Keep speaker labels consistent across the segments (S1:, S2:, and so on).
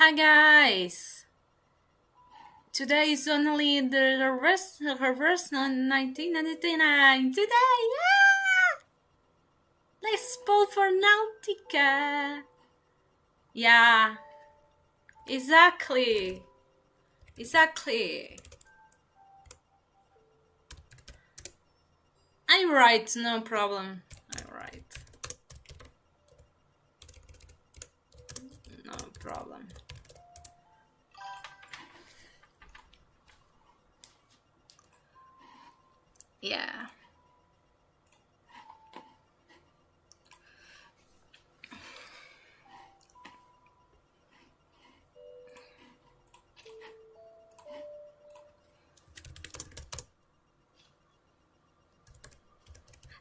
S1: Hi guys! Today is only the reverse on 1999. Today, let's vote for Nautica. Yeah, exactly. I'm right, no problem. I'm right. No problem. Yeah.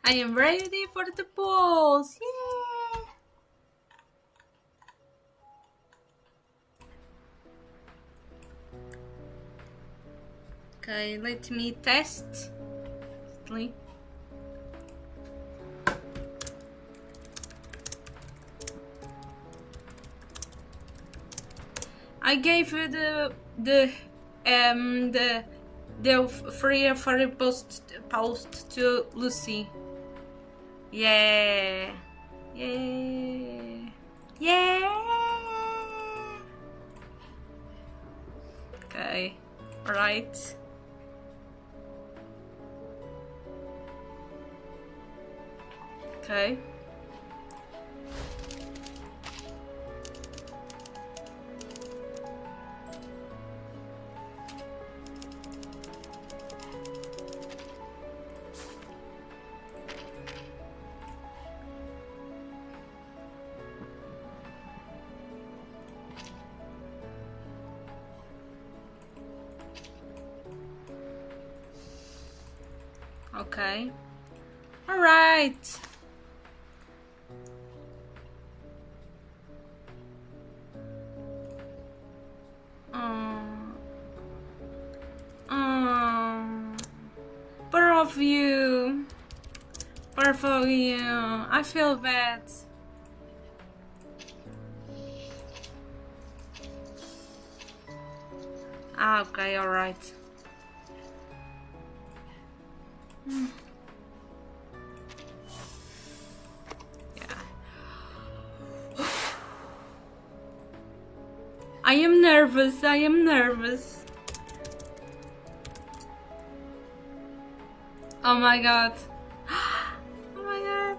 S1: I am ready for the polls. Yeah. Okay, let me test. I gave the free post to Lucy. Yeah. Okay. Right. Okay. Okay. All right. Poor of you. Poor of you. I feel bad. Okay, all right. I am nervous. Oh my god. Oh my god.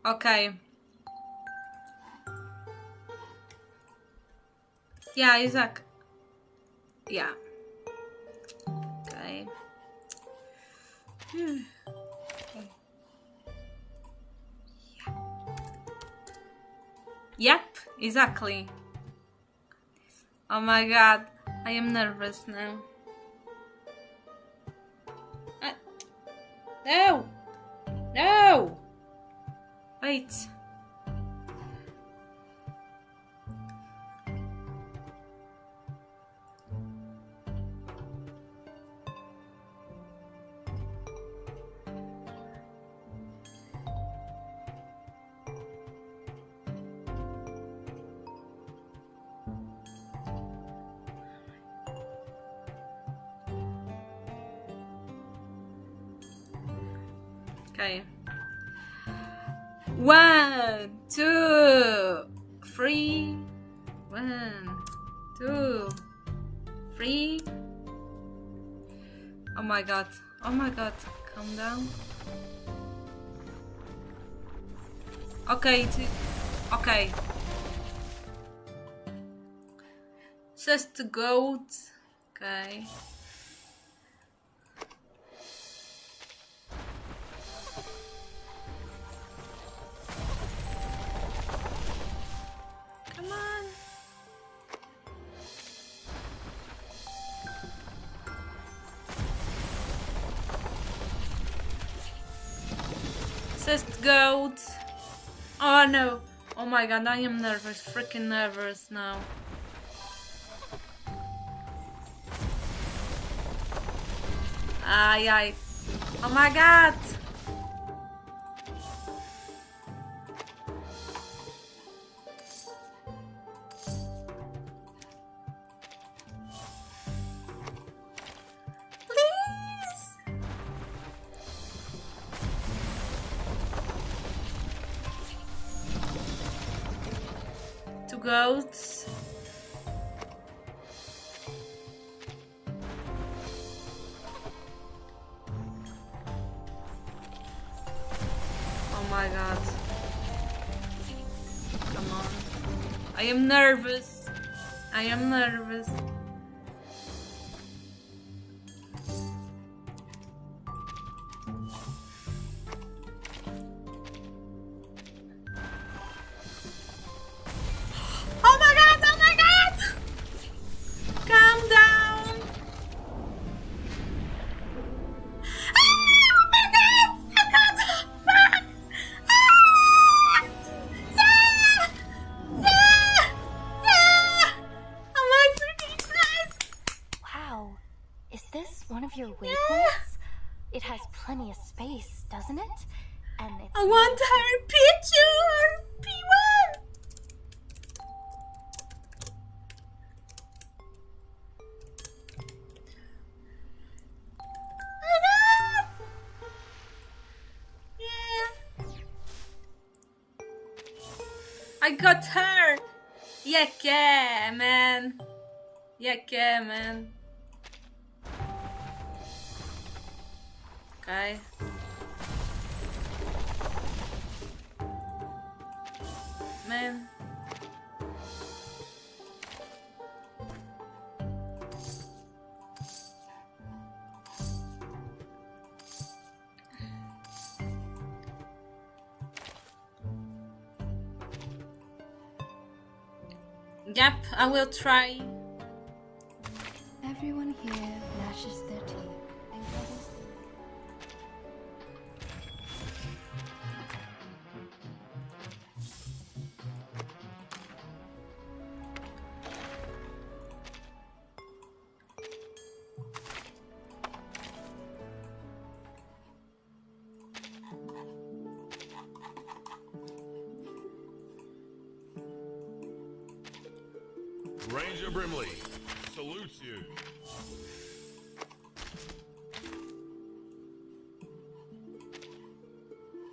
S1: Okay. Yeah, Isaac. Yeah. Okay. Okay. Yep, exactly. Oh my god, I am nervous now. No! Wait. Okay. 1, 2, 3. 1, 2, 3. Oh my god. Calm down. Okay. Okay. Just goat. Okay. Come on. Just goat. Oh no. Oh my god, I am nervous. Freaking nervous now. Ai, ai. Oh my god. Please. Two goats. Oh my god. Come on. I am nervous. I am nervous. Oh my god! Oh my god! Calm down. Oh my god! I got back! Ah! Yeah! Yeah! Yeah! Oh my freaking Christ!
S2: Wow. Is this one of your waypoints? It has plenty of space, doesn't it? And it's
S1: I want her picture! P1! Oh my god! Yeah. I got her! Yeah, man. Yeah, man. Okay. Man. Yep, I will try.
S2: Everyone here gnashes their teeth and gobbles
S3: Ranger Brimley salutes you.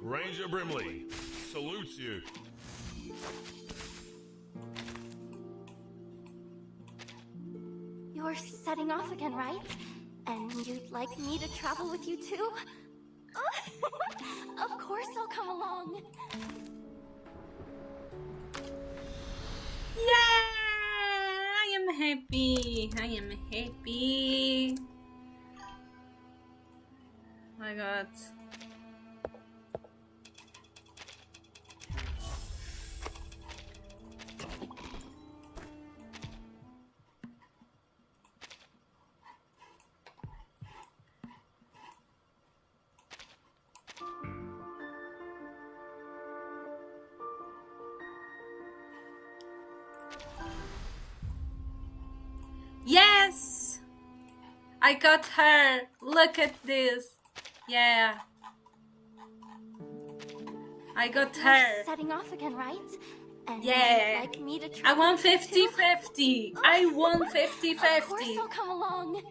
S3: Ranger Brimley salutes you.
S2: You're setting off again, right? And you'd like me to travel with you too? Of course I'll come along.
S1: Yeah! I am happy. I am happy. My god. Yes! I got her. Look at this. Yeah. I got
S2: You're
S1: her.
S2: setting off again, right? And
S1: Yeah.
S2: you'd like me to
S1: I
S2: travel
S1: won
S2: with you too?
S1: 50-50. I won
S2: Of course
S1: 50-50.
S2: I'll come along.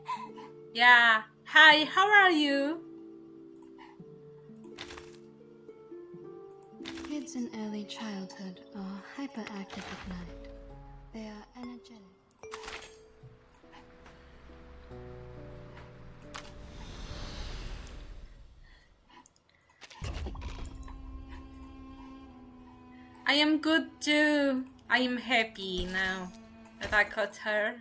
S1: Yeah. Hi, how are you?
S4: Kids in early childhood are hyperactive at night. They are energetic.
S1: I am good too. I am happy now that I got her.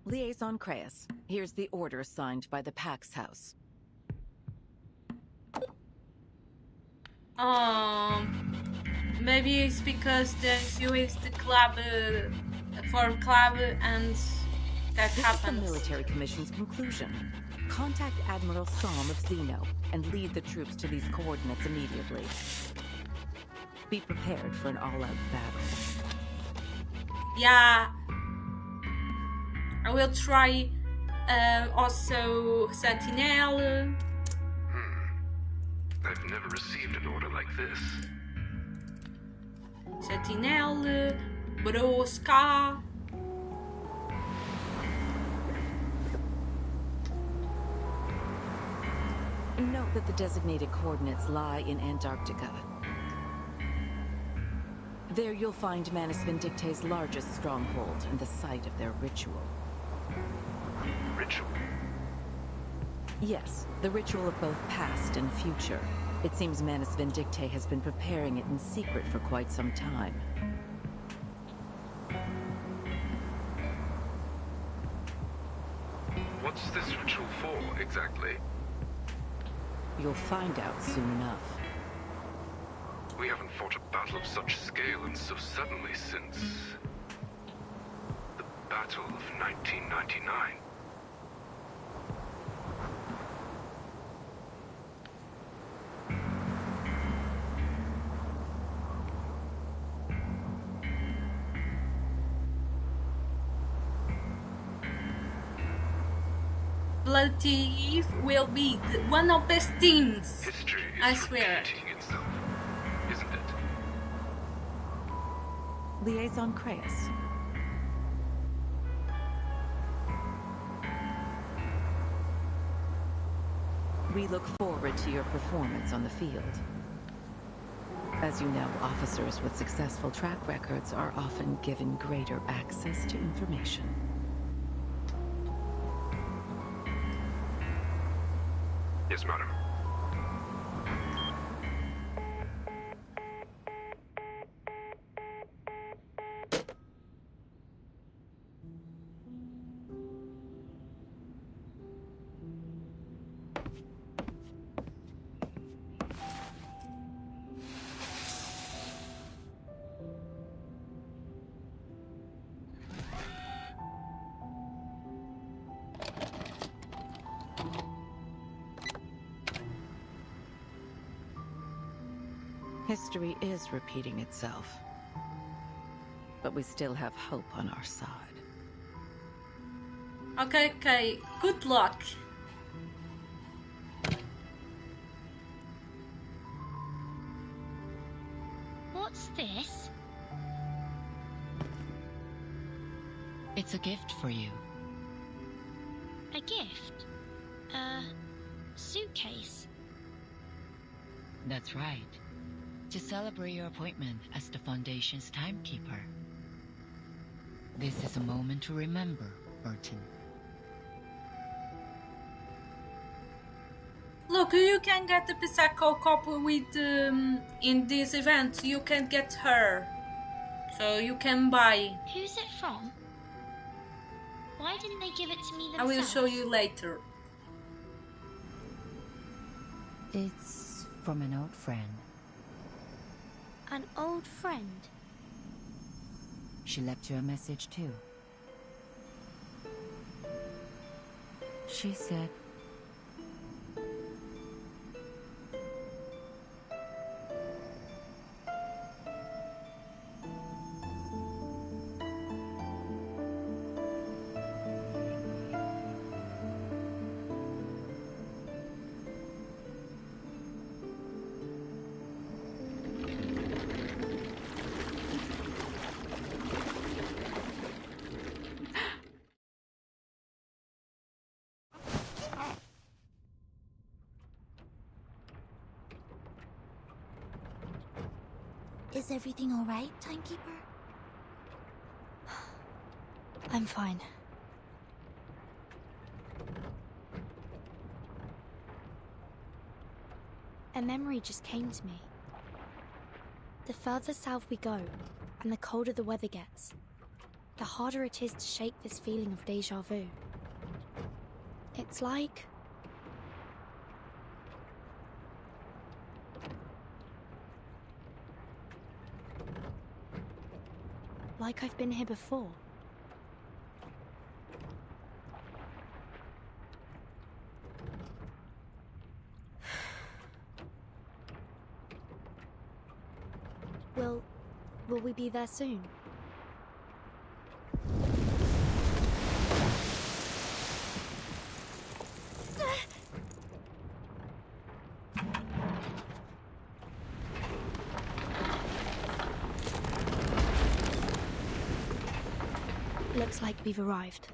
S5: Liaison Creus, here's the order signed by the Pax House.
S1: Maybe it's because there's always the club for club and that
S5: This
S1: happens.
S5: is the military commission's conclusion. Contact Admiral Psalm of Xeno and lead the troops to these coordinates immediately. Be prepared for an all-out battle.
S1: Yeah. I will try also Sentinel.
S6: I've never received an order like this.
S1: Sentinel, Broska.
S5: Note that the designated coordinates lie in Antarctica. There you'll find Manus Vindicte's largest stronghold and the site of their ritual.
S6: Ritual?
S5: Yes, the ritual of both past and future. It seems Manus Vindicte has been preparing it in secret for quite some time.
S6: What's this ritual for, exactly?
S5: You'll find out soon enough.
S6: We haven't fought a battle of such scale and so suddenly since... the Battle of 1999.
S1: Bloody Eve will be one of best teams.
S6: History is
S1: I swear.
S6: repeating itself, isn't it?
S5: Liaison Creus. We look forward to your performance on the field. As you know, officers with successful track records are often given greater access to information.
S6: Yes, madam.
S5: History is repeating itself. But we still have hope on our side.
S1: Okay. Good luck.
S7: What's this?
S8: It's a gift for you.
S7: A gift? A suitcase?
S8: That's right. To celebrate your appointment as the Foundation's timekeeper. This is a moment to remember, Burton.
S1: Look, you can get the Pisako cup with in this event. You can get her, so you can buy.
S7: Who's it from? Why didn't they give it to me themselves?
S1: I will show you later.
S8: It's from an old friend.
S7: An old friend?
S8: She left you a message too. She said,
S2: Is everything alright, Timekeeper? I'm fine. A memory just came to me. The further south we go, and the colder the weather gets, the harder it is to shake this feeling of deja vu. It's like... like I've been here before. Will we be there soon? Looks like we've arrived.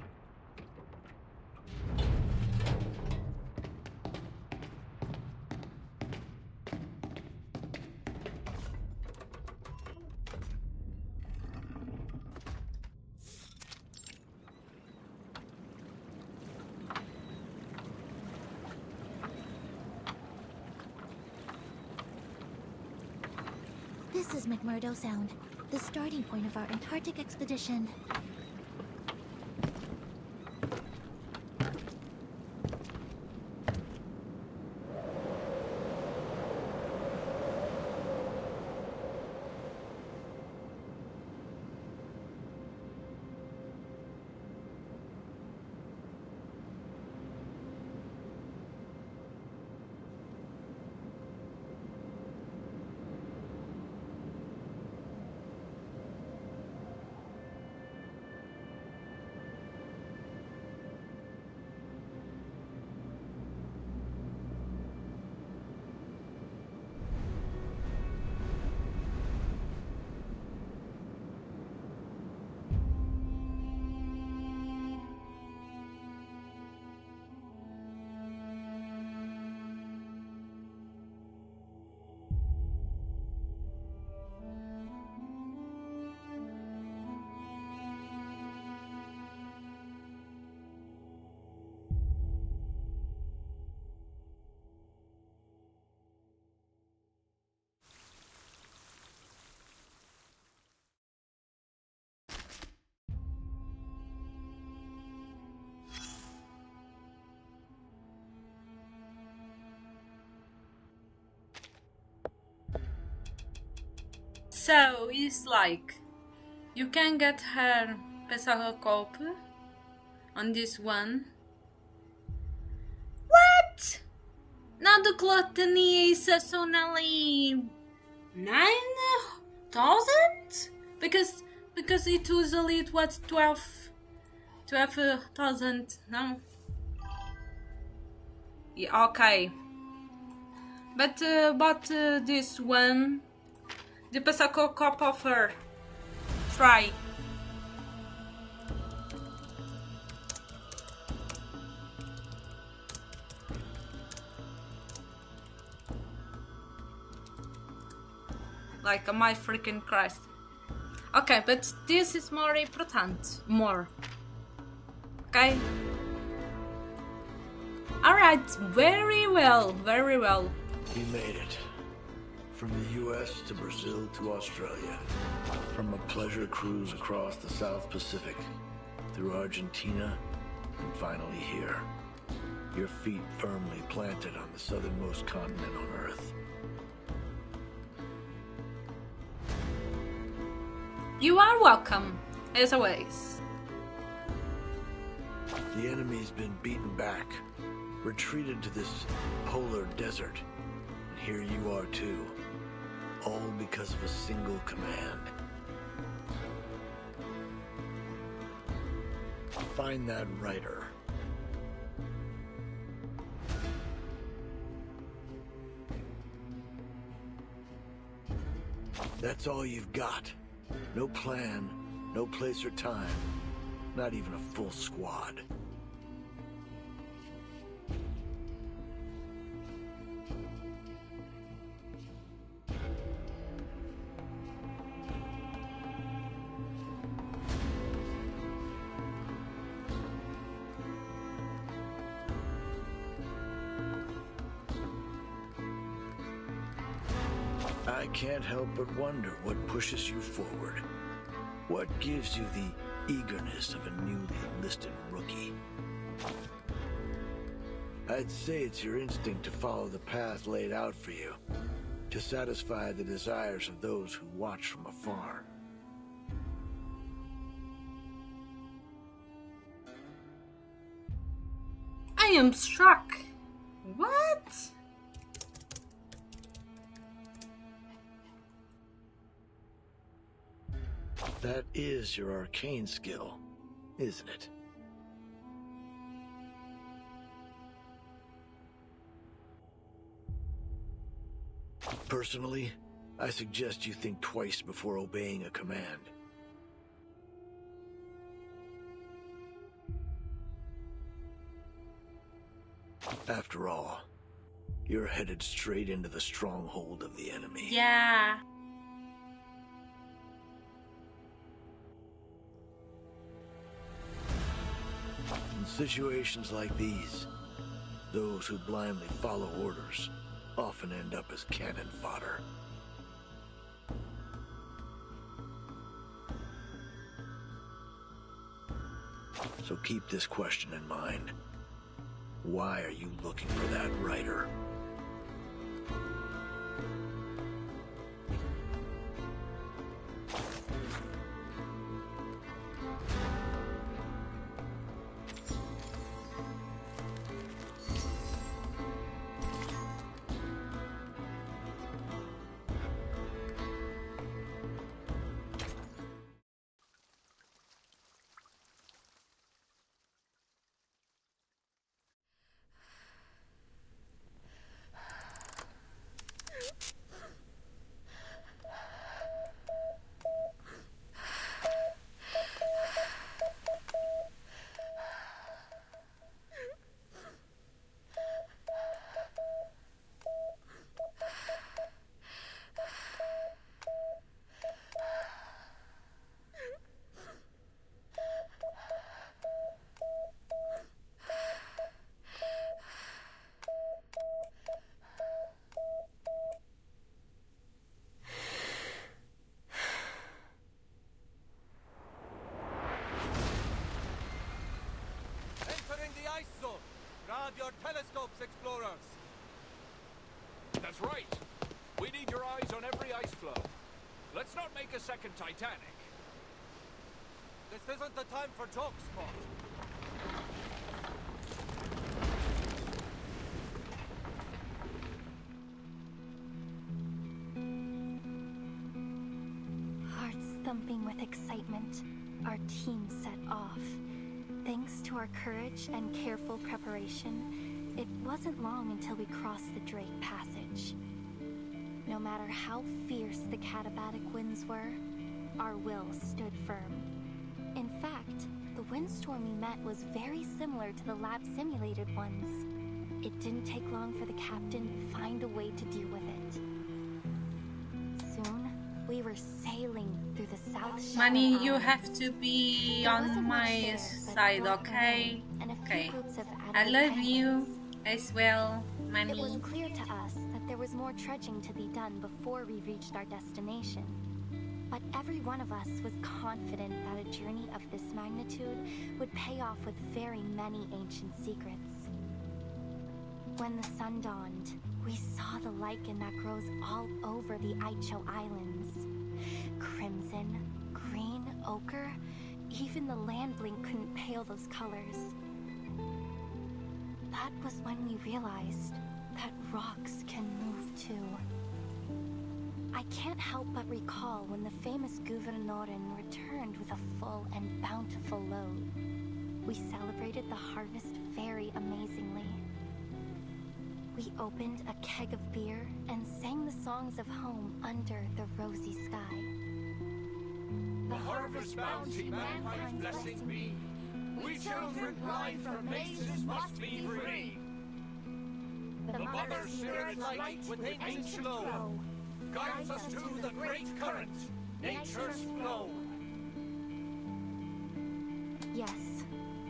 S9: This is McMurdo Sound, the starting point of our Antarctic expedition.
S1: So it's like you can get her pesacope on this one. What? Now the gluttony is only 9,000? Because it usually it was 12,000. No. Yeah, okay. But this one. The pesacope offer. Try. Like my freaking Christ. Okay, but this is more important. More. Okay. Alright, very well, very well.
S10: We made it. From the US to Brazil to Australia. From a pleasure cruise across the South Pacific, through Argentina, and finally here. Your feet firmly planted on the southernmost continent on Earth.
S1: You are welcome, as always.
S10: The enemy's been beaten back, retreated to this polar desert. And here you are too. All because of a single command. Find that writer. That's all you've got. No plan, no place or time. Not even a full squad. I can't help but wonder what pushes you forward. What gives you the eagerness of a newly enlisted rookie. I'd say it's your instinct to follow the path laid out for you, to satisfy the desires of those who watch from afar.
S1: I am shocked. What?
S10: That is your arcane skill, isn't it? Personally, I suggest you think twice before obeying a command. After all, you're headed straight into the stronghold of the enemy.
S1: Yeah.
S10: In situations like these, those who blindly follow orders often end up as cannon fodder. So keep this question in mind. Why are you looking for that writer?
S11: Grab your telescopes, explorers!
S12: That's right. We need your eyes on every ice floe. Let's not make a second Titanic.
S11: This isn't the time for jokes, Scott.
S2: Hearts thumping with excitement, our team set off. Thanks to our courage and careful preparation, it wasn't long until we crossed the Drake Passage. No matter how fierce the katabatic winds were, our will stood firm. In fact, the windstorm we met was very similar to the lab-simulated ones. It didn't take long for the captain to find a way to deal with it. Soon, we were sailing through the South
S1: Money,
S2: Channel
S1: you
S2: Islands.
S1: have to be
S2: There
S1: on
S2: wasn't much
S1: my
S2: there, but
S1: side,
S2: black
S1: okay?
S2: rain and a few
S1: Okay.
S2: groups of
S1: I
S2: adult
S1: love you
S2: penguins.
S1: as well,
S2: It was
S1: Money.
S2: clear to us that there was more trudging to be done before we reached our destination. But every one of us was confident that a journey of this magnitude would pay off with very many ancient secrets. When the sun dawned, we saw the lichen that grows all over the Aicho Islands. Crimson, green, ochre, even the land blink couldn't pale those colors. That was when we realized that rocks can move too. I can't help but recall when the famous Guvernören returned with a full and bountiful load. We celebrated the harvest very amazingly. We opened a keg of beer and sang the songs of home under the rosy sky.
S12: The harvest bounty mankind blessing be. We children blind from mazes must be free.
S11: The mother spirit light within each glow guides us to the great current, nature's flow.
S2: Yes,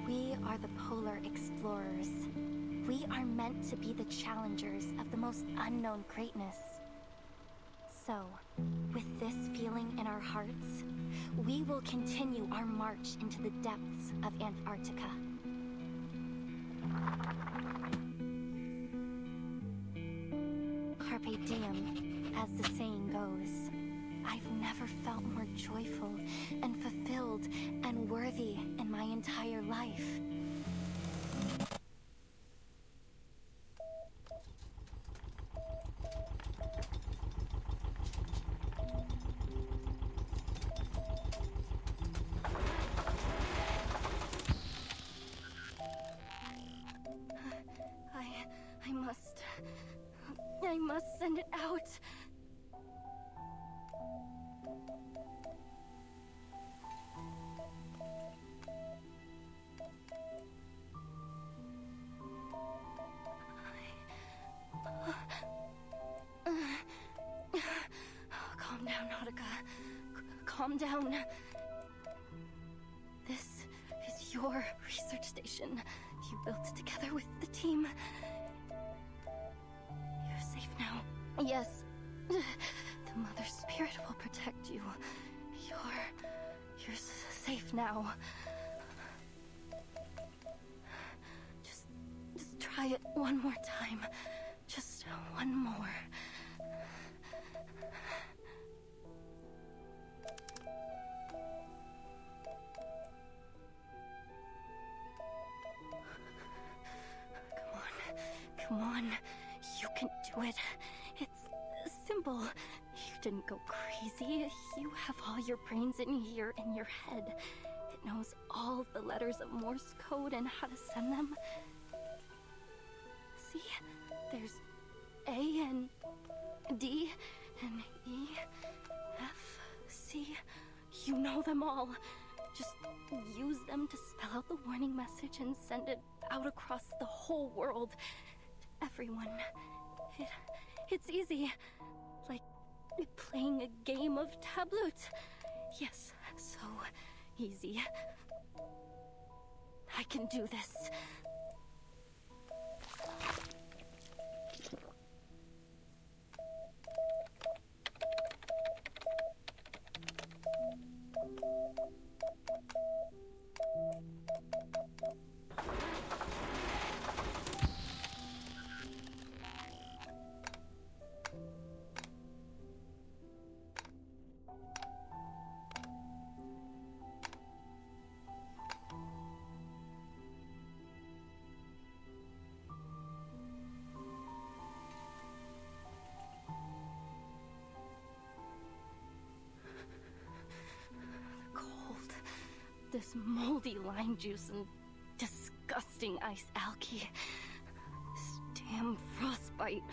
S2: we are the polar explorers. We are meant to be the challengers of the most unknown greatness. So, with this feeling in our hearts, we will continue our march into the depths of Antarctica. Carpe diem, as the saying goes. I've never felt more joyful and fulfilled and worthy in my entire life. I must send it out. Calm down, Nautica. Calm down. This is your research station. You built it together with the team. You're safe now. Yes. The Mother Spirit will protect you. You're safe now. Just try it one more time. Just one more. Come on, you can do it. It's simple. You didn't go crazy. You have all your brains in here in your head. It knows all the letters of Morse code and how to send them. See? There's A and D and E, F, C. You know them all. Just use them to spell out the warning message and send it out across the whole world. Everyone. It's easy. Like playing a game of tableau. Yes, so easy. I can do this. This moldy lime juice and disgusting ice algae. This damn frostbite.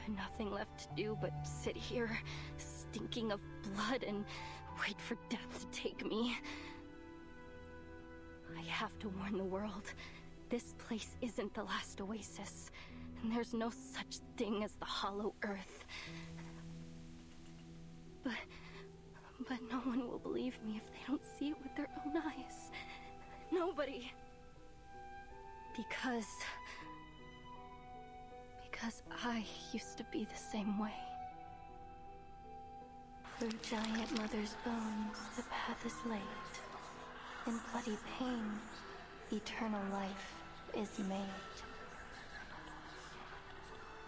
S2: Nothing left to do but sit here, stinking of blood, and wait for death to take me. I have to warn the world. This place isn't the last oasis, and there's no such thing as the Hollow Earth. But no one will believe me if they don't see it with their own eyes. Nobody. Because I used to be the same way. Through giant mother's bones, the path is laid. In bloody pain, eternal life is made.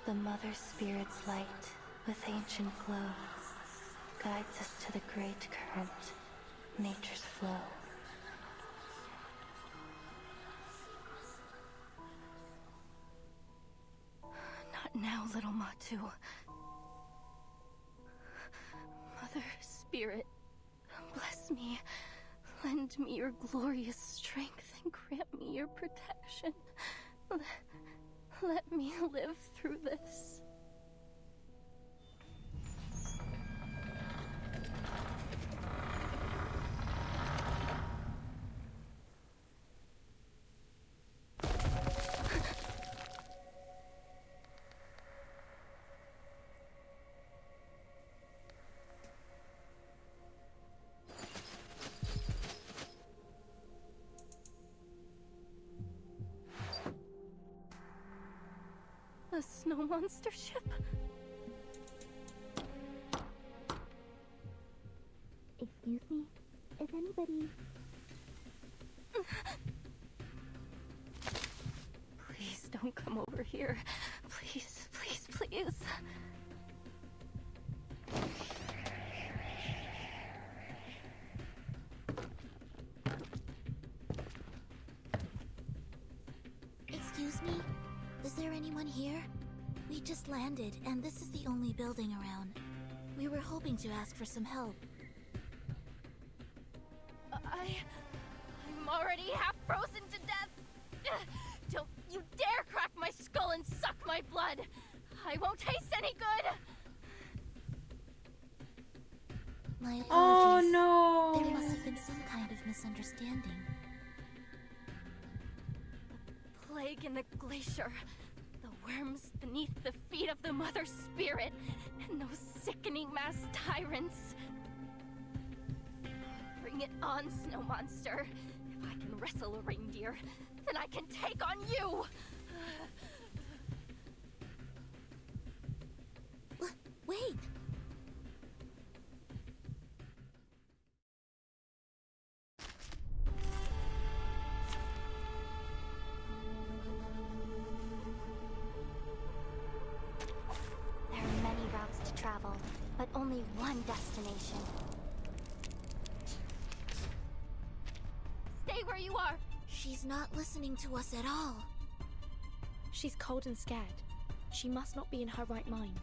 S2: The Mother Spirit's light, with ancient glow, guides us to the great current, nature's flow. Not now, little Matu. Mother Spirit, bless me. Lend me your glorious strength and grant me your protection. Let me live through this. A snow monster ship?
S9: Excuse me? Is anybody...
S2: Please don't come over here. Please, please, please.
S9: Excuse me? Is there anyone here? We just landed, and this is the only building around. We were hoping to ask for some help.
S2: I'm already half frozen to death. Don't you dare crack my skull and suck my blood. I won't taste any good.
S9: My apologies.
S1: Oh no!
S9: There must have been some kind of misunderstanding.
S2: The plague in the glacier. The worms beneath the feet of the Mother Spirit. And those sickening mass tyrants. Bring it on, Snow Monster. If I can wrestle a reindeer, then I can take on you!
S9: Wait!
S2: There are many routes to travel, but only one destination. Stay where you are!
S9: She's not listening to us at all.
S13: She's cold and scared. She must not be in her right mind.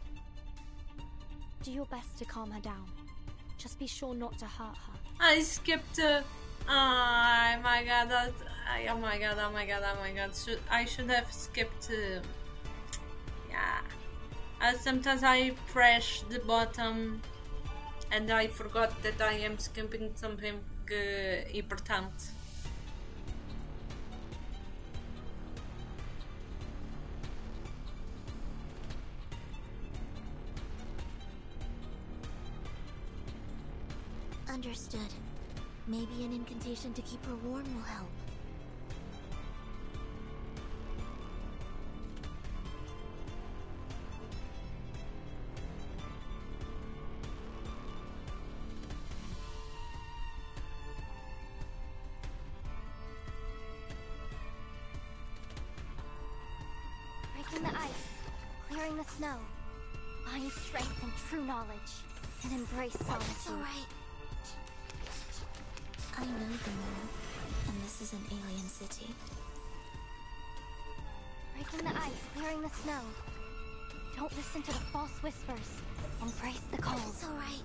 S13: Do your best to calm her down. Just be sure not to hurt her.
S1: I skipped. Oh my god! Oh my god! Oh my god! Oh my god! I should have skipped. Yeah. Sometimes I press the button and I forgot that I am skipping something important.
S9: Understood. Maybe an incantation to keep her warm will help.
S2: Breaking the ice, clearing the snow, find strength and true knowledge, and embrace solitude.
S9: It's alright. I know the moon, and this is an alien city.
S2: Breaking the ice, clearing the snow. Don't listen to the false whispers. Embrace the cold.
S9: It's alright.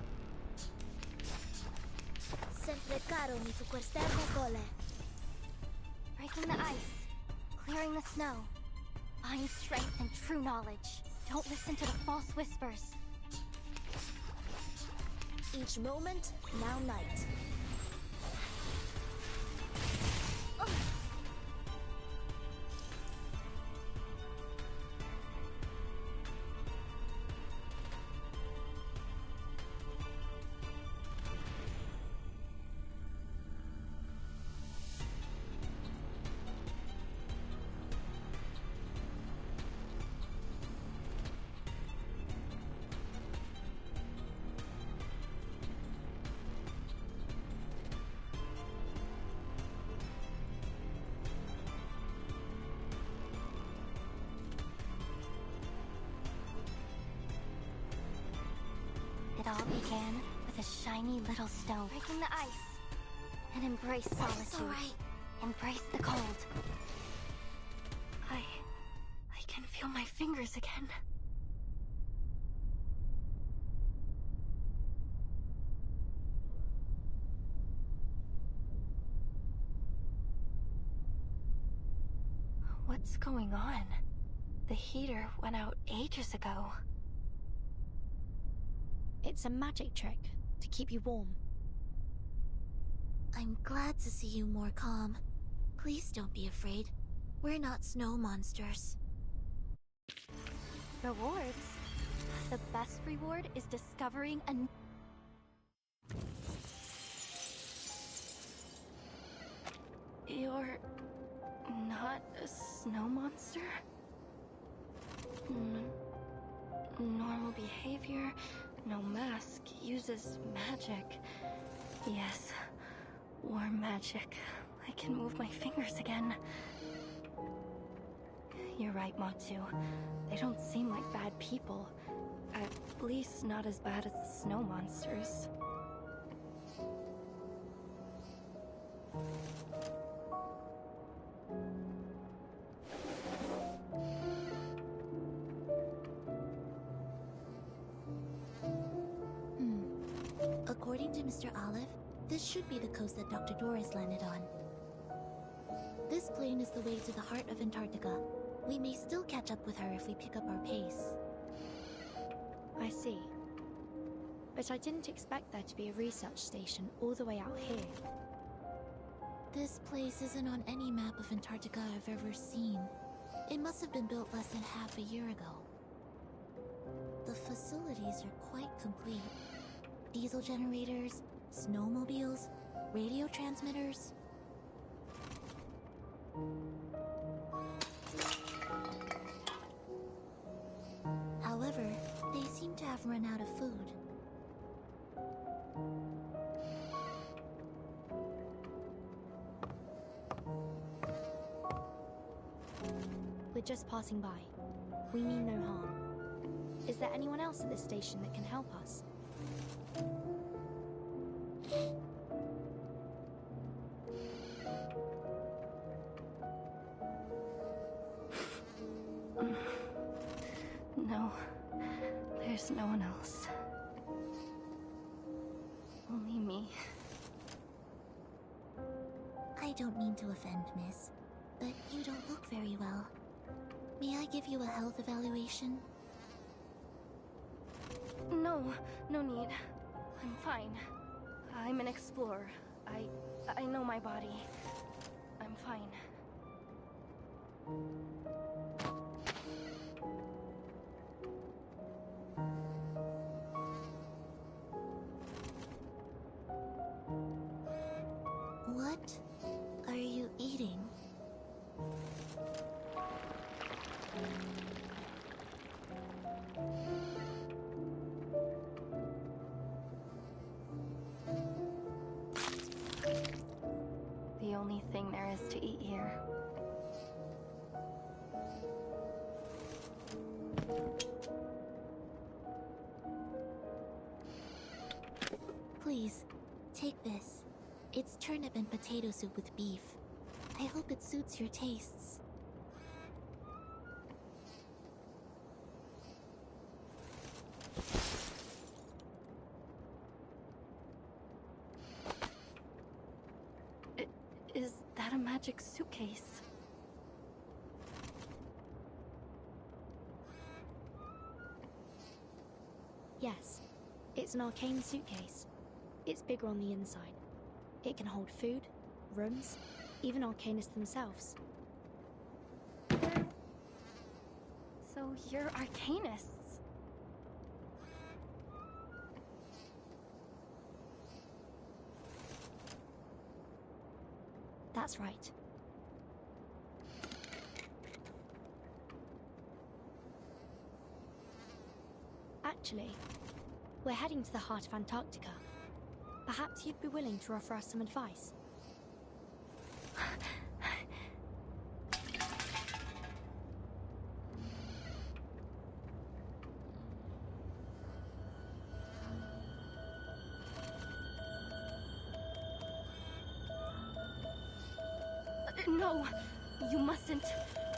S9: Sempre caro mi tu quest'ermo cole.
S2: Breaking the ice, clearing the snow. Find strength and true knowledge. Don't listen to the false whispers.
S9: Each moment, now night.
S2: It all began with a shiny little stone. Breaking the ice. And embrace solitude.
S9: It's alright.
S2: Embrace the cold. I can feel my fingers again. What's going on? The heater went out ages ago.
S13: It's a magic trick to keep you warm.
S9: I'm glad to see you more calm. Please don't be afraid. We're not snow monsters.
S2: Rewards? The best reward is discovering a... You're... not a snow monster? Normal behavior, no mask, uses magic. Yes, Warm magic. I can move my fingers again. You're right, Matsu. They don't seem like bad people. At least not as bad as the snow monsters.
S9: According to Mr. Olive, this should be the coast that Dr. Doris landed on. This plane is the way to the heart of Antarctica. We may still catch up with her if we pick up our pace.
S13: I see. But I didn't expect there to be a research station all the way out here.
S9: This place isn't on any map of Antarctica I've ever seen. It must have been built less than half a year ago. The facilities are quite complete. Diesel generators, snowmobiles, radio transmitters. However, they seem to have run out of food.
S13: We're just passing by. We mean no harm. Is there anyone else at this station that can help us?
S2: No, there's no one else. Only me.
S9: I don't mean to offend, miss, but you don't look very well. May I give you a health evaluation?
S2: No, no need. I'm fine. I'm an explorer. I know my body. I'm fine.
S9: What are you eating?
S2: The only thing there is to eat here.
S9: Please, take this. It's turnip and potato soup with beef. I hope it suits your tastes.
S2: Is that a magic suitcase?
S13: Yes. It's an arcane suitcase. It's bigger on the inside. It can hold food, rooms, even arcanists themselves.
S2: So you're arcanists?
S13: That's right. Actually, we're heading to the heart of Antarctica. Perhaps you'd be willing to offer us some advice.
S2: No, you mustn't.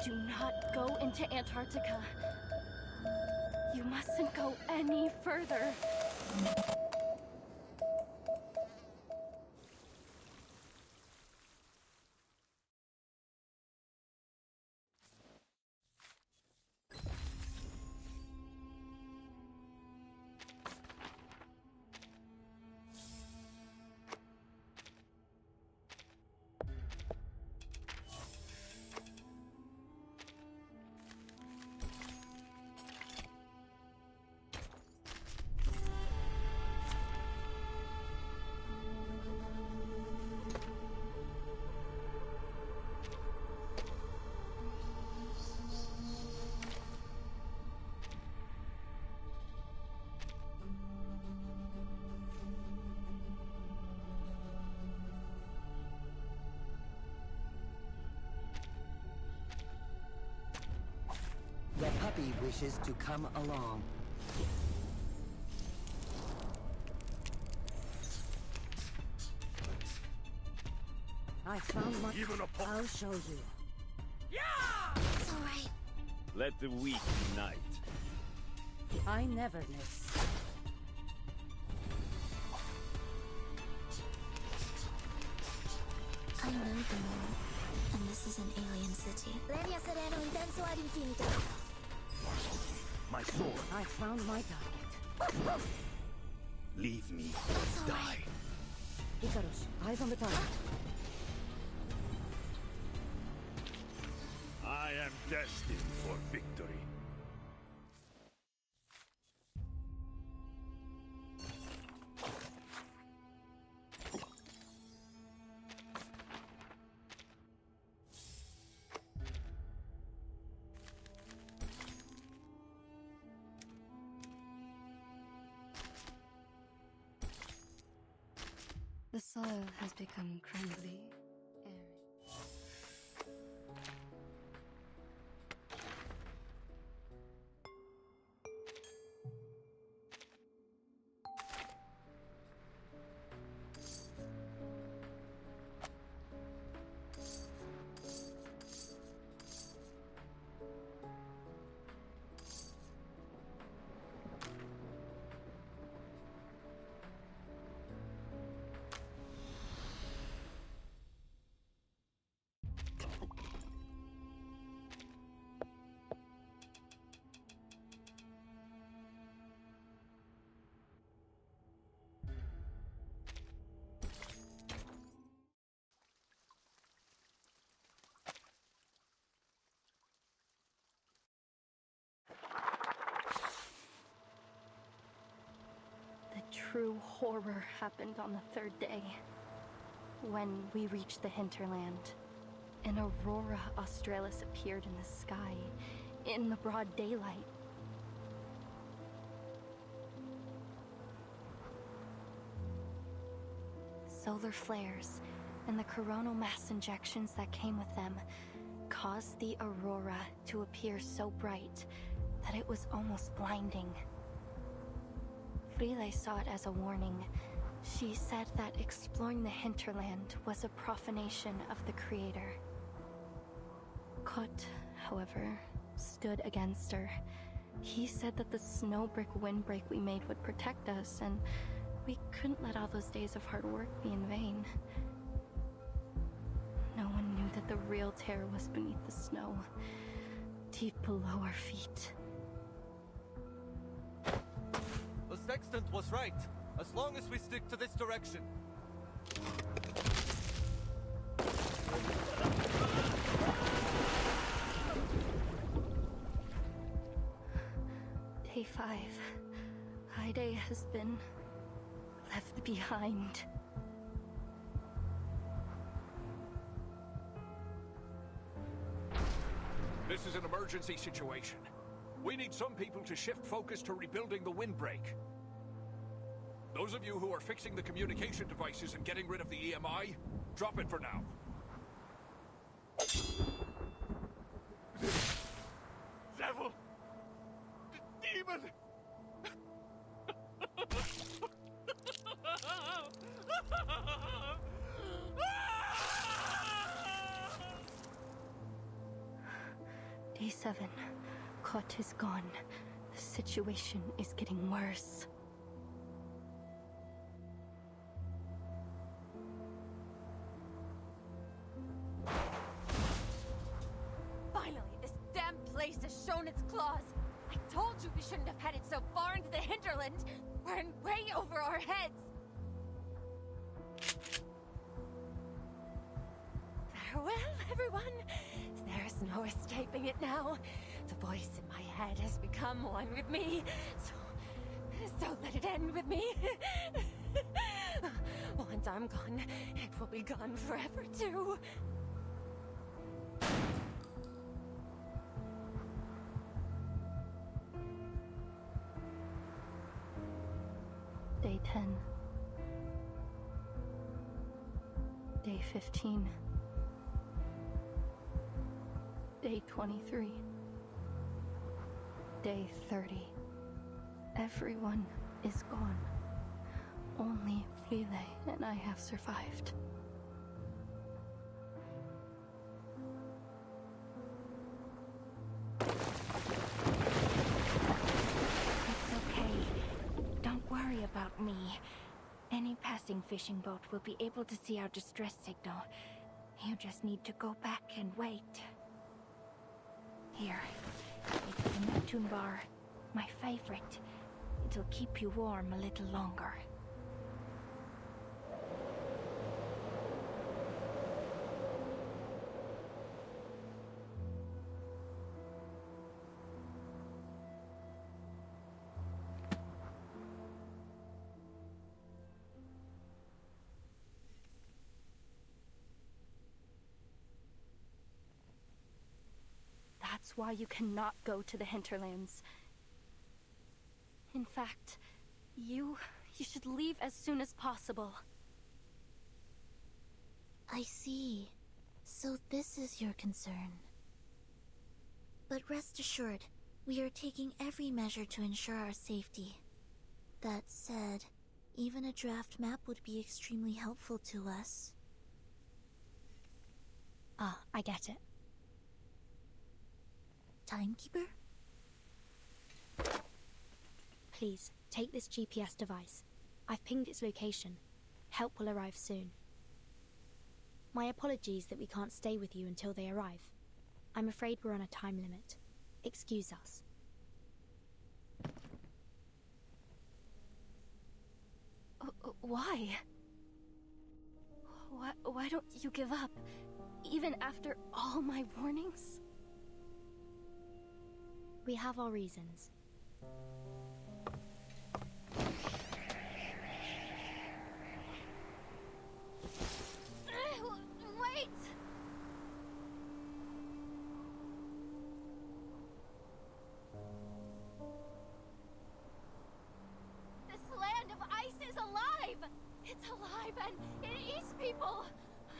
S2: Do not go into Antarctica. You mustn't go any further.
S14: puppy wishes to come along. I found my...
S3: Even a pup.
S14: I'll show you.
S9: It's alright.
S3: Let the weak unite.
S14: I never miss.
S9: I know the moon, and this is an alien city. Leña sereno intenso ad infinito.
S3: My sword.
S14: I found my target.
S3: Leave me.
S9: It's
S3: Die.
S9: alright.
S14: Icarus, eyes on the target.
S3: I am destined for victory.
S4: The soil has become crumbly, airy.
S2: The true horror happened on the third day. When we reached the hinterland, an aurora australis appeared in the sky, in the broad daylight. Solar flares and the coronal mass injections that came with them caused the aurora to appear so bright that it was almost blinding. Frile saw it as a warning. She said that exploring the hinterland was a profanation of the Creator. Kot, however, stood against her. He said that the snow brick windbreak we made would protect us, and we couldn't let all those days of hard work be in vain. No one knew that the real terror was beneath the snow, deep below our feet.
S11: The sextant was right, as long as we stick to this direction.
S2: Day 5. Hyde has been left behind.
S11: This is an emergency situation. We need some people to shift focus to rebuilding the windbreak. Those of you who are fixing the communication devices and getting rid of the EMI, drop it for now. Devil! Demon!
S2: Day 7. Kot is gone. The situation is getting worse.
S15: Finally, this damn place has shown its claws. I told you we shouldn't have headed so far into the hinterland. We're in way over our heads. Farewell, everyone. There's no escaping it now. The voice in my head has become one with me. So let it end with me. Once I'm gone, it will be gone forever too.
S2: Day 10. Day 15. Day 23. Day 30. Everyone is gone. Only Frile and I have survived.
S15: It's okay. Don't worry about me. Any passing fishing boat will be able to see our distress signal. You just need to go back and wait. Here, it's the Neptune bar. My favorite. It'll keep you warm a little longer.
S2: That's why you cannot go to the hinterlands. In fact, you should leave as soon as possible.
S9: I see. So this is your concern. But rest assured, we are taking every measure to ensure our safety. That said, even a draft map would be extremely helpful to us.
S13: Ah, I get it.
S9: Timekeeper?
S13: Please, take this GPS device. I've pinged its location. Help will arrive soon. My apologies that we can't stay with you until they arrive. I'm afraid we're on a time limit. Excuse us.
S2: Why? Why don't you give up? Even after all my warnings?
S13: We have our reasons.
S2: Wait! This land of ice is alive! It's alive and it eats people!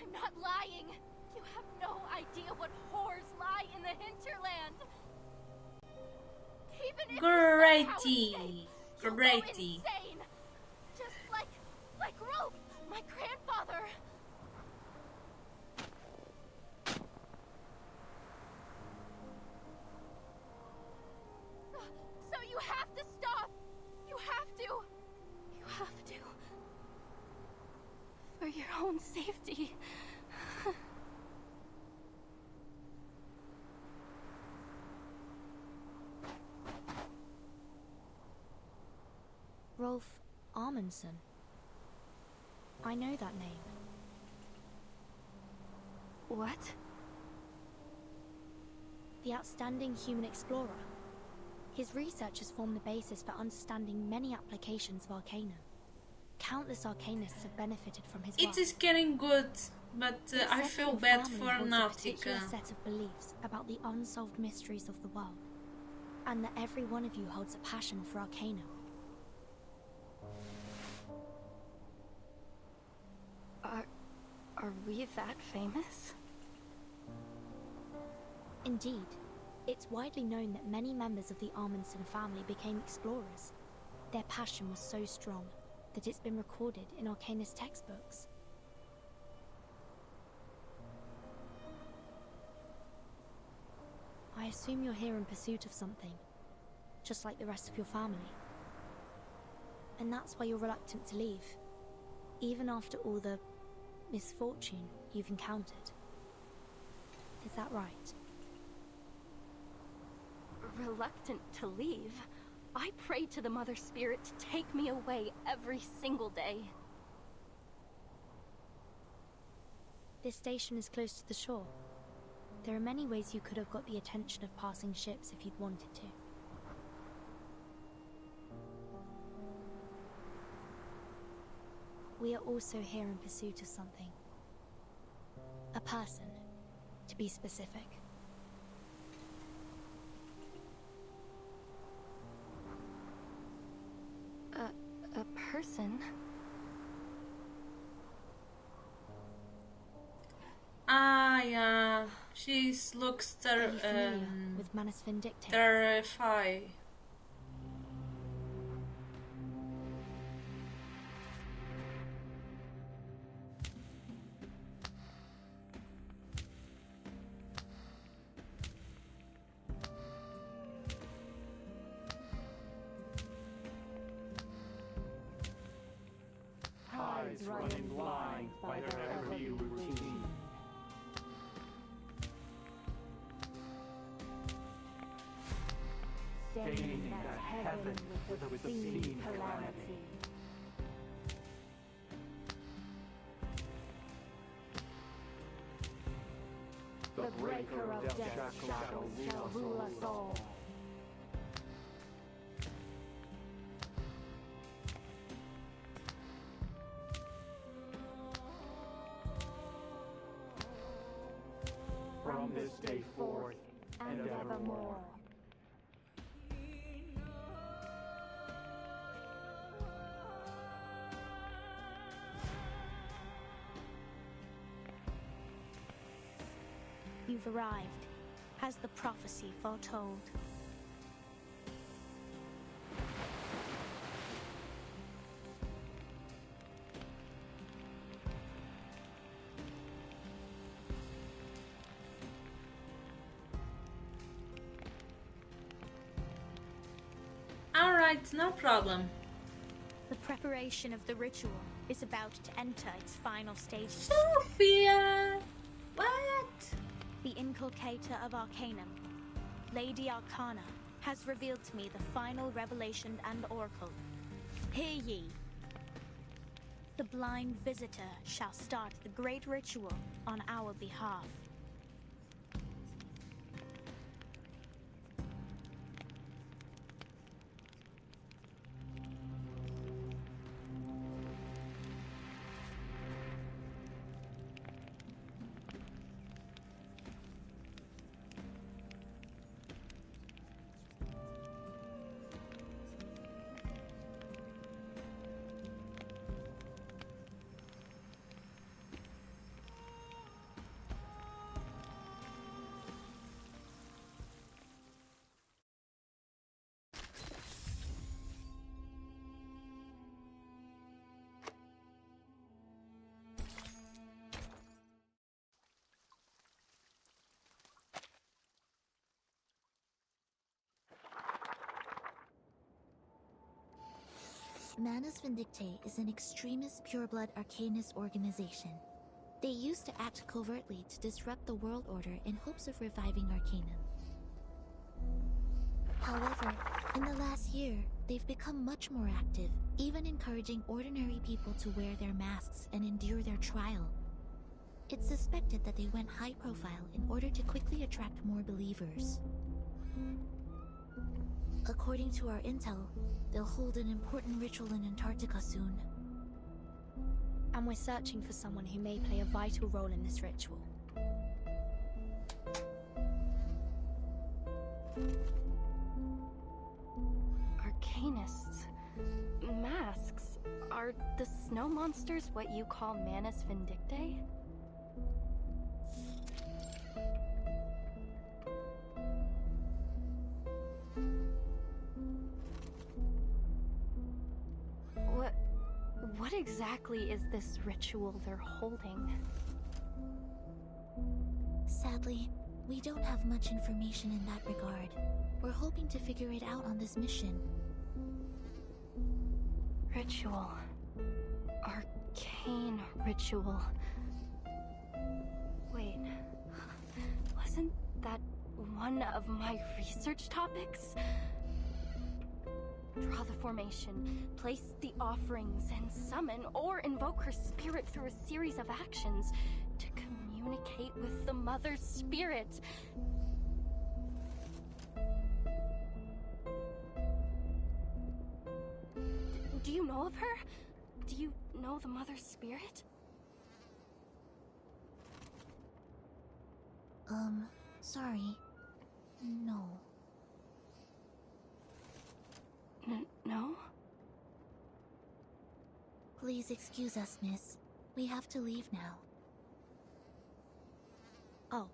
S2: I'm not lying. You have no idea what horrors lie in the hinterland. Even if
S1: Greaty! Greaty!
S2: insane. Just like Rolf, my grandfather. So you have to stop. You have to. You have to. For your own safety.
S13: Rolf Amundsen. I know that name.
S2: What?
S13: The outstanding human explorer. His research has formed the basis for understanding many applications of Arcanum. Countless Arcanists have benefited from his work.
S1: It is getting good, but I feel bad for
S13: A particular
S1: Nautica.
S13: set of beliefs about the unsolved mysteries of the world, and that every one of you holds a passion for Arcanum.
S2: Are we that famous?
S13: Indeed, it's widely known that many members of the Amundsen family became explorers. Their passion was so strong that it's been recorded in Arcanist textbooks. I assume you're here in pursuit of something, just like the rest of your family. And that's why you're reluctant to leave, even after all the misfortune you've encountered. Is that right?
S2: Reluctant to leave? I pray to the Mother Spirit to take me away every single day.
S13: This station is close to the shore. There are many ways you could have got the attention of passing ships if you'd wanted to. We are also here in pursuit of something. A person, to be specific.
S2: A person?
S1: Ah, yeah. She looks
S13: Are you familiar with Manus Vindictae?
S1: terrified.
S12: Tides running blind by their every routine. Staining that heaven with obscene calamity. The breaker of death's shackles shall rule us all. From this day forth and evermore.
S13: You've arrived, as the prophecy foretold.
S1: Alright, no problem.
S13: The preparation of the ritual is about to enter its final stages.
S1: Sophia! What?
S13: The inculcator of Arcanum, Lady Arcana, has revealed to me the final revelation and oracle. Hear ye! The blind visitor shall start the great ritual on our behalf.
S9: Manus Vindictae is an extremist pureblood arcanist organization. They used to act covertly to disrupt the world order in hopes of reviving Arcanum. However, in the last year, they've become much more active, even encouraging ordinary people to wear their masks and endure their trial. It's suspected that they went high profile in order to quickly attract more believers. According to our intel, they'll hold an important ritual in Antarctica soon.
S13: And we're searching for someone who may play a vital role in this ritual.
S15: Arcanists. Masks. Are the snow monsters what you call Manus Vindictae? What exactly is this ritual they're holding?
S9: Sadly, we don't have much information in that regard. We're hoping to figure it out on this mission.
S15: Ritual. Arcane ritual. Wait, wasn't that one of my research topics? Draw the formation, place the offerings, and summon or invoke her spirit through a series of actions to communicate with the Mother's Spirit. Do you know of her? Do you know the Mother's Spirit?
S9: Sorry. No.
S15: No?
S9: Please excuse us, miss. We have to leave now.
S13: Oh,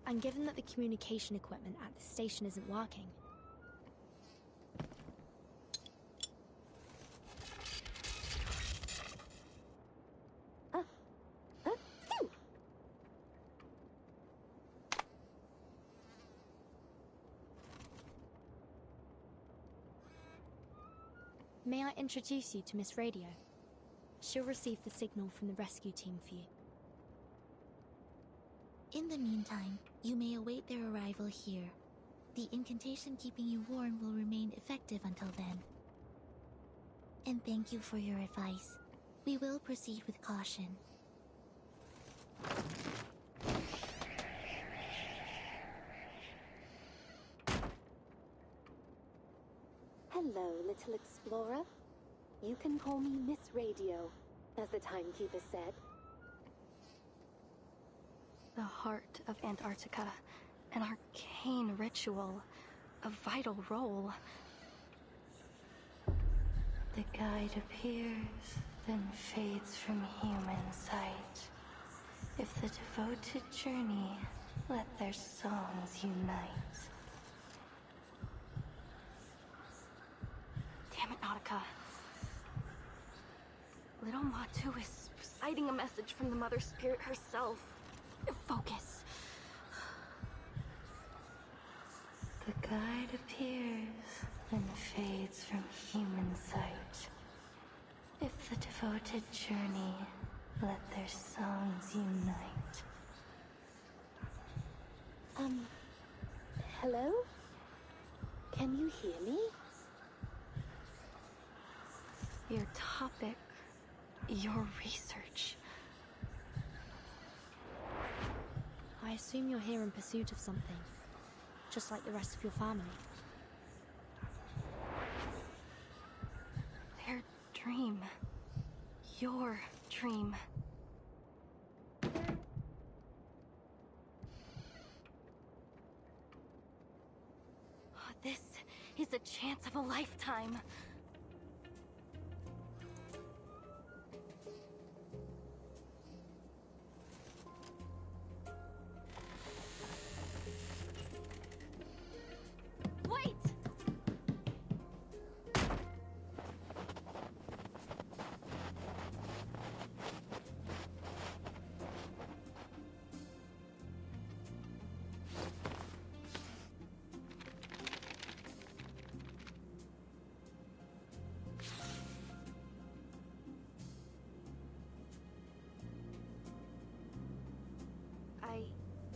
S13: And given that the communication equipment at the station isn't working, may I introduce you to Miss Radio? She'll receive the signal from the rescue team for you.
S9: In the meantime, you may await their arrival here. The incantation keeping you warm will remain effective until then. And thank you for your advice. We will proceed with caution.
S16: Hello, little explorer. You can call me Miss Radio, as the timekeeper said.
S2: The heart of Antarctica, an arcane ritual, a vital role. The guide appears, then fades from human sight. If the devoted journey, let their songs unite. Damn it, Nautica. Little Matu is reciting a message from the Mother Spirit herself. Focus. The guide appears, then fades from human sight. If the devoted journey, let their songs unite.
S16: Hello? Can you hear me?
S2: Your topic, your research.
S13: I assume you're here in pursuit of something, just like the rest of your family.
S2: Their dream. Your dream. This is a chance of a lifetime. Wait!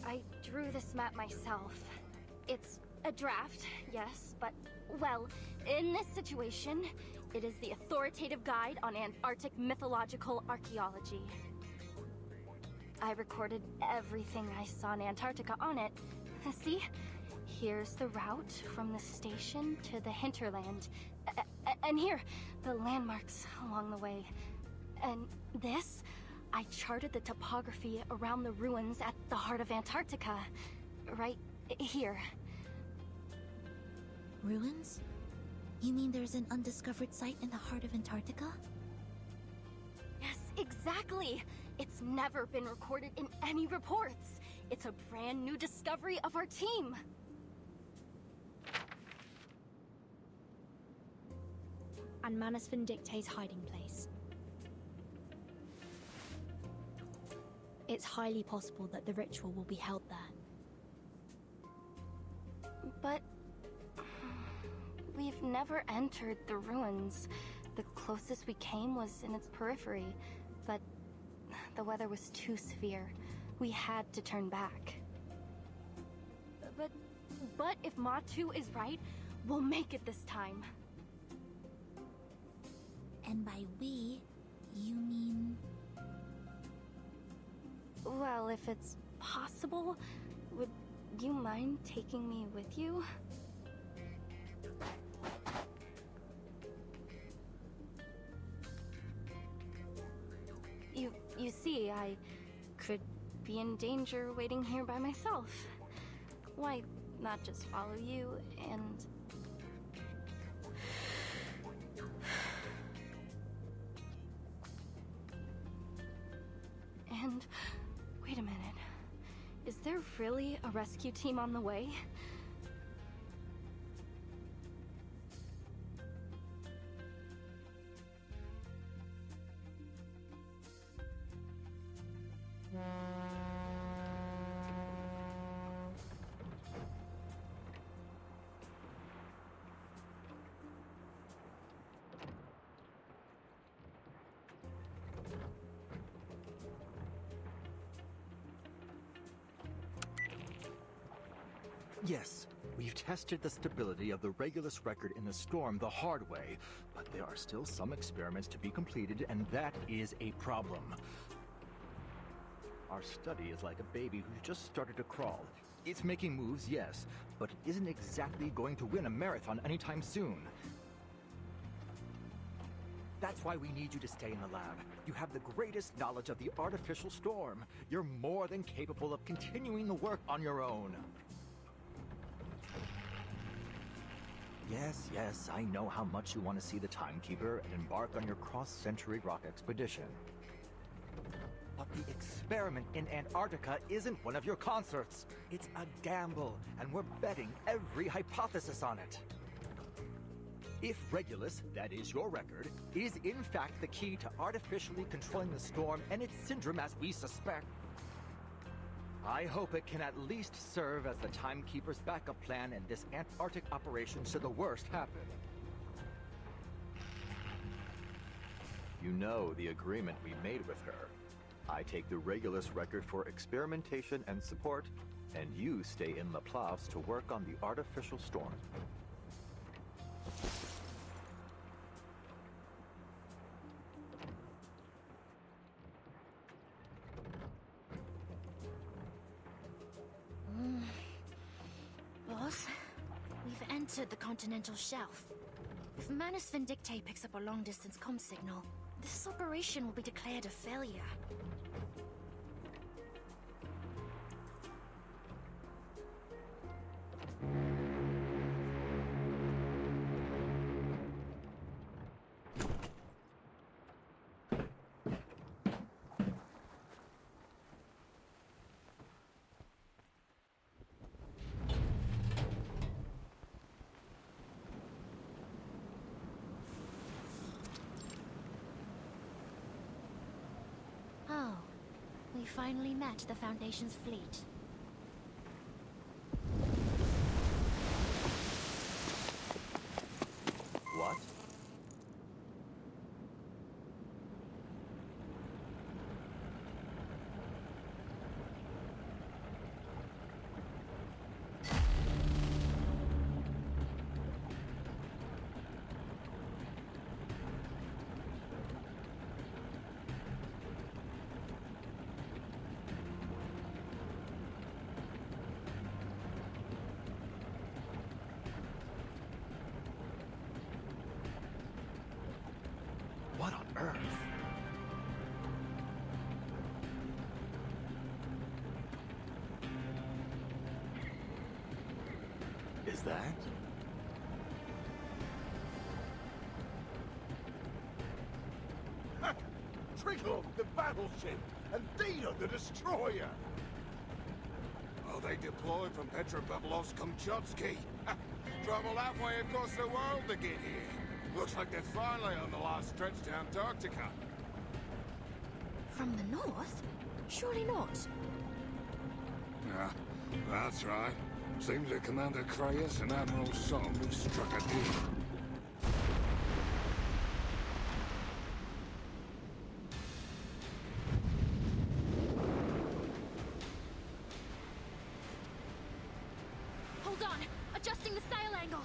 S2: I drew this map myself. It's a draft, yes, but, well, in this situation, it is the authoritative guide on Antarctic mythological archaeology. I recorded everything I saw in Antarctica on it. See? Here's the route from the station to the hinterland. And here, the landmarks along the way. And this, I charted the topography around the ruins at the heart of Antarctica. Right here.
S9: Ruins? You mean there's an undiscovered site in the heart of Antarctica?
S2: Yes, exactly! It's never been recorded in any reports. It's a brand new discovery of our team.
S13: And Manus Vindicte's hiding place. It's highly possible that the ritual will be held there.
S2: But we've never entered the ruins. The closest we came was in its periphery, but the weather was too severe. We had to turn back. But if Matu is right, we'll make it this time.
S9: And by we, you mean...
S2: Well, if it's possible, would you mind taking me with you? You see, I could be in danger waiting here by myself. Why not just follow you and... And... wait a minute.
S13: Is there really a rescue team on the way?
S17: Yes, we've tested the stability of the Regulus record in the storm the hard way, but there are still some experiments to be completed, and that is a problem. Our study is like a baby who's just started to crawl. It's making moves, yes, but it isn't exactly going to win a marathon anytime soon. That's why we need you to stay in the lab. You have the greatest knowledge of the artificial storm. You're more than capable of continuing the work on your own. Yes, I know how much you want to see the Timekeeper and embark on your cross-century rock expedition. But the experiment in Antarctica isn't one of your concerts. It's a gamble, and we're betting every hypothesis on it. If Regulus, that is your record, is in fact the key to artificially controlling the storm and its syndrome as we suspect, I hope it can at least serve as the Timekeeper's backup plan in this Antarctic operation should the worst happen. You know the agreement we made with her. I take the Regulus record for experimentation and support, and you stay in Laplace to work on the artificial storm.
S15: Boss, we've entered the continental shelf. If Manus Vindictae picks up a long-distance comm signal, this operation will be declared a failure. Oh, we finally met the Foundation's fleet.
S17: What? What on earth? Is that?
S11: Trickle, the battleship, and Dina, the destroyer. Oh, they deployed from Petropavlovsk-Kamchatsky. Traveled halfway across the world to get here. Looks like they're finally on the last stretch to Antarctica.
S15: From the north? Surely not.
S11: Yeah, that's right. Seems that Commander Krayas and Admiral Som have struck a deal.
S15: Hold on! Adjusting the sail angle!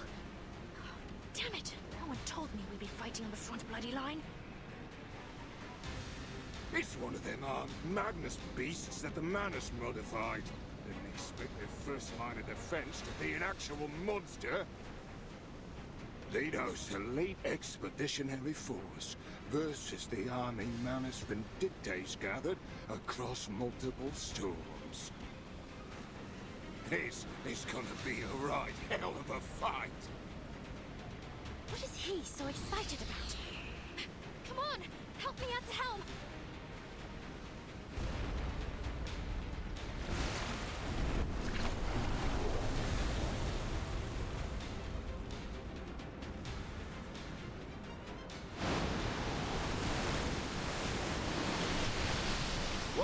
S15: Damn it! No one told me we'd be fighting on the front bloody line.
S11: It's one of them armed Magnus beasts that the Manus modified. Didn't expect their first line of defense to be an actual monster. Lido's elite expeditionary force versus the army Manus Vindictae's gathered across multiple storms. This is gonna be a right hell of a fight.
S15: What is he so excited about? Come on! Help me at the helm!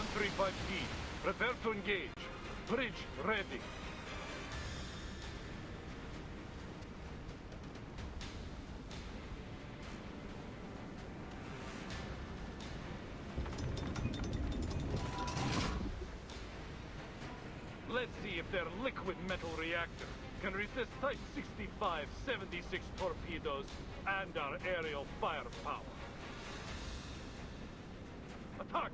S18: 135P, prepare to engage. Bridge ready. Let's see if their liquid metal reactor can resist Type 65-76 torpedoes and our aerial firepower. Attack!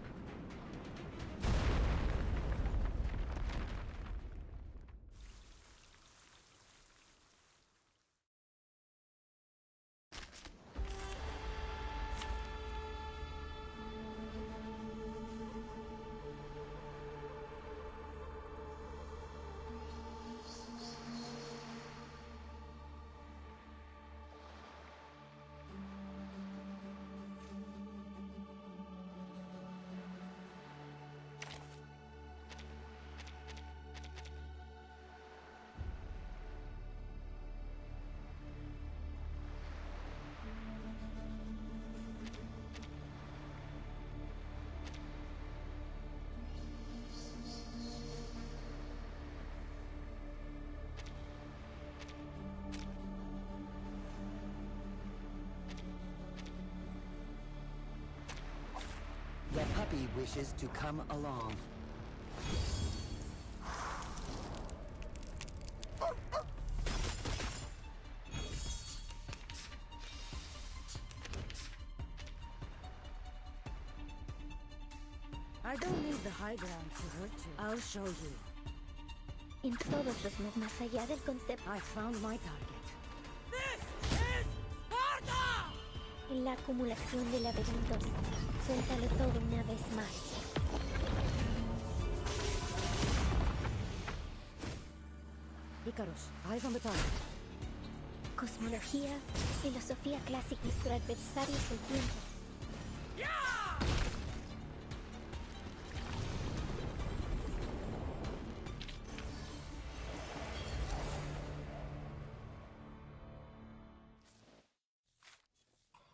S14: The puppy wishes to come along. I don't need the high ground to hurt you. I'll show you.
S2: En todos los más allá del concepto.
S14: I found my target.
S2: En la acumulación de laberintos, suéltalo todo una vez más.
S14: Icarus, eyes on the target.
S2: Cosmología, filosofía clásica, nuestro adversario es el tiempo.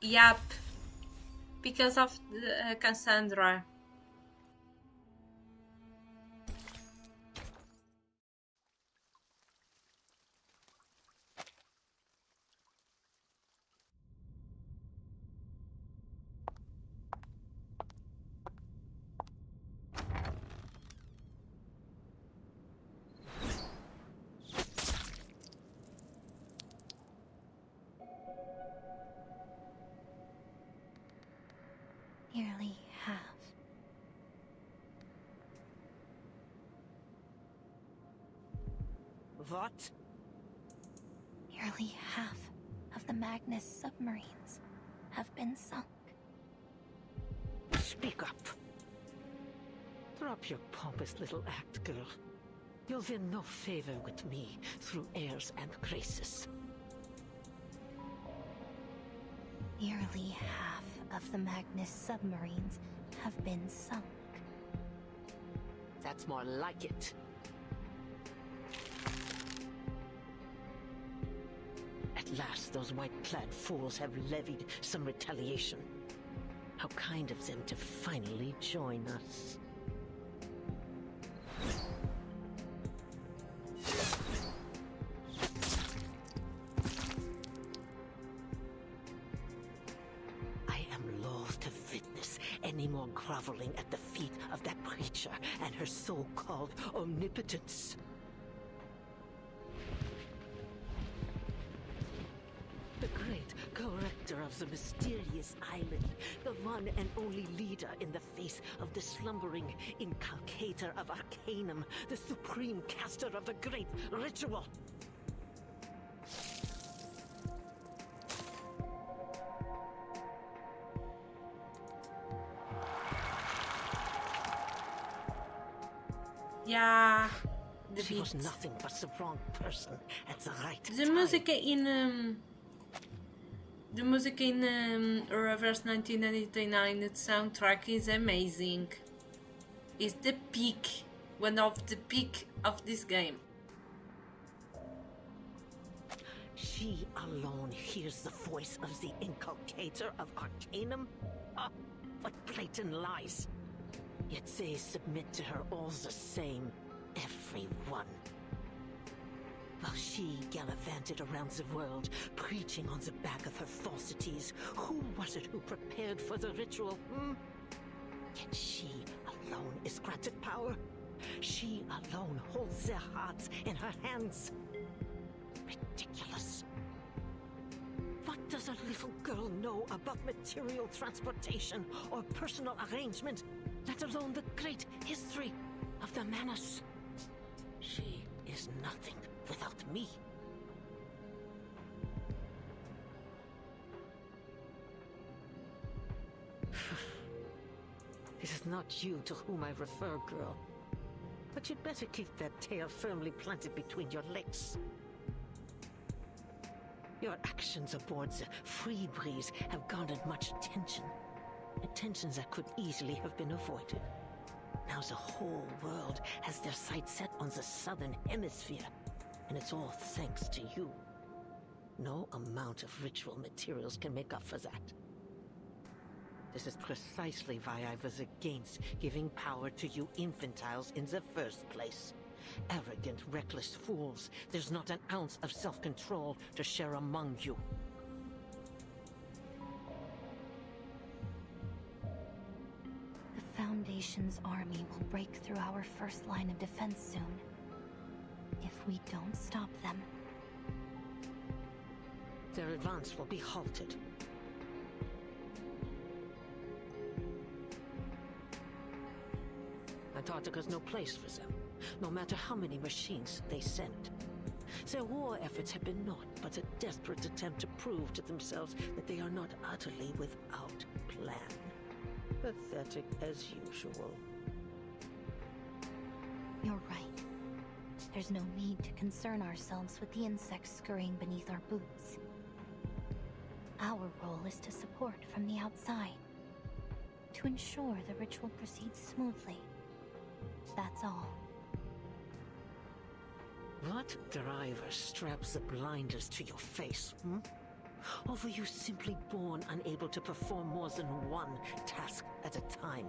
S1: Yup, because of Cassandra.
S2: Nearly half.
S14: What?
S2: Nearly half of the Magnus submarines have been sunk.
S14: Speak up. Drop your pompous little act, girl. You'll win no favor with me through airs and graces.
S2: Nearly half of the Magnus submarines have been sunk.
S14: That's more like it. At last, those white-clad fools have levied some retaliation. How kind of them to finally join us. Any more groveling at the feet of that creature and her so-called omnipotence. The great corrector of the mysterious island, the one and only leader in the face of the slumbering inculcator of Arcanum, the supreme caster of the great ritual.
S1: Yeah,
S14: she was nothing but the wrong person at the right time.
S1: The music in Reverse 1989 soundtrack is amazing. It's the peak, one of the peak of this game.
S14: She alone hears the voice of the inculcator of Arcanum? Oh, what blatant lies! Yet they submit to her all the same. Everyone. While she gallivanted around the world, preaching on the back of her falsities, who was it who prepared for the ritual, Yet she alone is granted power. She alone holds their hearts in her hands. Ridiculous. What does a little girl know about material transportation or personal arrangement, let alone the great history of the Manus? She is nothing without me. It is not you to whom I refer, girl. But you'd better keep that tail firmly planted between your legs. Your actions aboard the Free Breeze have garnered much attention. Attention that could easily have been avoided. Now the whole world has their sights set on the southern hemisphere, and it's all thanks to you. No amount of ritual materials can make up for that. This is precisely why I was against giving power to you infantiles in the first place. Arrogant, reckless fools. There's not an ounce of self-control to share among you.
S2: The Foundation's army will break through our first line of defense soon. If we don't stop them.
S14: Their advance will be halted. Antarctica's no place for them, no matter how many machines they send. Their war efforts have been naught but a desperate attempt to prove to themselves that they are not utterly without plan. Pathetic as usual.
S2: You're right. There's no need to concern ourselves with the insects scurrying beneath our boots. Our role is to support from the outside, to ensure the ritual proceeds smoothly. That's all.
S14: What driver straps the blinders to your face, Or were you simply born unable to perform more than one task at a time?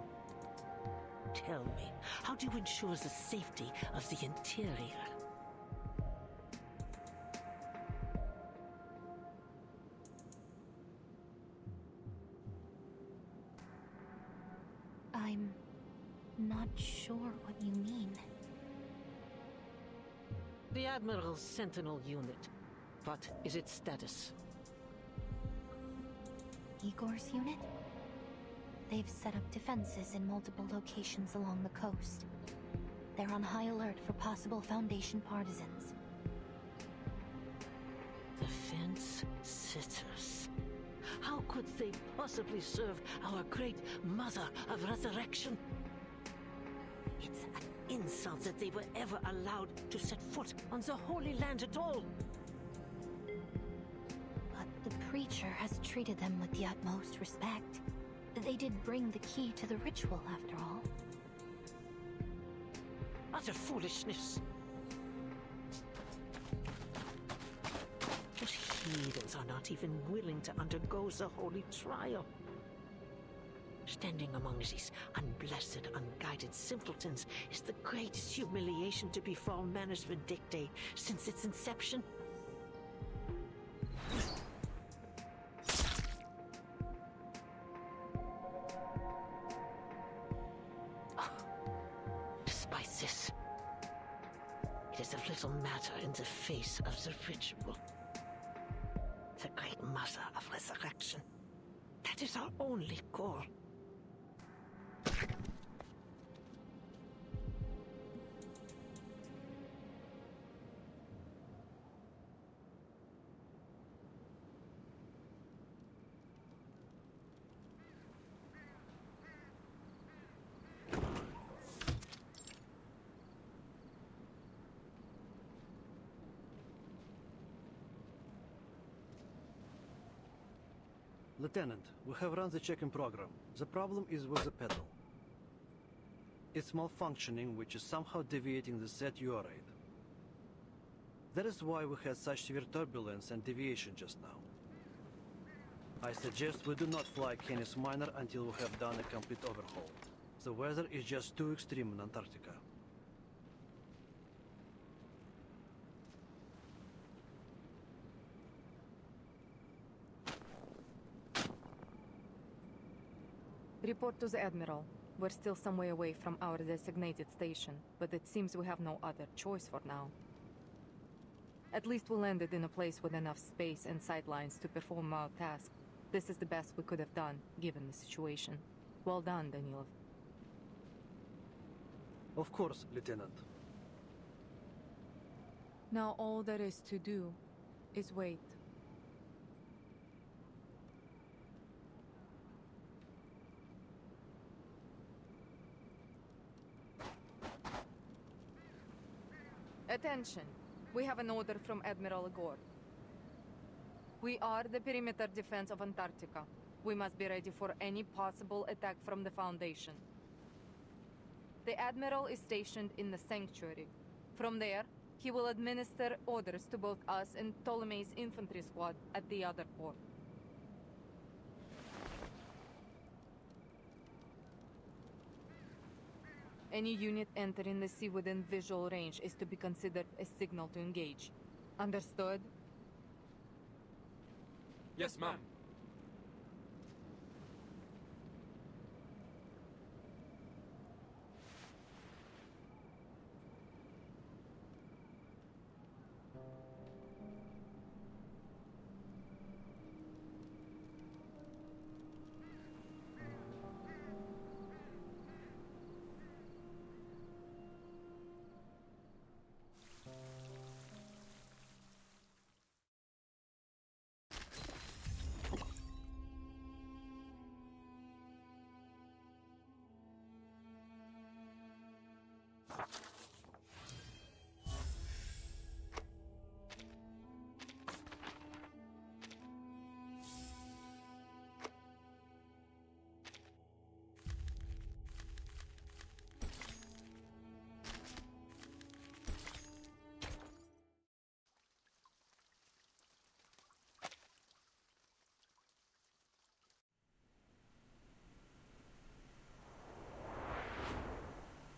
S14: Tell me, how do you ensure the safety of the interior?
S2: I'm not sure what you mean.
S14: The Admiral's Sentinel unit. What is its status?
S2: Igor's unit? They've set up defenses in multiple locations along the coast. They're on high alert for possible Foundation partisans.
S14: Defense sitters. How could they possibly serve our great Mother of Resurrection? It's an insult that they were ever allowed to set foot on the Holy Land at all.
S2: But the Preacher has treated them with the utmost respect. They did bring the key to the ritual, after all.
S14: Utter foolishness. Those heathens are not even willing to undergo the holy trial. Standing among these unblessed, unguided simpletons is the greatest humiliation to befall Manus Vindictae since its inception. Despite this, it is a little matter in the face of the ritual. The great Mother of Resurrection. That is our only goal.
S19: Lieutenant, we have run the check-in program. The problem is with the pedal. It's malfunctioning, which is somehow deviating the set UR8. That is why we had such severe turbulence and deviation just now. I suggest we do not fly Canis Minor until we have done a complete overhaul. The weather is just too extreme in Antarctica.
S20: Report to the Admiral. We're still some way away from our designated station, but it seems we have no other choice for now. At least we landed in a place with enough space and sightlines to perform our task. This is the best we could have done, given the situation. Well done, Danilov.
S19: Of course, Lieutenant.
S20: Now all there is to do is wait. Attention! We have an order from Admiral Gore. We are the perimeter defense of Antarctica. We must be ready for any possible attack from the Foundation. The Admiral is stationed in the Sanctuary. From there, he will administer orders to both us and Ptolemy's infantry squad at the other port. Any unit entering the sea within visual range is to be considered a signal to engage. Understood?
S11: Yes, ma'am.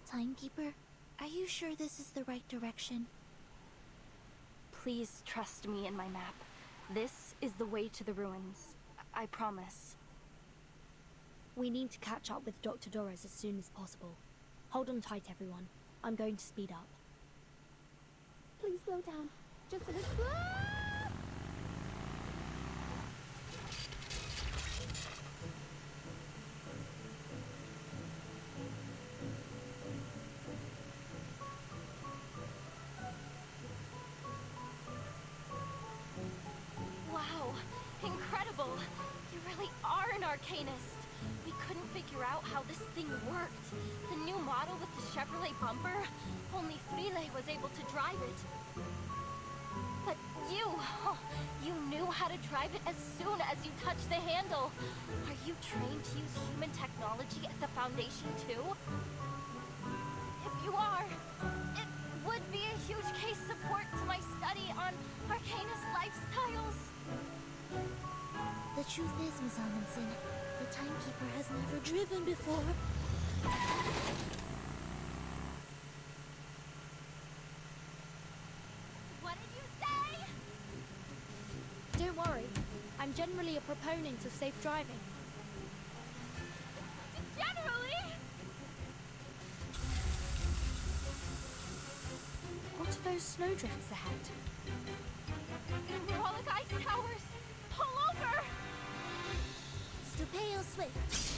S9: Timekeeper, are you sure this is the right direction?
S2: Please trust me and my map. This is the way to the ruins. I promise.
S13: We need to catch up with Dr. Doris as soon as possible. Hold on tight, everyone. I'm going to speed up.
S16: Please slow down. Just a little. Ah!
S2: Wow, incredible! You really are an arcanist. We couldn't figure out how this thing worked. The new model with the Chevrolet bumper, only Frile was able to drive it. But you knew how to drive it as soon as you touched the handle. Are you trained to use human technology at the Foundation too? If you are, it would be a huge case support to my study on arcanist lifestyles.
S9: The truth is, Miss Amundsen, the Timekeeper has never driven before.
S2: What did you say?
S13: Don't worry. I'm generally a proponent of safe driving.
S2: Generally?
S13: What are those snowdrifts ahead?
S2: Hydraulic ice towers! Pull over!
S9: Stupeo Swift.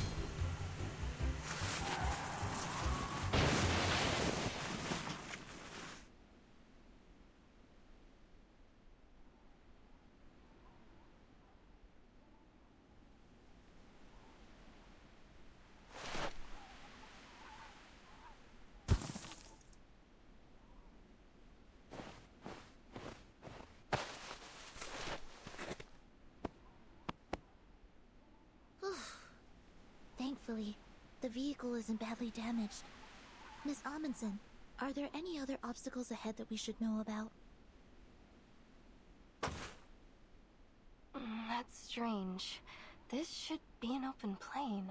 S9: Thankfully, the vehicle isn't badly damaged. Miss Amundsen, are there any other obstacles ahead that we should know about?
S2: That's strange. This should be an open plain.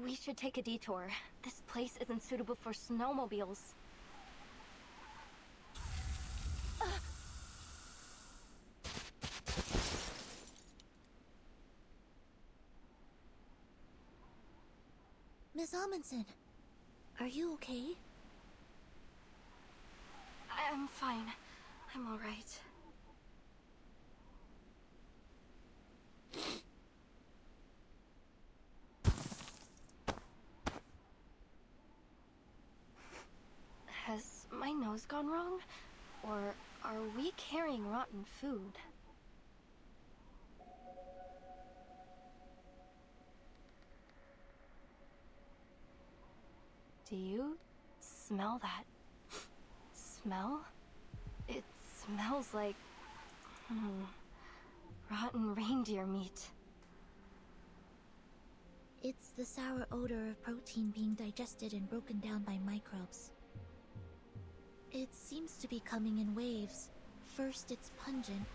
S2: We should take a detour. This place isn't suitable for snowmobiles.
S9: Miss Amundsen, are you okay?
S2: I'm fine. I'm alright. Has my nose gone wrong? Or are we carrying rotten food? Do you smell that smell? It smells like rotten reindeer meat.
S9: It's the sour odor of protein being digested and broken down by microbes. It seems to be coming in waves. First it's pungent,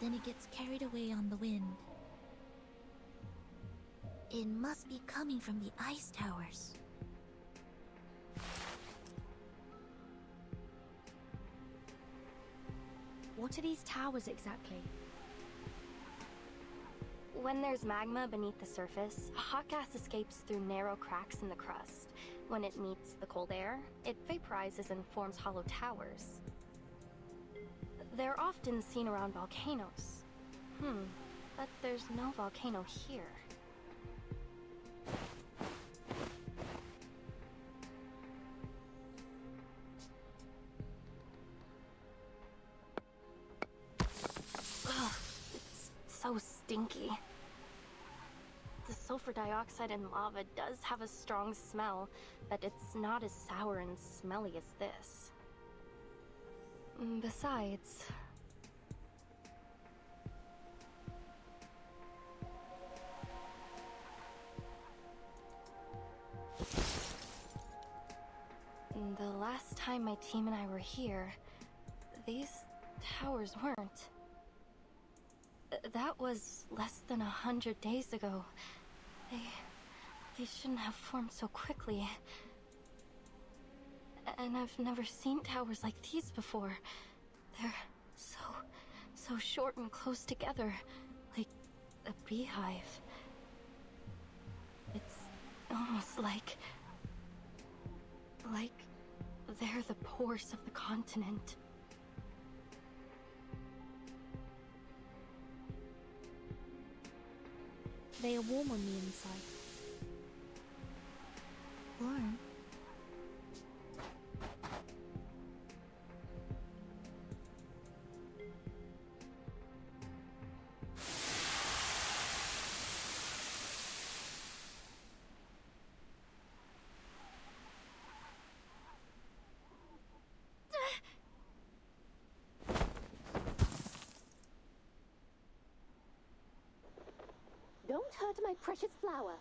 S9: then it gets carried away on the wind. It must be coming from the ice towers.
S13: What are these towers exactly?
S2: When there's magma beneath the surface, hot gas escapes through narrow cracks in the crust. When it meets the cold air, it vaporizes and forms hollow towers. They're often seen around volcanoes. But there's no volcano here. Ugh, it's so stinky. The sulfur dioxide in lava does have a strong smell, but it's not as sour and smelly as this. Besides... the last time my team and I were here, these towers weren't. That was less than 100 days ago. They shouldn't have formed so quickly. And I've never seen towers like these before. They're so short and close together, like a beehive. It's almost like they're the pores of the continent.
S13: They are warm on the inside.
S9: Warm?
S16: Don't hurt my precious flower.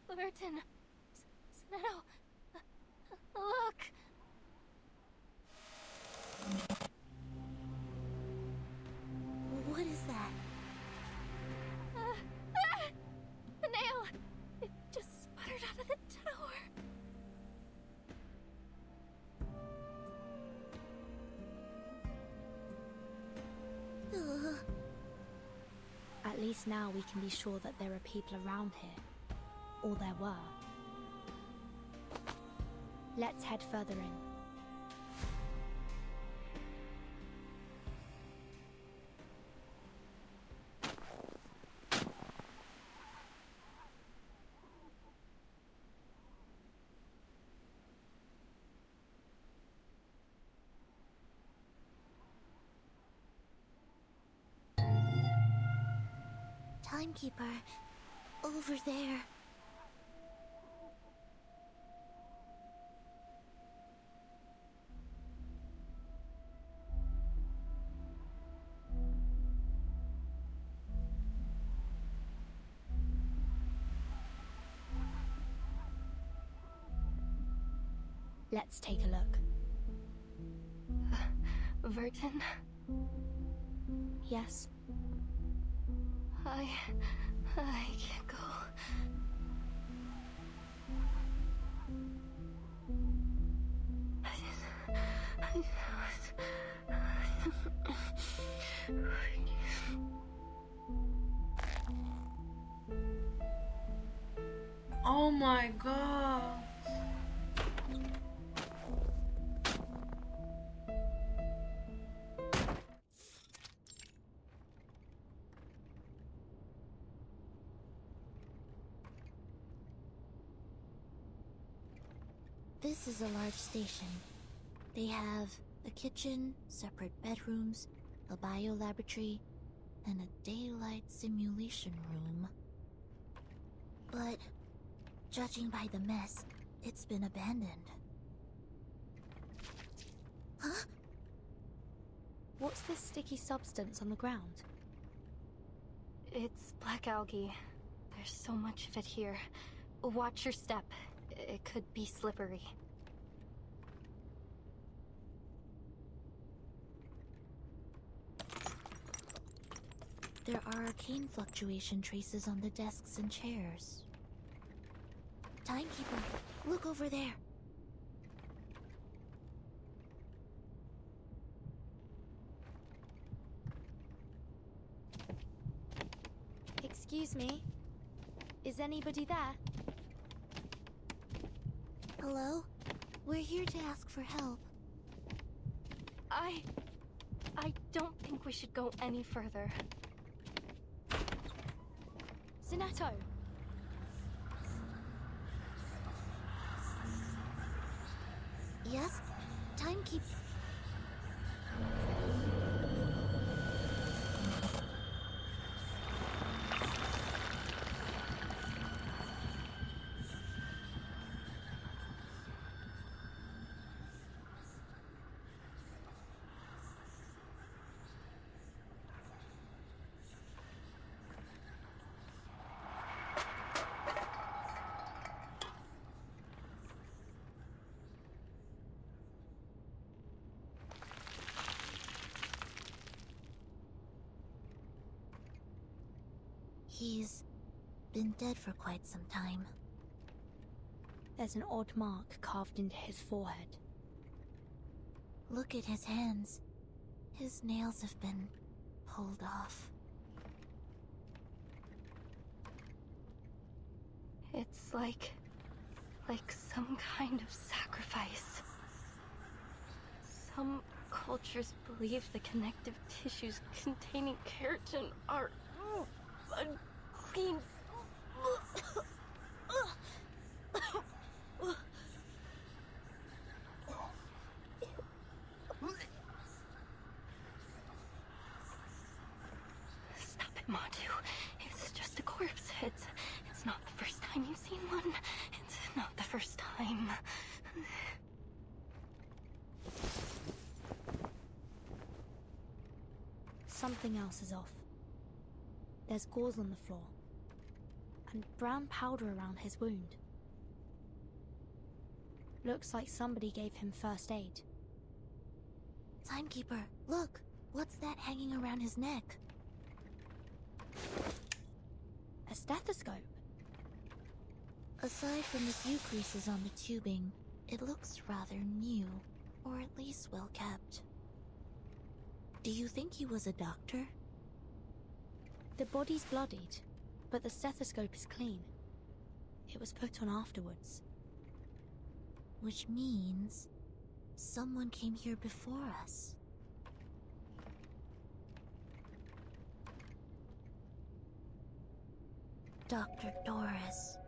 S2: Burton! Snow! Look!
S9: What is that?
S2: A nail! It just sputtered out of the tower.
S13: At least now we can be sure that there are people around here. Or there were. Let's head further in.
S9: Timekeeper, over there.
S13: Let's take a look. Vertin? Yes? I can't go.
S1: Oh my god.
S9: This is a large station. They have a kitchen, separate bedrooms, a biolaboratory, and a daylight simulation room. But, judging by the mess, it's been abandoned. Huh?
S13: What's this sticky substance on the ground? It's black algae. There's so much of it here. Watch your step. It could be slippery.
S9: There are arcane fluctuation traces on the desks and chairs. Timekeeper, look over there.
S13: Excuse me? Is anybody there?
S9: Hello? We're here to ask for help.
S13: I don't think we should go any further. Zinetto!
S9: Yes? Timekeeper. He's been dead for quite some time.
S13: There's an odd mark carved into his forehead.
S9: Look at his hands. His nails have been pulled off.
S13: It's like some kind of sacrifice. Some cultures believe the connective tissues containing keratin are unclean. Stop it, Matu. It's just a corpse. It's not the first time you've seen one. It's not the first time. Something else is off. There's gauze on the floor, and brown powder around his wound. Looks like somebody gave him first aid.
S9: Timekeeper, look! What's that hanging around his neck?
S13: A stethoscope.
S9: Aside from the few creases on the tubing, it looks rather new, or at least well kept. Do you think he was a doctor?
S13: The body's bloodied, but the stethoscope is clean. It was put on afterwards.
S9: Which means someone came here before us. Dr. Doris.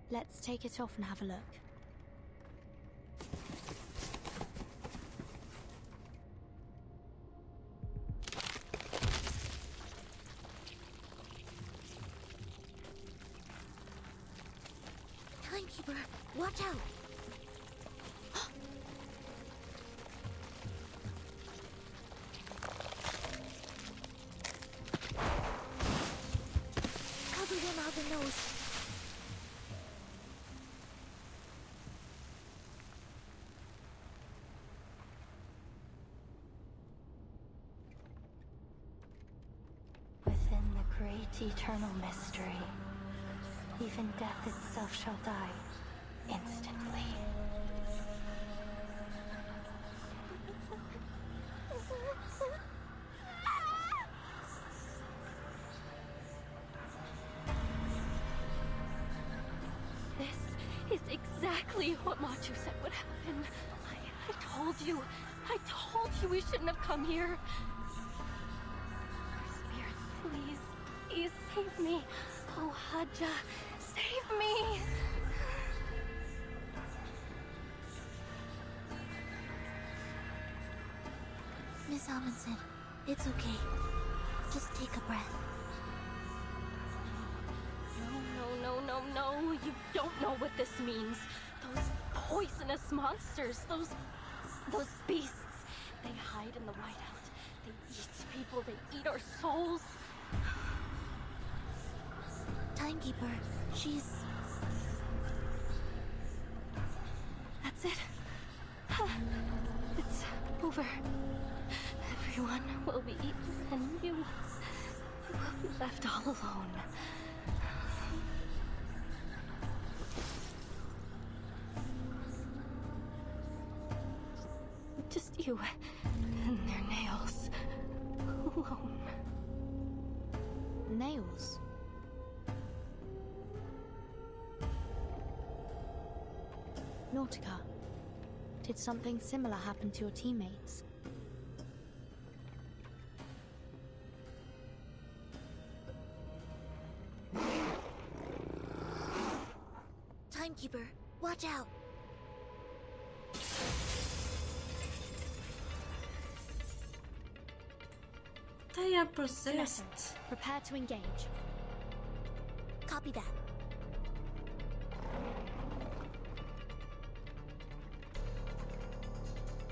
S13: Let's take it off and have a look.
S9: Timekeeper, watch out! Cover your mouth and nose.
S2: eternal mystery. Even death itself shall die instantly.
S13: This is exactly what Machu said would happen. I told you. I told you we shouldn't have come here. Spirit, please. Please save me. Oh, Hadja, save me.
S9: Miss Amundsen, it's okay. Just take a breath.
S13: No. You don't know what this means. Those poisonous monsters, those beasts. They hide in the whiteout. They eat people, they eat our souls.
S9: Timekeeper, she's...
S13: That's it. It's over. Everyone will be eaten, and you will be left all alone. Just you and their nails. Alone. Nails? Nautica, did something similar happen to your teammates?
S9: Timekeeper, watch out!
S1: They are possessed.
S13: Prepare to engage.
S9: Copy that.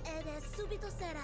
S9: Ed subito sera.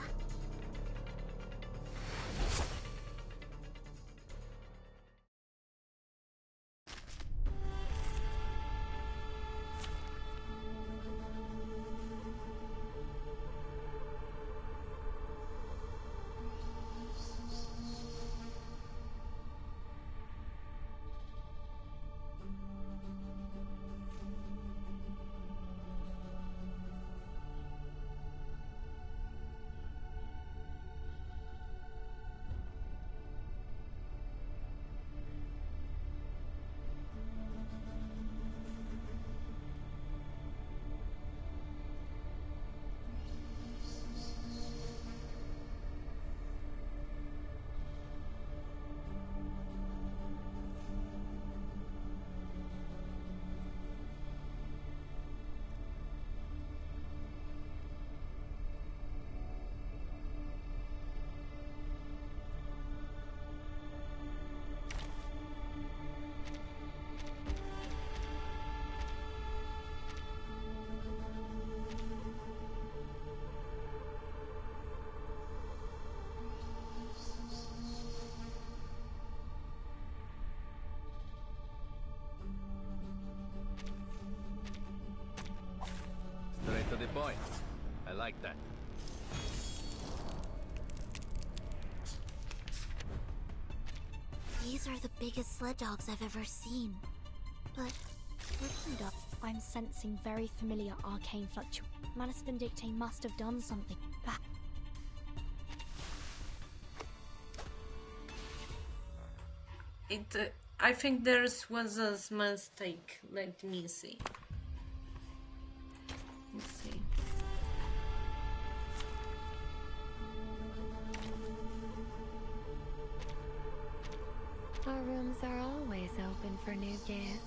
S21: Straight to the point. I like that.
S9: These are the biggest sled dogs I've ever seen. But looking up,
S13: I'm sensing very familiar arcane fluctuation. Manus Vindicte must have done something.
S1: I think there was a mistake. Let me see. Let's see.
S15: Our rooms are always open for new guests.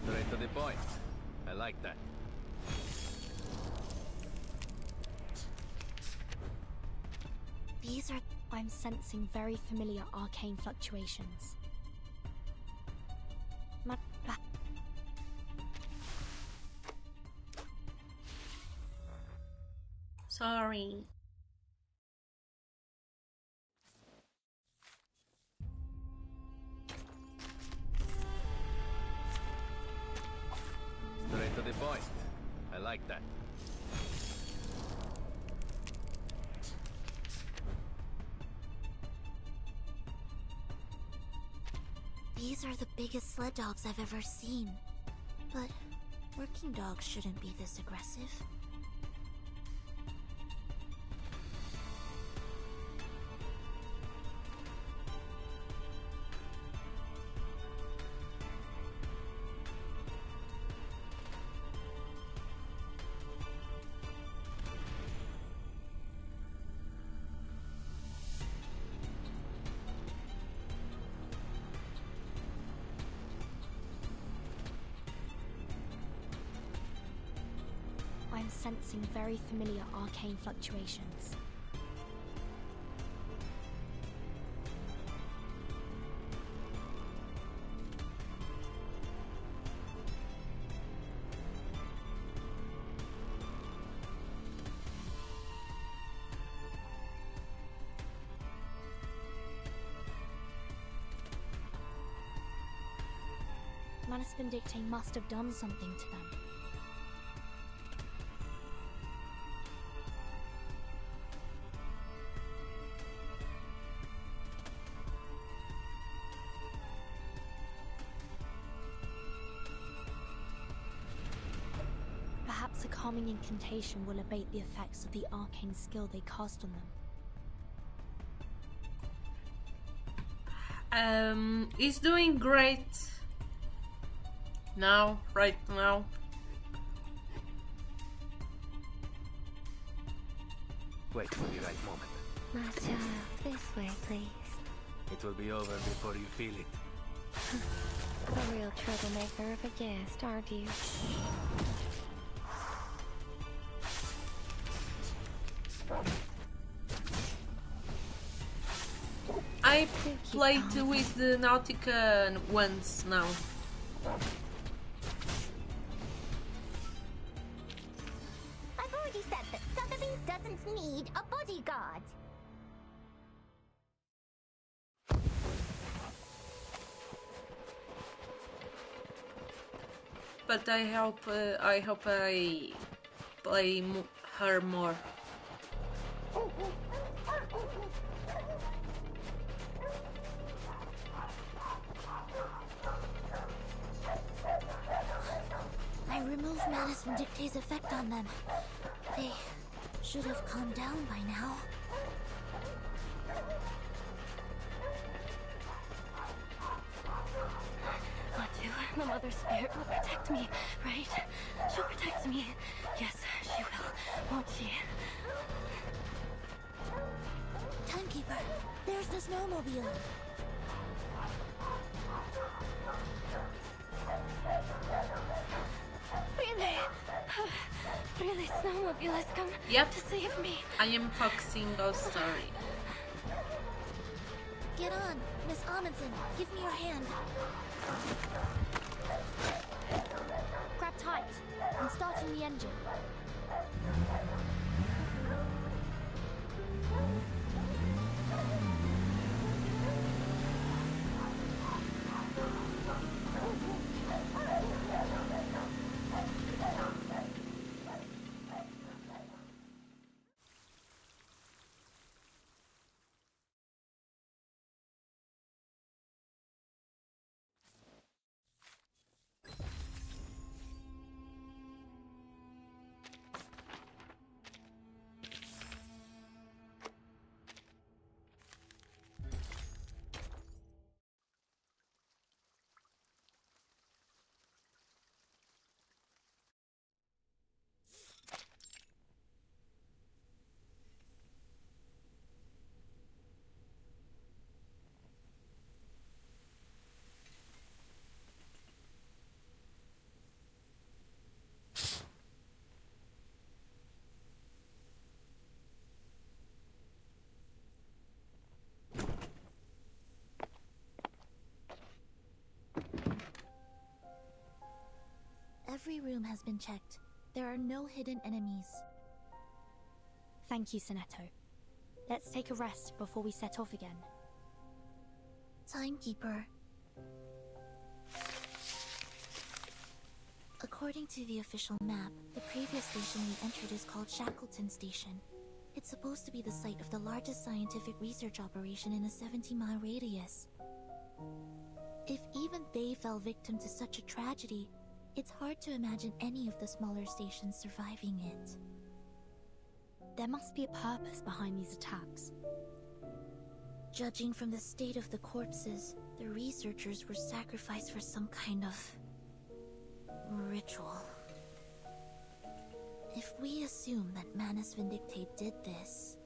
S21: Straight to the point. I like that.
S9: these are...
S13: I'm sensing very familiar arcane fluctuations.
S1: Sorry.
S21: that.
S9: These are the biggest sled dogs I've ever seen. But working dogs shouldn't be this aggressive.
S13: I'm sensing very familiar arcane fluctuations. Manus Vindicte must have done something to them. Perhaps a calming incantation will abate the effects of the arcane skill they cast on them.
S1: He's doing great now, right now.
S21: Wait for the right moment.
S15: My child, this way, please.
S21: It will be over before you feel it.
S15: A real troublemaker of a guest, aren't you?
S1: I played with the Nautica once now.
S9: I've already said that Sotheby doesn't need a bodyguard.
S1: But I hope I play her more.
S9: I removed Manus Vindicte's effect on them. They should have calmed down by now.
S15: The Mother Spirit will protect me, right? She'll protect me. Yes, she will, won't she?
S9: Timekeeper, there's the snowmobile.
S15: Really? Really, snowmobile has come to save me.
S1: I am focusing on story.
S9: Get on, Miss Amundsen. Give me your hand.
S13: Grab tight. I'm starting the engine.
S9: Every room has been checked. There are no hidden enemies.
S13: Thank you, Sonetto. Let's take a rest before we set off again.
S9: Timekeeper. According to the official map, the previous station we entered is called Shackleton Station. It's supposed to be the site of the largest scientific research operation in a 70-mile radius. If even they fell victim to such a tragedy, it's hard to imagine any of the smaller stations surviving it.
S13: There must be a purpose behind these attacks.
S9: Judging from the state of the corpses, the researchers were sacrificed for some kind of ritual. If we assume that Manus Vindictate did this...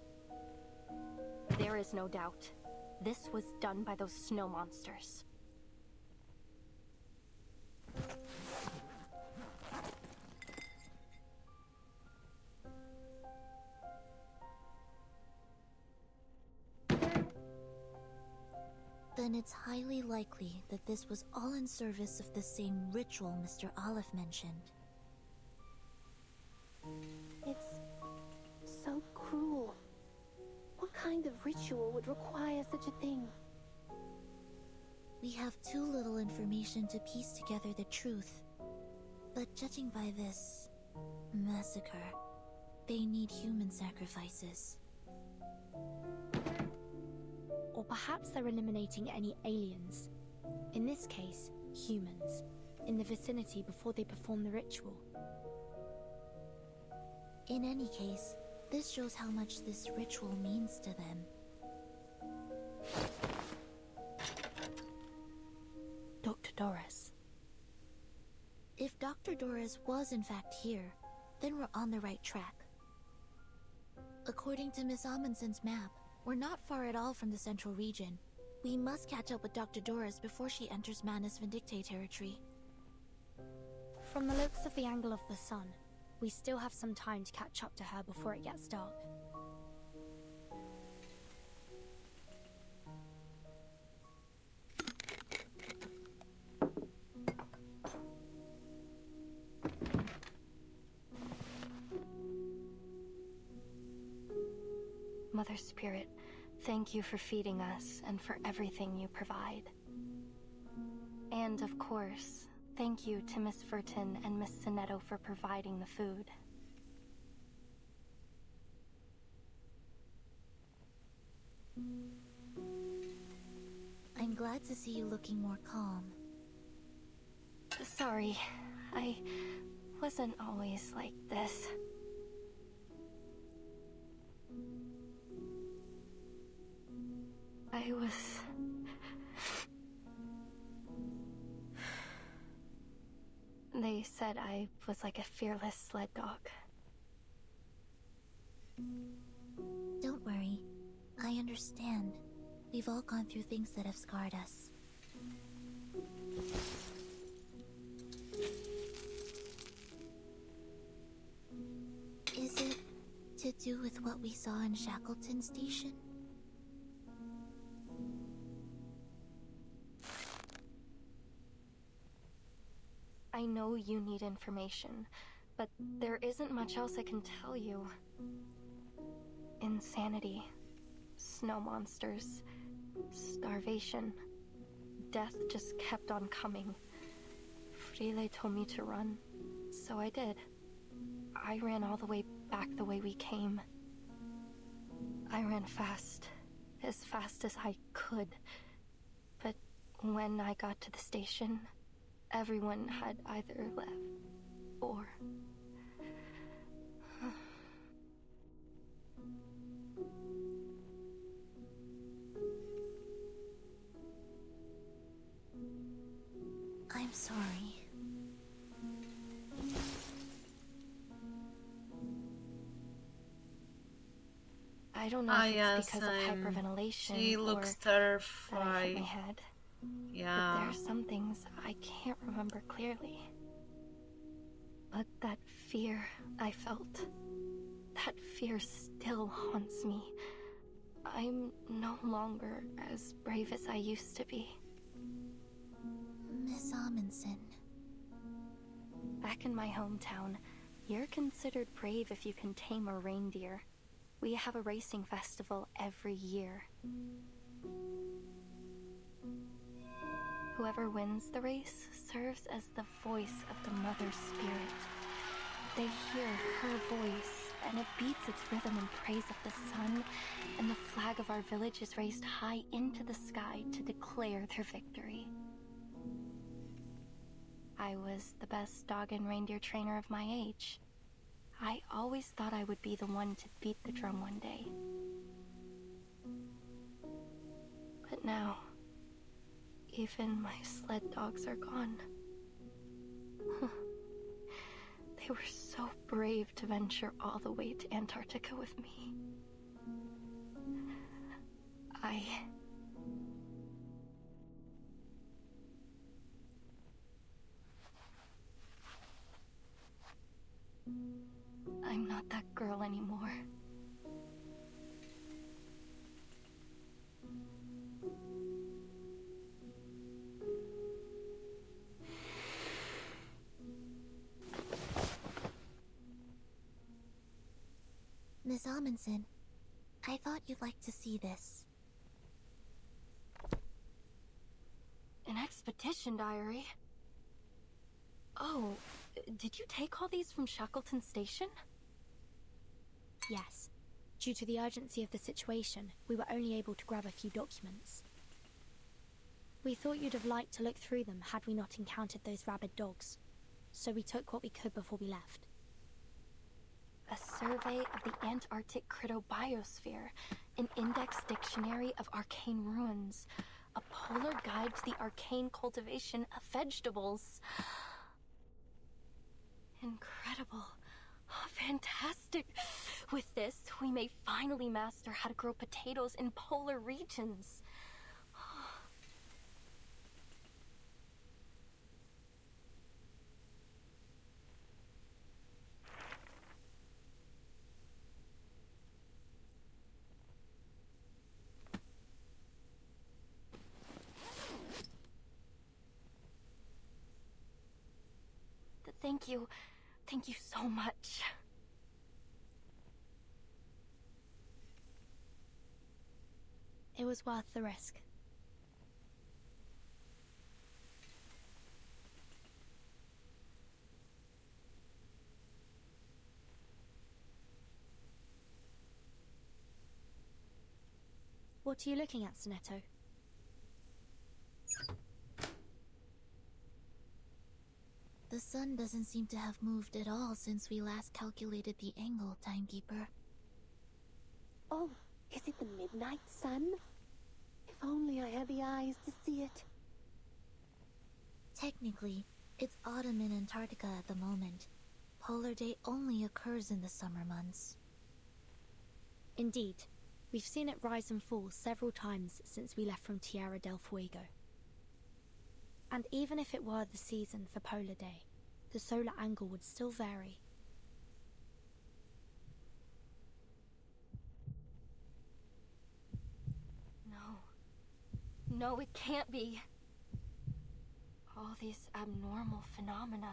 S13: There is no doubt. This was done by those snow monsters.
S9: Then it's highly likely that this was all in service of the same ritual Mr. Olive mentioned.
S16: It's so cruel. What kind of ritual would require such a thing?
S9: We have too little information to piece together the truth. But judging by this massacre, they need human sacrifices.
S13: Or perhaps they're eliminating any aliens. In this case, humans, in the vicinity before they perform the ritual.
S9: In any case, this shows how much this ritual means to them.
S13: Dr. Doris.
S9: If Dr. Doris was in fact here, then we're on the right track. According to Miss Amundsen's map, we're not far at all from the central region. We must catch up with Dr. Doris before she enters Manus Vindictate territory.
S13: From the looks of the angle of the sun, we still have some time to catch up to her before it gets dark. Mother Spirit, thank you for feeding us and for everything you provide. And of course, thank you to Miss Furton and Miss Sinetto for providing the food.
S9: I'm glad to see you looking more calm.
S13: Sorry, I wasn't always like this. I was... They said I was like a fearless sled dog.
S9: Don't worry. I understand. We've all gone through things that have scarred us. Is it to do with what we saw in Shackleton Station?
S13: I know you need information, but there isn't much else I can tell you. Insanity, snow monsters, starvation. Death just kept on coming. Frile told me to run, so I did. I ran all the way back the way we came. I ran fast, as fast as I could. But when I got to the station, everyone had either left or...
S9: I'm sorry.
S13: I don't know if it's because of hyperventilation
S1: She looks terrified.
S13: That I hit my head.
S1: Yeah.
S13: But there are some things I can't remember clearly. But that fear I felt, that fear still haunts me. I'm no longer as brave as I used to be.
S9: Miss Amundsen.
S13: Back in my hometown, you're considered brave if you can tame a reindeer. We have a racing festival every year.
S2: whoever wins the race serves as the voice of the Mother Spirit. They hear her voice, and it beats its rhythm in praise of the sun, and the flag of our village is raised high into the sky to declare their victory. I was the best dog and reindeer trainer of my age. I always thought I would be the one to beat the drum one day. But now, even my sled dogs are gone. They were so brave to venture all the way to Antarctica with me. I'm not that girl anymore.
S9: Miss Amundsen, I thought you'd like to see this.
S2: An expedition diary? Oh, did you take all these from Shackleton Station?
S13: Yes. Due to the urgency of the situation, we were only able to grab a few documents. We thought you'd have liked to look through them had we not encountered those rabid dogs, so we took what we could before we left.
S2: A survey of the Antarctic cryptobiosphere, an index dictionary of arcane ruins, a polar guide to the arcane cultivation of vegetables. Incredible. Oh, fantastic. With this, we may finally master how to grow potatoes in polar regions. Thank you. Thank you so much.
S13: It was worth the risk. What are you looking at, Sonetto?
S9: The sun doesn't seem to have moved at all since we last calculated the angle, Timekeeper.
S16: Oh, is it the midnight sun? If only I had the eyes to see it.
S9: Technically, it's autumn in Antarctica at the moment. Polar day only occurs in the summer months.
S13: Indeed. We've seen it rise and fall several times since we left from Tierra del Fuego. And even if it were the season for polar day, the solar angle would still vary.
S2: No, it can't be. All these abnormal phenomena.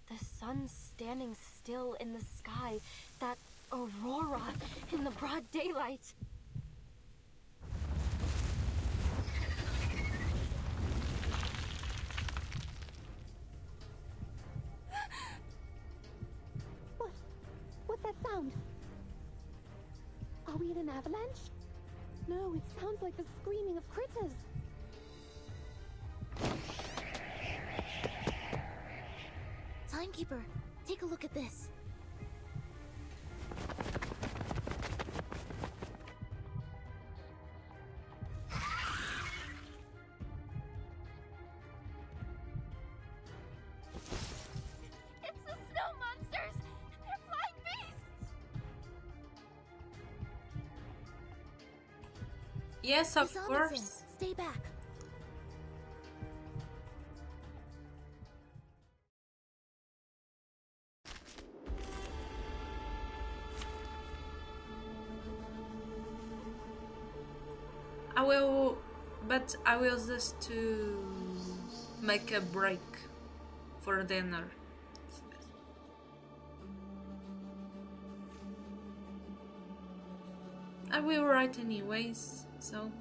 S2: The sun standing still in the sky. That aurora in the broad daylight.
S16: What's that sound? Are we in an avalanche? No, it sounds like the screaming of critters.
S9: Timekeeper, take a look at this.
S2: It's the snow monsters! They're flying beasts!
S1: Yes, of
S9: Miss Amundsen,
S1: course.
S9: stay back.
S1: I will just to make a break for dinner. I will write anyways, so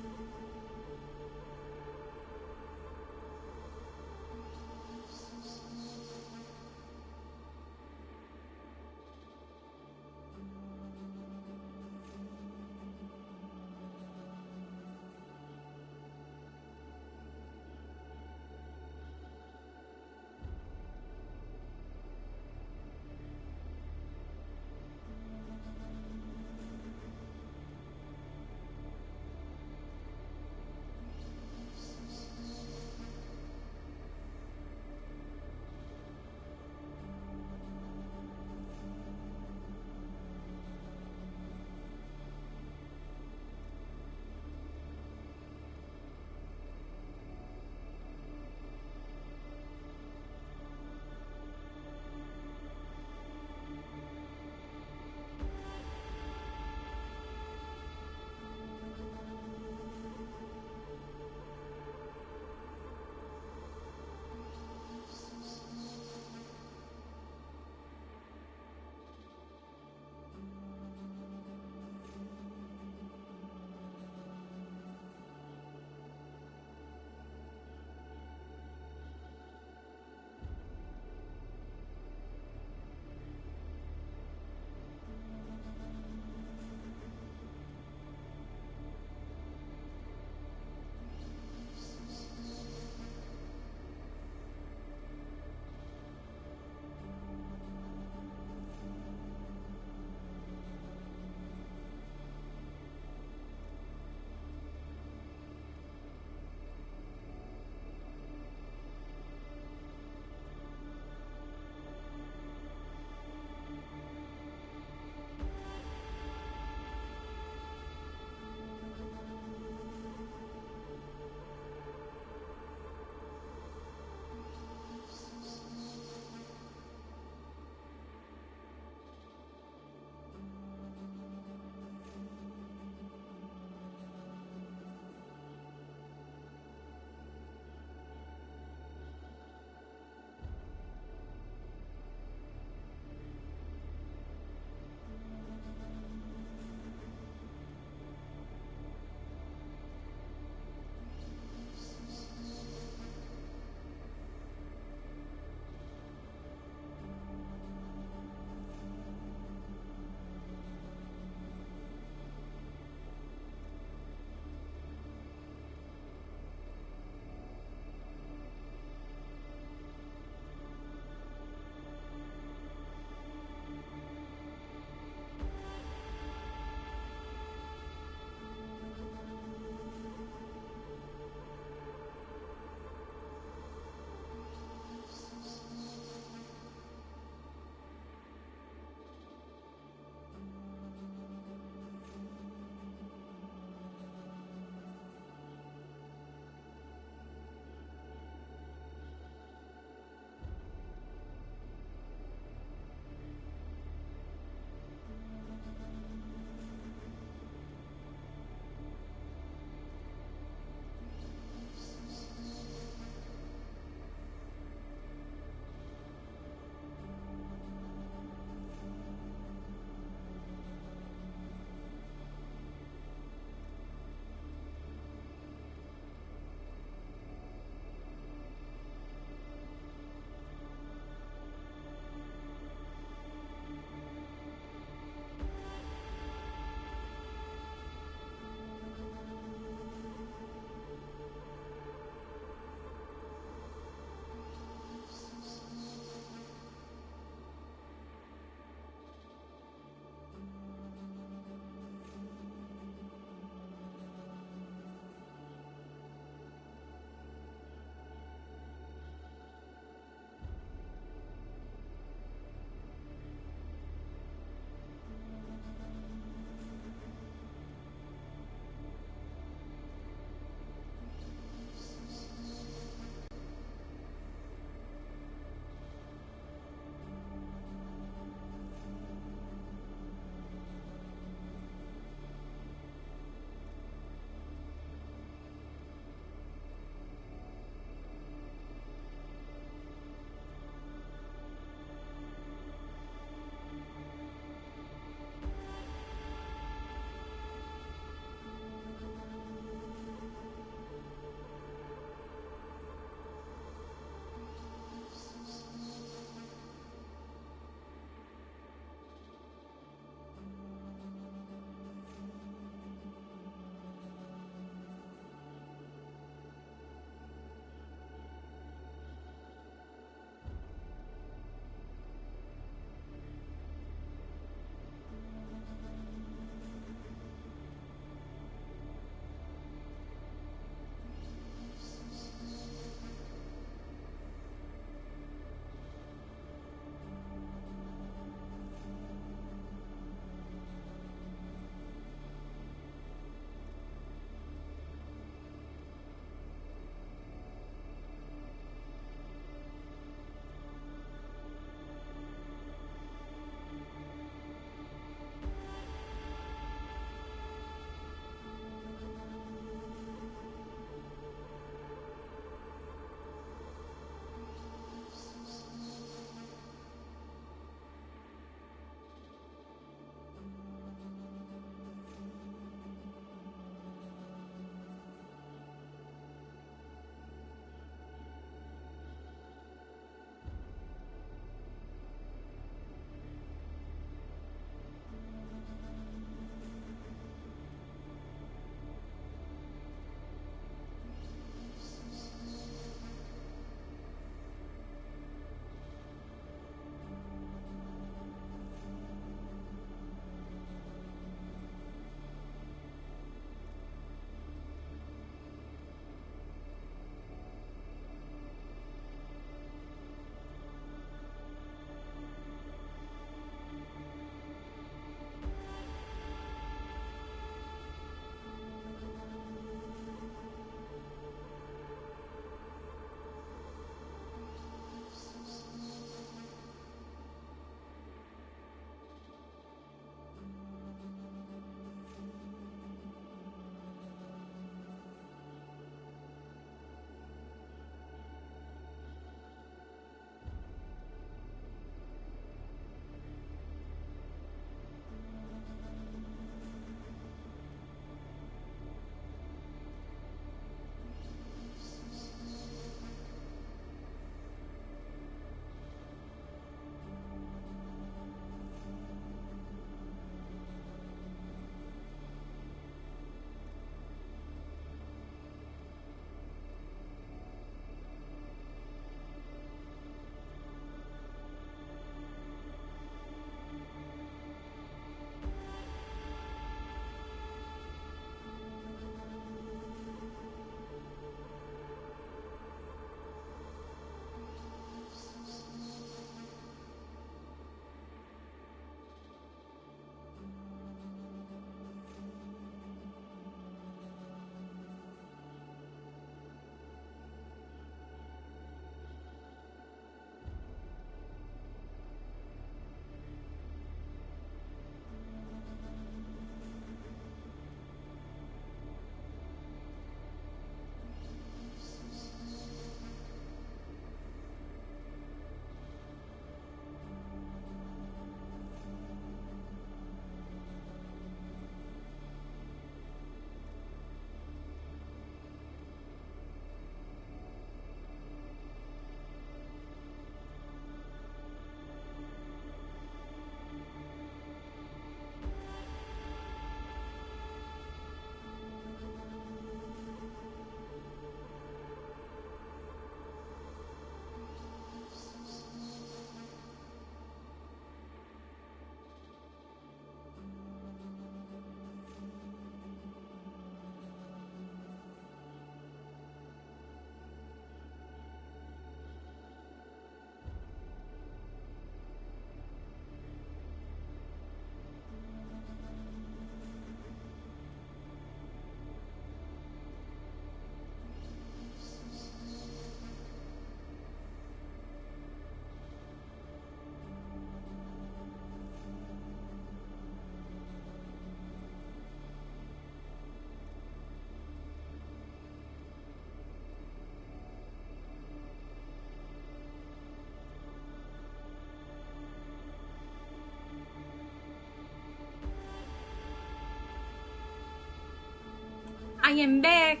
S1: I am back.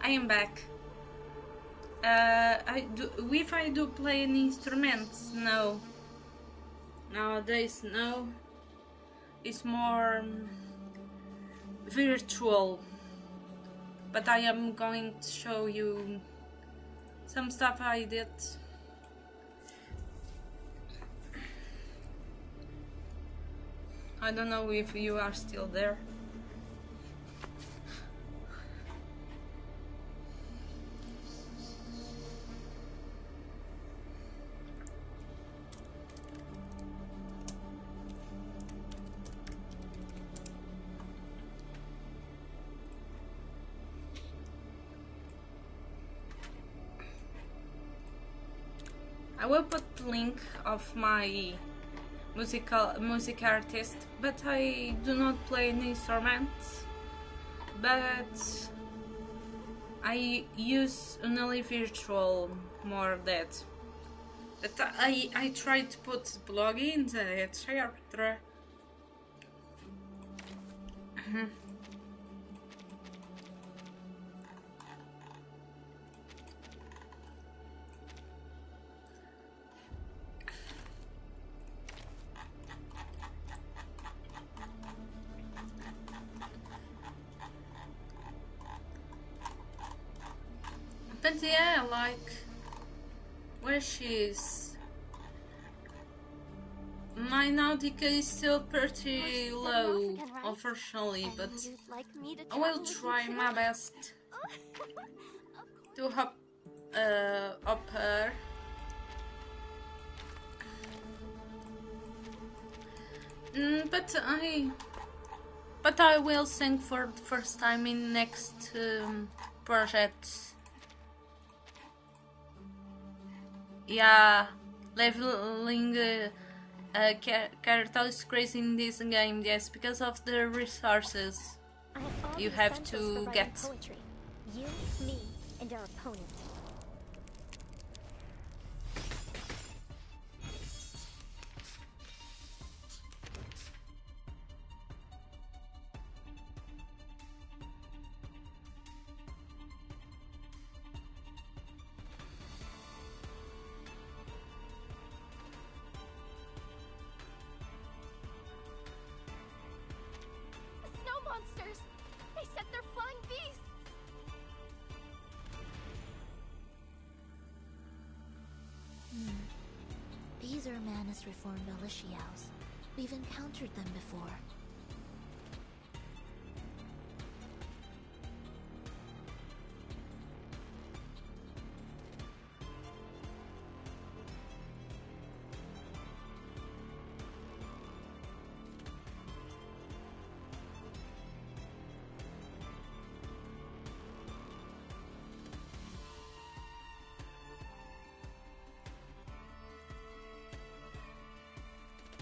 S1: I am back. If I do play an instrument, no. Nowadays, no. It's more virtual. But I am going to show you some stuff I did. I don't know if you are still there. I will put the link of my music artist, but I do not play any instruments. But I use only virtual more of that. But I try to put plugins, etc. But yeah, like, where she is. My Nautica is still pretty low, unfortunately, but I will try my best to hop up her. But I will sing for the first time in next project. Yeah, leveling character is crazy in this game, yes, because of the resources you have to get.
S2: Poetry. You, me, and our opponent.
S9: Monsters! They said they're flying beasts! These are Manus reformed Aliciaos. We've encountered them before.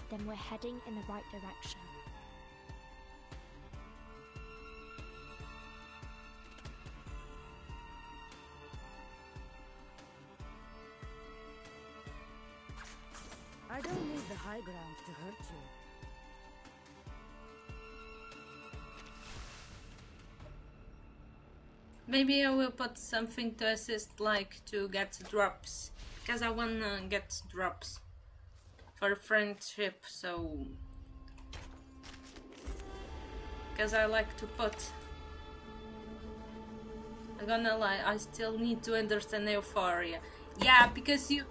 S13: Then we're heading in the right direction.
S14: I don't need the high ground to hurt you.
S1: Maybe I will put something to assist, like to get drops, because I wanna get drops for friendship, so because I like to put. I'm gonna lie, I still need to understand Euphoria. Yeah, because you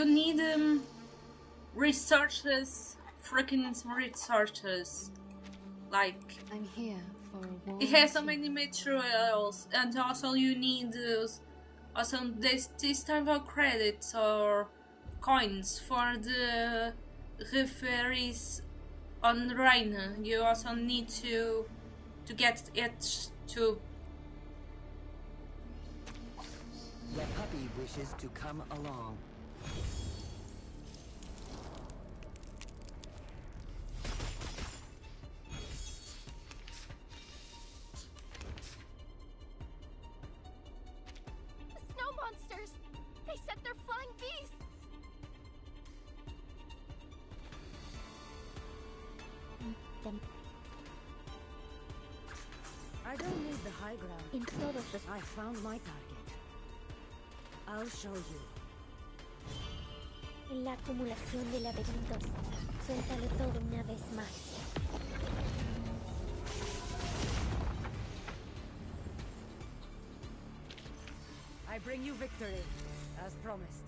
S1: need resources, freaking resources. Like,
S4: I'm here for a war.
S1: it has so many materials, and also you need also this type of credits or coins for the referees on Reina. You also need to get it to.
S6: The puppy wishes to come along.
S9: Snow monsters! They said they're flying beasts!
S14: I don't need the
S5: high ground.
S9: Instead of the...
S5: I found my target. I'll show you.
S9: En la acumulación de laberintos, suéltalo todo una vez más.
S5: I bring you victory, as promised.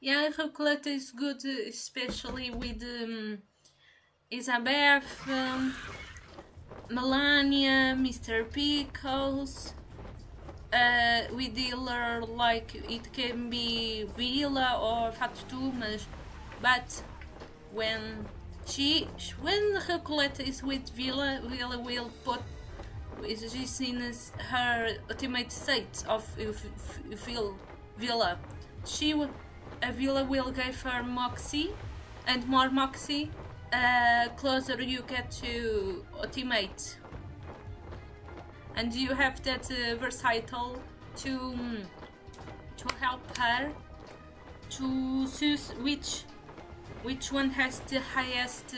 S1: Yeah, Recoleta is good, especially with Isabeth, Melania, Mr. Pickles. With dealer, like it can be Villa or Fatumas, but when Recoleta is with Villa will put is in her ultimate state of Villa. Villa will give her Moxie, and more Moxie, closer you get to ultimate. And you have that versatile to help her to choose which one has the highest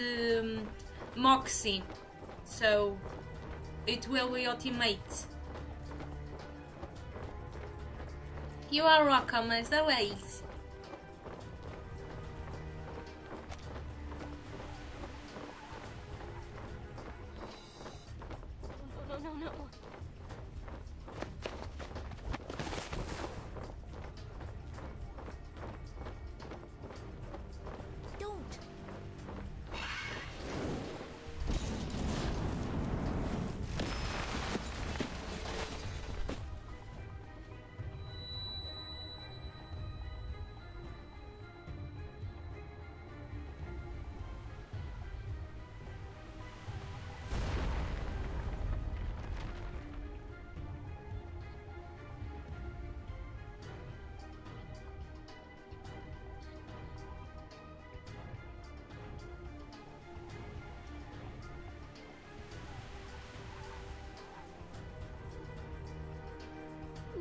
S1: Moxie. So it will be ultimate. You are welcome as always.
S9: No. Don't.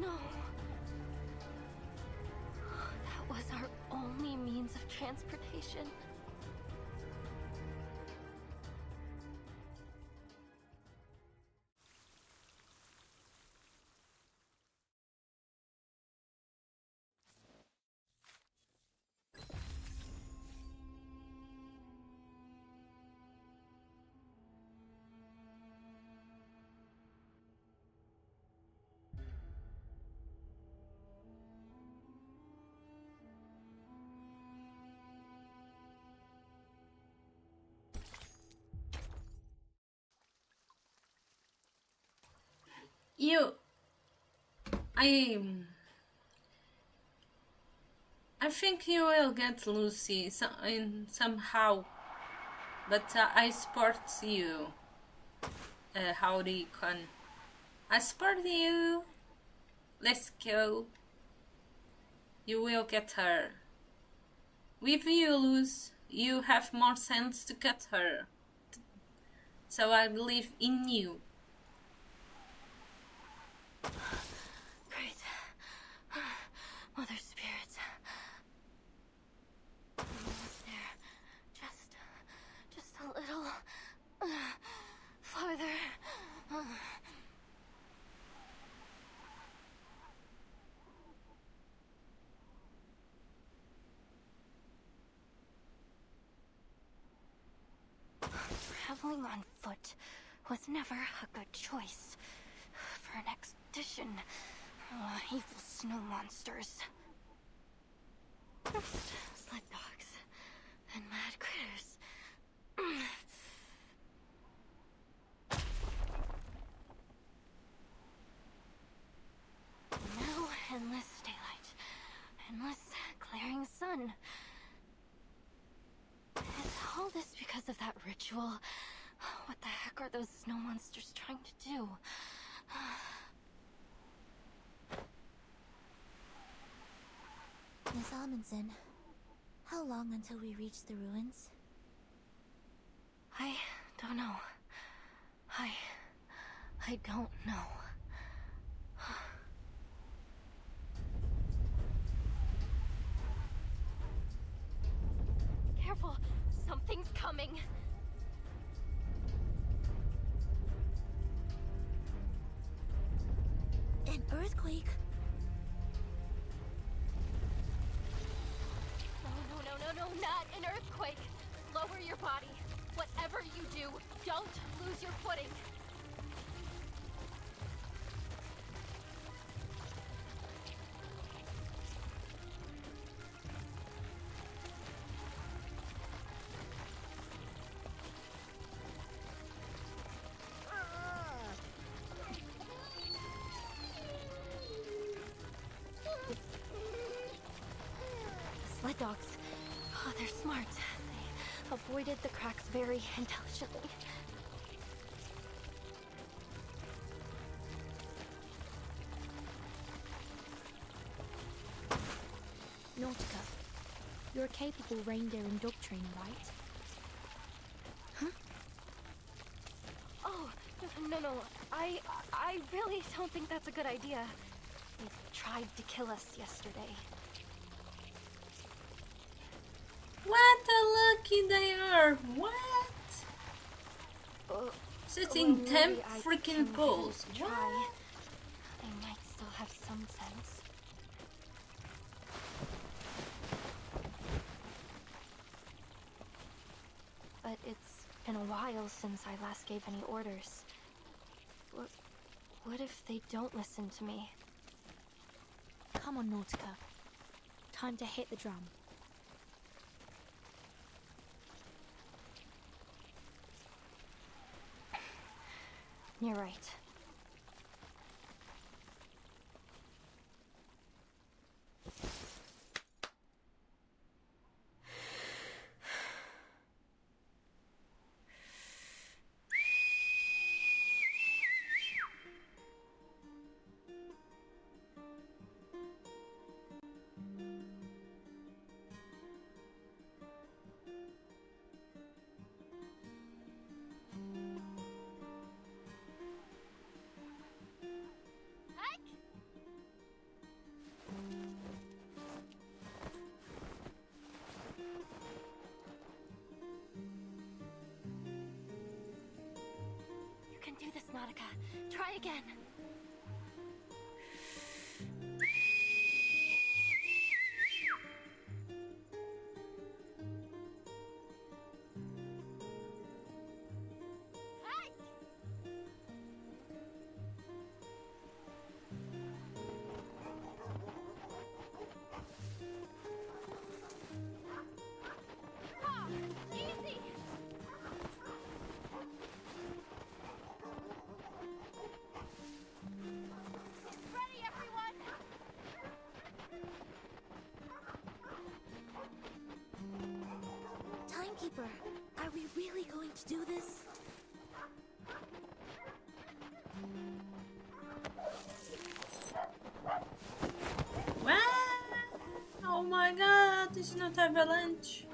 S9: No. That was our only means of transportation.
S1: I think you will get Lucy somehow, but I support you. Howdy, con. I support you. Let's go. You will get her. With you, Luz, you have more sense to get her. So I believe in you.
S9: Great. Mother Spirits. Almost there. Just a little farther. Traveling on foot was never a good choice for an expedition. Evil snow monsters. Sled dogs and mad critters. Now endless daylight. Endless glaring sun. Is all this because of that ritual? What the heck are those snow monsters trying to do? Miss Amundsen, how long until we reach the ruins?
S13: I don't know. I don't know.
S9: Careful! Something's coming! earthquake.
S2: No, not an earthquake. Lower your body. Whatever you do, don't lose your footing.
S13: Sled dogs. Oh, they're smart. They avoided the cracks very intelligently. Nautica, you're a capable reindeer and dog trainer, right? Huh?
S2: Oh, no. I really don't think that's a good idea.
S13: They tried to kill us yesterday.
S1: What a lucky they are! What? Sitting 10 freaking goals. What?
S13: They might still have some sense. But it's been a while since I last gave any orders. What if they don't listen to me? Come on, Nautica. Time to hit the drum. You're right. You can do this, Nautica. Try again.
S2: Easy! Ready, everyone!
S9: Timekeeper, are we really going to do this?
S1: What? Oh my god, it's not avalanche.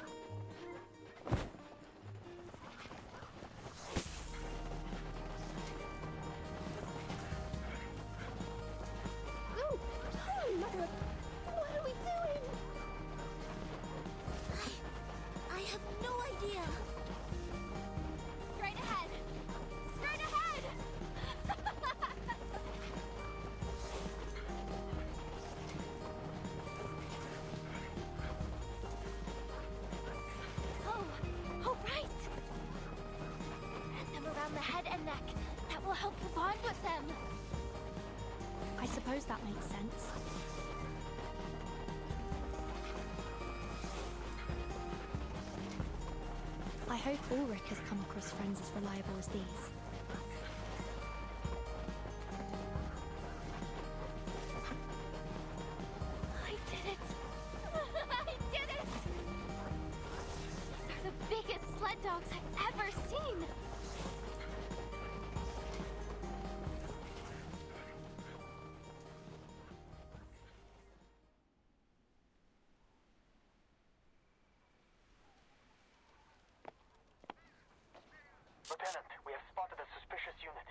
S16: Oh, holy mother! What are we doing?
S9: I have no idea.
S2: Straight ahead! Straight ahead!
S9: Oh, right!
S2: Head them around the head and neck. That will help you bond with them.
S13: I suppose that makes sense. I hope Ulrich has come across friends as reliable as these.
S2: I did it! I did it! These are the biggest sled dogs I've ever seen!
S7: Lieutenant, we have spotted a suspicious unit.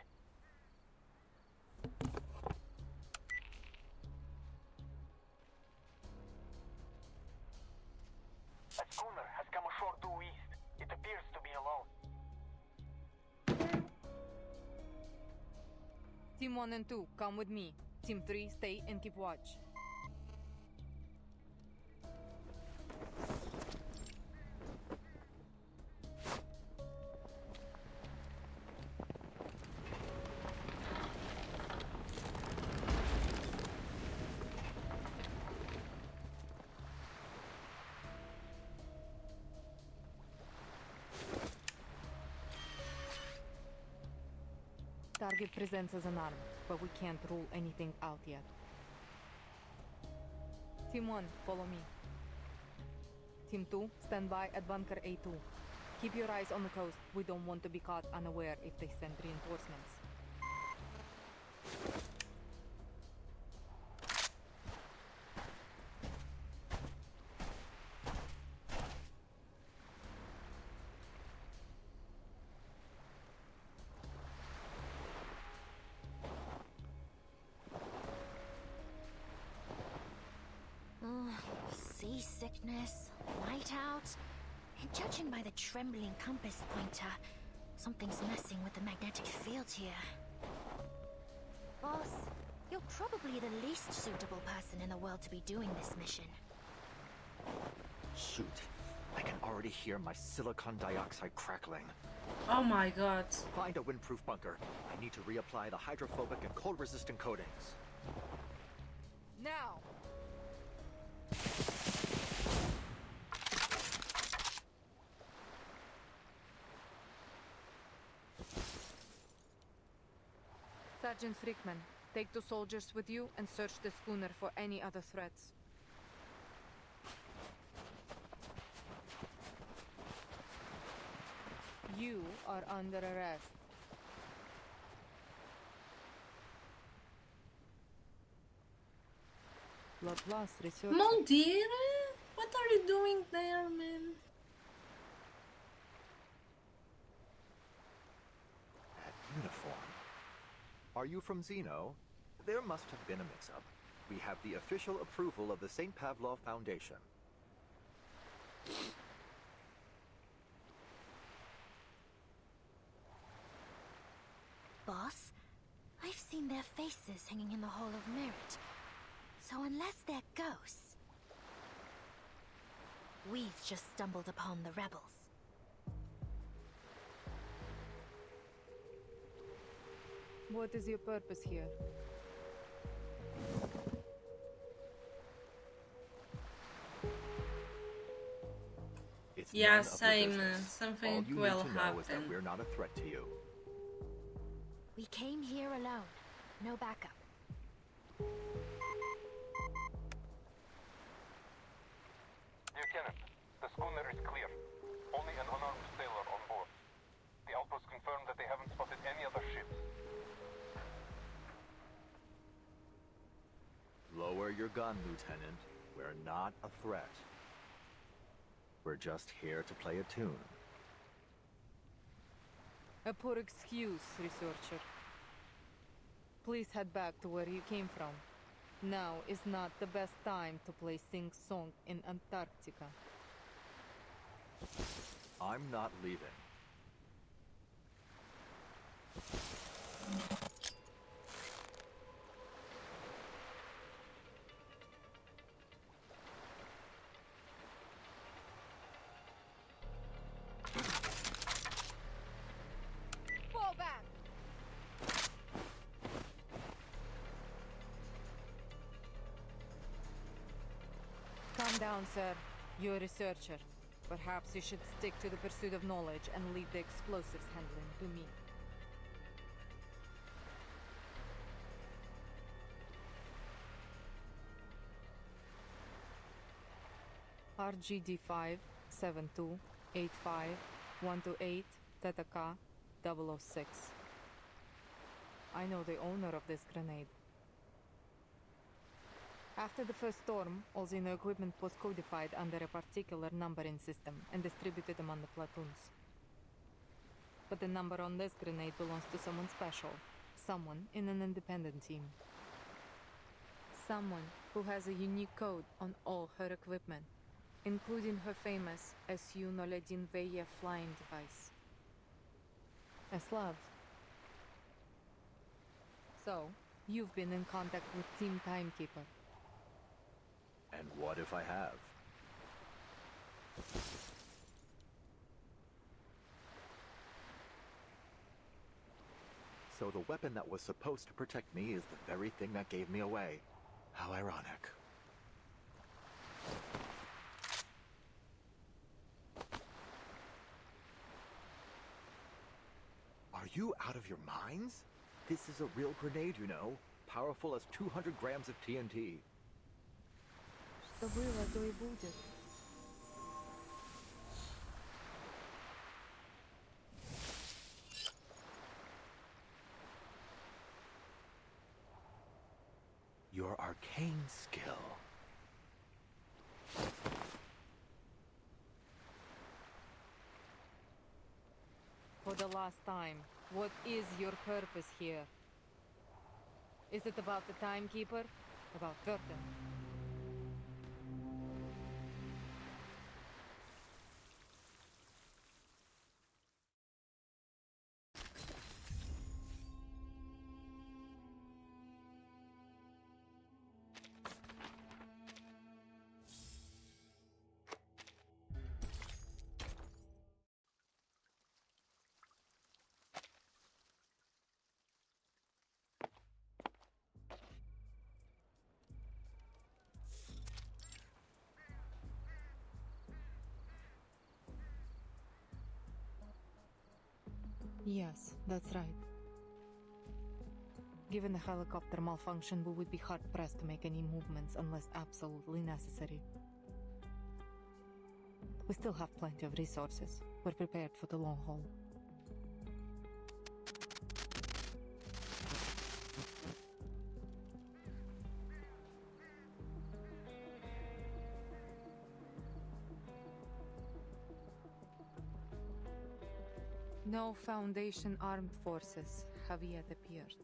S7: A schooner has come ashore due east. It appears to be alone.
S20: Team 1 and 2, come with me. Team 3, stay and keep watch. Target presents as an arm, but we can't rule anything out yet. Team 1, follow me. Team 2, stand by at bunker A2. Keep your eyes on the coast. We don't want to be caught unaware if they send reinforcements.
S9: Seasickness, whiteout, and judging by the trembling compass pointer, something's messing with the magnetic field here. Boss, you're probably the least suitable person in the world to be doing this mission.
S17: Shoot. I can already hear my silicon dioxide crackling.
S1: Oh my god.
S17: Find a windproof bunker. I need to reapply the hydrophobic and cold-resistant coatings.
S20: Now! Sergeant Frickman, take 2 soldiers with you and search the schooner for any other threats. You are under arrest. Laplace research.
S1: Mon dear, what are you doing there, man?
S17: That uniform. Are you from Xeno? There must have been a mix-up. We have the official approval of the St. Pavlov Foundation.
S9: Boss, I've seen their faces hanging in the Hall of Merit. So unless they're ghosts, we've just stumbled upon the rebels.
S20: What is your purpose here?
S17: It's
S1: Yeah,
S17: none of your
S1: same.
S17: business.
S1: Something
S17: All you
S1: will
S17: need to know is that
S1: happen.
S17: we're not a threat to you.
S9: We came here alone. No backup.
S7: Lieutenant, the schooner is clear. Only an unarmed sailor on board. The outpost confirmed that they haven't spotted any other ships.
S17: Lower your gun, Lieutenant. We're not a threat. We're just here to play a tune.
S20: A poor excuse, researcher. Please head back to where you came from. Now is not the best time to play sing-song in Antarctica.
S17: I'm not leaving.
S20: Fall back! Calm down, sir. You're a researcher. Perhaps you should stick to the pursuit of knowledge and leave the explosives handling to me. RGD-5, 72, 85, 128, Theta K, 006. I know the owner of this grenade. After the first storm, all Xeno equipment was codified under a particular numbering system and distributed among the platoons. But the number on this grenade belongs to someone special, someone in an independent team. Someone who has a unique code on all her equipment, including her famous SU-001 Veya flying device. A Slav. So, You've been in contact with Team Timekeeper.
S17: And what if I have? So the weapon that was supposed to protect me is the very thing that gave me away. How ironic. Are you out of your minds? This is a real grenade, you know. Powerful as 200 grams of TNT.
S20: Что было, то и будет.
S17: Your arcane skill.
S20: For the last time, what is your purpose here? Is it about the Timekeeper? About Verden? Yes, that's right. Given the helicopter malfunction, we would be hard-pressed to make any movements unless absolutely necessary. We still have plenty of resources. We're prepared for the long haul. No Foundation armed forces have yet appeared.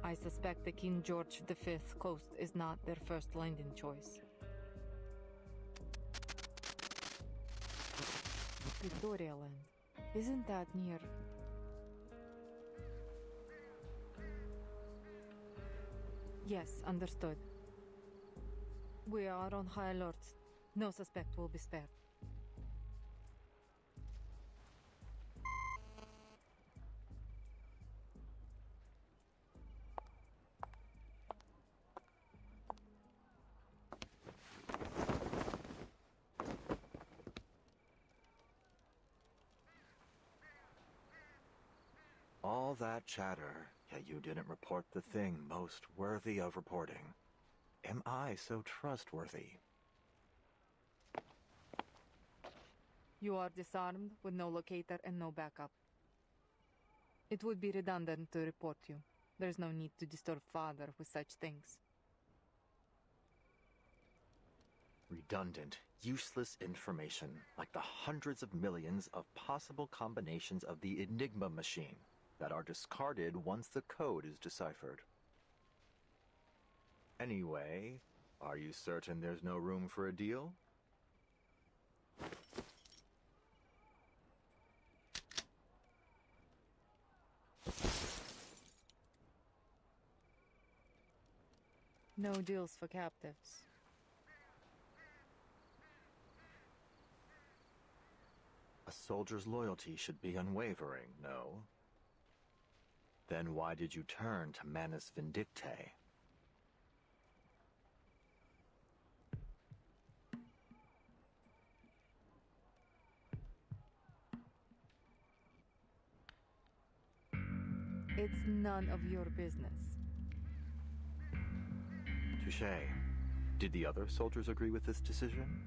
S20: I suspect the King George V coast is not their first landing choice. Victoria Land. Isn't that near? Yes, understood. We are on high alert. No suspect will be spared.
S17: All that chatter, yet you didn't report the thing most worthy of reporting. Am I so trustworthy?
S20: You are disarmed with no locator and no backup. It would be redundant to report you. There's no need to disturb Father with such things.
S17: Redundant, useless information, like the hundreds of millions of possible combinations of the Enigma machine that are discarded once the code is deciphered. Anyway, are you certain there's no room for a deal?
S20: No deals for captives.
S17: A soldier's loyalty should be unwavering, no? Then why did you turn to Manus Vindictae?
S20: It's none of your business.
S17: Touché. Did the other soldiers agree with this decision?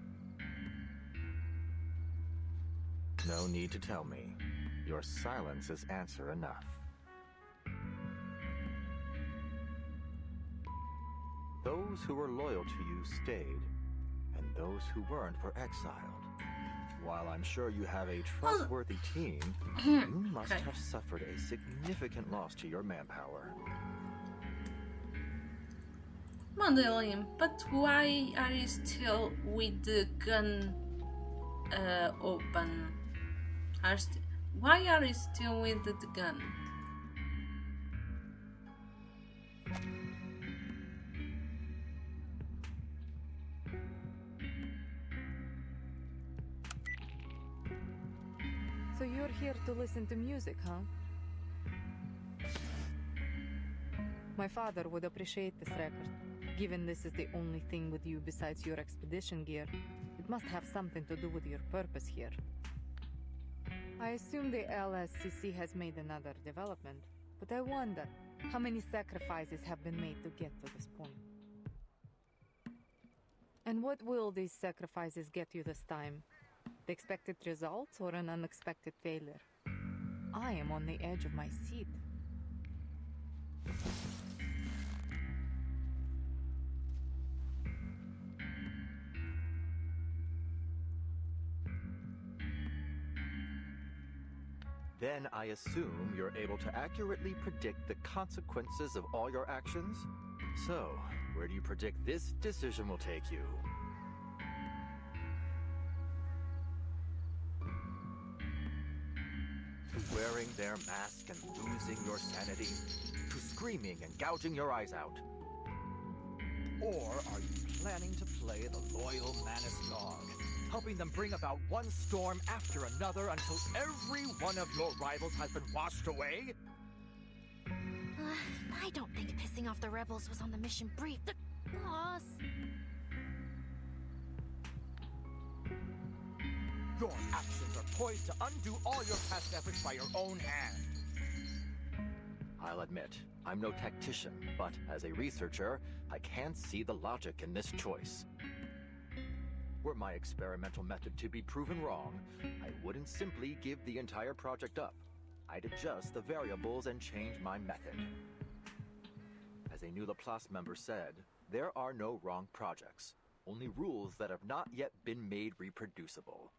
S17: No need to tell me. Your silence is answer enough. Those who were loyal to you stayed, and those who weren't were exiled. While I'm sure you have a trustworthy team, you must have suffered a significant loss to your manpower.
S1: Madeline, but why are you still with the gun open? Why are you still with the gun?
S20: So you're here to listen to music, huh? My father would appreciate this record. Given this is the only thing with you besides your expedition gear, it must have something to do with your purpose here. I assume the LSCC has made another development, but I wonder how many sacrifices have been made to get to this point. And what will these sacrifices get you this time? The expected results or an unexpected failure? I am on the edge of my seat.
S17: Then I assume you're able to accurately predict the consequences of all your actions? So, where do you predict this decision will take you? To wearing their mask and losing your sanity? To screaming and gouging your eyes out? Or are you planning to play the loyal Manus dog, helping them bring about one storm after another until every one of your rivals has been washed away?
S9: I don't think pissing off the rebels was on the mission brief. Boss!
S17: Your actions are poised to undo all your past efforts by your own hand. I'll admit, I'm no tactician, but as a researcher, I can see the logic in this choice. Were my experimental method to be proven wrong, I wouldn't simply give the entire project up. I'd adjust the variables and change my method. As a new Laplace member said, there are no wrong projects, only rules that have not yet been made reproducible.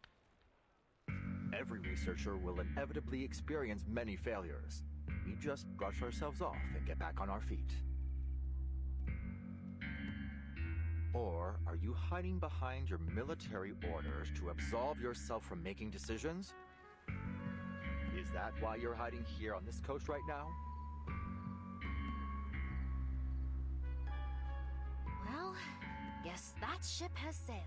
S17: Every researcher will inevitably experience many failures. We just brush ourselves off and get back on our feet. Or are you hiding behind your military orders to absolve yourself from making decisions? Is that why you're hiding here on this coast right now?
S9: Well, guess that ship has sailed.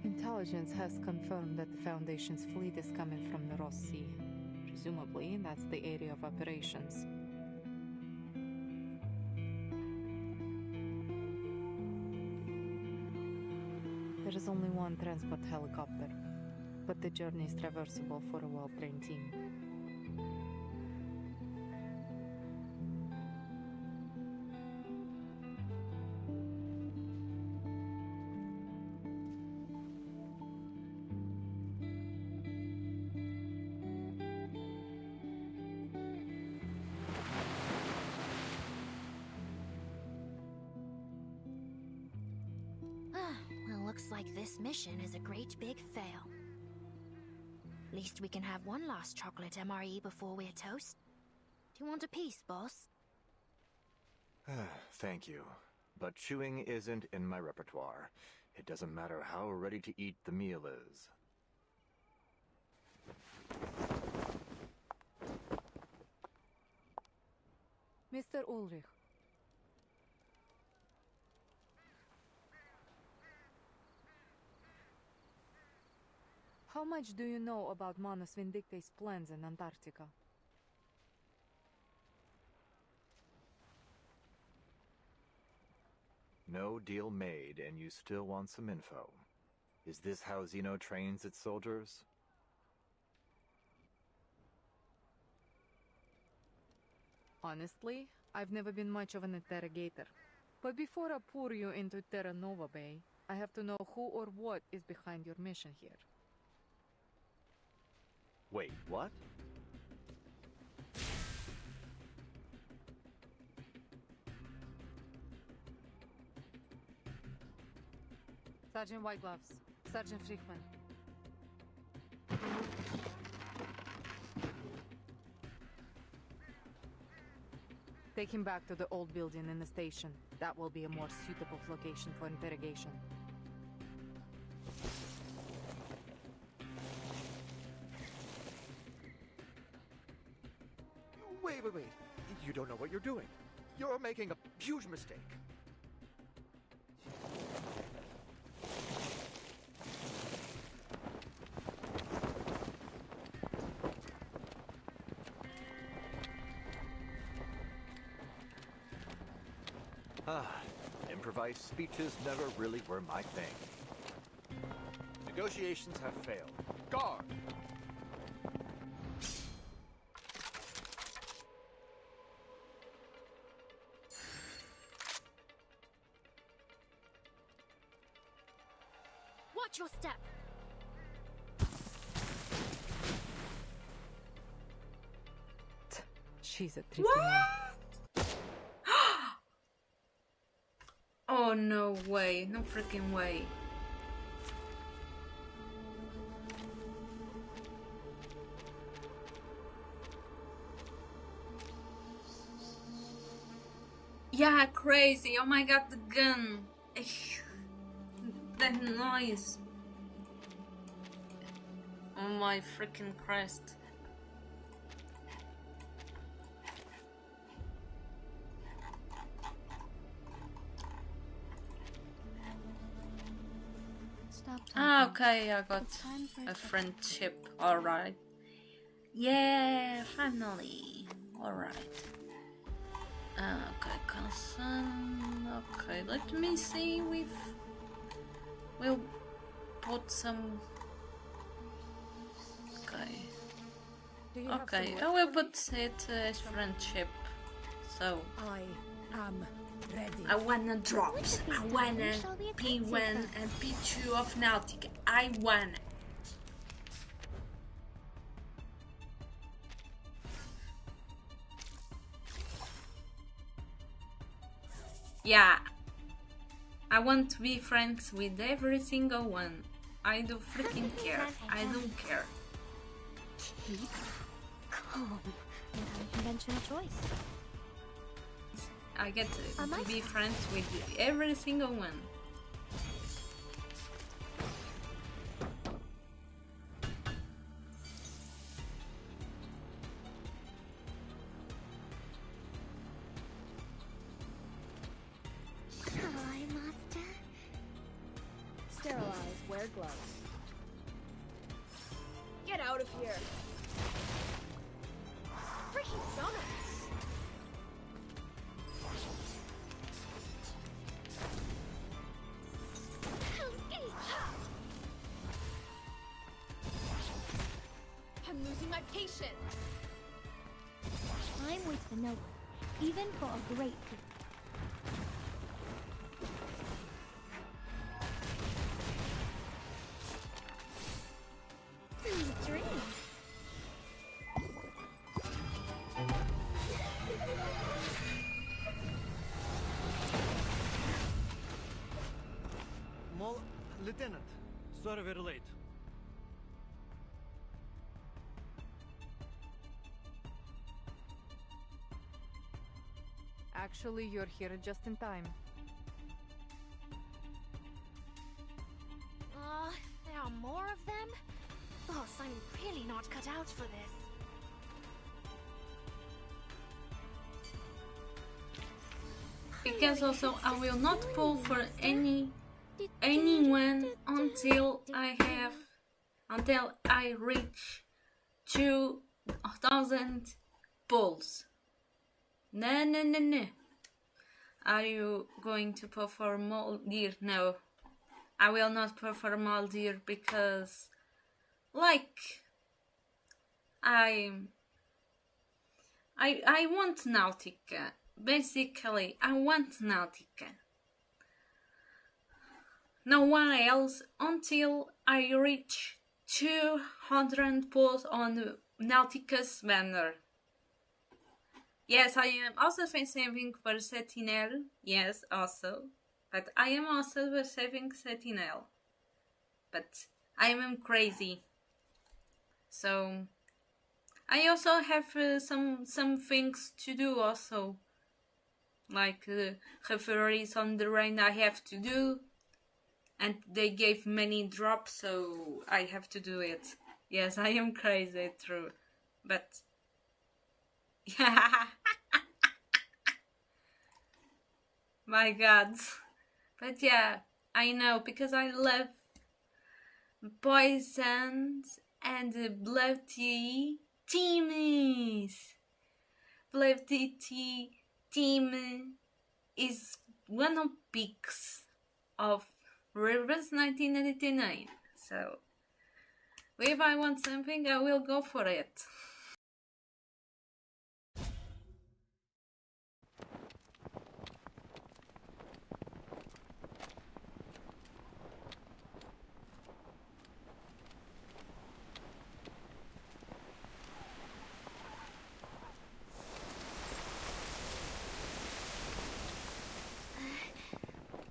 S20: Intelligence has confirmed that the Foundation's fleet is coming from the Ross Sea. Presumably, that's the area of operations. There is only one transport helicopter, but the journey is traversable for a well-trained team.
S9: Well, looks like this mission is a great big fail. Least we can have one last chocolate MRE before we're toast. Do you want a piece, boss?
S17: Thank you. But chewing isn't in my repertoire. It doesn't matter how ready to eat the meal is.
S20: Mr. Ulrich. How much do you know about Manus Vindicte's plans in Antarctica?
S17: No deal made, and you still want some info. Is this how Xeno trains its soldiers?
S20: Honestly, I've never been much of an interrogator. But before I pour you into Terra Nova Bay, I have to know who or what is behind your mission here.
S17: Wait, what?
S20: Sergeant Whitegloves, Sergeant Friedman. Take him back to the old building in the station. That will be a more suitable location for interrogation.
S17: Wait. You don't know what you're doing. You're making a huge mistake. Improvised speeches never really were my thing. Negotiations have failed. Guard!
S9: Watch your step.
S20: She's a tricky one.
S1: Oh, no way. No freaking way. Yeah, crazy. Oh my god, the gun. That noise. Oh my freaking Christ. Ah, okay, I got a friendship. Alright. Yeah, finally. Alright. Okay, cousin. Okay, let me see. We'll put some. Okay. Okay, I will put it as friendship. So.
S5: I am ready.
S1: I wanna drops. I wanna P1 and P2 of Nautica. I wanna. Yeah. I want to be friends with every single one. I don't freaking care. I don't care.
S13: Keep calm and unconventional choice.
S1: I get to be friends with every single one.
S9: Shall I, Master?
S5: Sterilize, wear gloves. Get out of here! Freaking donuts! I'm losing my patience!
S2: Time waits for no one, even for a great people. Sweet dreams.
S19: Lieutenant, sorry we're late.
S20: Actually, you're here just in time.
S9: There are more of them? Boss, I'm really not cut out for this.
S1: Because also I will not pull for anyone until I reach 2,000 pulls. No. Are you going to perform Maldir? No. I will not perform Maldir because like I want Nautica. Basically, I want Nautica. No one else until I reach 200 pulls on Nautica's banner. Yes, I am also saving for Sentinel. Yes, also. But I am also saving Sentinel. But I am crazy. So I also have some things to do also. like referees on the rain I have to do, and they gave many drops, so I have to do it. Yes, I am crazy, true, but my God, but yeah, I know because I love poisons and bloody teams. Bloody team is one of picks of Rivers 1989. So if I want something, I will go for it.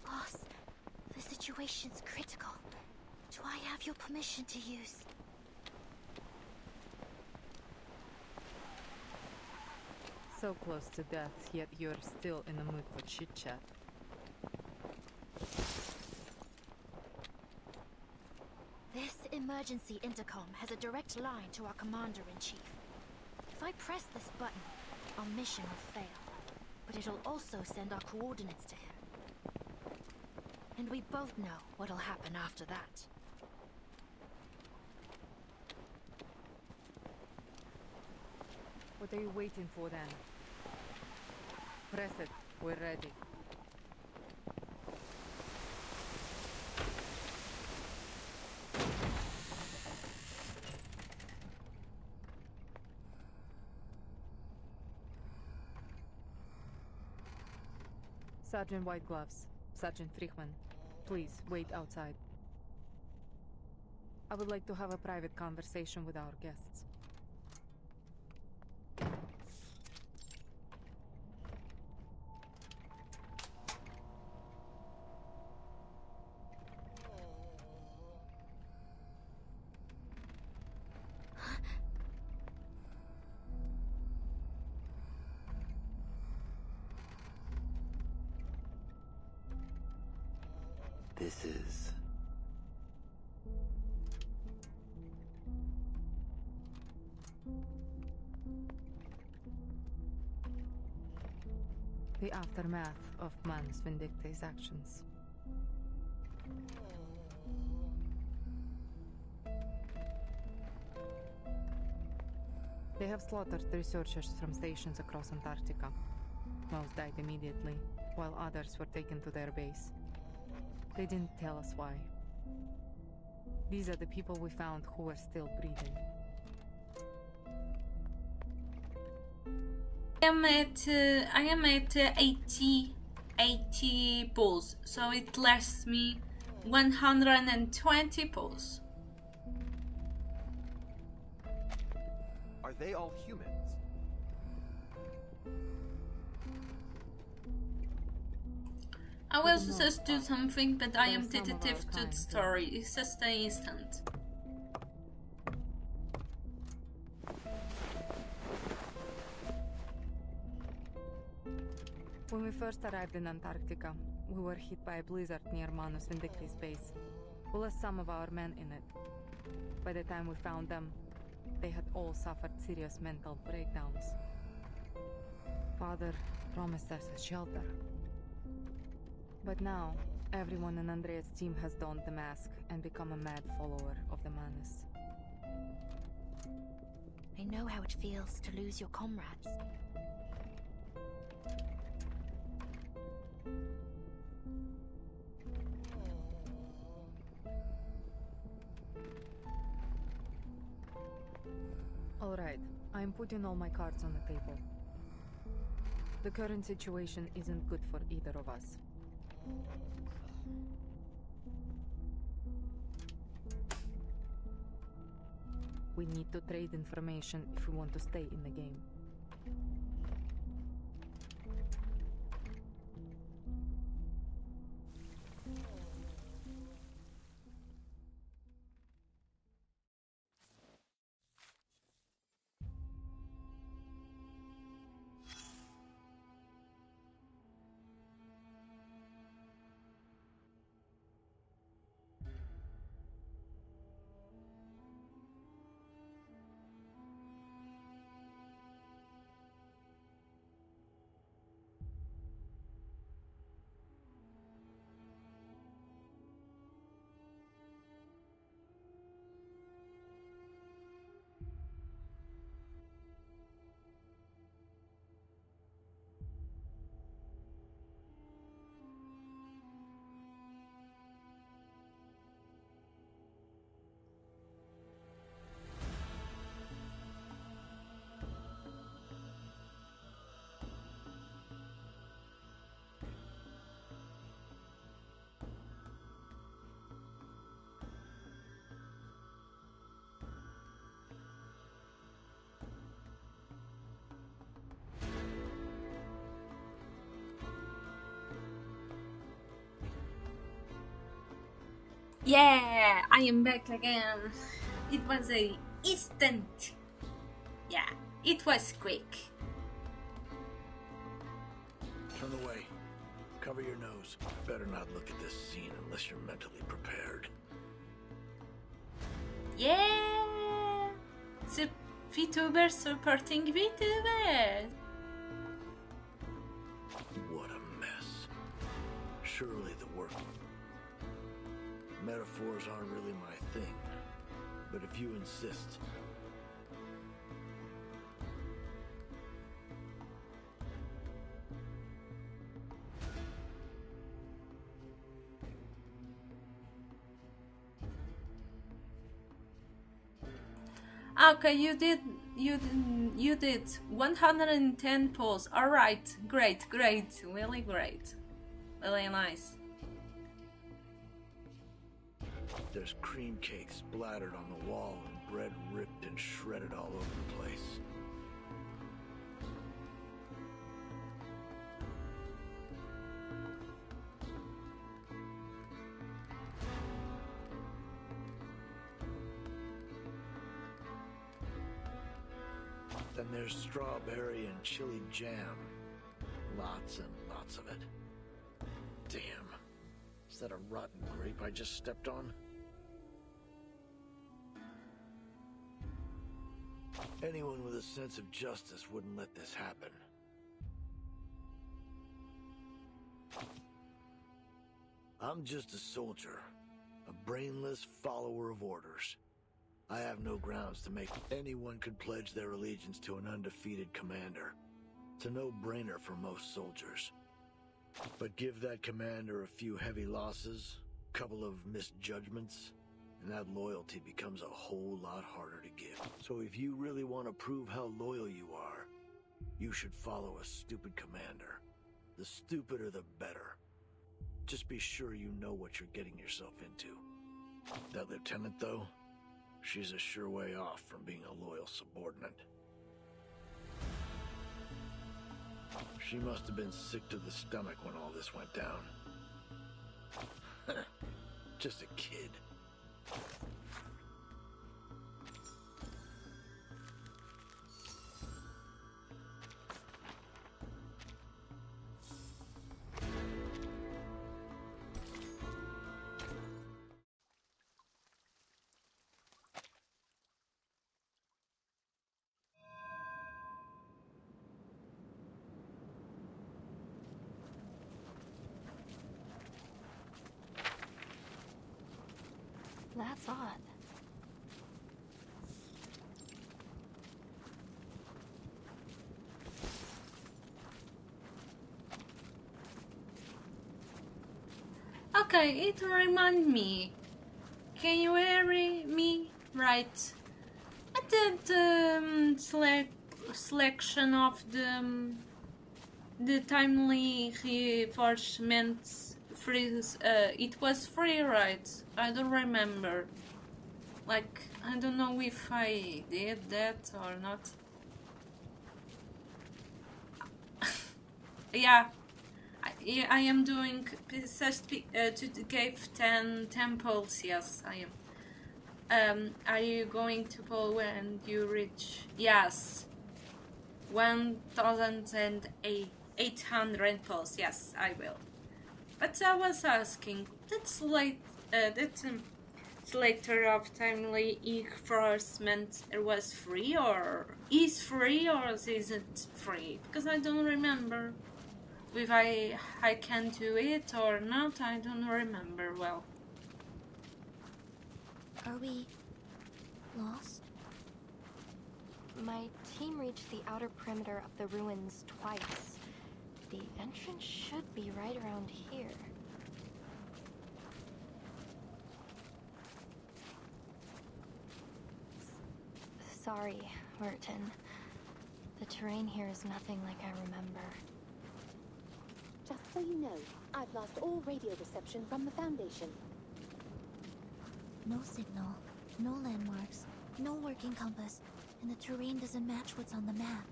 S9: Boss, the situation's critical. Do I have your permission to use?
S20: So close to death, yet you're still in the mood for chit-chat.
S9: This emergency intercom has a direct line to our commander-in-chief. If I press this button, our mission will fail. But it'll also send our coordinates to him. And we both know what'll happen after that.
S20: What are you waiting for then? Press it. We're ready. Sergeant White Gloves, Sergeant Frichman, please wait outside. I would like to have a private conversation with our guests.
S17: This is...
S20: the aftermath of Manus Vindicte's actions. They have slaughtered researchers from stations across Antarctica. Most died immediately, while others were taken to their base. They didn't tell us why. These are the people we found who were still breathing.
S1: I am at 80 pulls, so it lasts me 120 pulls.
S17: Are they all humans?
S1: I will just do something, but I am tentative to the story. It's just an instant.
S20: When we first arrived in Antarctica, we were hit by a blizzard near Manus Vindicte's base. We lost some of our men in it. By the time we found them, they had all suffered serious mental breakdowns. Father promised us a shelter. But now, everyone in Andrea's team has donned the mask and become a mad follower of the Manus.
S9: I know how it feels to lose your comrades.
S20: All right, I'm putting all my cards on the table. The current situation isn't good for either of us. We need to trade information if we want to stay in the game.
S1: Yeah, I am back again. It was a instant. Yeah, it was quick.
S10: Turn away. Cover your nose. Better not look at this scene unless you're mentally prepared.
S1: Yeah! VTubers supporting VTubers!
S10: What a mess. Surely the work... Metaphors aren't really my thing. But if you insist...
S1: Okay, you did 110 pulls. Alright, great, really great. Really nice.
S10: There's cream cake splattered on the wall and bread ripped and shredded all over the place. Then there's strawberry and chili jam. Lots and lots of it. Damn. Is that a rotten grape I just stepped on? Anyone with a sense of justice wouldn't let this happen. I'm just a soldier, a brainless follower of orders. I have no grounds to make anyone could pledge their allegiance to an undefeated commander. It's a no-brainer for most soldiers. But give that commander a few heavy losses, a couple of misjudgments, and that loyalty becomes a whole lot harder to give. So if you really want to prove how loyal you are, you should follow a stupid commander. The stupider the better. Just be sure you know what you're getting yourself into. That lieutenant, though, she's a sure way off from being a loyal subordinate. She must have been sick to the stomach when all this went down. Just a kid.
S2: That's odd.
S1: Okay, it reminds me. Can you hear me? Right. I did selection of the timely reinforcements free. It was free, right? I don't remember. Like, I don't know if I did that or not. Yeah. I am doing to the cave 10 temples. Yes, I am. Are you going to pull when you reach? Yes. 1,800 pulls. Yes, I will. But I was asking, that's late. Later of timely enforcement was free, or is free, or isn't free? Because I don't remember. If I can do it or not, I don't remember well.
S2: Are we lost? My team reached the outer perimeter of the ruins twice. The entrance should be right around here. Sorry, Merton. The terrain here is nothing like I remember.
S16: Just so you know, I've lost all radio reception from the Foundation.
S9: No signal, no landmarks, no working compass, and the terrain doesn't match what's on the map.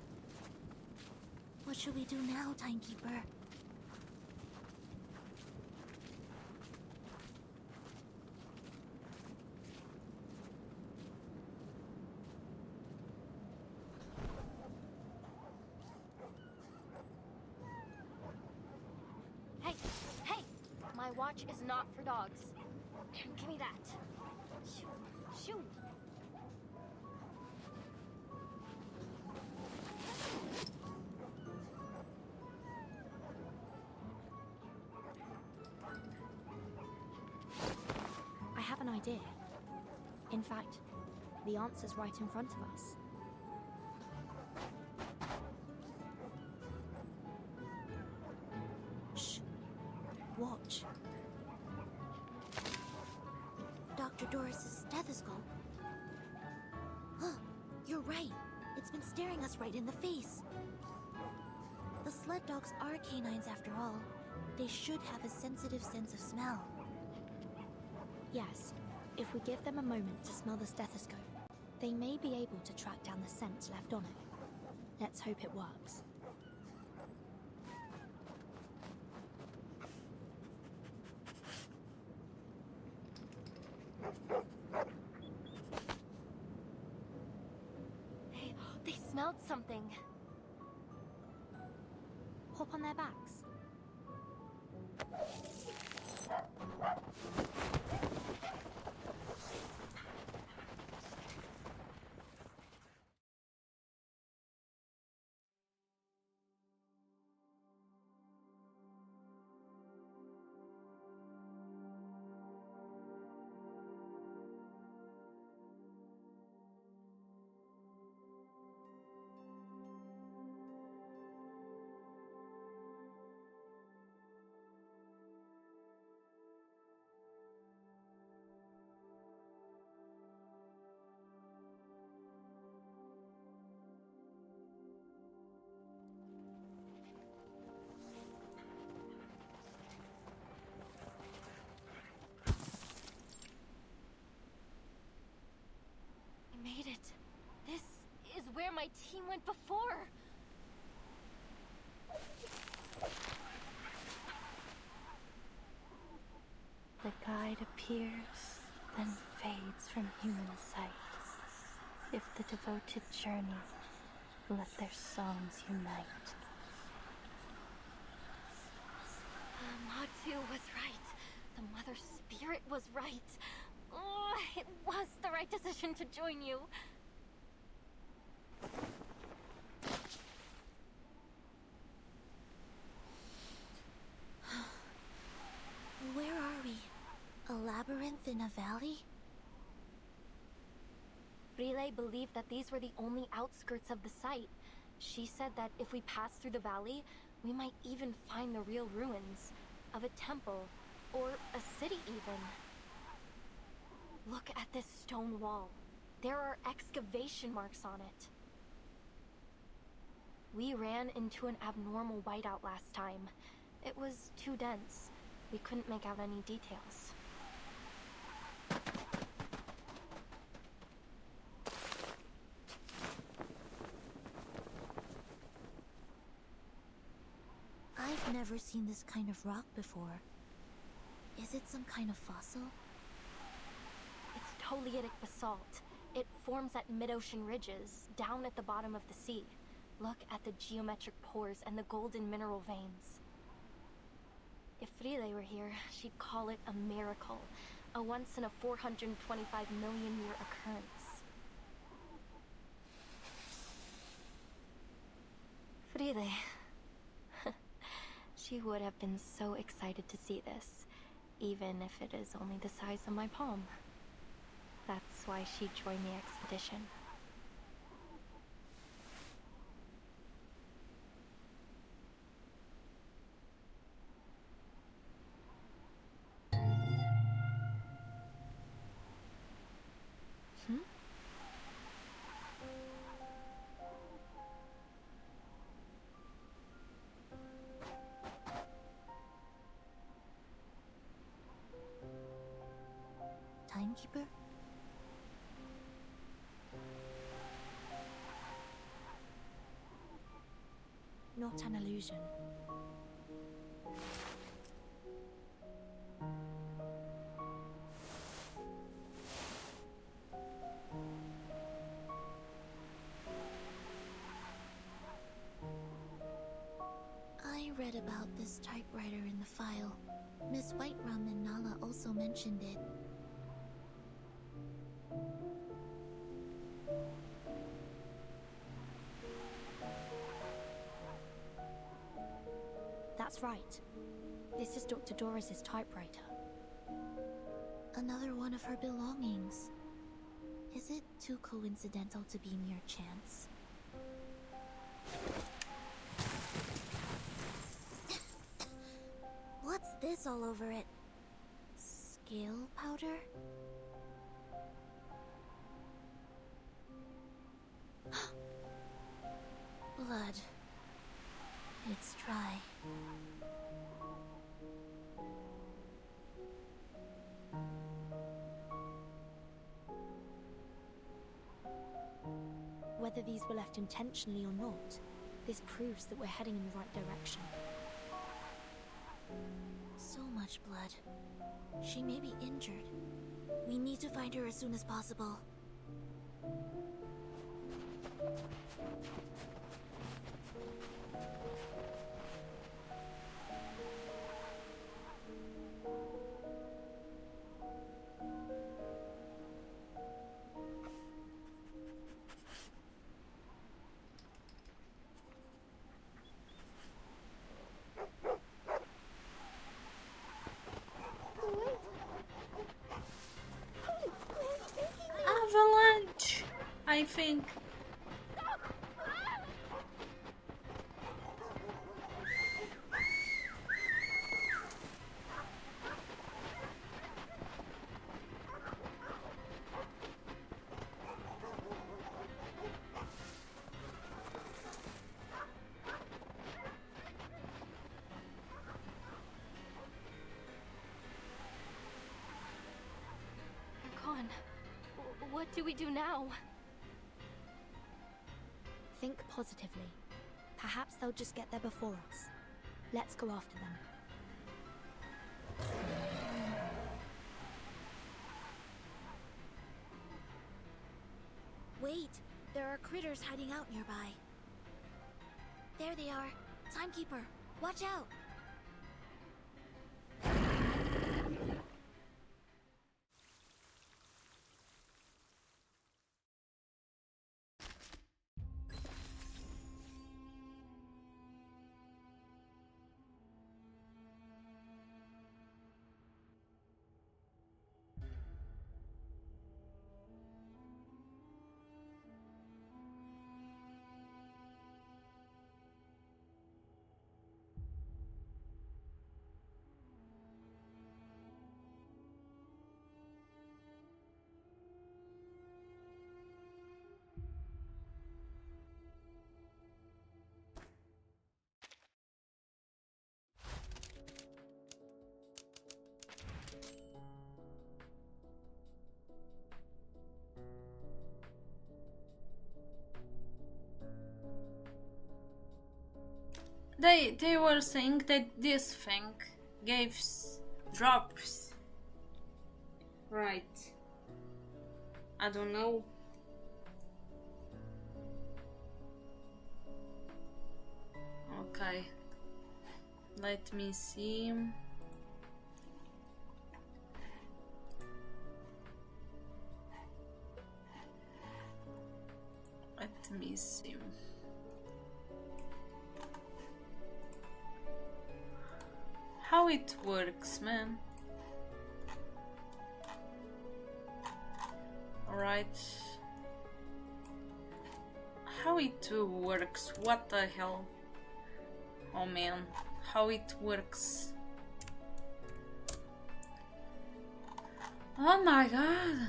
S9: What should we do now, Timekeeper?
S2: watch is not for dogs. Give me that. Shoo, shoo.
S13: I have an idea. In fact, the answer's right in front of us. Shh. Watch.
S9: Dr. Doris's stethoscope. Huh, you're right. It's been staring us right in the face. The sled dogs are canines after all. They should have a sensitive sense of smell.
S13: Yes, if we give them a moment to smell the stethoscope, they may be able to track down the scent left on it. Let's hope it works.
S2: They smelled something.
S13: Hop on their backs.
S2: Made it. This is where my team went before.
S15: The guide appears, then fades from human sight. If the devoted journey, let their songs unite.
S2: Matu was right. The Mother Spirit was right. Oh, it was the right decision to join you.
S9: Where are we? A labyrinth in a valley?
S2: Relay believed that these were the only outskirts of the site. She said that if we pass through the valley, we might even find the real ruins of a temple, or a city even. Look at this stone wall. There are excavation marks on it. We ran into an abnormal whiteout last time. It was too dense. We couldn't make out any details.
S9: I've never seen this kind of rock before. Is it some kind of fossil?
S2: It's Toliitic basalt. It forms at mid-ocean ridges, down at the bottom of the sea. Look at the geometric pores and the golden mineral veins. If Frile were here, she'd call it a miracle. A once-in-a-425-million-year occurrence. Frile. She would have been so excited to see this, even if it is only the size of my palm. That's why she joined the expedition.
S9: Timekeeper?
S13: Not an illusion.
S9: I read about this typewriter in the file. Miss Whiterum and Nala also mentioned it.
S13: That's right. This is Dr. Doris's typewriter.
S9: Another one of her belongings. Is it too coincidental to be mere chance? What's this all over it? Scale powder? Blood. It's dry.
S13: Whether these were left intentionally or not, this proves that we're heading in the right direction.
S9: So much blood. She may be injured. We need to find her as soon as possible.
S1: Avalanche, I think.
S13: Khan, what do we do now? Think positively. Perhaps they'll just get there before us. Let's go after them.
S9: Wait, there are critters hiding out nearby. There they are. Timekeeper, watch out!
S1: They were saying that this thing gives drops. Right. I don't know. Okay. Let me see. Let me see. How it works, man. Alright. How it works? What the hell? Oh man, how it works? Oh my god!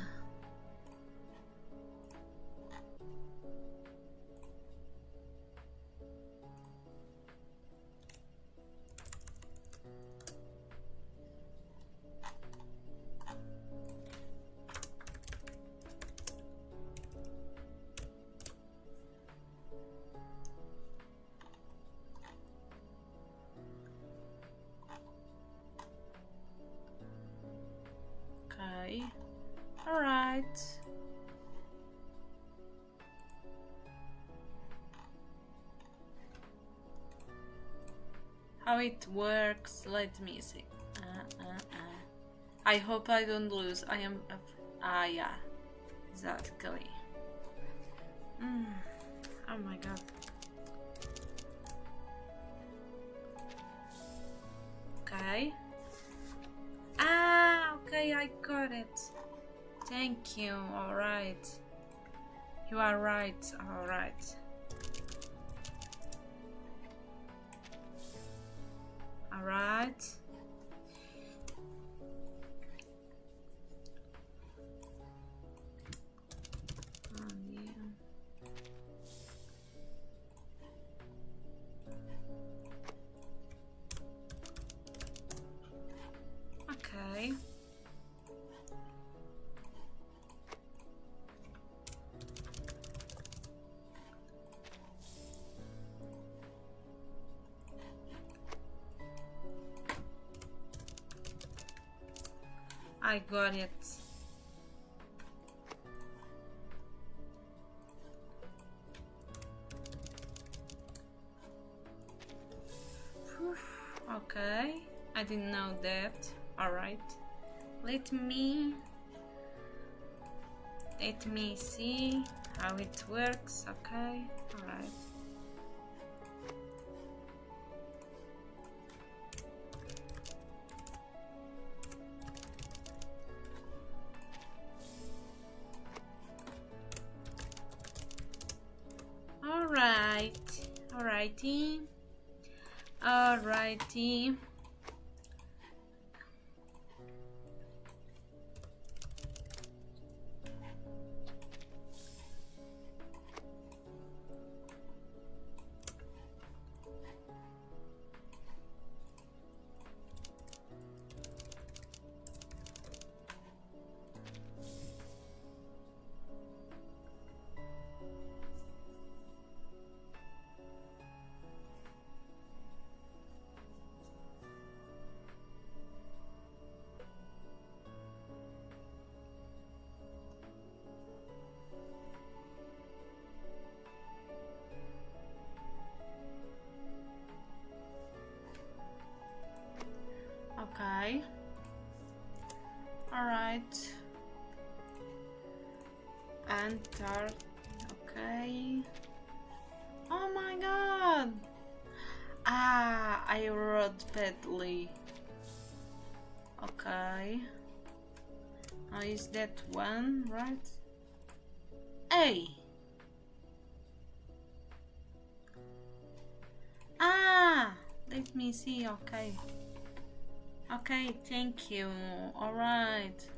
S1: Okay. Alright. how it works. Let me see. I hope I don't lose. I am. Yeah, exactly. Oh my god. Okay. Okay, I got it. Thank you. Alright. You are right. Alright. Alright. Okay. I got it. Okay, I didn't know that. Alright. Let me see how it works. Okay, alright. Alrighty. Alrighty. Okay. Alright. Enter. Okay. Oh my god! I wrote badly. Okay. Now is that one, right? A. Let me see. Okay. Okay, thank you. Alright.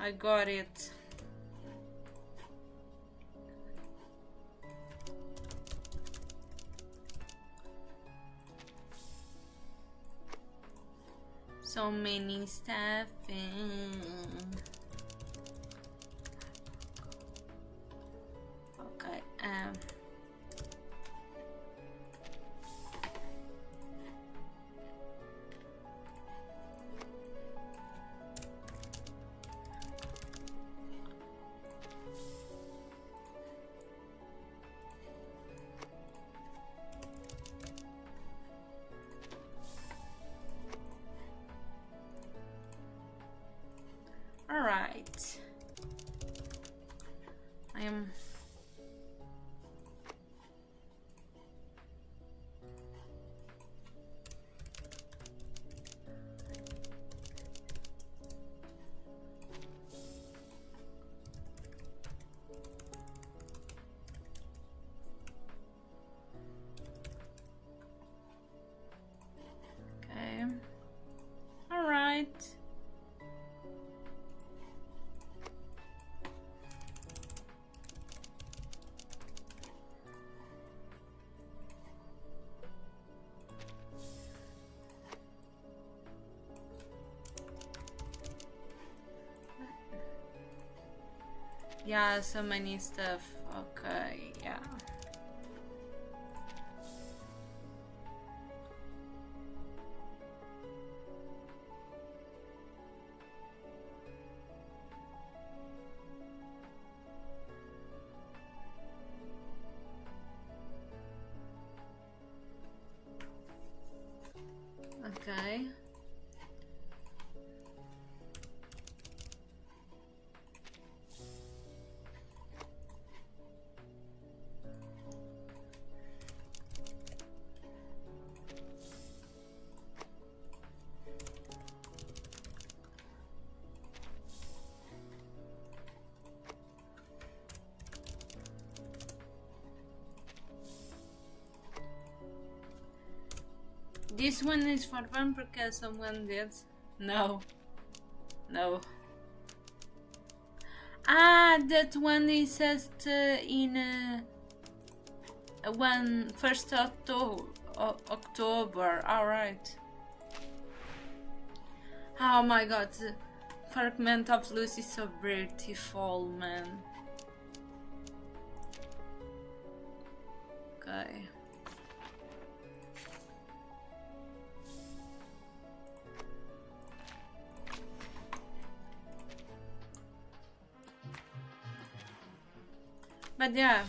S1: I got it. So many stuff. Okay. All right. I am. Okay. All right. Yeah, so many stuff. Okay, yeah. Okay. This one is for fun because someone did. No. No. Ah, that one is just in one first October. Alright. Oh my god, the fragment of Lucy is so beautiful, man. Okay. But yeah.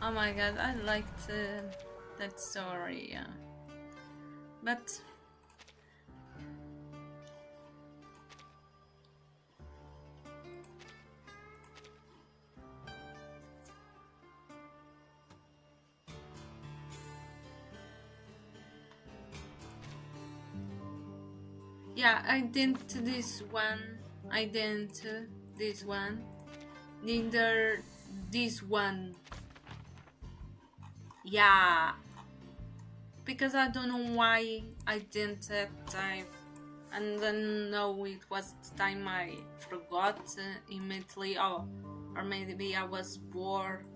S1: Oh my god, I liked that story, yeah. But yeah, I didn't this one. I didn't this one. Neither this one. Yeah. Because I don't know why I didn't that time. And then no, it was the time I forgot immediately. Oh, or maybe I was bored.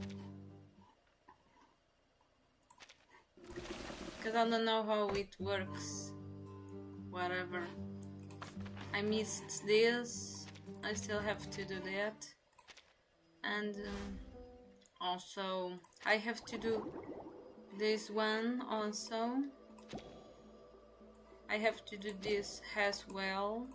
S1: Because I don't know how it works. Whatever. I missed this. I still have to do that. And also I have to do this one also. I have to do this as well.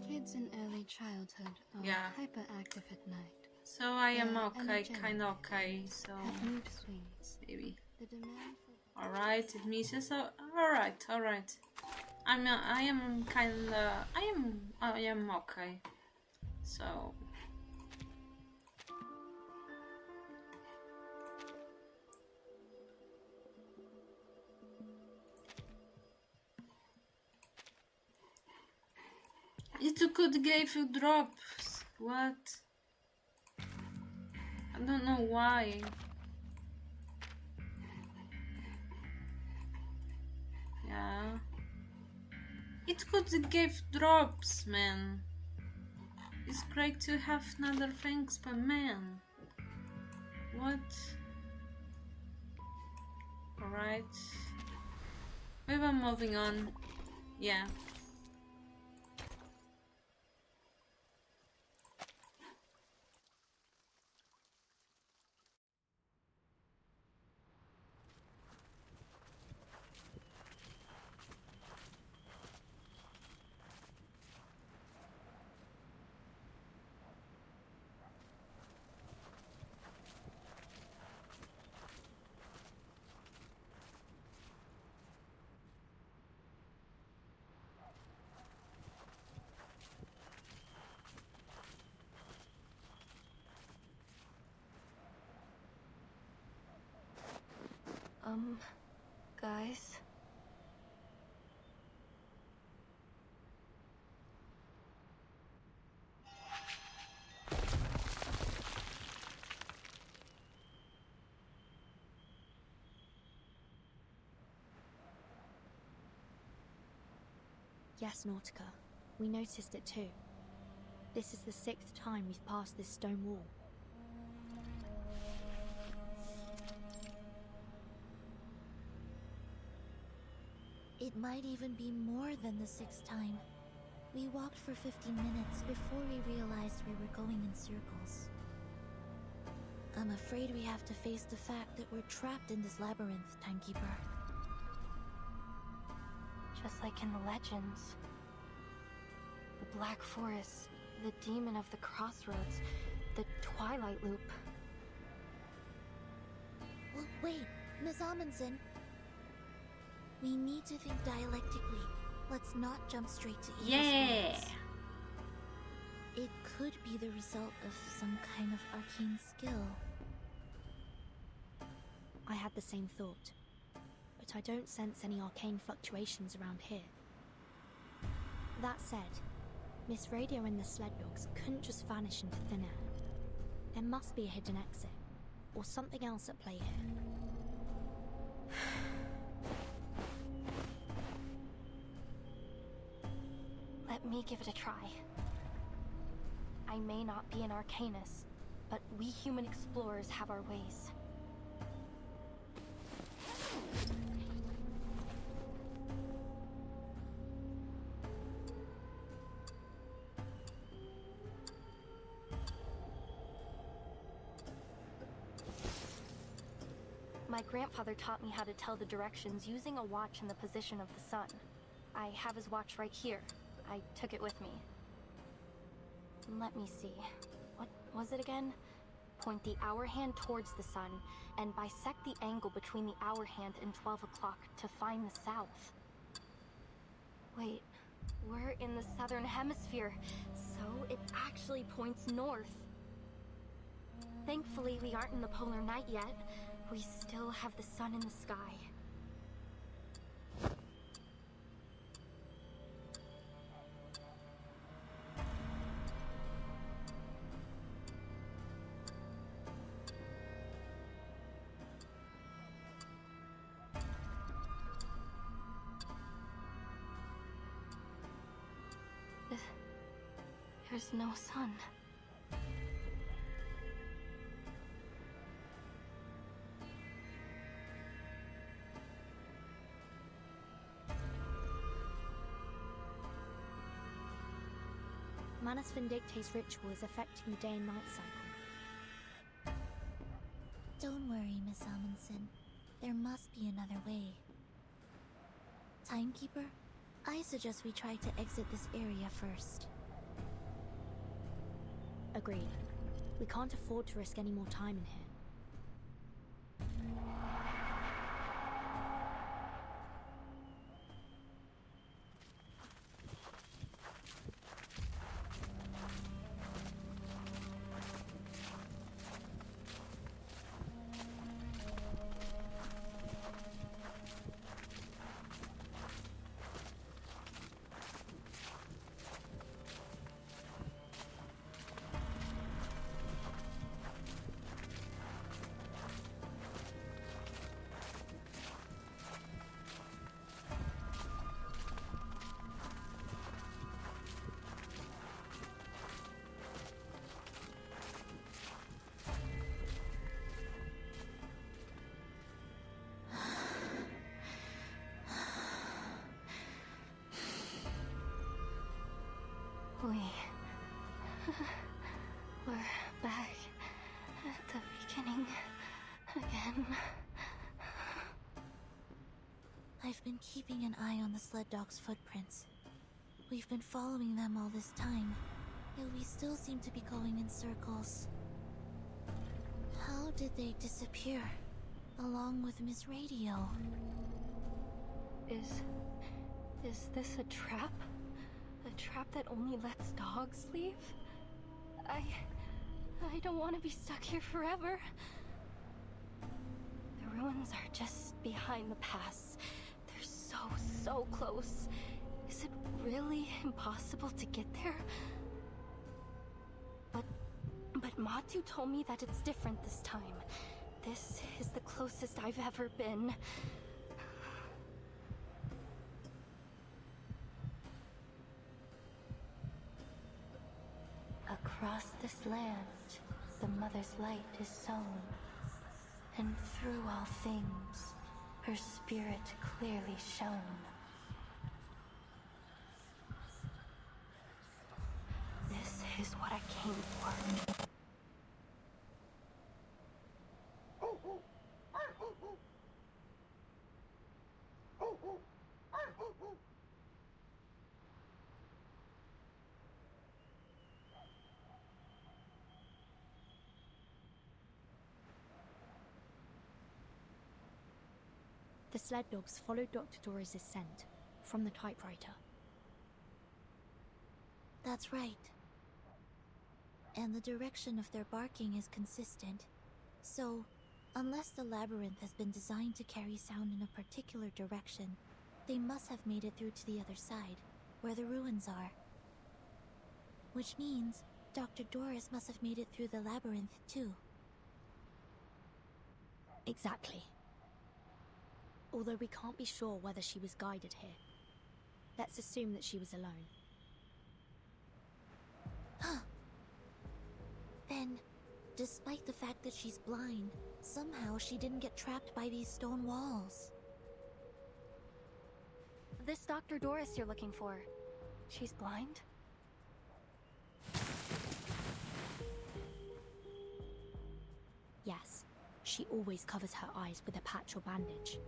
S4: Kids in early childhood are hyperactive at night.
S1: So I am
S4: They're
S1: okay,
S4: energetic,
S1: kind of okay, so
S4: have mood swings.
S1: maybe.
S4: The demand for
S1: Alright, it misses. So, alright. I am kinda, I am okay. So. It could give you drops. What? I don't know why. Yeah. It could give drops, man. It's great to have another things, but man. What? Alright. We were moving on. Yeah.
S15: Guys?
S13: Yes, Nautica. We noticed it too. This is the 6th time we've passed this stone wall.
S9: It might even be more than the 6th time. We walked for 15 minutes before we realized we were going in circles. I'm afraid we have to face the fact that we're trapped in this labyrinth, Timekeeper.
S2: Just like in the legends. The Black Forest, the Demon of the Crossroads, the Twilight Loop.
S9: Well, wait, Miss Amundsen. We need to think dialectically. Let's not jump straight to evil spirits. It could be the result of some kind of arcane skill.
S13: I had the same thought, but I don't sense any arcane fluctuations around here. That said, Miss Radio and the sled dogs couldn't just vanish into thin air. There must be a hidden exit, or something else at play here.
S2: Let me give it a try. I may not be an Arcanist, but we human explorers have our ways. My grandfather taught me how to tell the directions using a watch and the position of the sun. I have his watch right here. I took it with me. Let me see. What was it again? Point the hour hand towards the sun and bisect the angle between the hour hand and 12 o'clock to find the south. Wait, we're in the southern hemisphere, so it actually points north. Thankfully, we aren't in the polar night yet. We still have the sun in the sky. There's no sun.
S13: Manus Vindictae's ritual is affecting the day and night cycle.
S9: Don't worry, Miss Amundsen. There must be another way. Timekeeper, I suggest we try to exit this area first.
S13: Agreed. We can't afford to risk any more time in here.
S2: We're back at the beginning again.
S9: I've been keeping an eye on the sled dog's footprints. We've been following them all this time, yet we still seem to be going in circles. How did they disappear, along with Miss Radio?
S2: Is this a trap? A trap that only lets dogs leave? I don't want to be stuck here forever. The ruins are just behind the pass. They're so close. Is it really impossible to get there? But Matu told me that it's different this time. This is the closest I've ever been. Across this land, the Mother's light is sown, and through all things, her spirit clearly shone.
S15: is what I came for.
S13: The sled dogs followed Dr. Doris' scent from the typewriter.
S9: That's right. And the direction of their barking is consistent. So, unless the labyrinth has been designed to carry sound in a particular direction, they must have made it through to the other side, where the ruins are. Which means Dr. Doris must have made it through the labyrinth too.
S13: Exactly. Although we can't be sure whether she was guided here. Let's assume that she was alone.
S9: Then, despite the fact that she's blind, somehow she didn't get trapped by these stone walls.
S15: This Dr. Doris you're looking for, she's blind?
S13: Yes, she always covers her eyes with a patch or bandage.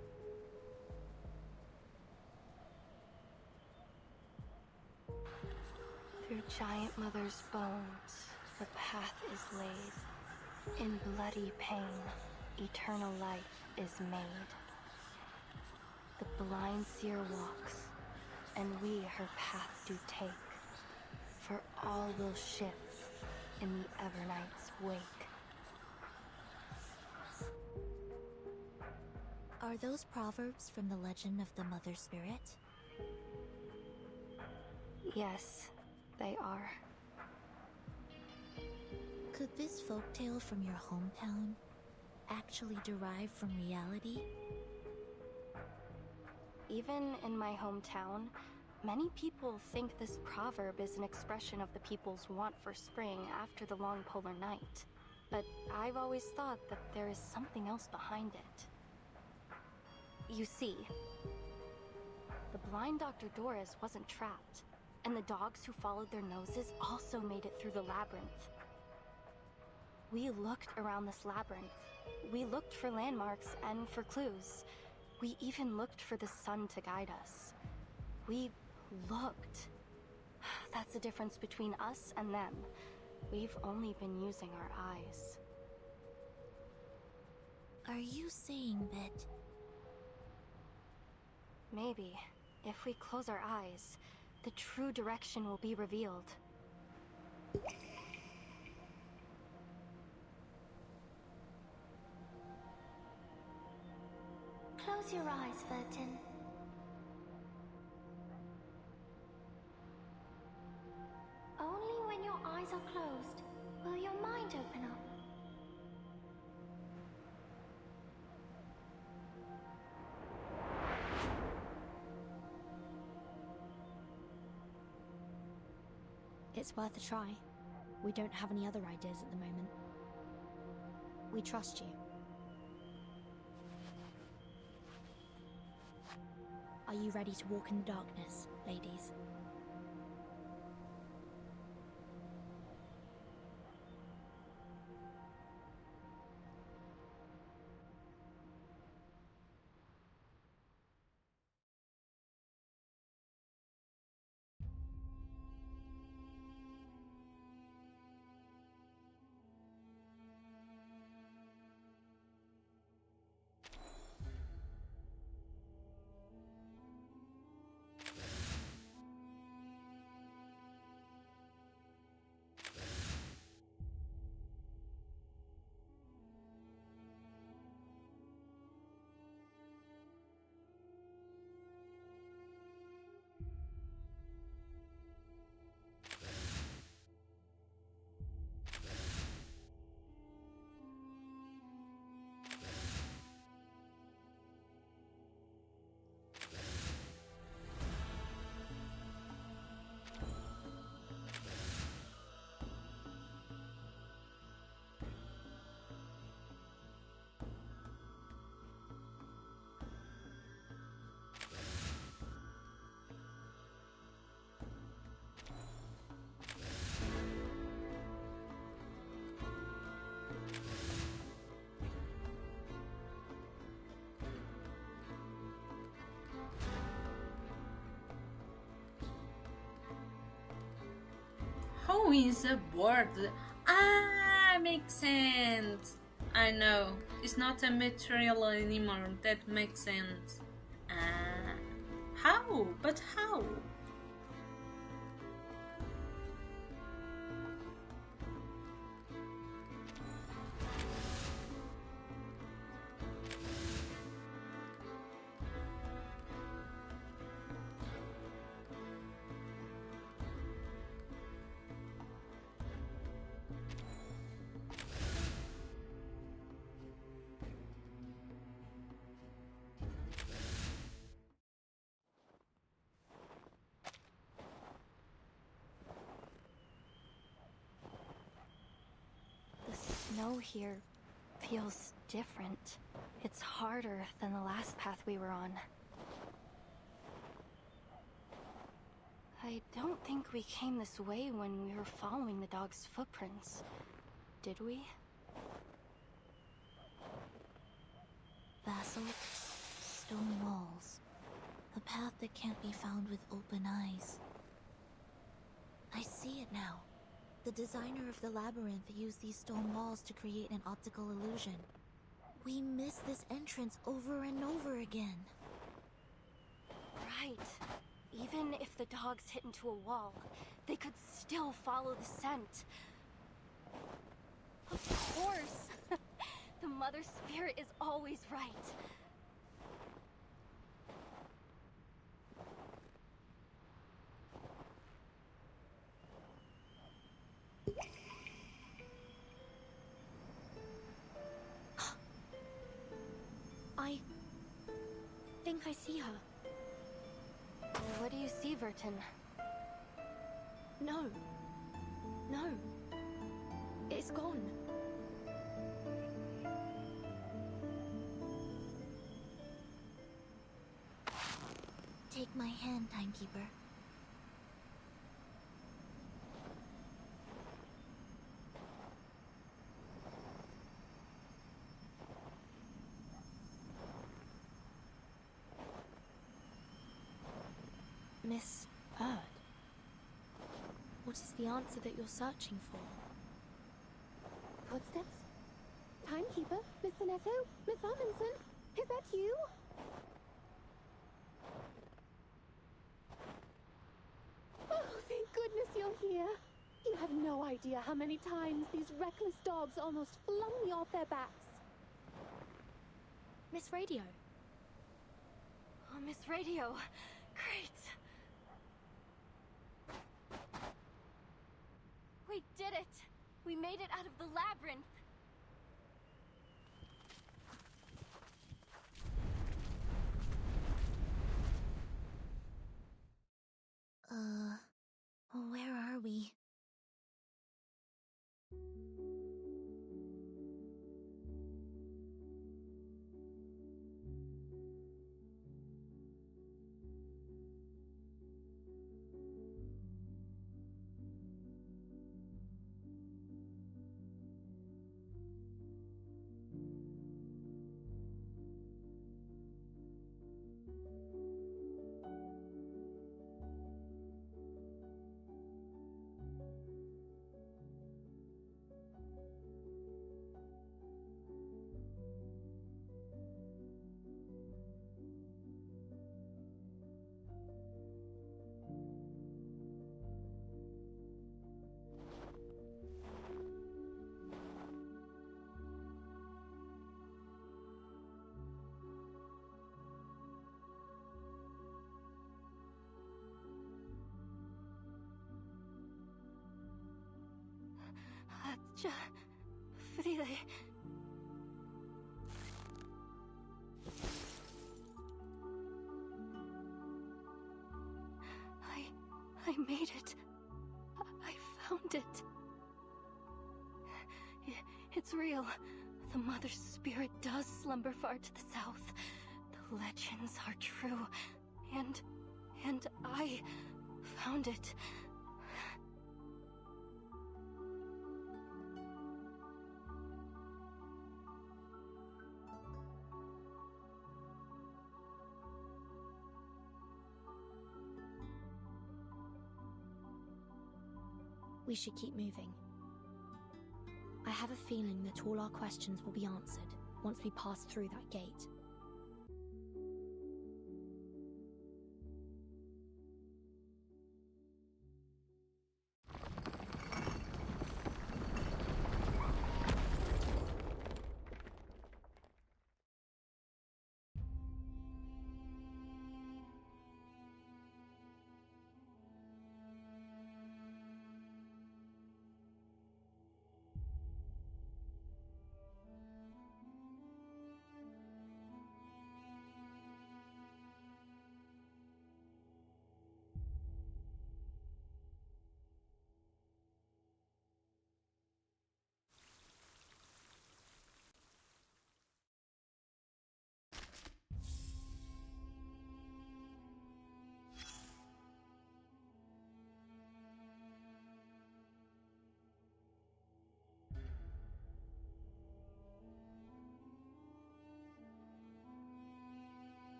S15: Through Giant Mother's bones, the path is laid. In bloody pain, eternal life is made. The blind seer walks, and we her path do take. For all will shift in the Evernight's wake.
S9: Are those proverbs from the legend of the Mother Spirit?
S15: Yes, they are.
S9: Could this folktale from your hometown actually derive from reality?
S15: Even in my hometown, many people think this proverb is an expression of the people's want for spring after the long polar night. But I've always thought that there is something else behind it. You see, the blind Dr. Doris wasn't trapped, and the dogs who followed their noses also made it through the labyrinth. We looked around this labyrinth. We looked for landmarks and for clues. We even looked for the sun to guide us. We looked. That's the difference between us and them. We've only been using our eyes.
S9: Are you saying that...
S15: Maybe, if we close our eyes, the true direction will be revealed.
S9: Close your eyes, Vertin.
S16: Only when your eyes are closed will your mind open up.
S13: It's worth a try. We don't have any other ideas at the moment. We trust you. Are you ready to walk in the darkness, ladies?
S1: Oh, it's a board. Ah, makes sense. I know. It's not a material anymore. That makes sense. Ah. How? But how?
S2: The snow here feels different. It's harder than the last path we were on. I don't think we came this way when we were following the dog's footprints, did we?
S9: Basalt, stone walls. A path that can't be found with open eyes. I see it now. The designer of the labyrinth used these stone walls to create an optical illusion. We miss this entrance over and over again.
S2: Right. Even if the dogs hit into a wall, they could still follow the scent. Of course! The Mother Spirit is always right. I think I see her. What do you see, Vertin? No. No. It's gone.
S9: Take my hand, Timekeeper.
S13: Miss Erd? What is the answer that you're searching for?
S16: Footsteps? Timekeeper? Miss Sonetto? Miss Amundsen? Is that you? Oh, thank goodness you're here. You have no idea how many times these reckless dogs almost flung me off their backs.
S2: Miss Radio. Oh, Miss Radio. Great. We did it! We made it out of the labyrinth!
S9: Where are we?
S2: Fride. I made it. I found it. It's real. The Mother Spirit does slumber far to the south. The legends are true. And I found it.
S13: We should keep moving. I have a feeling that all our questions will be answered once we pass through that gate.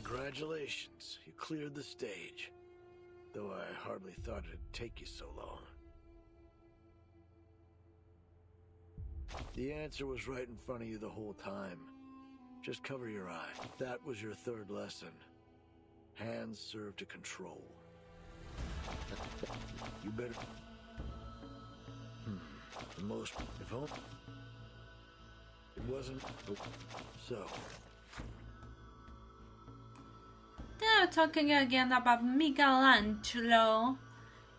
S10: Congratulations, you cleared the stage. Though I hardly thought it'd take you so long. The answer was right in front of you the whole time. Just cover your eye. That was your third lesson. Hands serve to control. You better... The most... If only... It wasn't... So...
S1: They're talking again about Michelangelo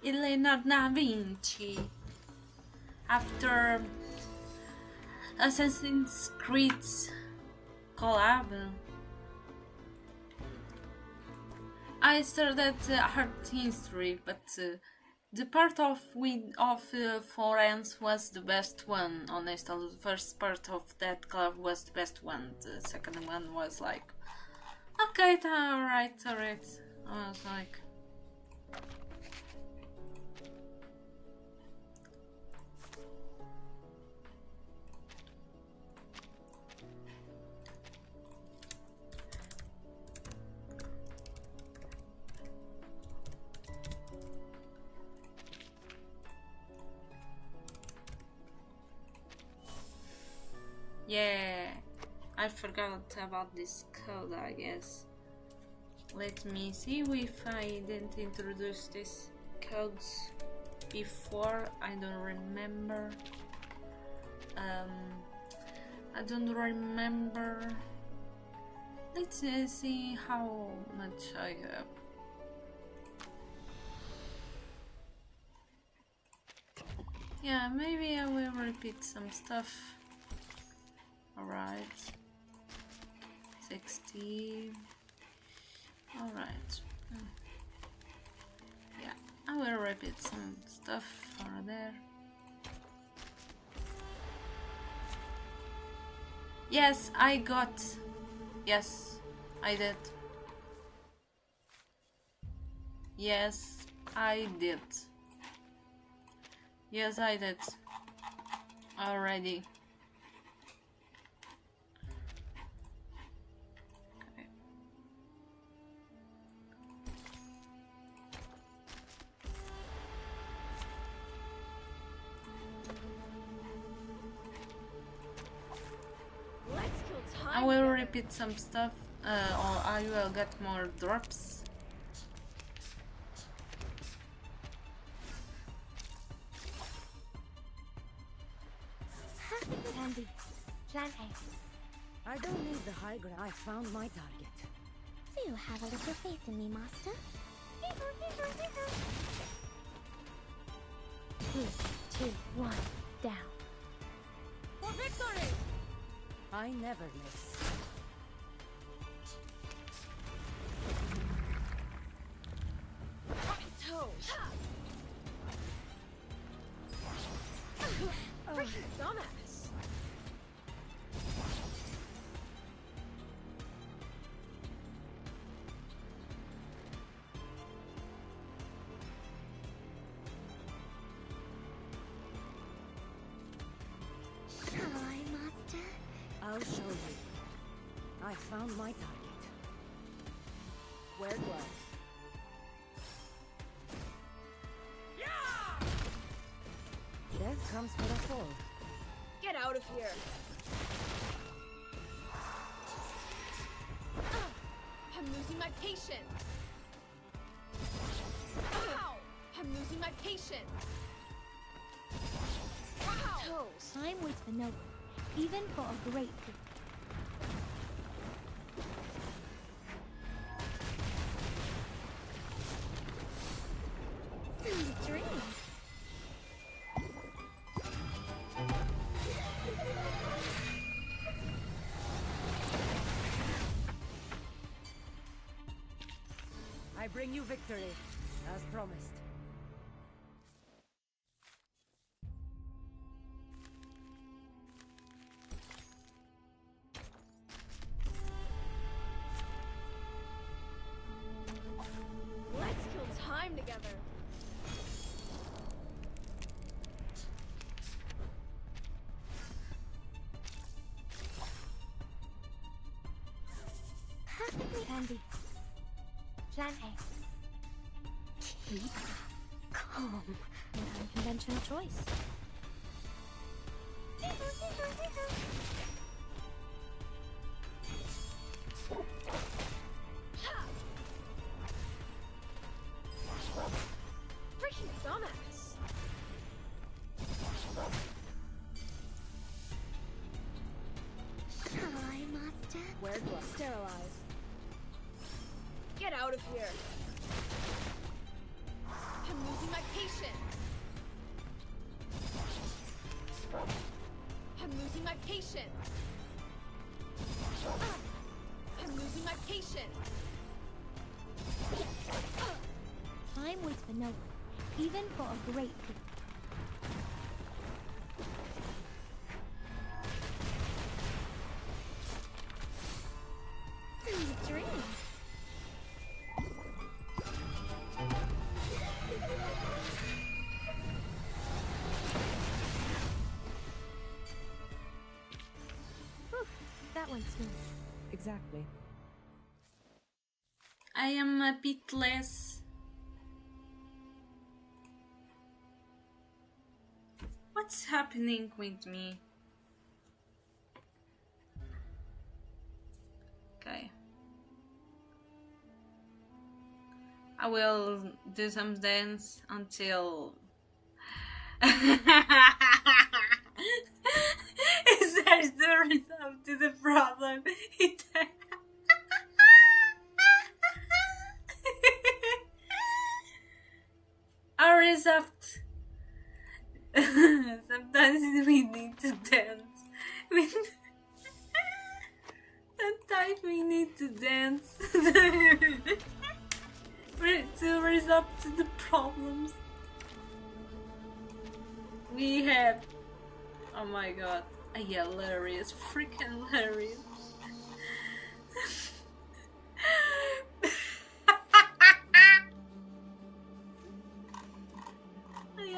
S1: and Leonardo da Vinci. After Assassin's Creed's collab, I started art history, but the part of Florence was the best one. Honestly, the first part of that club was the best one. The second one was like, okay, alright. I was like... Yeah, I forgot about this code, I guess. Let me see if I didn't introduce this codes before. I don't remember. I don't remember. Let's see how much I have. Yeah, maybe I will repeat some stuff. Alright. 60. Alright. Yeah, I will repeat some stuff for there. Yes, I got. Yes, I did. Yes, I did. Yes, I did. Already. I will repeat some stuff, or I will get more drops.
S15: Andy, plan A.
S5: I don't need the high ground. I found my target.
S9: Do you have a little faith in me, Master?
S15: 3, 2, 1, down.
S5: For victory! I never miss.
S15: Toes.
S5: Freaking dumbass!
S9: Shall I, Master?
S5: I'll show you. found my target. Wear gloves. Death comes for us all.
S15: Get out of here! I'm losing my patience! Ow! I'm losing my patience! Wow!
S2: Time waits for no one, even for a great people. Sweet dreams.
S5: I bring you victory, as promised.
S15: Let's kill time together!
S2: Perfectly handy. Plan A. Keep calm. An unconventional choice.
S15: Freaking dumbass!
S2: Hi, Master.
S5: Wear gloves. Sterilize.
S15: Get out of here! I'm losing my patience! I'm losing my patience! I'm losing my patience!
S2: Time waits for no one, even for a great people. Sweet dreams. Whew, that went smooth.
S5: Exactly.
S1: I am a bit less. What's happening with me? Okay. I will do some dance until. Is that the result to the problem? Our result. Sometimes we need to dance. Sometimes we need to dance to resolve to the problems. We have, oh my god, a hilarious, freaking hilarious.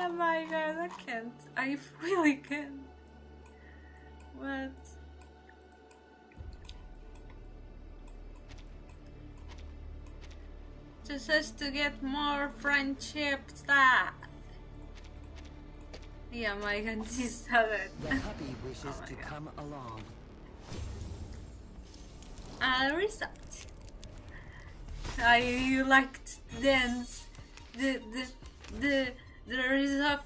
S1: Oh my god, I can't. I really can't. What? Just has to get more friendship stuff. Yeah, my god, this so good.
S6: The puppy wishes to come along.
S1: Result. I liked to dance. The result.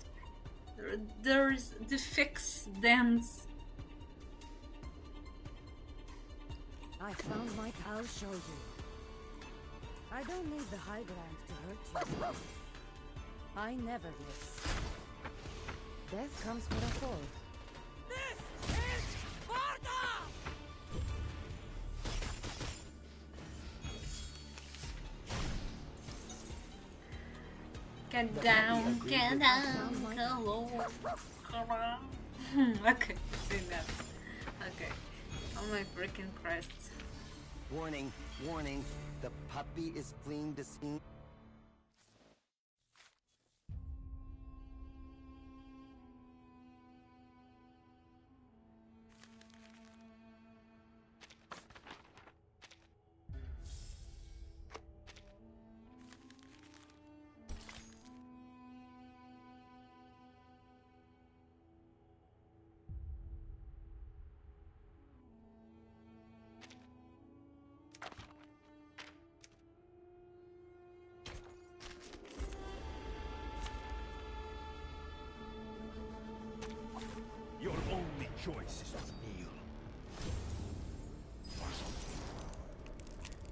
S1: There's the fix dance.
S5: I found my. I'll show you. I don't need the high ground to hurt you. I never miss. Death comes for us all. This is Sparta!
S1: Get down, go low, come on. Okay, see that. Okay, on my freaking crest.
S6: Warning, warning. The puppy is fleeing the scene.
S3: choice is to kneel.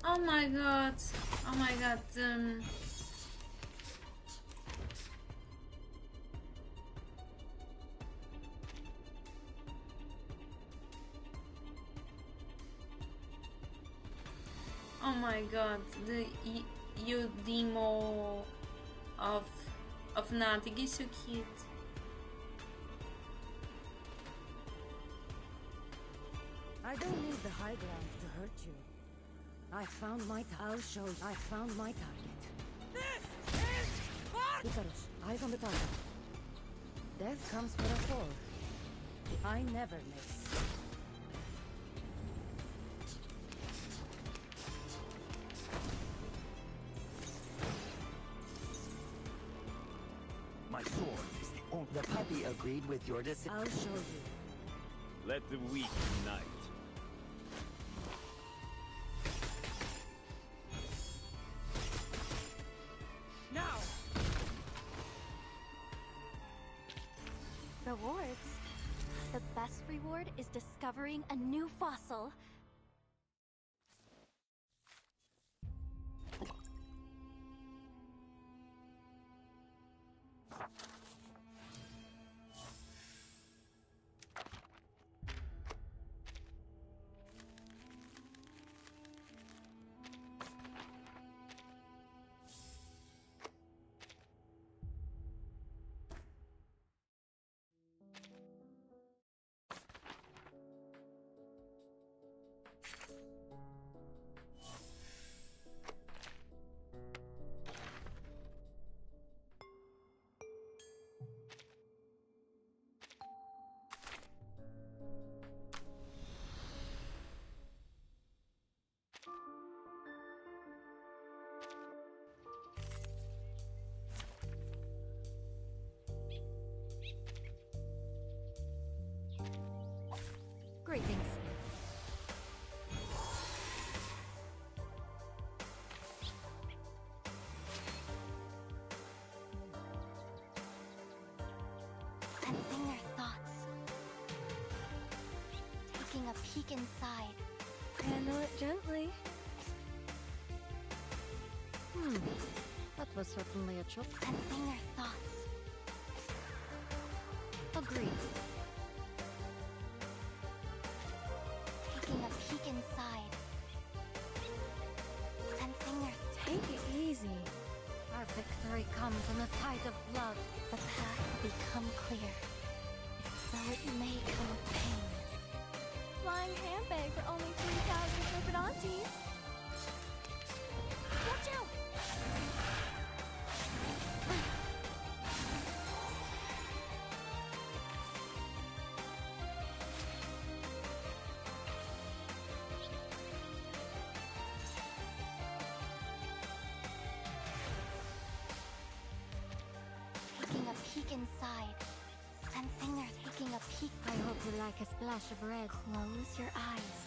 S1: Oh my god. Oh my god. Oh my god. The demo of nothing is so cute.
S5: I don't need the high ground to hurt you. I found my I'll show you. I found my target.
S12: This is what?
S5: Icarus, eyes on the target. Death comes for us all. I never miss.
S6: My sword is the only... The puppy agreed with your decision.
S5: I'll show you.
S3: Let the weak unite.
S12: Now!
S2: Rewards? The best reward is discovering a new fossil.
S13: Greetings.
S2: Sensing their thoughts. Taking a peek inside.
S13: Handle it gently. That was certainly a chop.
S2: Sensing their thoughts.
S13: Agreed.
S2: Taking a peek inside. Sensing their...
S13: Take it easy. Our victory comes in a tide of blood.
S2: The path will become clear, though it may come with pain.
S15: Flying handbag for only 3,000 Serpentantes. Watch out!
S2: Taking a peek inside. Sensing they're taking a peek.
S13: I hope you like a splash of red.
S2: Close your eyes.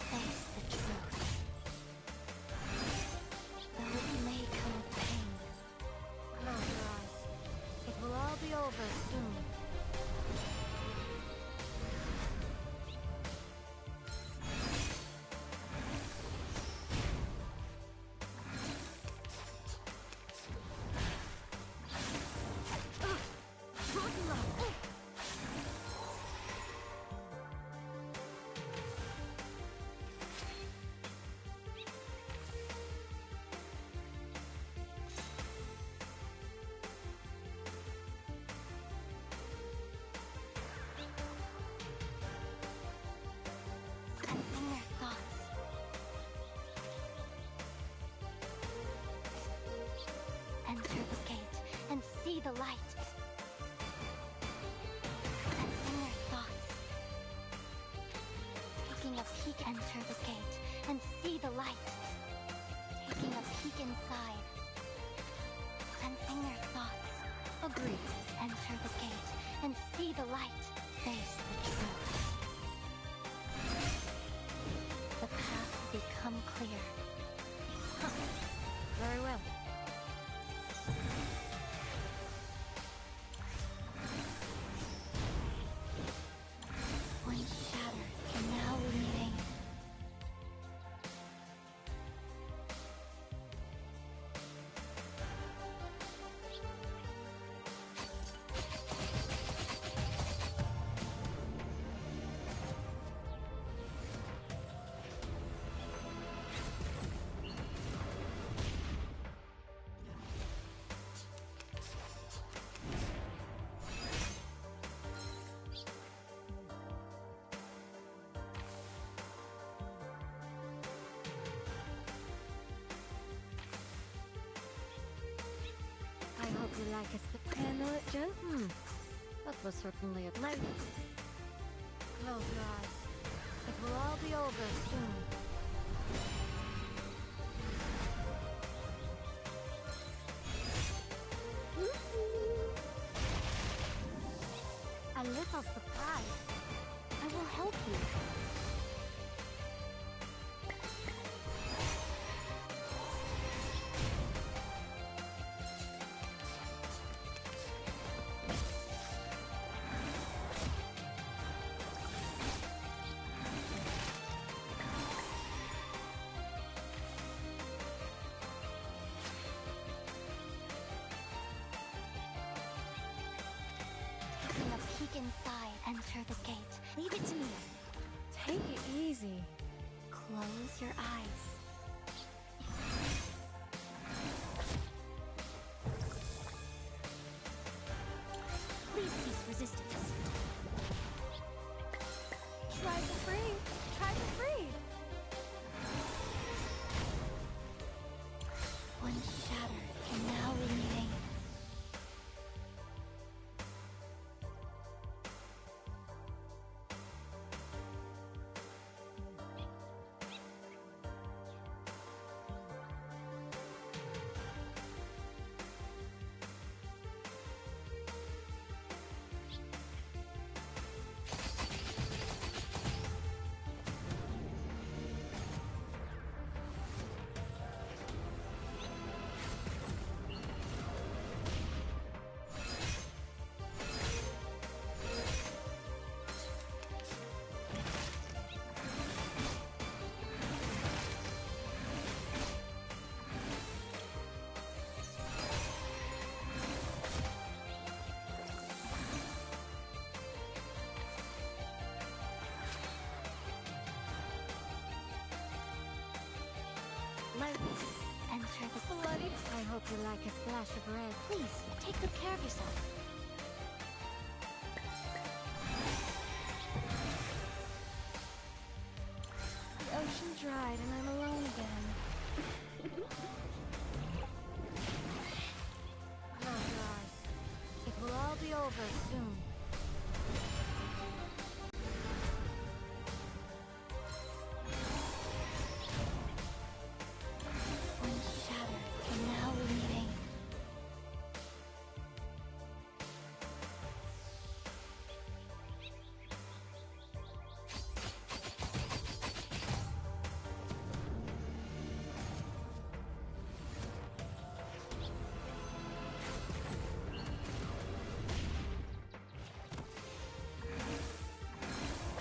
S2: Face the truth. Though it may come with pain.
S13: Close your eyes. It will all be over soon.
S2: Sensing their thoughts. Enter the gate and see the light. Sensing their thoughts. Taking a peek, enter the gate and see the light. Taking a peek inside. Sensing their thoughts.
S13: Agreed.
S2: Enter the gate and see the light. Face the truth. The path will become clear.
S13: Very well.
S5: you like us to handle it, gent? That was certainly a light. Close your eyes. It will all be over soon. A little surprise. I will help you.
S2: Taking a peek inside, enter the gate. Leave it to me.
S5: Take it easy.
S2: Close your eyes. Please cease resistance.
S5: Try to free. Try to free.
S2: One shattered can now remain.
S5: Lights.
S2: Enter the
S5: Bloody. I hope you like a splash of red.
S2: Please, take good care of yourself.
S5: The ocean dried and I'm alone again. Close your eyes. It will all be over soon.
S2: One shattered can now remain.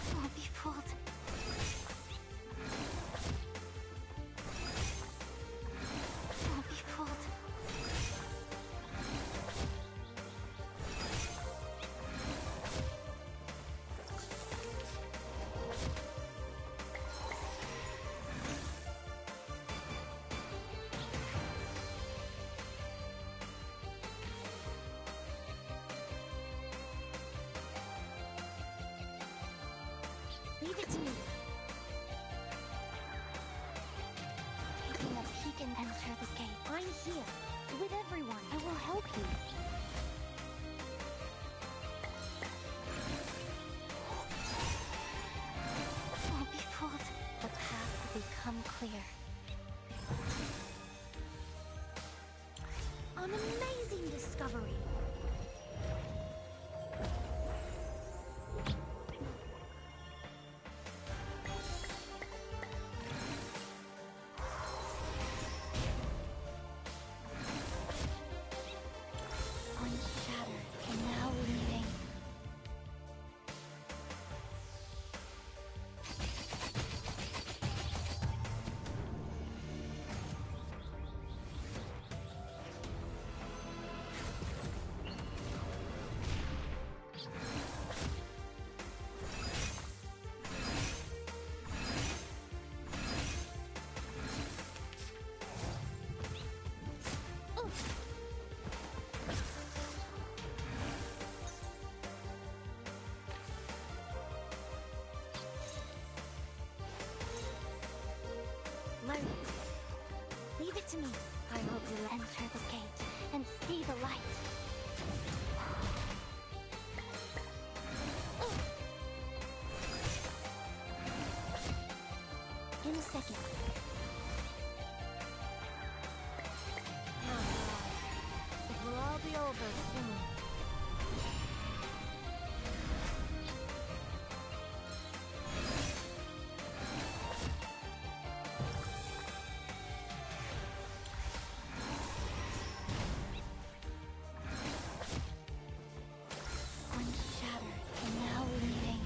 S2: Don't be fooled. Don't be fooled. Leave it to me. Taking a peek and enter the gate. I'm here, with everyone. I will help you. Don't be fooled. The path will become clear. An amazing discovery. to me. I hope you'll enter the gate and see the light. In a second. It will all be over soon. Once shattered and now leaving.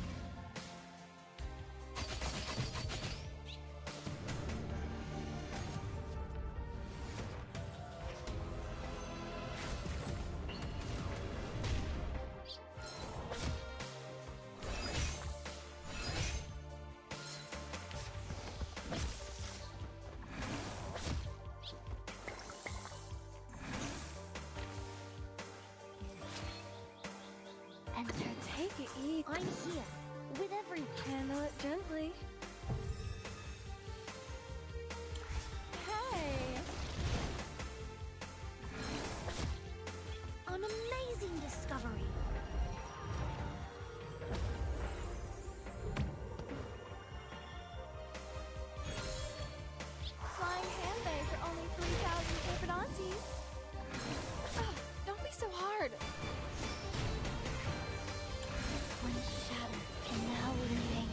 S2: Enter.
S15: Take it easy.
S2: I'm here, with every...
S15: Handle it gently. Hey!
S2: An amazing discovery.
S15: Flying handbags are only 3,000 favorite aunties. Oh, don't be so hard.
S2: Once shattered and now leaving.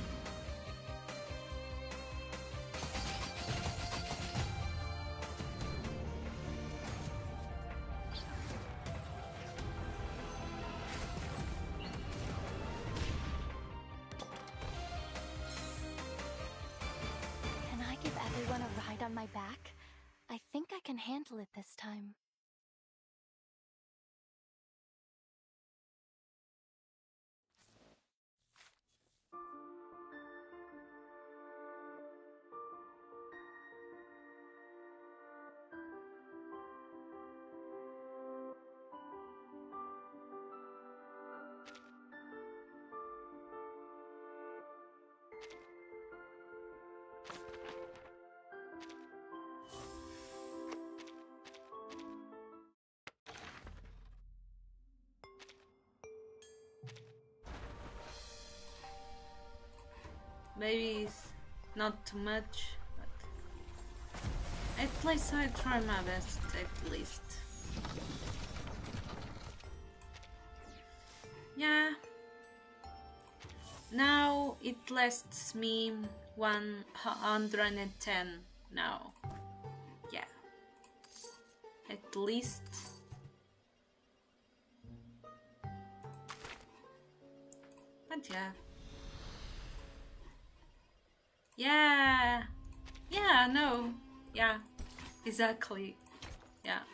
S2: Can I give everyone a ride on my back? I think I can handle it this time.
S1: Maybe it's not too much, but at least I try my best at least. Yeah. Now it lasts me 110 now. Yeah. At least. But yeah. Yeah. Yeah, no. Yeah. Exactly. Yeah.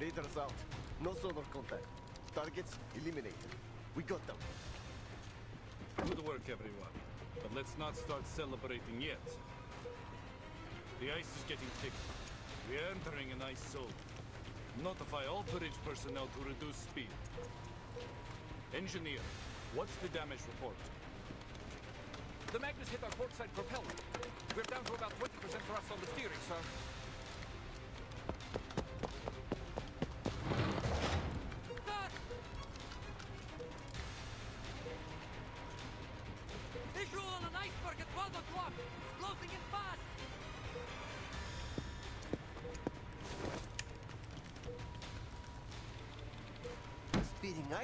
S6: Raiders out. No sonar contact. Targets eliminated. We got them.
S18: Good work, everyone. But let's not start celebrating yet. The ice is getting thicker. We're entering an ice zone. Notify all bridge personnel to reduce speed. Engineer, what's the damage report?
S11: The Magnus hit our portside propeller. We're down to about 20% thrust on the steering, sir.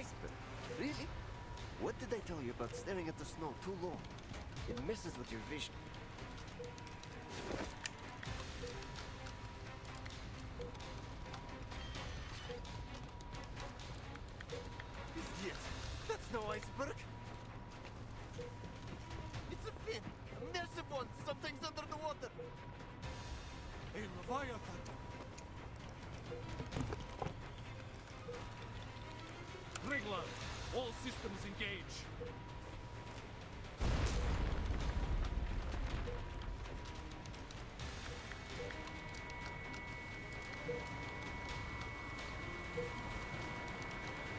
S6: iceberg? Really? What did I tell you about staring at the snow too long? It messes with your vision. Yes, that's no iceberg. It's a fin. A massive one. Something's under the water.
S11: A Leviathan! Ringler, all systems engage.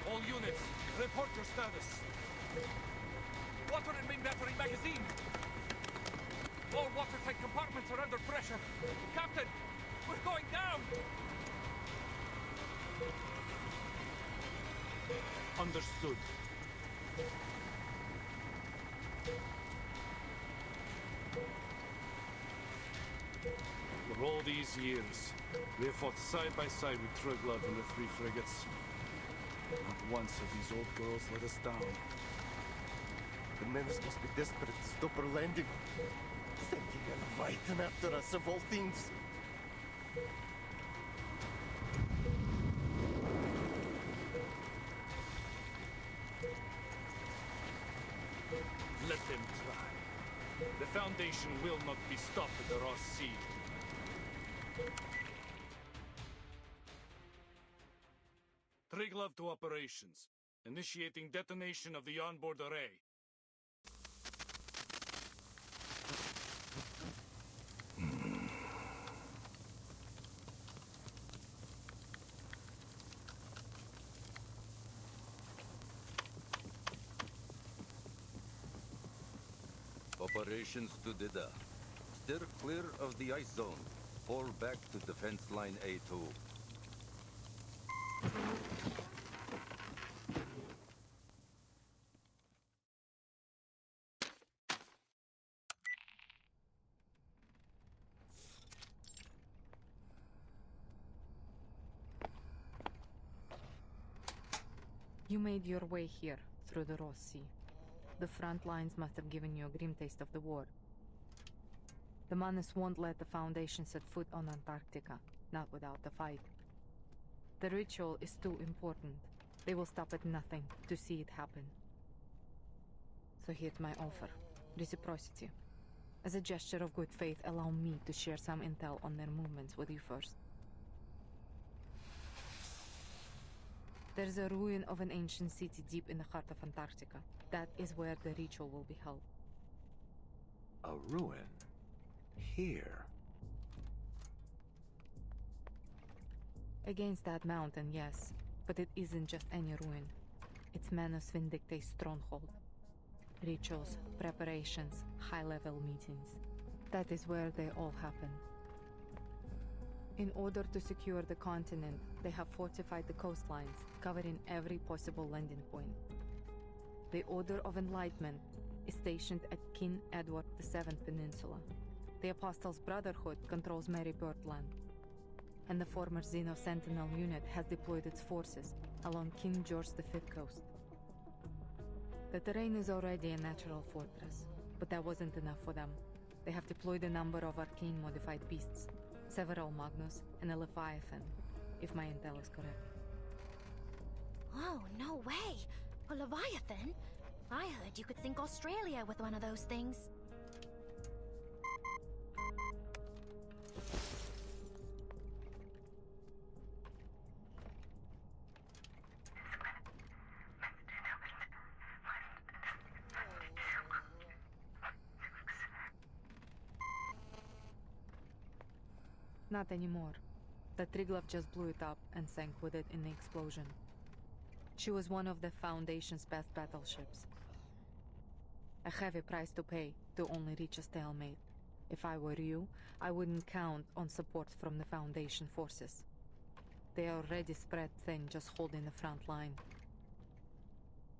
S11: All units, report your status. Water and main battery magazine. All watertight compartments are under pressure. Captain, we're going down! Understood. For all these years, we have fought side by side with Triglav and the 3 frigates. Not once have these old girls let us down.
S6: The menace must be desperate to stop our landing. Sending a Leviathan after us of all things.
S11: Let them try. The Foundation will not be stopped at the Ross Sea. Triglav to operations. Initiating detonation of the onboard array.
S8: Operations to Dida. Steer clear of the ice zone. Fall back to defense line A2.
S20: You made your way here, through the Ross Sea. The front lines must have given you a grim taste of the war. The Manus won't let the Foundation set foot on Antarctica, not without a fight. The ritual is too important. They will stop at nothing to see it happen. So here's my offer. Reciprocity. As a gesture of good faith, allow me to share some intel on their movements with you first. There's a ruin of an ancient city deep in the heart of Antarctica. That is where the ritual will be held.
S22: A ruin? Here?
S20: Against that mountain, yes. But it isn't just any ruin. It's Manus Vindictae's stronghold. Rituals, preparations, high-level meetings. That is where they all happen. In order to secure the continent, they have fortified the coastlines, covering every possible landing point. The Order of Enlightenment is stationed at King Edward VII Peninsula. The Apostles' Brotherhood controls Mary Birdland. And the former Xeno Sentinel unit has deployed its forces along King George V coast. The terrain is already a natural fortress, but that wasn't enough for them. They have deployed a number of arcane-modified beasts, several Magnus and a Leviathan, if my intel is correct.
S9: Oh, no way! A Leviathan? I heard you could sink Australia with one of those things.
S20: Not anymore. The Triglav just blew it up and sank with it in the explosion. She was one of the Foundation's best battleships. A heavy price to pay to only reach a stalemate. If I were you, I wouldn't count on support from the Foundation forces. They are already spread thin, just holding the front line.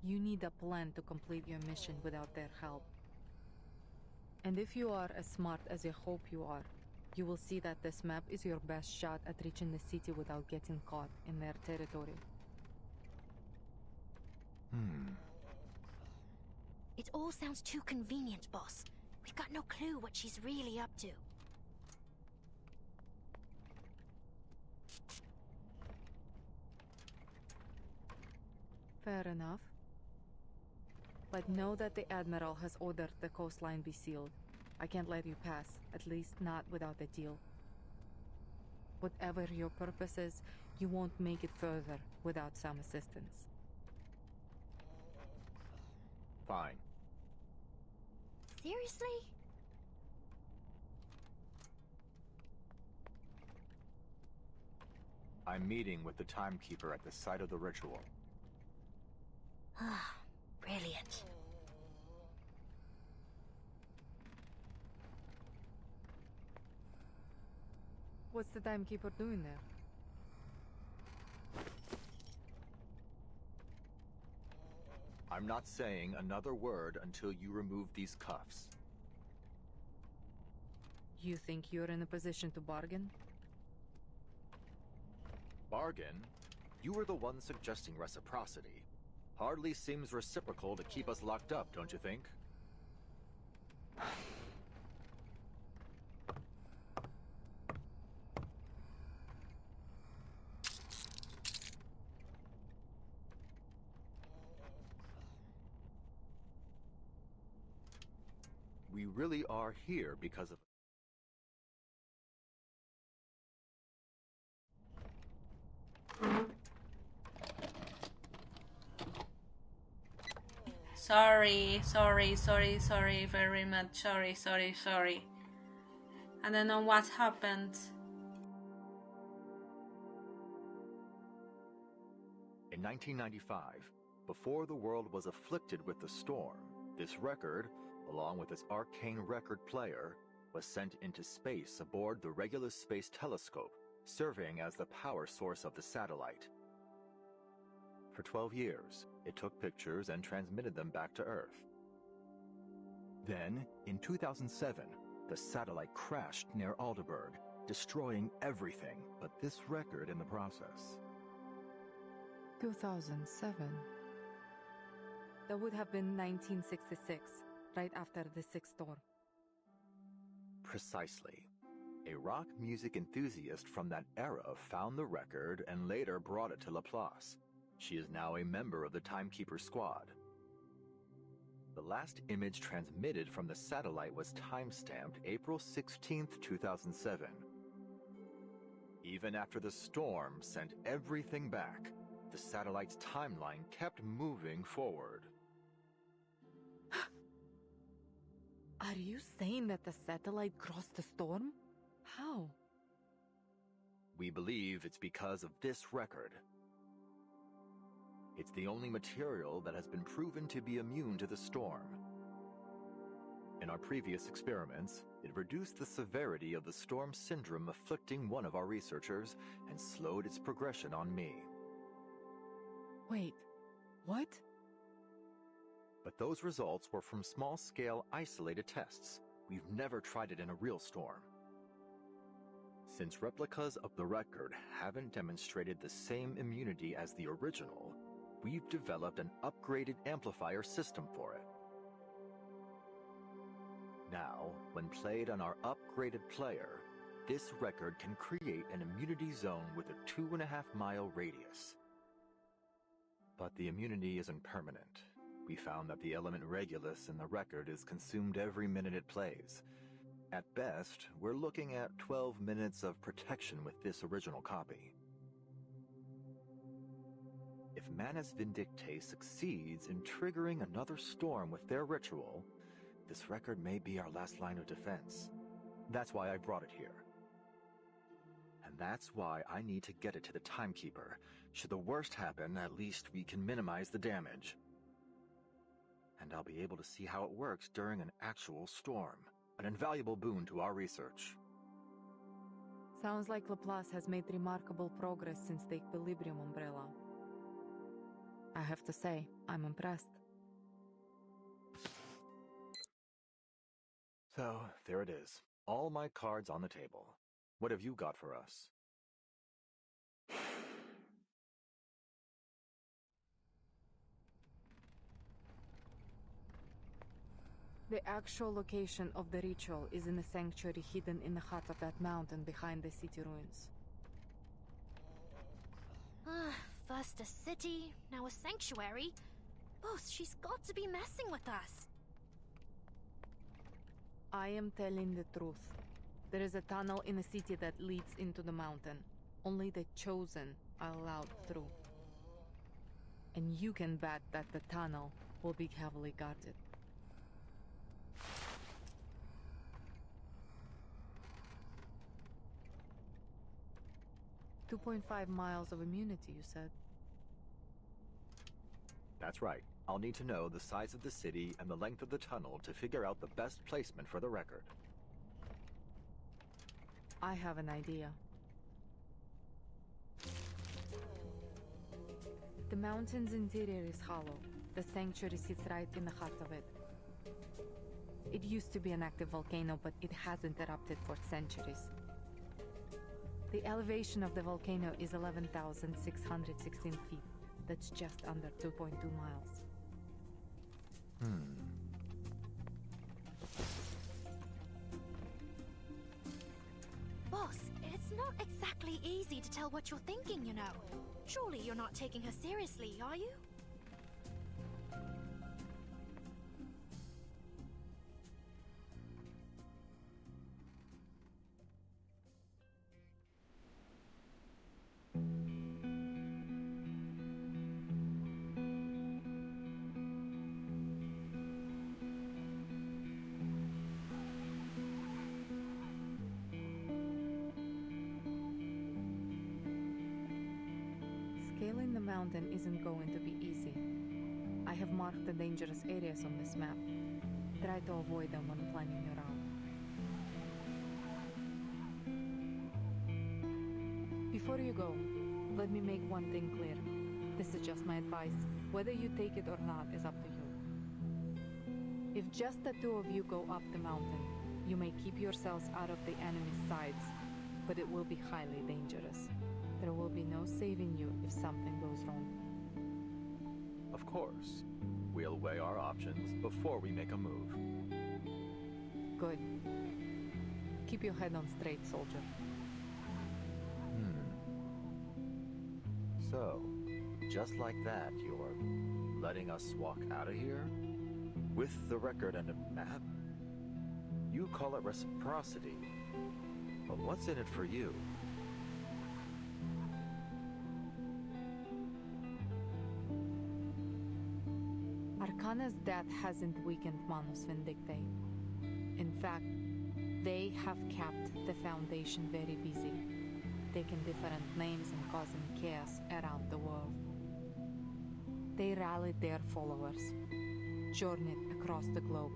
S20: You need a plan to complete your mission without their help. And if you are as smart as you hope you are, you will see that this map is your best shot at reaching the city without getting caught in their territory.
S13: It all sounds too convenient, boss. We've got no clue what she's really up to.
S20: Fair enough. But know that the Admiral has ordered the coastline be sealed. I can't let you pass, at least not without a deal. Whatever your purpose is, you won't make it further without some assistance.
S17: Fine.
S13: Seriously?
S17: I'm meeting with the Timekeeper at the site of the ritual.
S13: Ah, brilliant.
S20: What's the Timekeeper doing there?
S17: I'm not saying another word until you remove these cuffs.
S20: You think you're in a position to bargain?
S17: Bargain? You were the one suggesting reciprocity. Hardly seems reciprocal to keep us locked up, don't you think? We really are here because of...
S1: Sorry very much. Sorry. I don't know what happened.
S17: In 1995, before the world was afflicted with the storm, this record, along with its arcane record player, was sent into space aboard the Regulus Space Telescope, serving as the power source of the satellite. For 12 years, it took pictures and transmitted them back to Earth. Then, in 2007, the satellite crashed near Aldeburgh, destroying everything but this record in the process.
S20: 2007. That would have been 1966, right after the Sixth Storm.
S17: Precisely. A rock music enthusiast from that era found the record and later brought it to Laplace. She is now a member of the Timekeeper Squad. The last image transmitted from the satellite was timestamped April 16, 2007. Even after the storm sent everything back, the satellite's timeline kept moving forward.
S20: Are you saying that the satellite crossed the storm? How?
S17: We believe it's because of this record. It's the only material that has been proven to be immune to the storm. In our previous experiments, it reduced the severity of the storm syndrome afflicting one of our researchers and slowed its progression on me.
S20: Wait, what?
S17: But those results were from small-scale isolated tests. We've never tried it in a real storm. Since replicas of the record haven't demonstrated the same immunity as the original, we've developed an upgraded amplifier system for it. Now, when played on our upgraded player, this record can create an immunity zone with a 2.5-mile radius. But the immunity isn't permanent. We found that the element Regulus in the record is consumed every minute it plays. At best, we're looking at 12 minutes of protection with this original copy. If Manus Vindictae succeeds in triggering another storm with their ritual, this record may be our last line of defense. That's why I brought it here. And that's why I need to get it to the Timekeeper. Should the worst happen, at least we can minimize the damage. And I'll be able to see how it works during an actual storm. An invaluable boon to our research.
S20: Sounds like Laplace has made remarkable progress since the Equilibrium umbrella. I have to say, I'm impressed.
S17: So, there it is. All my cards on the table. What have you got for us?
S20: The actual location of the ritual is in a sanctuary hidden in the heart of that mountain behind the city ruins.
S9: First a city, now a sanctuary. Boss, she's got to be messing with us.
S20: I am telling the truth. There is a tunnel in the city that leads into the mountain. Only the chosen are allowed through. And you can bet that the tunnel will be heavily guarded. "2.5 miles of immunity, you said?
S17: That's right. I'll need to know the size of the city and the length of the tunnel to figure out the best placement for the record.
S20: I have an idea. The mountain's interior is hollow. The sanctuary sits right in the heart of it. It used to be an active volcano, but it hasn't erupted for centuries. The elevation of the volcano is 11,616 feet. That's just under 2.2 miles.
S9: Boss, it's not exactly easy to tell what you're thinking, you know. Surely you're not taking her seriously, are you?
S20: Scaling the mountain isn't going to be easy. I have marked the dangerous areas on this map. Try to avoid them when planning your route. Before you go, let me make one thing clear. This is just my advice. Whether you take it or not is up to you. If just the two of you go up the mountain, you may keep yourselves out of the enemy's sides, but it will be highly dangerous. There will be no saving you if something goes wrong.
S17: Of course. We'll weigh our options before we make a move.
S20: Good. Keep your head on straight, soldier.
S17: So, just like that, you're letting us walk out of here? With the record and a map? You call it reciprocity. But what's in it for you?
S20: Arcana's death hasn't weakened Manus Vindictae. In fact, they have kept the Foundation very busy, taking different names and causing chaos around the world. They rallied their followers, journeyed across the globe,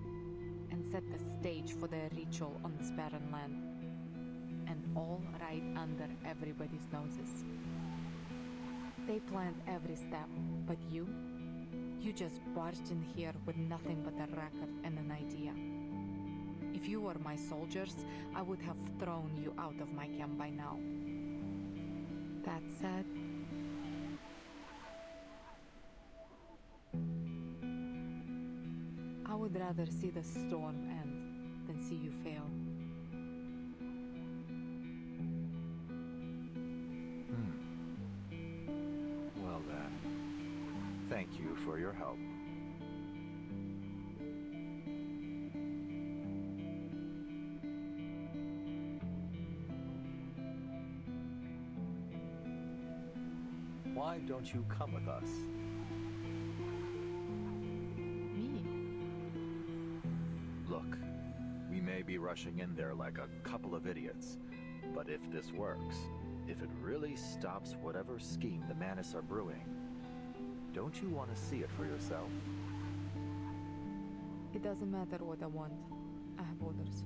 S20: and set the stage for their ritual on this barren land. And all right under everybody's noses. They planned every step, but you just barged in here with nothing but a record and an idea. If you were my soldiers, I would have thrown you out of my camp by now. That said, I would rather see the storm end than see you fail.
S17: Well then, thank you for your help. Why don't you come with us?
S20: Me?
S17: Look, we may be rushing in there like a couple of idiots, but if this works, if it really stops whatever scheme the Manus are brewing, don't you want to see it for yourself?
S20: It doesn't matter what I want. I have orders.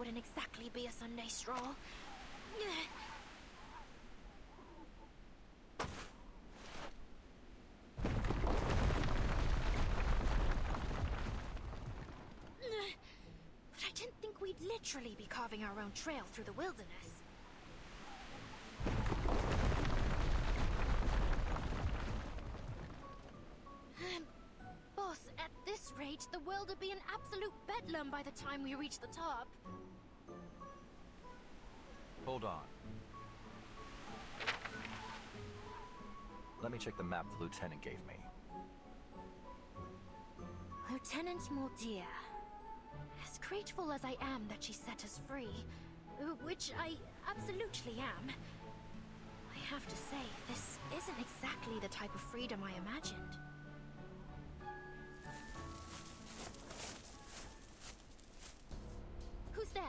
S9: wouldn't exactly be a Sunday stroll. But I didn't think we'd literally be carving our own trail through the wilderness. Boss, at this rate, the world would be an absolute bedlam by the time we reach the top.
S17: Hold on. Let me check the map the lieutenant gave me.
S9: Lieutenant Moldier. As grateful as I am that she set us free, which I absolutely am, I have to say, this isn't exactly the type of freedom I imagined. Who's there?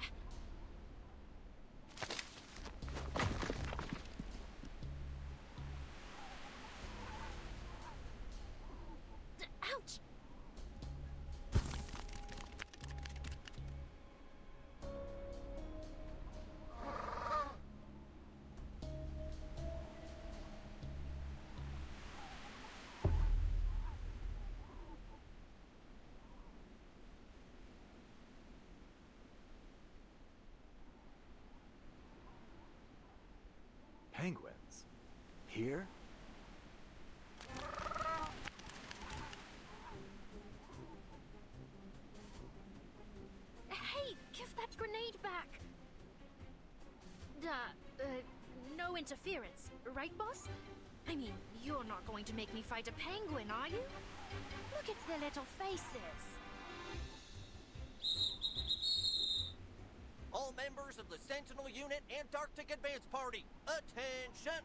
S9: Ouch!
S17: Penguins? Here?
S9: Hey, give that grenade back! No interference, right, boss? I mean, you're not going to make me fight a penguin, are you? Look at their little faces.
S14: All members of the Sentinel Unit Antarctic Advance Party, attention!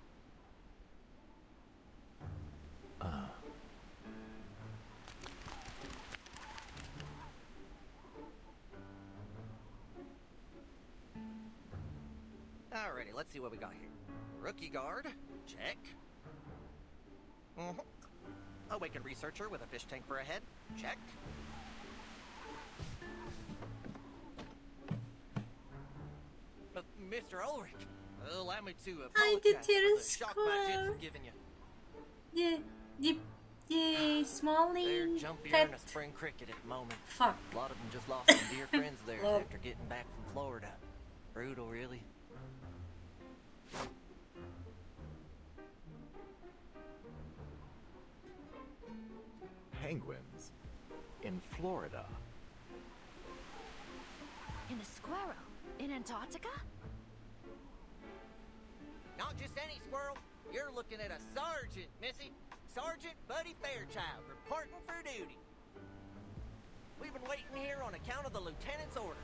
S14: Alrighty, let's see what we got here. Rookie guard, check. Awakened researcher with a fish tank for a head, check. Mr. Ulrich, allow me to apologize for the shock my jets have given you.
S1: Yeah, Smalley.
S14: They're jumpier than a spring cricket at the moment.
S1: Fuck.
S14: A lot of them just lost some dear friends there after getting back from Florida. Brutal, really.
S17: Penguins? In Florida?
S9: In a squirrel? In Antarctica?
S14: Not just any squirrel. You're looking at a sergeant, Missy. Sergeant Buddy Fairchild, reporting for duty. We've been waiting here on account of the lieutenant's order.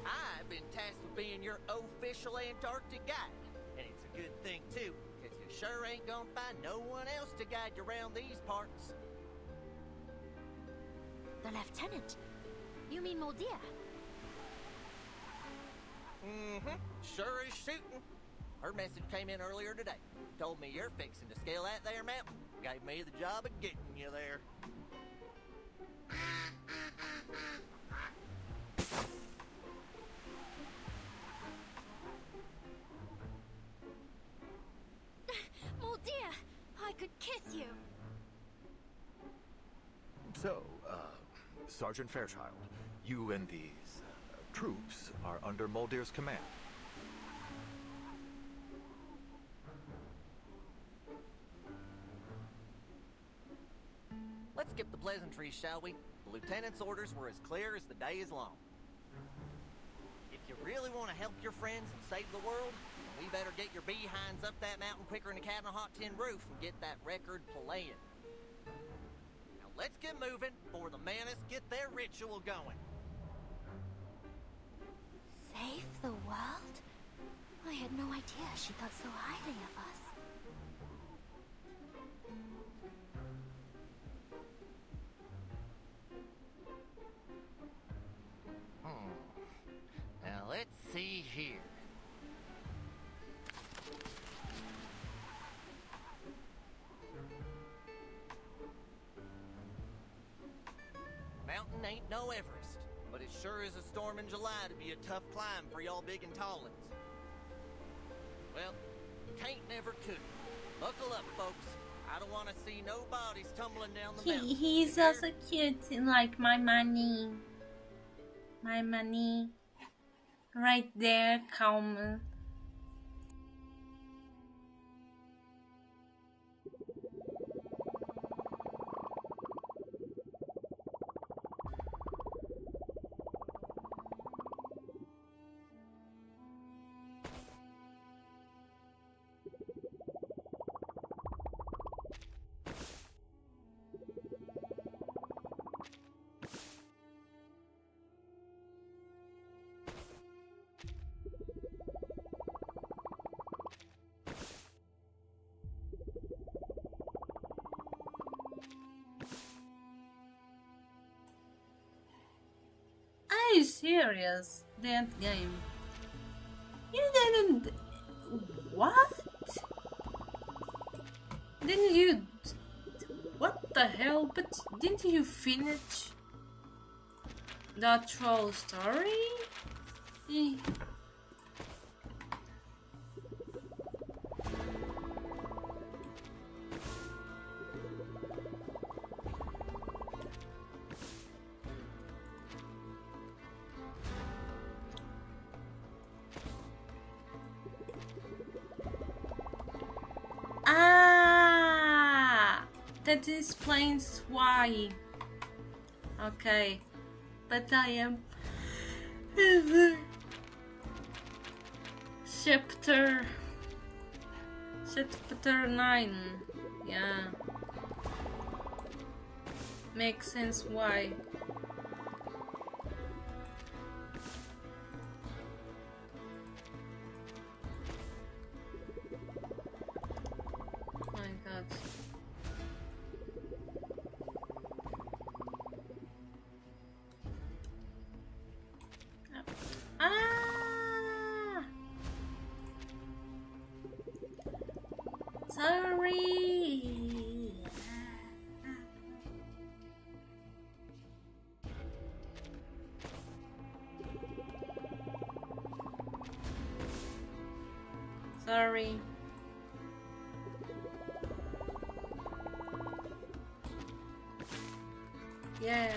S14: I've been tasked with being your official Antarctic guide. And it's a good thing, too, because you sure ain't gonna find no one else to guide you around these parts.
S9: The lieutenant? You mean Moldier?
S14: Sure is shooting. Her message came in earlier today. Told me you're fixing to scale that there mountain. Gave me the job of getting you there.
S9: Moldier! I could kiss you!
S17: So, Sergeant Fairchild, you and these troops are under Moldier's command.
S14: Let's skip the pleasantries, shall we? The lieutenant's orders were as clear as the day is long. If you really want to help your friends and save the world, we better get your behinds up that mountain quicker than a cat on a hot tin roof and get that record playing. Now let's get moving before the Menace get their ritual going.
S9: Save the world? I had no idea she thought so highly of us.
S14: Now let's see here. Mountain ain't no Everest, but it Sure is a storm in July to be a tough climb for y'all big and tall ones. Well, can't never could. Buckle up, folks. I don't want to see no bodies tumbling down the mountain.
S1: He's also cute, like my money. My money. Right there, calm. Are you serious? That game. You didn't. What? Didn't you. What the hell? But didn't you finish that troll story? Eh. That explains why. Okay, but I am in the chapter 9. Yeah, makes sense why. My God. Sorry. Sorry. Yeah.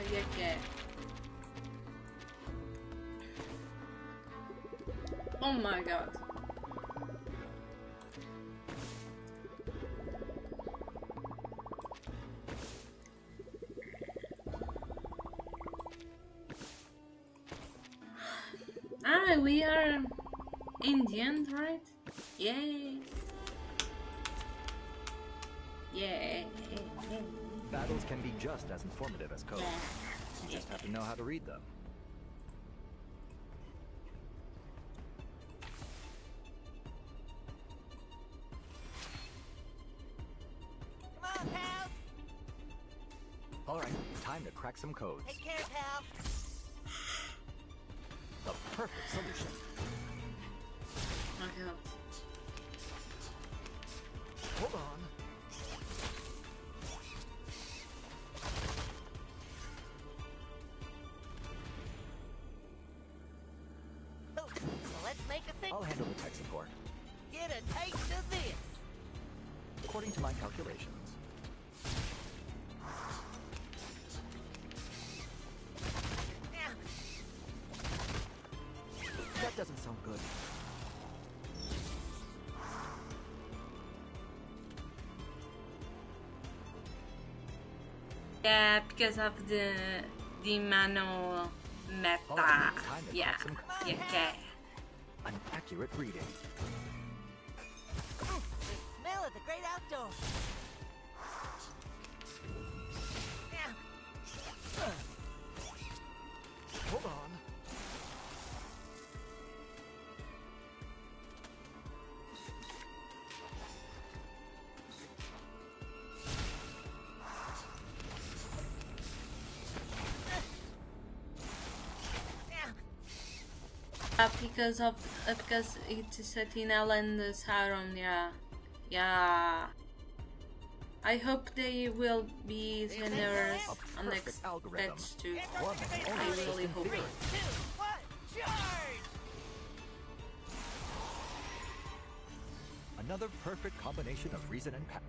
S1: Oh my God. We are Indian, right? Yay! Yay!
S17: Battles can be just as informative as codes. You just have to know how to read them.
S14: Come on, pal!
S17: Alright, time to crack some codes.
S14: Take care, pal!
S17: The perfect solution.
S1: My God.
S17: Hold on.
S14: So let's make a thing.
S17: I'll handle the tech support.
S14: Get a taste of this.
S17: According to my calculations. That doesn't sound good.
S1: Yeah, because of the mano meta. Yeah. Okay.
S17: An accurate reading.
S14: The smell of the great outdoors.
S17: Hold on.
S1: Because it's set in Island Sauron, yeah. I hope they will be generous on next patch too. I really hope.
S17: Another perfect combination of reason and passion.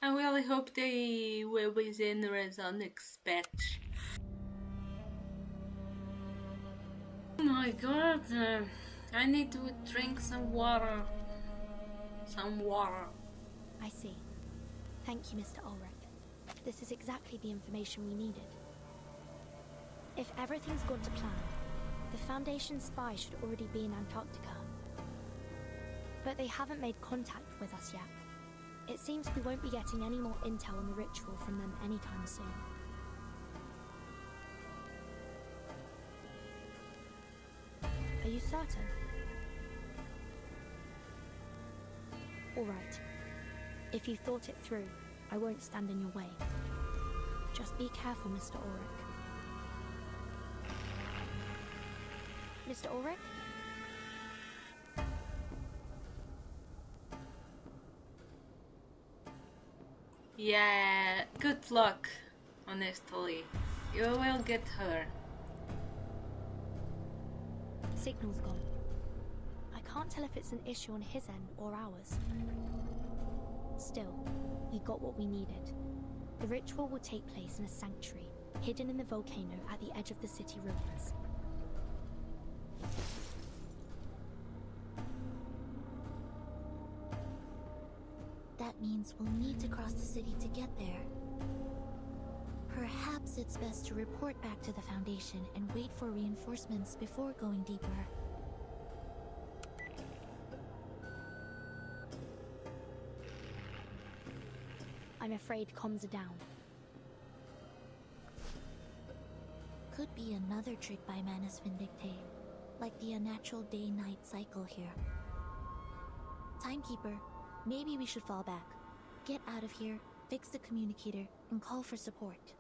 S1: I really hope they will be generous on next patch. Oh my god, I need to drink some water. Some water.
S13: I see. Thank you, Mr. Ulrich. This is exactly the information we needed. If everything's gone to plan, the Foundation spy should already be in Antarctica. But they haven't made contact with us yet. It seems we won't be getting any more intel on the ritual from them anytime soon. Are you certain? Alright. If you thought it through, I won't stand in your way. Just be careful, Mr. Ulrich. Mr. Ulrich?
S1: Yeah, good luck, honestly. You will get her.
S13: Signal's gone. I can't tell if it's an issue on his end or ours. Still, we got what we needed. The ritual will take place in a sanctuary, hidden in the volcano at the edge of the city ruins.
S9: That means we'll need to cross the city to get there. Perhaps it's best to report back to the Foundation and wait for reinforcements before going deeper.
S13: I'm afraid comms are down.
S9: Could be another trick by Manus Vindicte, like the unnatural day-night cycle here. Timekeeper, maybe we should fall back. Get out of here, fix the communicator, and call for support.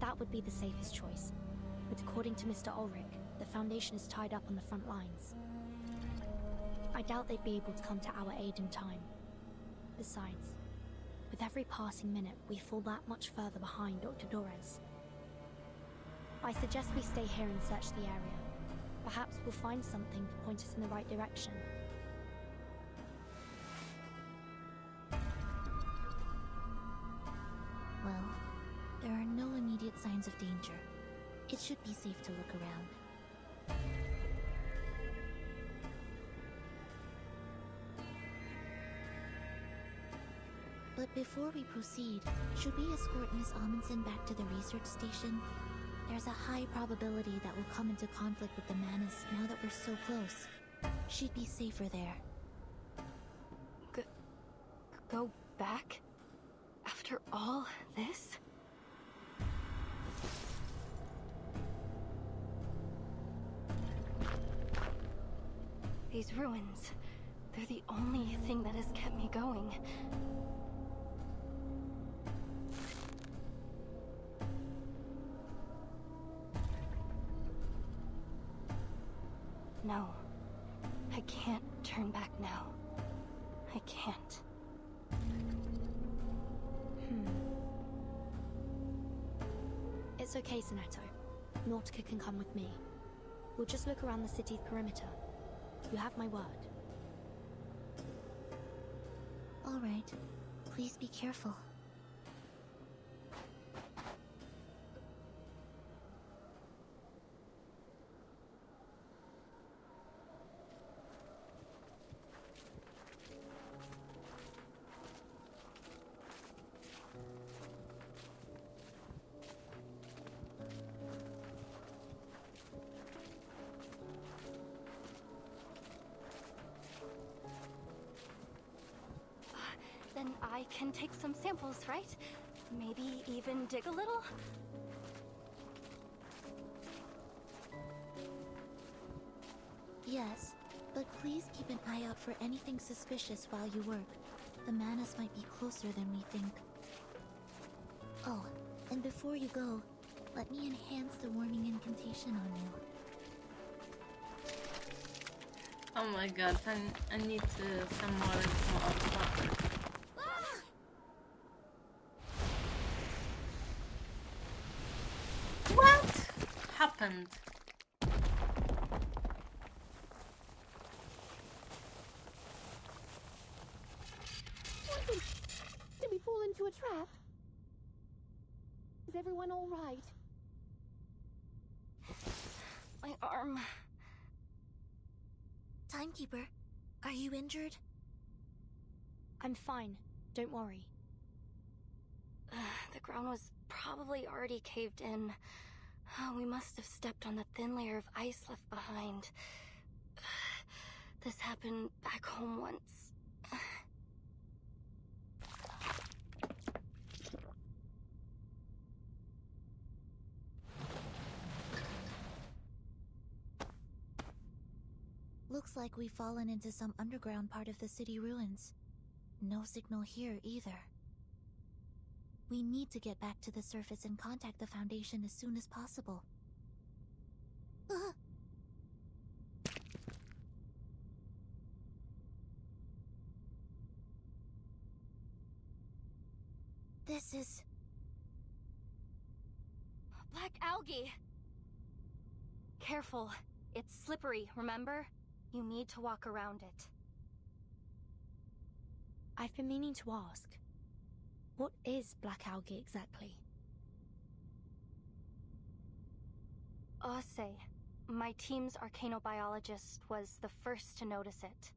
S13: That would be the safest choice. But according to Mr. Ulrich, the Foundation is tied up on the front lines. I doubt they'd be able to come to our aid in time. Besides, with every passing minute, we fall that much further behind Dr. Dorez. I suggest we stay here and search the area. Perhaps we'll find something to point us in the right direction.
S9: Well, there are no immediate signs of danger. It should be safe to look around. But before we proceed, should we escort Miss Amundsen back to the research station? There's a high probability that we'll come into conflict with the Manus now that we're so close. She'd be safer there.
S13: Go back? After all this? These ruins, they're the only thing that has kept me going.
S2: No. I can't turn back now. I can't.
S13: It's okay, Sonetto. Nautica can come with me. We'll just look around the city's perimeter. You have my word.
S9: All right. Please be careful.
S2: Then I can take some samples, right? Maybe even dig a little?
S9: Yes, but please keep an eye out for anything suspicious while you work. The Manas might be closer than we think. Oh, and before you go, let me enhance the warning incantation on you.
S1: Oh my god, I need some more water. What happened?
S16: Did we fall into a trap? Is everyone all right?
S2: My arm.
S9: Timekeeper, are you injured?
S13: I'm fine. Don't worry.
S2: The ground was probably already caved in. We must have stepped on the thin layer of ice left behind. This happened back home once.
S9: Looks like we've fallen into some underground part of the city ruins. No signal here either. We need to get back to the surface and contact the Foundation as soon as possible. This is...
S2: Black algae! Careful. It's slippery, remember? You need to walk around it.
S13: I've been meaning to ask. What is black algae exactly?
S2: Ose, my team's arcanobiologist, was the first to notice it.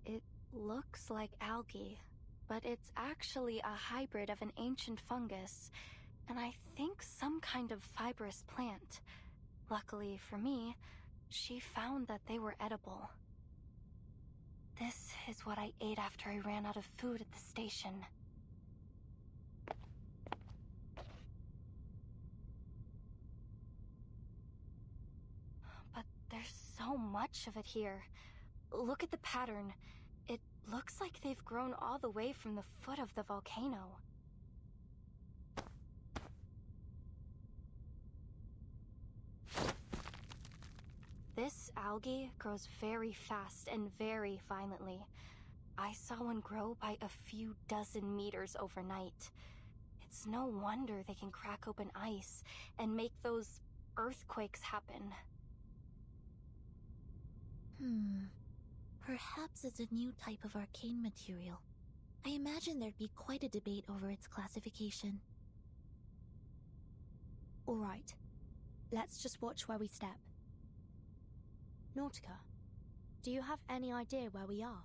S2: It looks like algae, but it's actually a hybrid of an ancient fungus, and I think some kind of fibrous plant. Luckily for me, she found that they were edible. This is what I ate after I ran out of food at the station. But there's so much of it here. Look at the pattern. It looks like they've grown all the way from the foot of the volcano. This algae grows very fast and very violently. I saw one grow by a few dozen meters overnight. It's no wonder they can crack open ice and make those earthquakes happen.
S9: Perhaps it's a new type of arcane material. I imagine there'd be quite a debate over its classification.
S13: Alright. Let's just watch where we step. Nautica, do you have any idea where we are?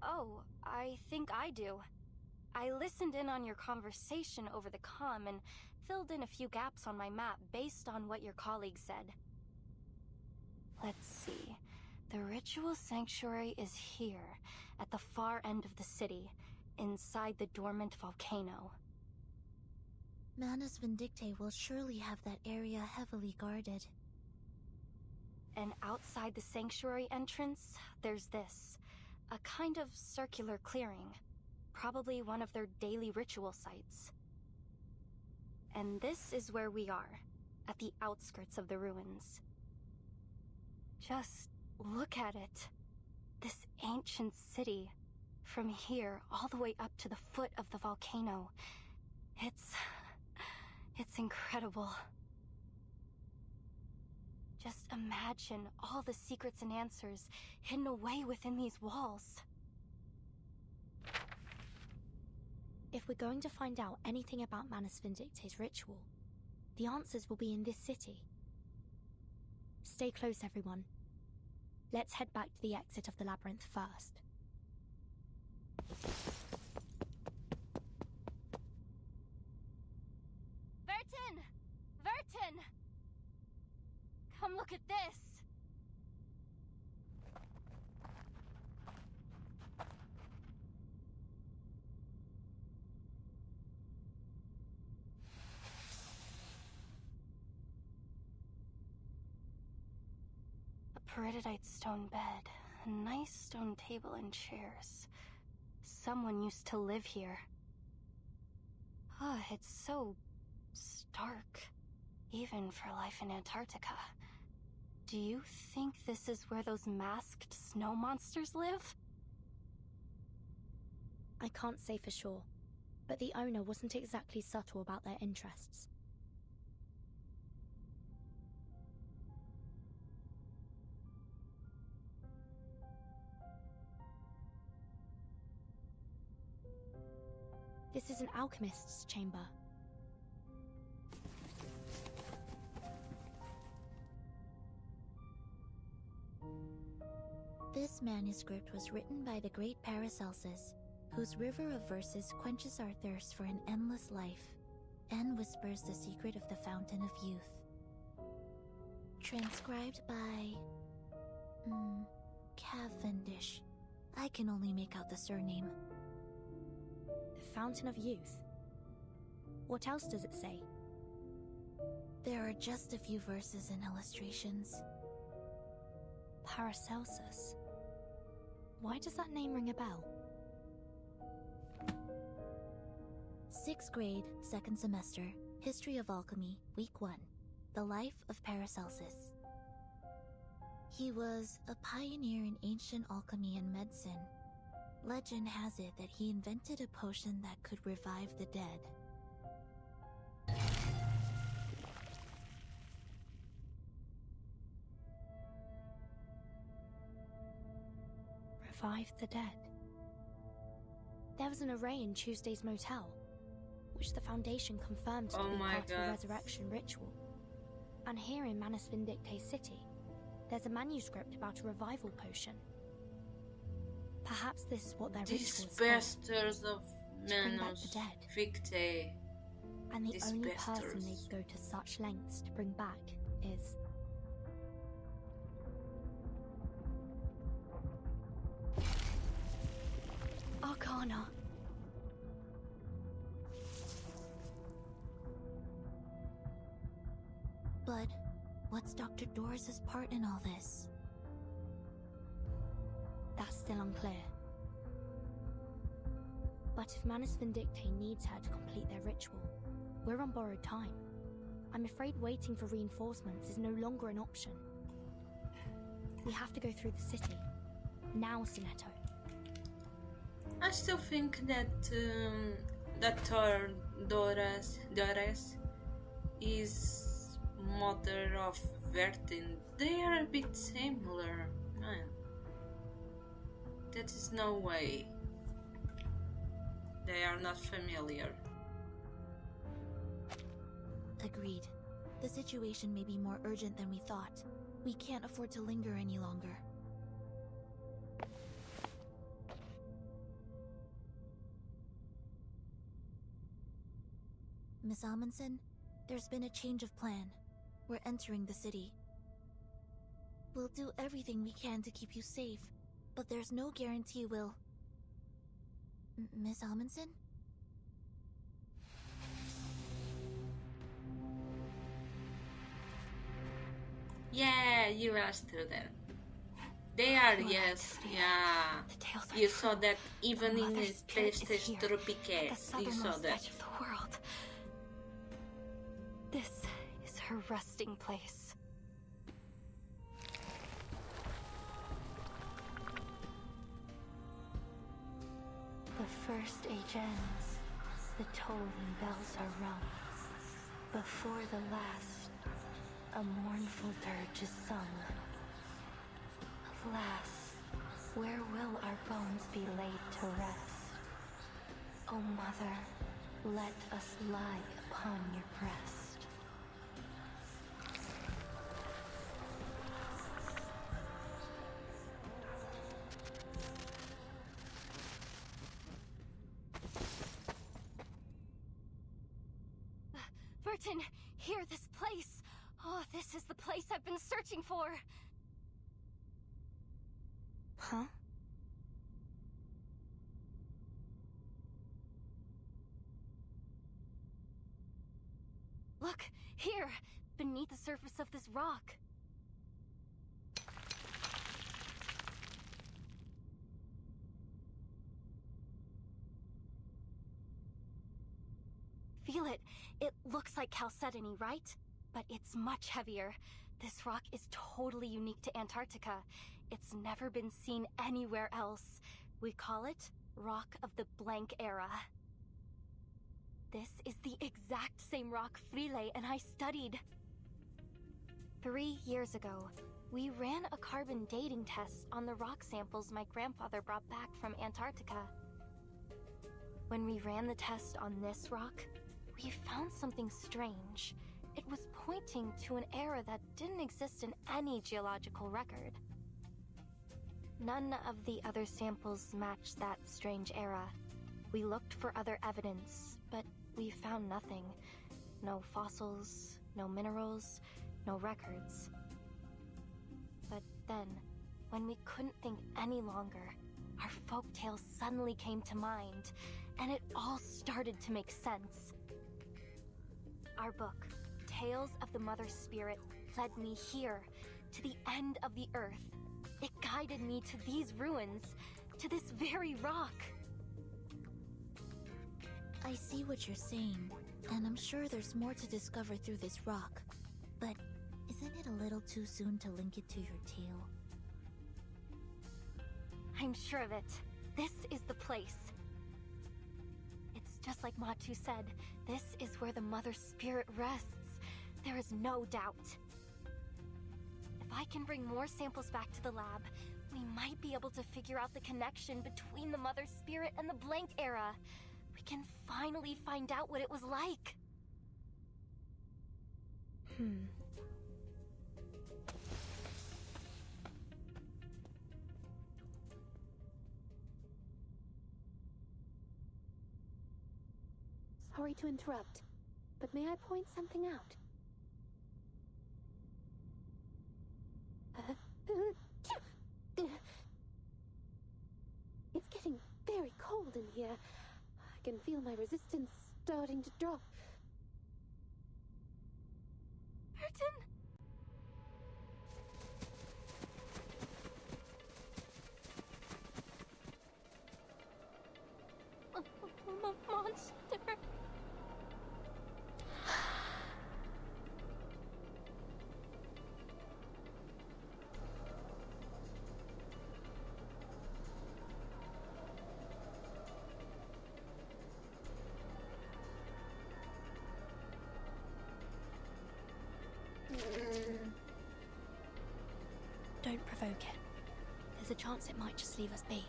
S2: Oh, I think I do. I listened in on your conversation over the comm and filled in a few gaps on my map based on what your colleague said. Let's see. The ritual sanctuary is here, at the far end of the city, inside the dormant volcano.
S9: Manus Vindictae will surely have that area heavily guarded.
S2: And outside the sanctuary entrance, there's this. A kind of circular clearing.
S13: probably one of their daily ritual sites. And this is where we are, at the outskirts of the ruins. Just look at it. This ancient city, from here all the way up to the foot of the volcano. It's incredible. Just imagine all the secrets and answers hidden away within these walls. If we're going to find out anything about Manus Vindicte's ritual, the answers will be in this city. Stay close, everyone. Let's head back to the exit of the labyrinth first.
S2: Vertin! Vertin! Come look at this!
S13: A peridotite stone bed, a nice stone table and chairs. Someone used to live here. It's so stark, even for life in Antarctica. Do you think this is where those masked snow monsters live? I can't say for sure, but the owner wasn't exactly subtle about their interests. This is an alchemist's chamber.
S9: This manuscript was written by the great Paracelsus, whose river of verses quenches our thirst for an endless life, and whispers the secret of the fountain of youth. Transcribed by... Cavendish. I can only make out the surname.
S13: The Fountain of Youth? What else does it say?
S9: There are just a few verses and illustrations.
S13: Paracelsus? Why does that name ring a bell?
S9: 6th grade, 2nd semester, History of Alchemy, Week 1. The Life of Paracelsus. He was a pioneer in ancient alchemy and medicine. Legend has it that he invented a potion that could revive the dead.
S13: Revive the dead. There was an array in Tuesday's motel, which the Foundation confirmed to be part of a resurrection ritual. And here in Manus Vindicte City, there's a manuscript about a revival potion. Perhaps this is what their ritual is for.
S1: Bastards of
S13: To bring back
S1: Manus
S13: the dead.
S1: Victe.
S13: And the
S1: These
S13: only person
S1: bastards.
S13: they'd go to such lengths to bring back is... Arcana.
S9: But what's Dr. Doris's part in all this?
S13: That's still unclear. But if Manus Vindicte needs her to complete their ritual, we're on borrowed time. I'm afraid waiting for reinforcements is no longer an option. We have to go through the city. Now, Sinetto.
S1: I still think that Dr. Doris is mother of Vertin. They are a bit similar, man. That is no way. They are not familiar.
S9: Agreed. The situation may be more urgent than we thought. We can't afford to linger any longer. Miss Amundsen, there's been a change of plan. We're entering the city. We'll do everything we can to keep you safe, but there's no guarantee we'll... Miss Amundsen?
S1: Yeah, you are a student. They are, yes, yeah. You saw that even in his Pestes Tropiques. You saw that.
S2: Edge of the world. This is her resting place. The first age ends. The tolling bells are rung. Before the last, a mournful dirge is sung. Alas, where will our bones be laid to rest? O Mother, let us lie upon your breast. Burton, here, this place! Oh, this is the place I've been searching for! Huh? Look, here, beneath the surface of this rock. Feel it. It looks like chalcedony, right? But it's much heavier. This rock is totally unique to Antarctica. It's never been seen anywhere else. We call it Rock of the Blank Era. This is the exact same rock Frile and I studied. 3 years ago, we ran a carbon dating test on the rock samples my grandfather brought back from Antarctica. When we ran the test on this rock, we found something strange. It was pointing to an era that didn't exist in any geological record. None of the other samples matched that strange era. We looked for other evidence, but we found nothing. No fossils, no minerals, no records. But then, when we couldn't think any longer, our folktales suddenly came to mind, and it all started to make sense. Our book, Tales of the Mother Spirit, led me here, to the end of the earth. It guided me to these ruins, to this very rock.
S9: I see what you're saying, and I'm sure there's more to discover through this rock. But isn't it a little too soon to link it to your tale?
S2: I'm sure of it. This is the place. It's just like Matu said, this is where the Mother Spirit rests. There is no doubt. If I can bring more samples back to the lab, we might be able to figure out the connection between the Mother Spirit and the Blank Era. We can finally find out what it was like.
S16: Sorry to interrupt, but may I point something out? It's getting very cold in here. I can feel my resistance starting to drop.
S2: Burton! Monster!
S13: Don't provoke it. There's a chance it might just leave us be.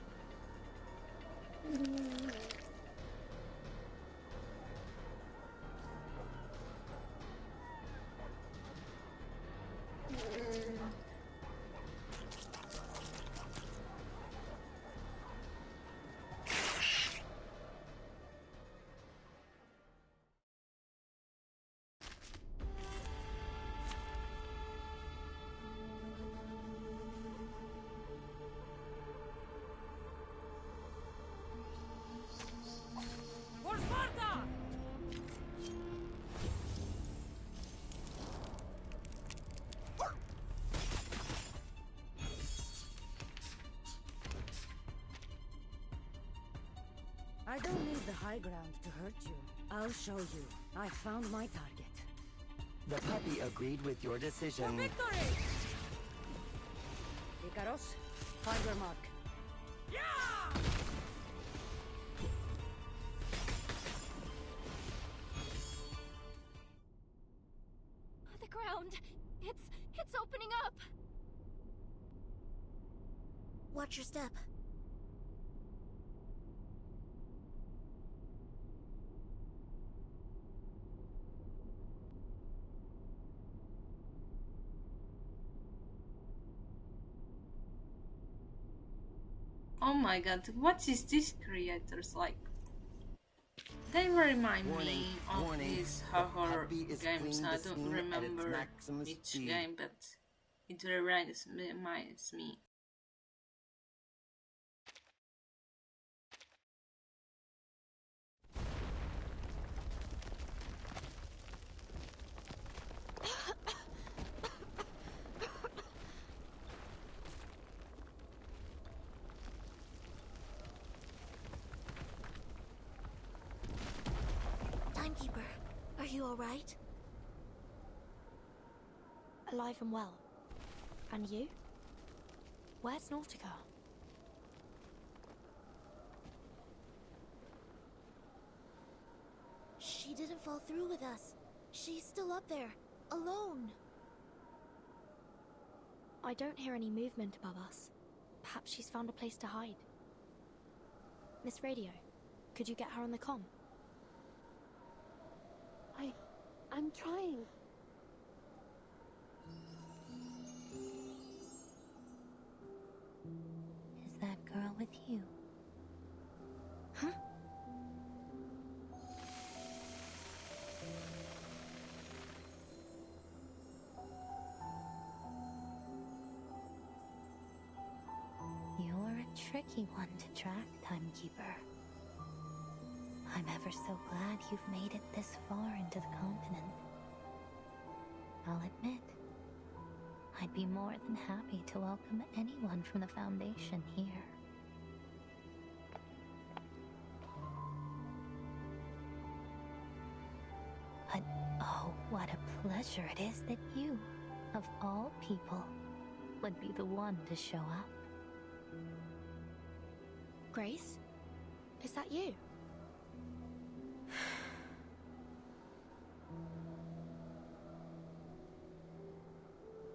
S5: I don't need the high ground to hurt you. I'll show you. I found my target.
S7: The puppy agreed with your decision.
S5: For victory! Icaros, find your mark.
S2: The ground! It's opening up!
S9: Watch your step.
S1: Oh my god, what is this creators like? They remind me of these horror games. I don't remember which game, but it reminds me.
S9: Timekeeper, are you alright?
S13: Alive and well. And you? Where's Nautica?
S9: She didn't fall through with us. She's still up there, alone.
S13: I don't hear any movement above us. Perhaps she's found a place to hide. Miss Radio, could you get her on the comm?
S16: I'm trying.
S15: Is that girl with you?
S13: Huh?
S15: You're a tricky one to track, Timekeeper. I'm ever so glad you've made it this far into the continent. I'll admit, I'd be more than happy to welcome anyone from the Foundation here. But oh, what a pleasure it is that you, of all people, would be the one to show up.
S13: Grace? Is that you?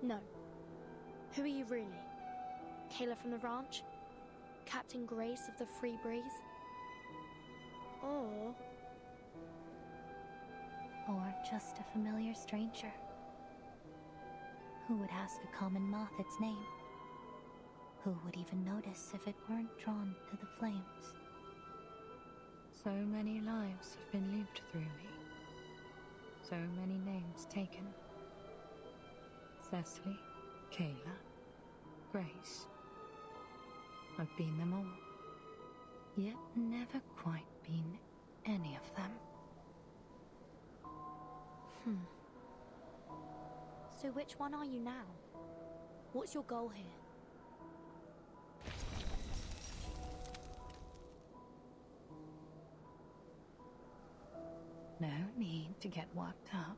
S13: No. Who are you really? Kayla from the ranch? Captain Grace of the Free Breeze? Or
S15: just a familiar stranger who would ask a common moth its name? Who would even notice if it weren't drawn to the flames?
S21: So many lives have been lived through me. So many names taken. Cecily, Kayla, Grace. I've been them all. Yet never quite been any of them.
S13: So which one are you now? What's your goal here?
S21: No need to get worked up.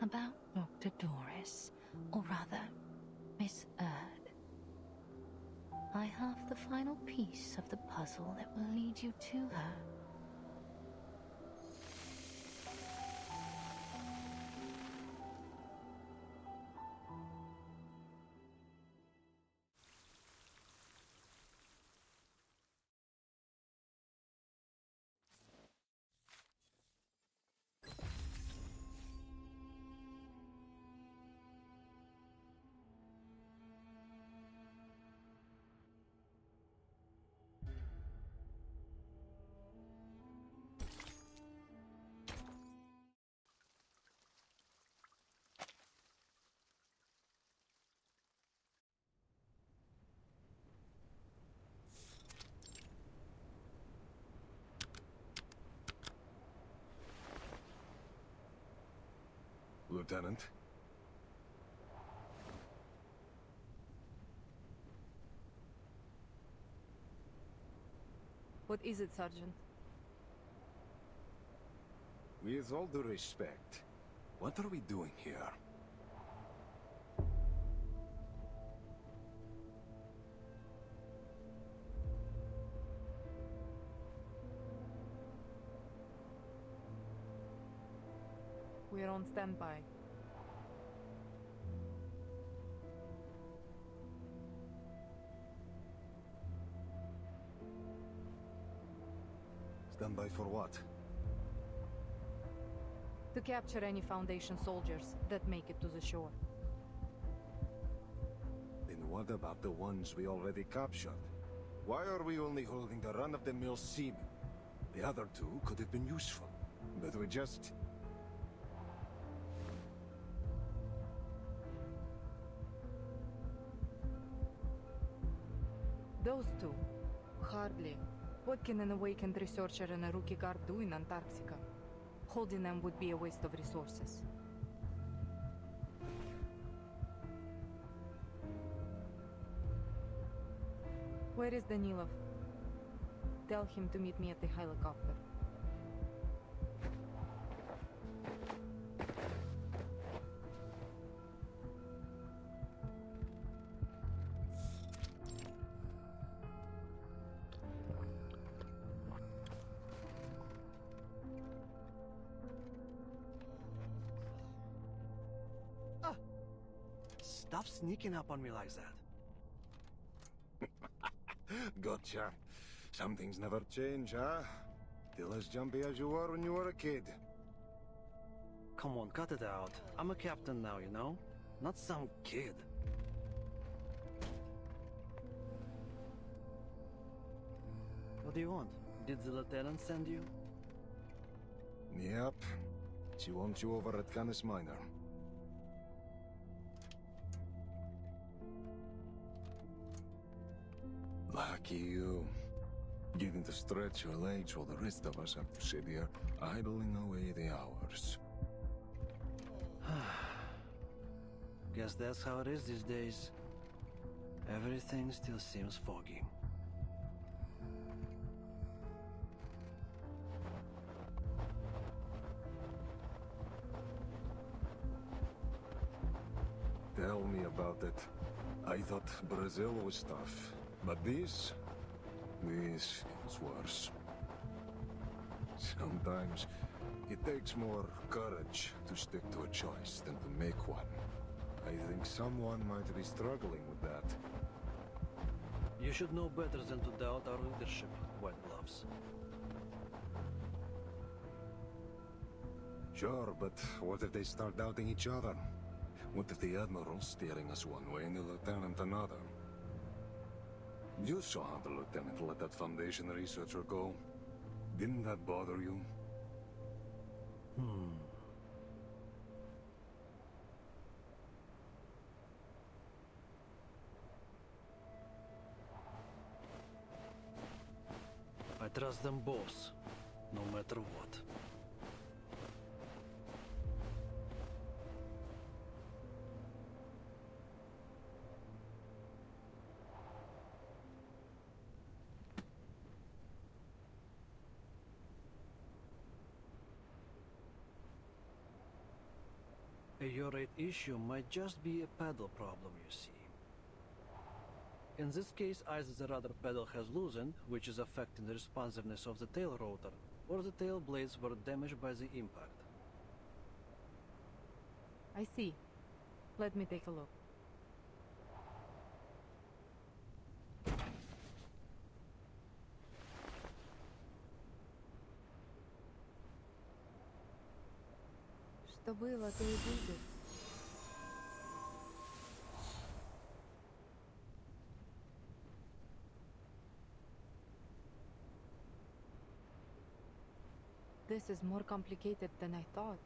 S21: About Dr. Doris, or rather, Miss Erd. I have the final piece of the puzzle that will lead you to her.
S6: Lieutenant?
S20: What is it, Sergeant?
S3: With all due respect, what are we doing here?
S20: We're on standby.
S3: Stand by for what?
S20: To capture any Foundation soldiers that make it to the shore.
S3: Then what about the ones we already captured? Why are we only holding the run-of-the-mill seamen? The other two could have been useful, but we just...
S20: Those two? Hardly. What can an awakened researcher and a rookie guard do in Antarctica? Holding them would be a waste of resources. Where is Danilov? Tell him to meet me at the helicopter.
S4: Stop sneaking up on me like that.
S3: Gotcha. Some things never change, huh? Still as jumpy as you were when you were a kid.
S4: Come on, cut it out. I'm a captain now, you know? Not some kid. What do you want? Did the lieutenant send you?
S3: Yep. She wants you over at Canis Minor. Lucky you. Getting to stretch your legs while the rest of us have to sit here, idling away the hours.
S4: Guess that's how it is these days. Everything still seems foggy.
S3: Tell me about it. I thought Brazil was tough, but this is worse. Sometimes it takes more courage to stick to a choice than to make one. I think someone might be struggling with that.
S4: You should know better than to doubt our leadership, White Gloves.
S3: Sure, but what if they start doubting each other? What if the Admiral's steering us one way and the Lieutenant another? You saw how the Lieutenant let that Foundation researcher go. Didn't that bother you?
S4: I trust them both, no matter what. A urate issue might just be a pedal problem, you see. In this case, either the rudder pedal has loosened, which is affecting the responsiveness of the tail rotor, or the tail blades were damaged by the impact.
S20: I see. Let me take a look. Что было, то и будет. This is more complicated than I thought.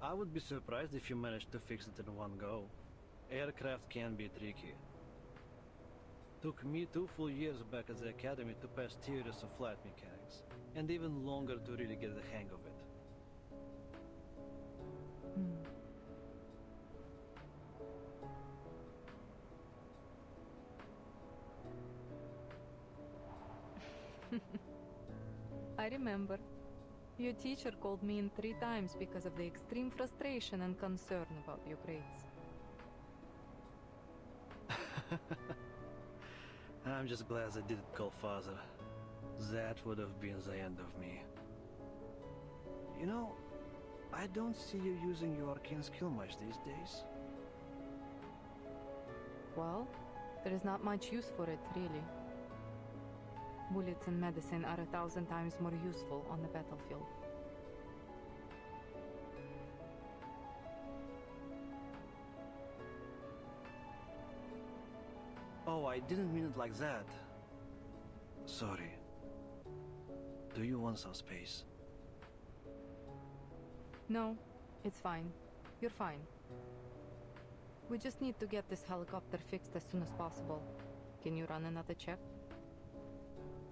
S4: I would be surprised if you managed to fix it in one go. Aircraft can be tricky. Took me 2 full years back at the academy to pass theories of flight mechanics, and even longer to really get the hang of it.
S20: I remember. Your teacher called me in 3 times because of the extreme frustration and concern about your grades.
S4: I'm just glad I didn't call father. That would have been the end of me. You know, I don't see you using your arcane skill much these days.
S20: Well, there is not much use for it, really. Bullets and medicine are 1,000 times more useful on the battlefield.
S4: Oh, I didn't mean it like that. Sorry. Do you want some space?
S20: No, it's fine. You're fine. We just need to get this helicopter fixed as soon as possible. Can you run another check?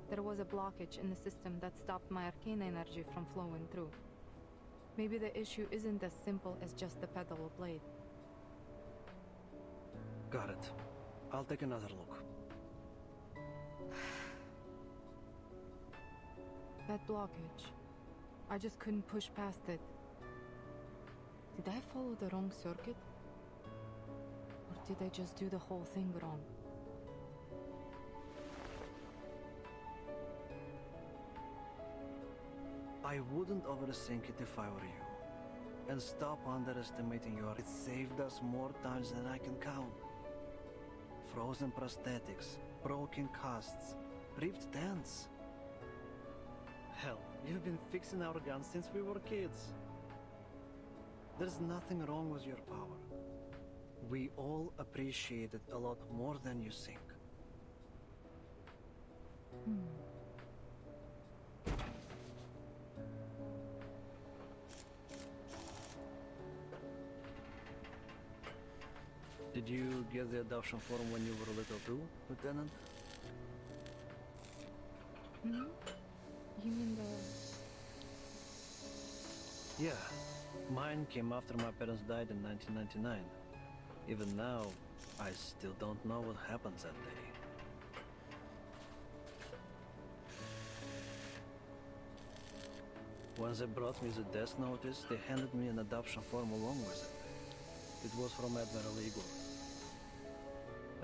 S20: There was a blockage in the system that stopped my arcane energy from flowing through. Maybe the issue isn't as simple as just the pedal or blade.
S4: Got it. I'll take another look.
S20: That blockage. I just couldn't push past it. Did I follow the wrong circuit? Or did I just do the whole thing wrong?
S4: I wouldn't overthink it if I were you. And stop underestimating your... It saved us more times than I can count. Frozen prosthetics, broken casts, ripped tents. Hell, you've been fixing our guns since we were kids. There's nothing wrong with your power. We all appreciate it a lot more than you think. Did you get the adoption form when you were little too, Lieutenant?
S20: Hmm? You mean the...
S4: Yeah. Mine came after my parents died in 1999. Even now, I still don't know what happened that day. When they brought me the death notice, they handed me an adoption form along with it. It was from Admiral Igor.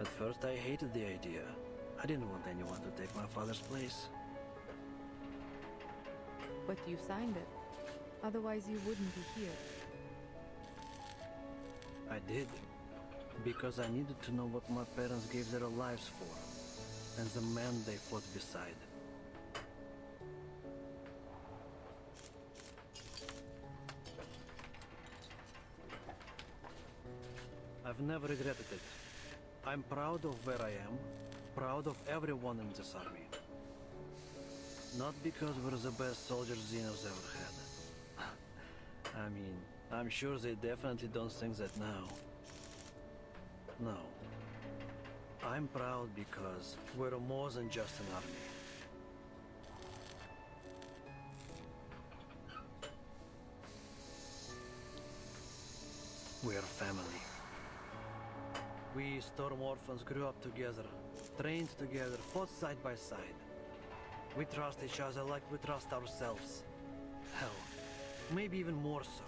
S4: At first I hated the idea. I didn't want anyone to take my father's place.
S20: But you signed it. Otherwise you wouldn't be here.
S4: I did. Because I needed to know what my parents gave their lives for. And the man they fought beside. I've never regretted it. I'm proud of where I am, proud of everyone in this army. Not because we're the best soldiers Xenos ever had. I mean, I'm sure they definitely don't think that now. No. I'm proud because we're more than just an army. We're family. We Storm Orphans grew up together, trained together, fought side by side. We trust each other like we trust ourselves. Hell, maybe even more so.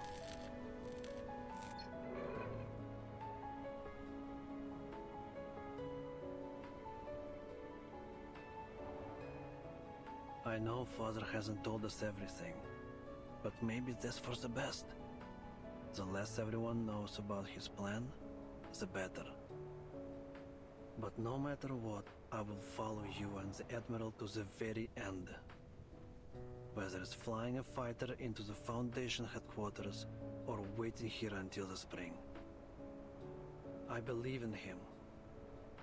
S4: I know Father hasn't told us everything, but maybe that's for the best. The less everyone knows about his plan, the better. But no matter what, I will follow you and the Admiral to the very end. Whether it's flying a fighter into the Foundation headquarters or waiting here until the spring. I believe in him.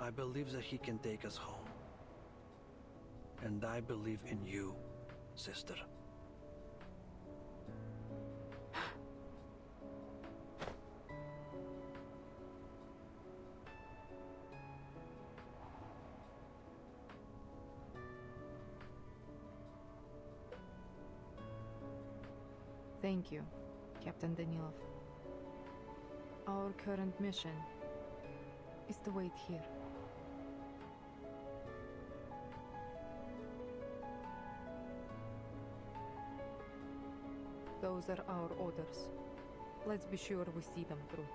S4: I believe that he can take us home. And I believe in you, sister.
S20: Thank you, Captain Danilov. Our current mission is to wait here. Those are our orders. Let's be sure we see them through.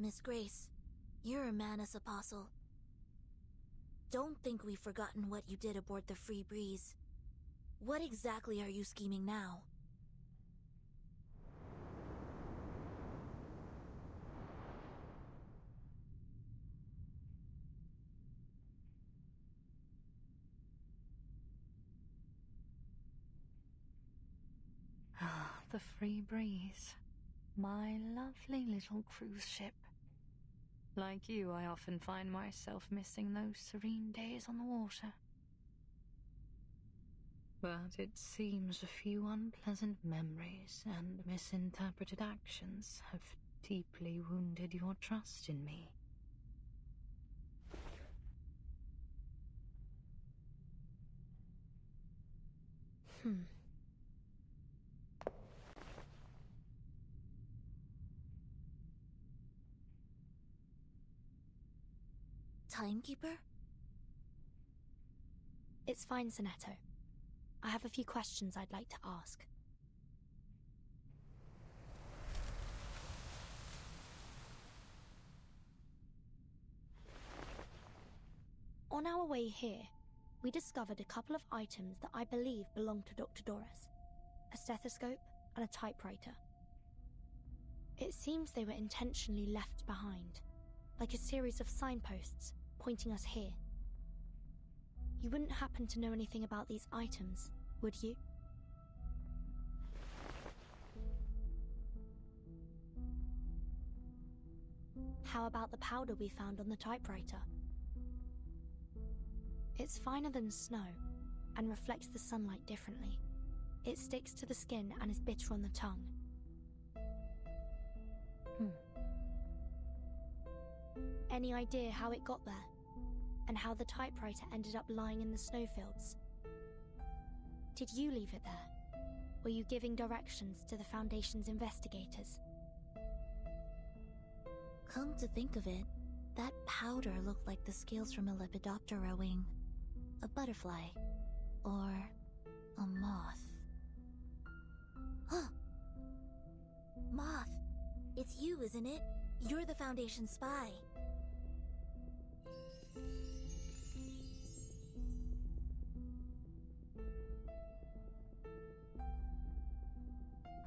S9: Miss Grace, you're a Manus apostle. Don't think we've forgotten what you did aboard the Free Breeze. What exactly are you scheming now?
S21: Ah, the Free Breeze. My lovely little cruise ship. Like you, I often find myself missing those serene days on the water. But it seems a few unpleasant memories and misinterpreted actions have deeply wounded your trust in me.
S9: Timekeeper?
S13: It's fine, Sonetto. I have a few questions I'd like to ask. On our way here, we discovered a couple of items that I believe belonged to Dr. Doris. A stethoscope and a typewriter. It seems they were intentionally left behind, like a series of signposts pointing us here. You wouldn't happen to know anything about these items, would you? How about the powder we found on the typewriter? It's finer than snow and reflects the sunlight differently. It sticks to the skin and is bitter on the tongue. Any idea how it got there? And how the typewriter ended up lying in the snowfields? Did you leave it there? Were you giving directions to the Foundation's investigators?
S9: Come to think of it, that powder looked like the scales from a Lepidoptera wing. A butterfly. Or a moth. Huh! Moth! It's you, isn't it? You're the Foundation spy.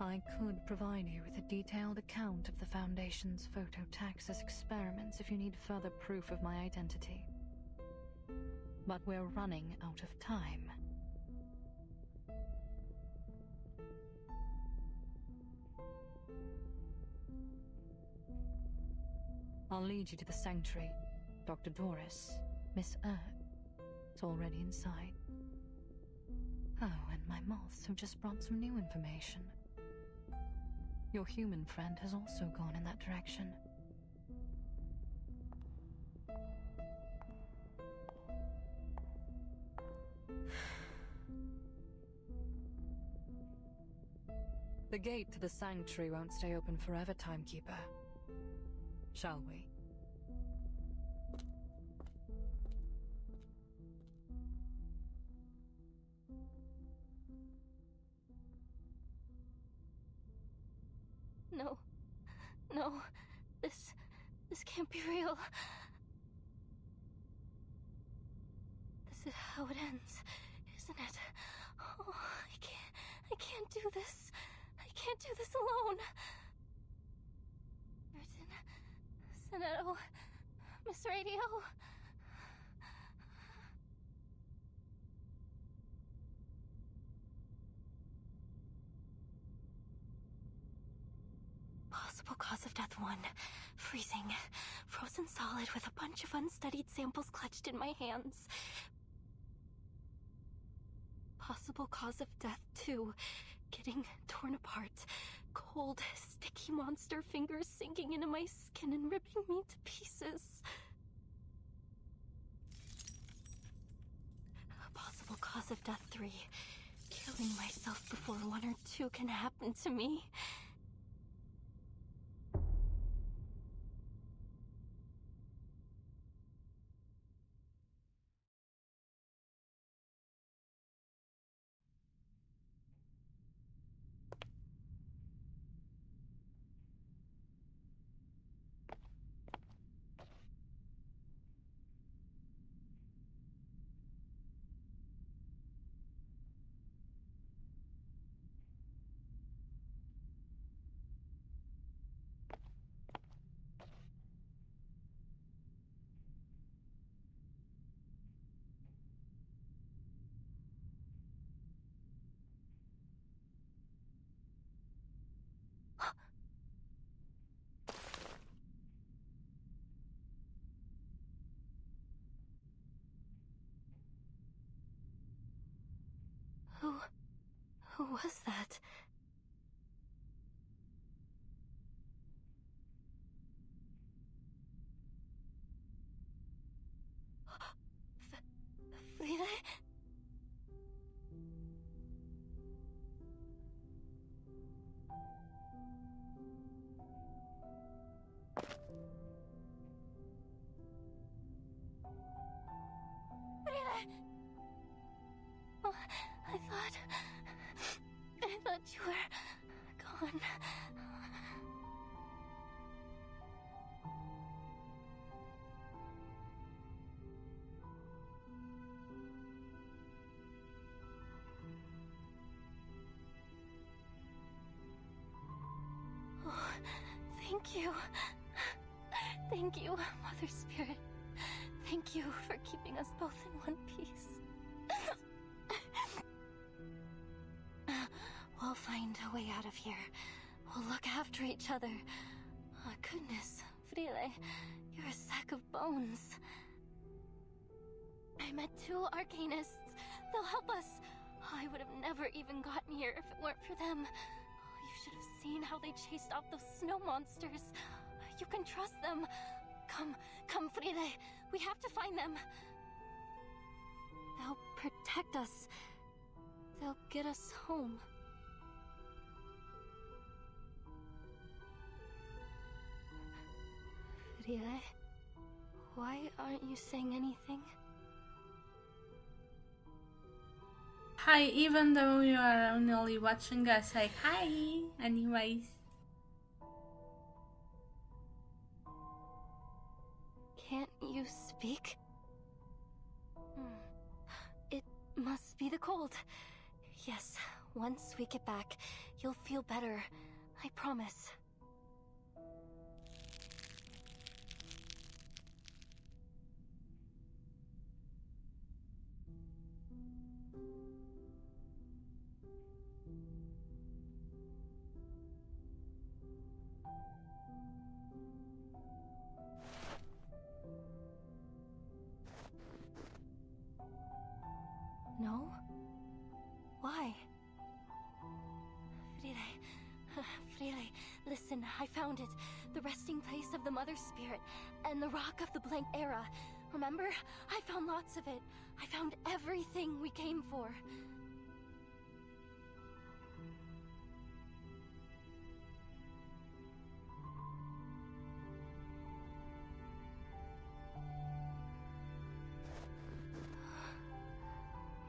S21: I could provide you with a detailed account of the Foundation's phototaxis experiments if you need further proof of my identity. But we're running out of time. I'll lead you to the sanctuary. Dr. Doris, Miss it's already inside. Oh, and my moths have just brought some new information. Your human friend has also gone in that direction. The gate to the sanctuary won't stay open forever, Timekeeper. Shall we?
S13: No. No. This can't be real. This is how it ends, isn't it? Oh, I can't do this. I can't do this alone. Sonetto, Miss Radio. Possible.
S2: Possible cause of death 1. Freezing. Frozen solid with a bunch of unstudied samples clutched in my hands. Possible cause of death 2. Getting torn apart. Cold, sticky monster fingers sinking into my skin and ripping me to pieces. Possible cause of death 3. Killing myself before 1 or 2 can happen to me. Who was that? Frida? Frida! Oh, I thought you were gone. Oh, thank you. Thank you, Mother Spirit. Thank you for keeping us both in one piece. We'll find a way out of here. We'll look after each other. Oh, goodness, Frile, you're a sack of bones. I met 2 arcanists. They'll help us. I would have never even gotten here if it weren't for them. You should have seen how they chased off those snow monsters. You can trust them. Come, Frile. We have to find them. They'll protect us. They'll get us home. Frile, why aren't you saying anything?
S1: Hi, even though you are only watching us, say hi anyways.
S2: Can't you speak? It must be the cold. Yes, once we get back, you'll feel better. I promise. No? Why? Frile, listen, I found it. The resting place of the Mother Spirit, and the Rock of the Blank Era. Remember? I found lots of it. I found everything we came for.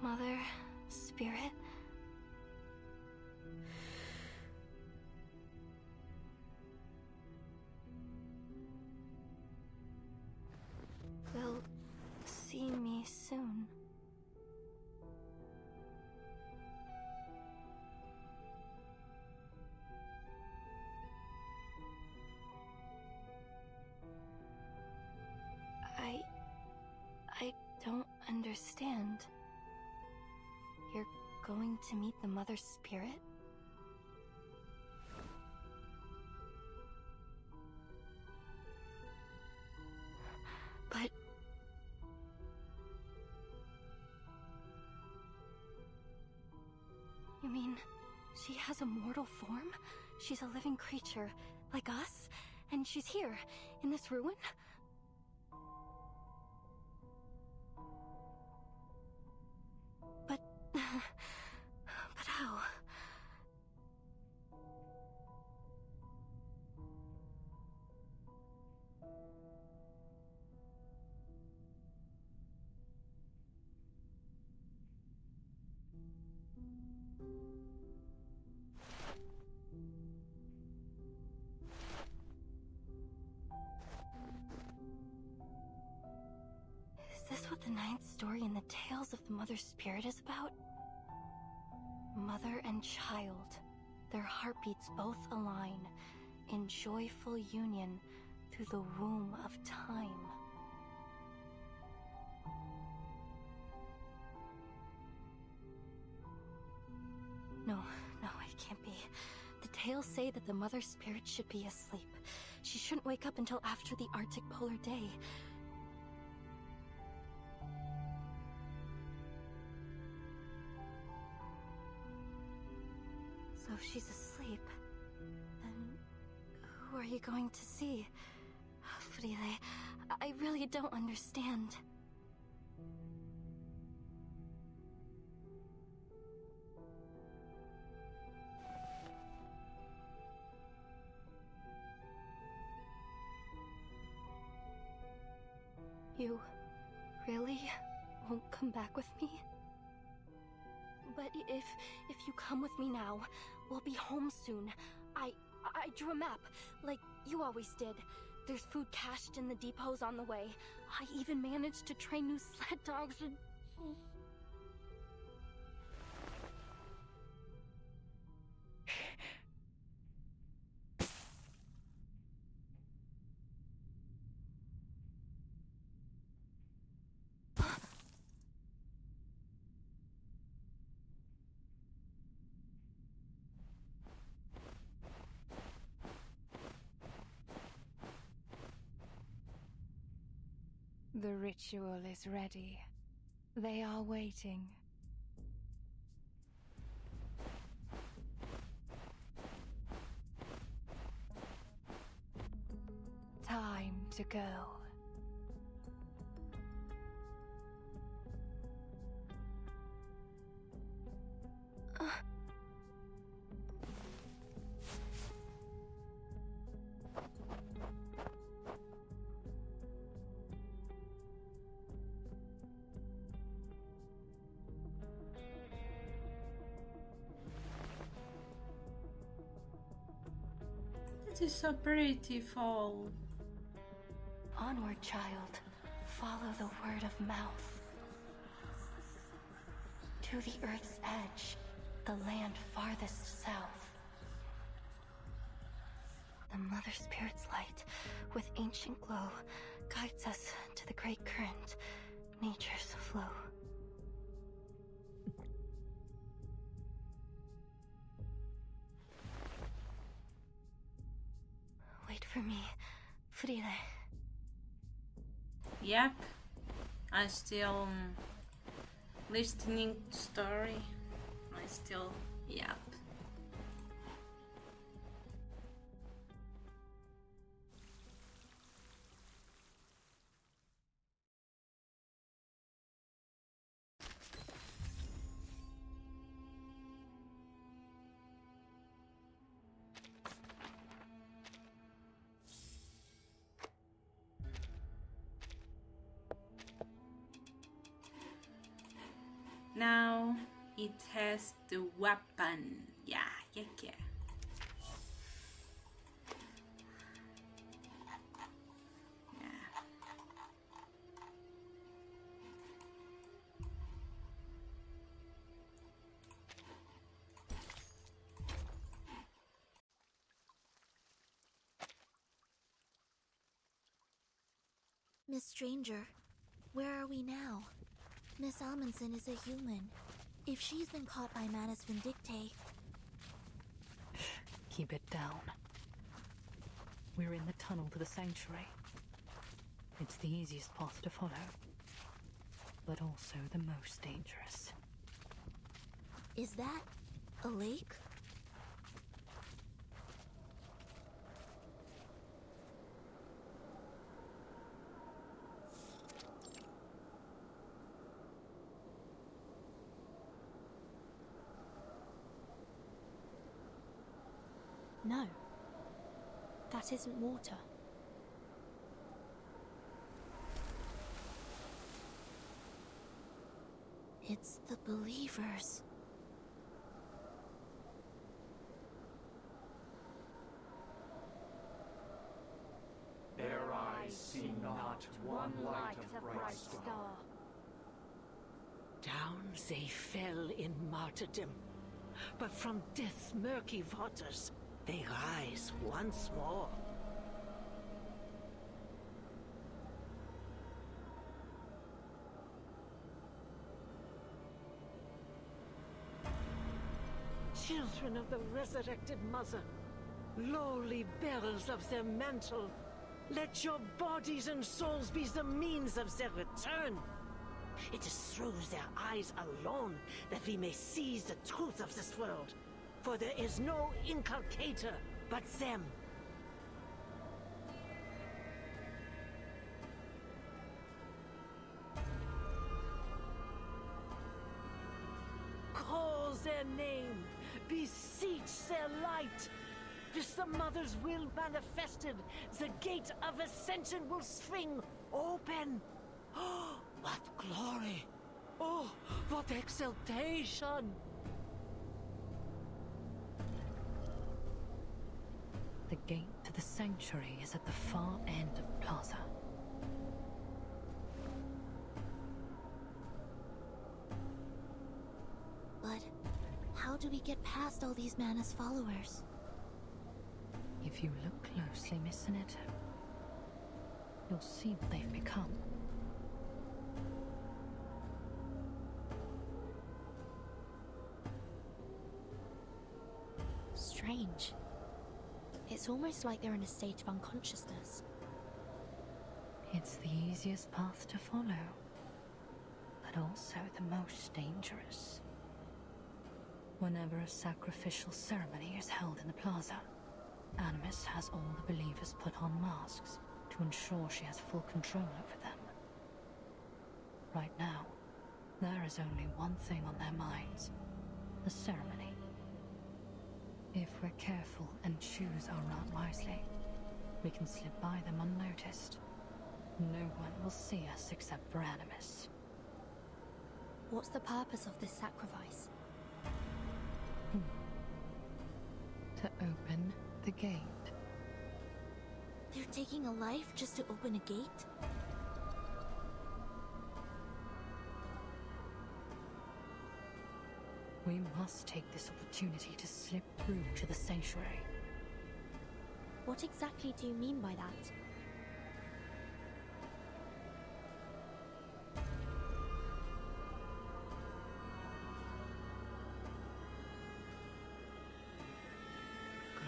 S2: Mother Spirit? Will see me soon. I don't understand. You're going to meet the Mother Spirit?
S13: You mean she has a mortal form? She's a living creature, like us? And she's here, in this ruin? But... but how? Is this what the ninth story in the Tales of the Mother Spirit is about? Mother and child, their heartbeats both align in joyful union through the womb of time. No, it can't be. The tales say that the Mother Spirit should be asleep. She shouldn't wake up until after the Arctic polar day. So if she's asleep, then who are you going to see? Frile, I really don't understand. You really won't come back with me? But if you come with me now, we'll be home soon. I drew a map, like you always did. There's food cached in the depots on the way. I even managed to train new sled dogs and...
S21: The ritual is ready. They are waiting. Time to go.
S1: It is so beautiful.
S13: Onward, child. Follow the word of mouth. To the Earth's edge, the land farthest south. The Mother Spirit's light, with ancient glow, guides us to the great current, nature's flow. Wait for me, Frile.
S1: Yep, I'm still listening to story. Yep. Now it has the weapon. Yeah.
S9: Miss Stranger, where are we now? Miss Amundsen is a human. If she's been caught by Manus Vindicte...
S21: Keep it down. We're in the tunnel to the sanctuary. It's the easiest path to follow, but also the most dangerous.
S9: Is that A lake?
S13: No. That isn't water.
S9: It's the believers.
S12: Their eyes see not one light of bright star.
S10: Down they fell in martyrdom, but from death's murky waters they rise once more. Children of the resurrected mother, lowly bearers of their mantle, let your bodies and souls be the means of their return. It is through their eyes alone that we may seize the truth of this world, for there is no inculcator but them. Call their name, beseech their light. With the Mother's will manifested, the gate of ascension will swing open. Oh, what glory! Oh, what exaltation!
S21: The gate to the sanctuary is at the far end of the plaza.
S9: But how do we get past all these Mana's followers?
S21: If you look closely, Miss Sinetta, you'll see what they've become.
S13: Strange. It's almost like they're in a state of unconsciousness.
S21: It's the easiest path to follow, but also the most dangerous. Whenever a sacrificial ceremony is held in the plaza, Animus has all the believers put on masks to ensure she has full control over them. Right now, there is only one thing on their minds: the ceremony. If we're careful and choose our route wisely, we can slip by them unnoticed. No one will see us except for Animus.
S13: What's the purpose of this sacrifice?
S21: To open the gate.
S9: They're taking a life just to open a gate?
S21: We must take this opportunity to slip through to the sanctuary.
S13: What exactly do you mean by that?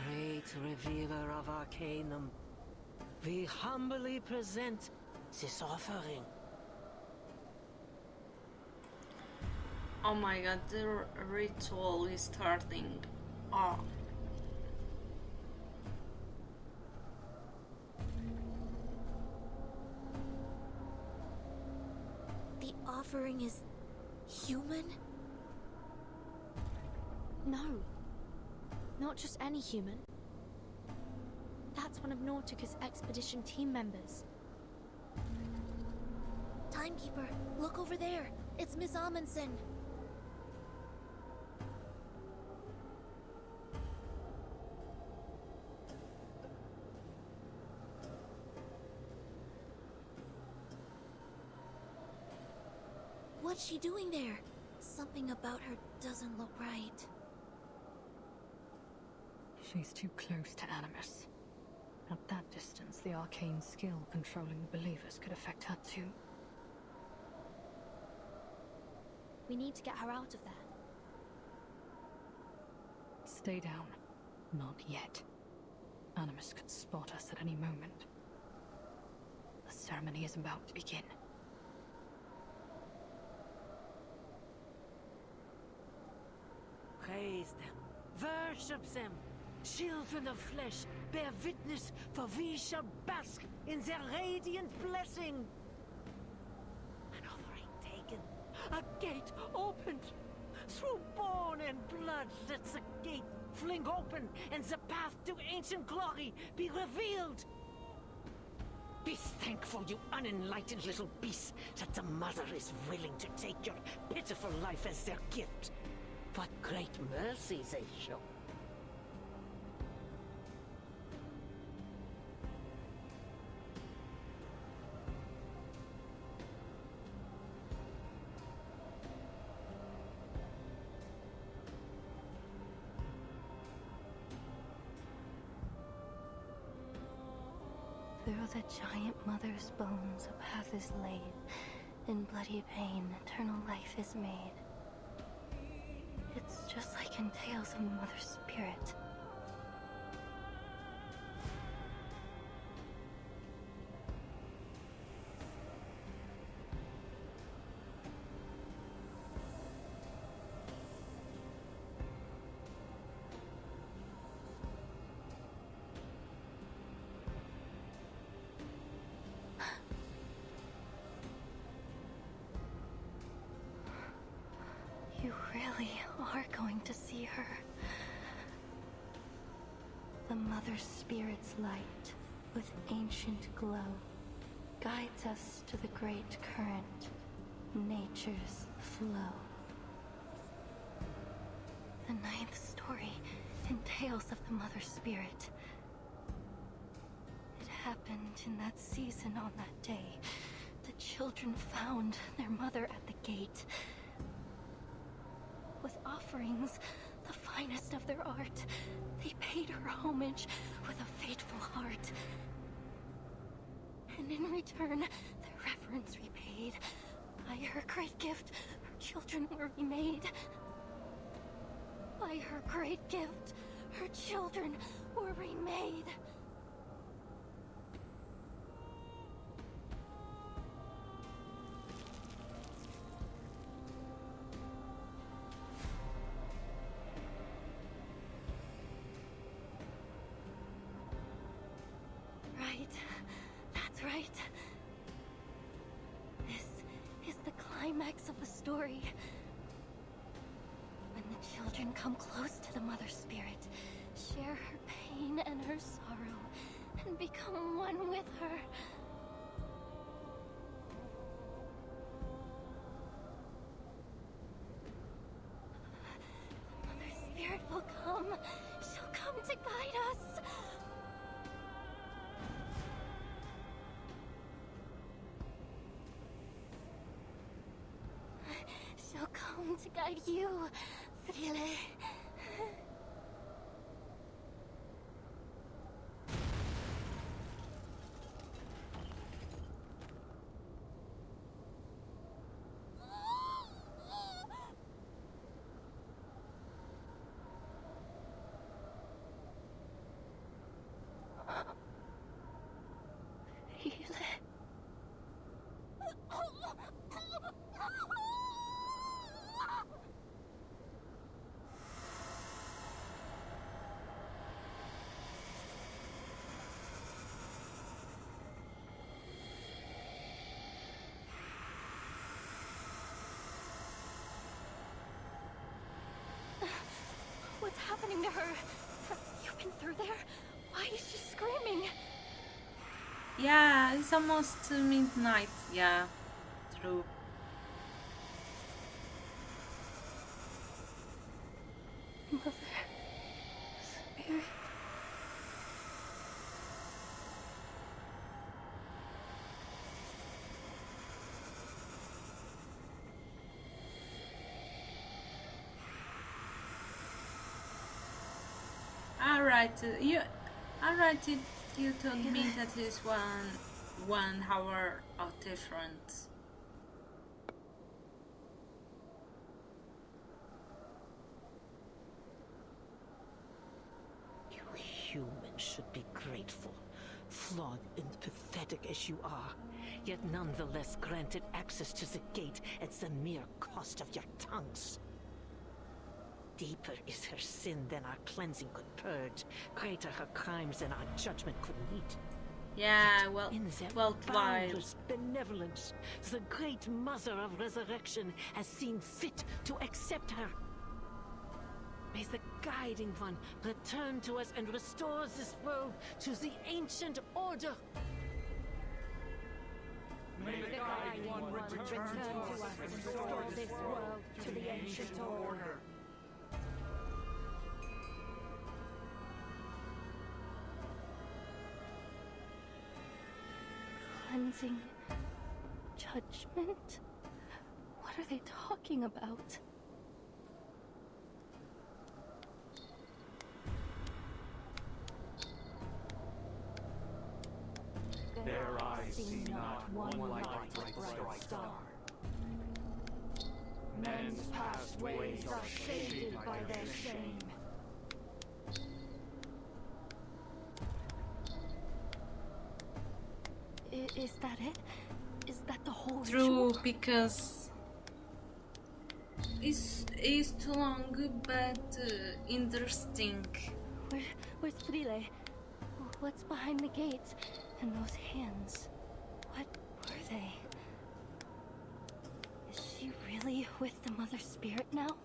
S10: Great revealer of Arcanum, we humbly present this offering.
S1: Oh my god, the ritual is starting. Oh.
S9: The offering is human?
S13: No. Not just any human. That's one of Nautica's expedition team members.
S9: Timekeeper, look over there. It's Miss Amundsen. What's she doing there? Something about her doesn't look right.
S21: She's too close to Animus. At that distance, the arcane skill controlling the believers could affect her too.
S13: We need to get her out of there.
S21: Stay down. Not yet. Animus could spot us at any moment. The ceremony is about to begin.
S10: Praise them, worship them. Children of flesh, bear witness, for we shall bask in their radiant blessing. An offering taken, a gate opened. Through bone and blood, let the gate fling open, and the path to ancient glory be revealed. Be thankful, you unenlightened little beasts, that the Mother is willing to take your pitiful life as their gift. What great mercy they show.
S2: Through the giant mother's bones a path is laid. In bloody pain, eternal life is made. It's just like in tales of Mother's spirit. You really are going to see her. The Mother Spirit's light, with ancient glow, guides us to the great current, nature's flow. The 9th story entails of the Mother Spirit. It happened in that season on that day. The children found their mother at the gate. With offerings, the finest of their art, they paid her homage with a faithful heart. And in return, their reverence repaid. By her great gift, her children were remade. By her great gift, her children were remade. Right. That's right. This is the climax of the story. When the children come close to the Mother Spirit, share her pain and her sorrow, and become one with her. The Mother Spirit will come. She'll come to guide us. She'll come to guide you, Frile. What's happening to her? Have you been through there? Why is she screaming?
S1: Yeah, it's almost midnight. Yeah, true.
S2: Mother Spirit.
S1: Alright, you told me that is 1 hour of difference.
S10: You humans should be grateful, flawed and pathetic as you are, yet nonetheless granted access to the gate at the mere cost of your tongues. Deeper is her sin than our cleansing could purge. Greater her crimes than our judgment could meet.
S1: Yeah, well,
S10: In their
S1: well,
S10: boundless benevolence, the great Mother of Resurrection has seen fit to accept her. May the Guiding One return to us and restore this world to the ancient order.
S12: May the Guiding One return to us and restore this world to the ancient order.
S13: Cleansing... judgment? What are they talking about?
S12: Their eyes see not one light bright star. Men's past ways are shaded by their shame.
S13: Is that it? Is that the whole
S1: True,
S13: ritual?
S1: because it's too long, but interesting.
S13: Where's Frile? What's behind the gates? And those hands? What were they? Is she really with the Mother Spirit now?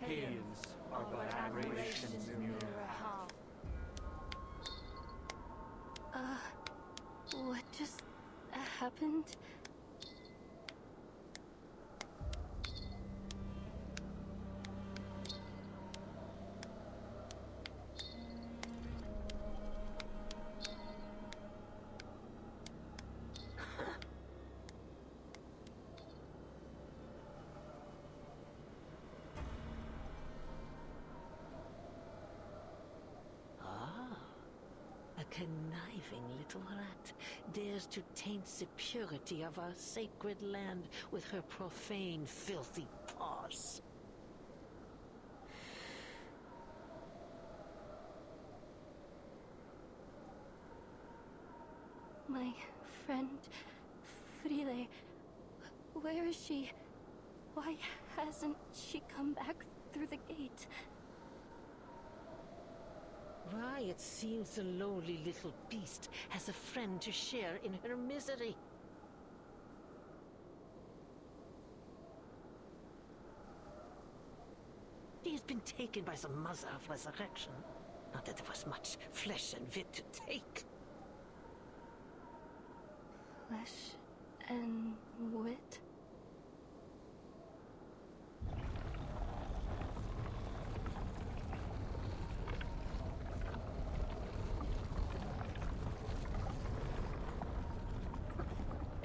S12: Aliens are but aberrations in your path.
S13: What just happened?
S10: A conniving little rat dares to taint the purity of our sacred land with her profane, filthy paws.
S13: My friend, Frile, where is she? Why hasn't she come back through the gate?
S10: Why, it seems the lowly little beast has a friend to share in her misery. She has been taken by the Mother of Resurrection. Not that there was much flesh and wit to take.
S13: Flesh and wit?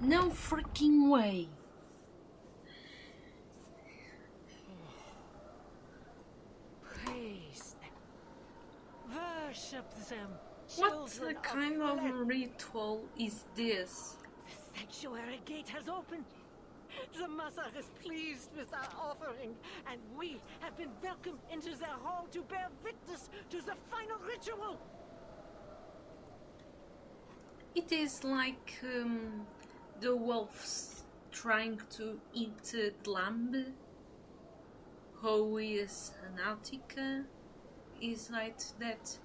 S1: No freaking way.
S10: Praise them. Worship them.
S1: What
S10: children
S1: kind
S10: of
S1: of
S10: flesh.
S1: ritual is this?
S10: The sanctuary gate has opened. The Mother is pleased with our offering, and we have been welcomed into their hall to bear witness to the final ritual.
S1: It is like the wolves trying to eat the lamb. How is Nautica? Is like that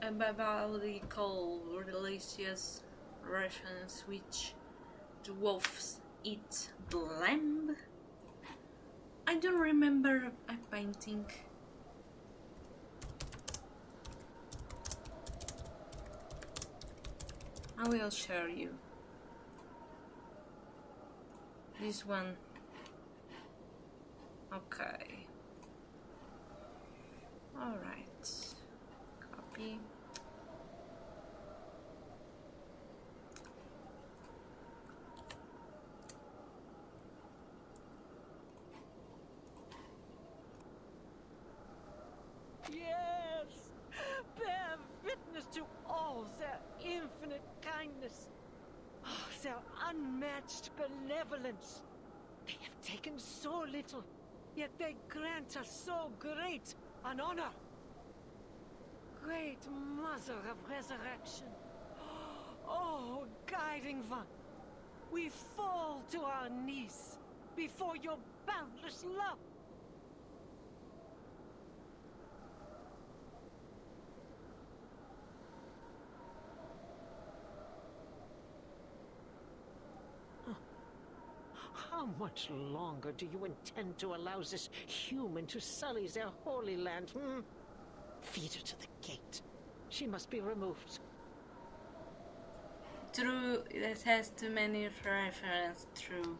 S1: a biblical religious reference which the wolves eat the lamb? I don't remember a painting. I will share you this one. Okay. All right. Copy.
S10: Yes! Bear witness to all their infinite kindness. Oh, their unmatched benevolence. They have taken so little, yet they grant us so great an honor. Great Mother of Resurrection. Oh, Guiding One. We fall to our knees before your boundless love. How much longer do you intend to allow this human to sully their holy land, hmm? Feed her to the gate. She must be removed.
S1: True, it has too many references through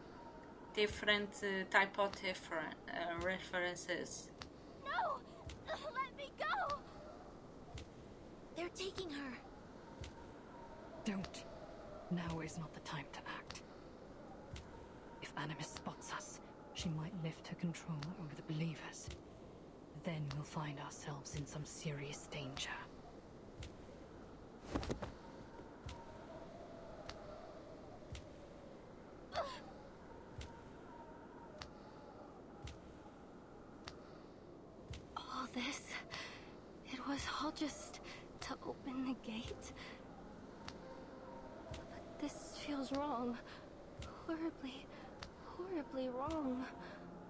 S1: different type of different references.
S2: No! Let me go! They're taking her.
S21: Don't. Now is not the time to act. If Animus spots us, she might lift her control over the believers. Then we'll find ourselves in some serious danger.
S13: All this, it was all just to open the gate. But this feels wrong. Horribly wrong.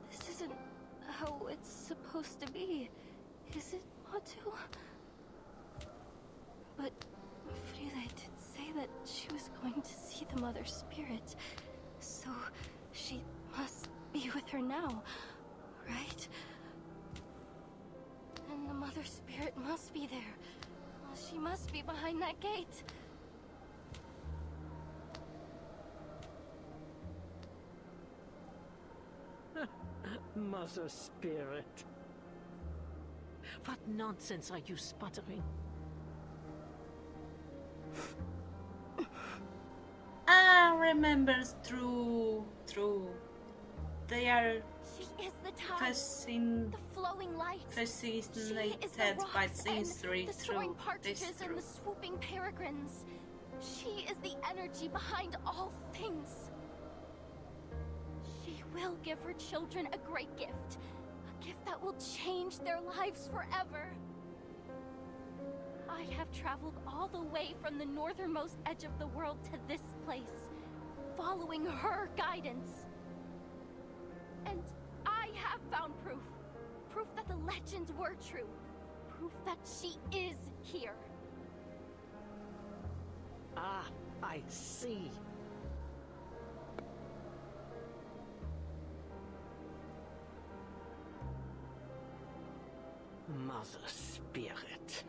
S13: This isn't how it's supposed to be, is it, Matu? But Frida did say that she was going to see the Mother Spirit, so she must be with her now, right? And the Mother Spirit must be there. She must be behind that gate.
S10: Mother Spirit. What nonsense are you sputtering?
S1: Remembers through. They are
S2: She is the tide, the flowing light.
S1: fascinated by the history
S2: the
S1: through
S2: soaring
S1: this
S2: partridges and the swooping peregrines. She is the energy behind all things. She will give her children a great gift. A gift that will change their lives forever. I have traveled all the way from the northernmost edge of the world to this place, following her guidance. And I have found proof. Proof that the legends were true. Proof that she is here.
S10: Ah, I see. Mother Spirit.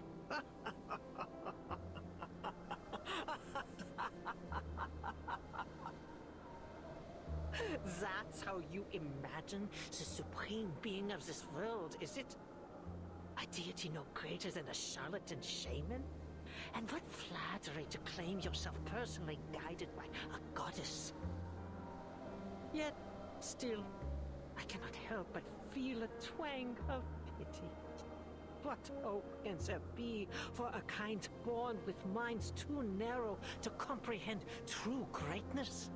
S10: That's how you imagine the supreme being of this world, is it? A deity no greater than a charlatan shaman? And what flattery to claim yourself personally guided by a goddess. Yet, still, I cannot help but feel a twang of pity. What hope can there be for a kind born with minds too narrow to comprehend true greatness?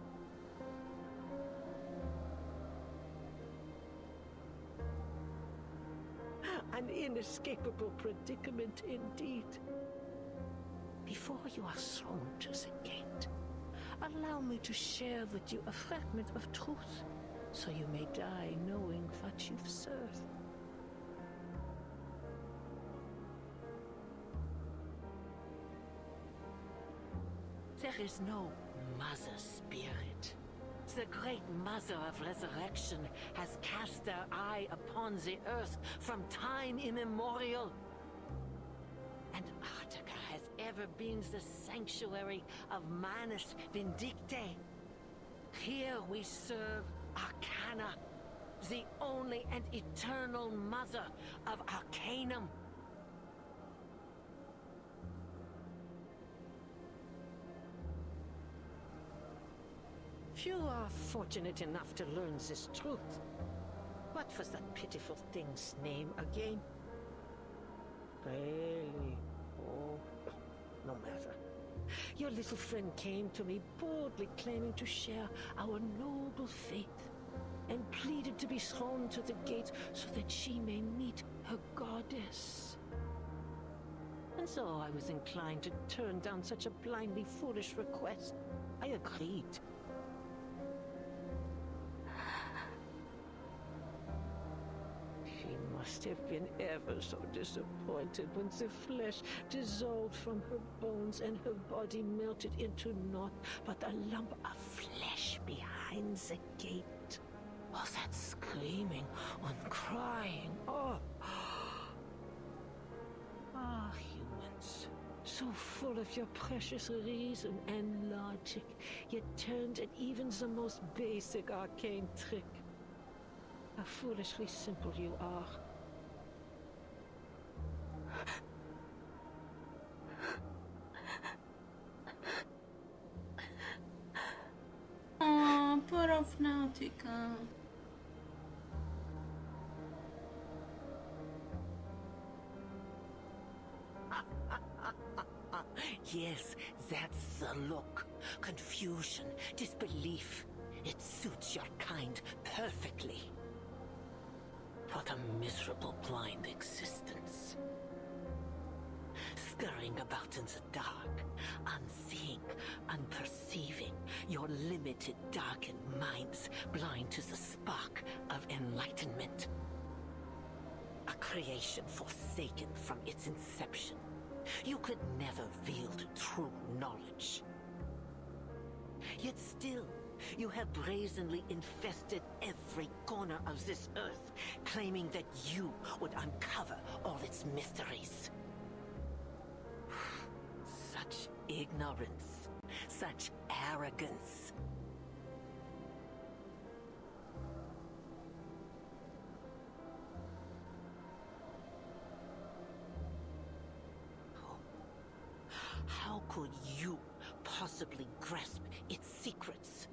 S10: An inescapable predicament indeed. Before you are thrown to the gate, allow me to share with you a fragment of truth, so you may die knowing what you've served. There is no Mother Spirit. The great Mother of Resurrection has cast their eye upon the earth from time immemorial. And Artica has ever been the sanctuary of Manus Vindicte. Here we serve Arcana, the only and eternal Mother of Arcanum. Few are fortunate enough to learn this truth. What was that pitiful thing's name again? Really? Oh, no matter. Your little friend came to me boldly claiming to share our noble faith, and pleaded to be thrown to the gate so that she may meet her goddess. And so I was inclined to turn down such a blindly foolish request. I agreed. must have been ever so disappointed when the flesh dissolved from her bones and her body melted into naught but a lump of flesh behind the gate. Oh, that screaming and crying. Oh. Ah, humans. So full of your precious reason and logic, yet turned at even the most basic arcane trick. How foolishly simple you are.
S1: Oh, poor of Nautica.
S10: Yes, that's the look. Confusion, disbelief. It suits your kind perfectly. What a miserable blind existence. Scurrying about in the dark, unseeing, unperceiving, your limited, darkened minds blind to the spark of enlightenment. A creation forsaken from its inception. You could never wield true knowledge. Yet still, you have brazenly infested every corner of this earth, claiming that you would uncover all its mysteries. Such ignorance, such arrogance. How could you possibly grasp its secrets?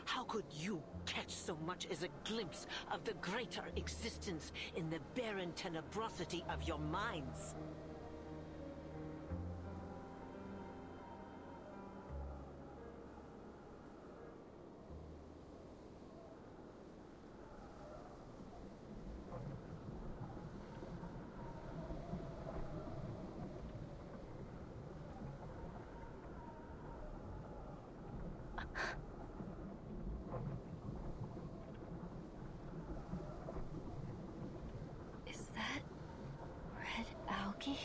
S10: How could you catch so much as a glimpse of the greater existence in the barren tenebrosity of your minds?
S15: Is that red algae?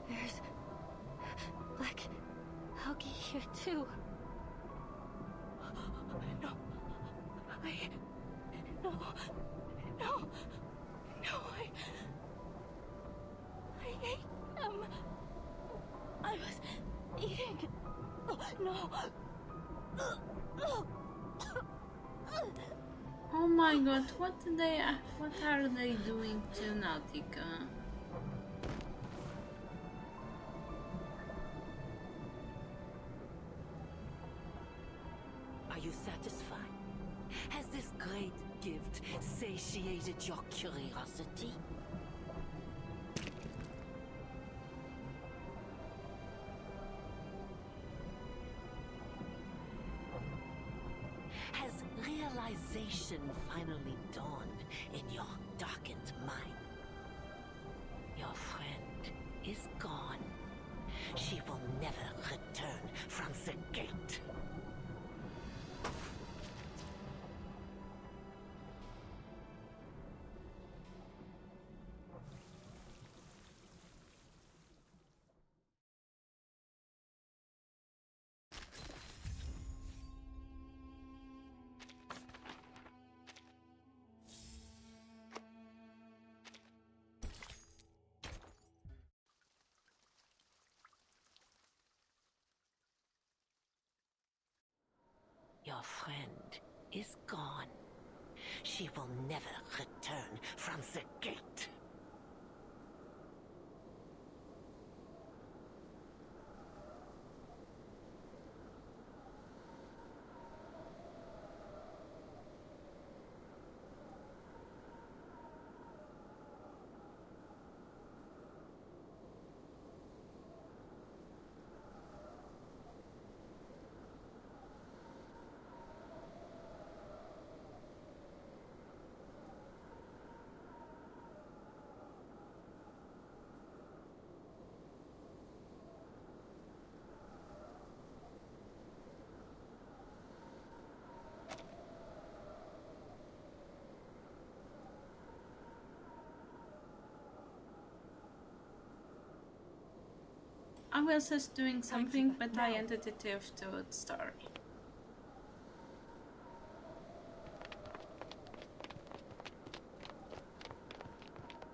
S15: There's black algae here too. No. No, I ate them. I was eating. No.
S1: Oh my god, what are they doing to Nautica?
S10: Are you satisfied? Has this great gift satiated your curiosity? Has realization finally dawned in your darkened mind? Your friend is gone. She will never return from the gate. Your friend is gone. She will never return from the gate.
S1: was just doing something, but I ended it to the story.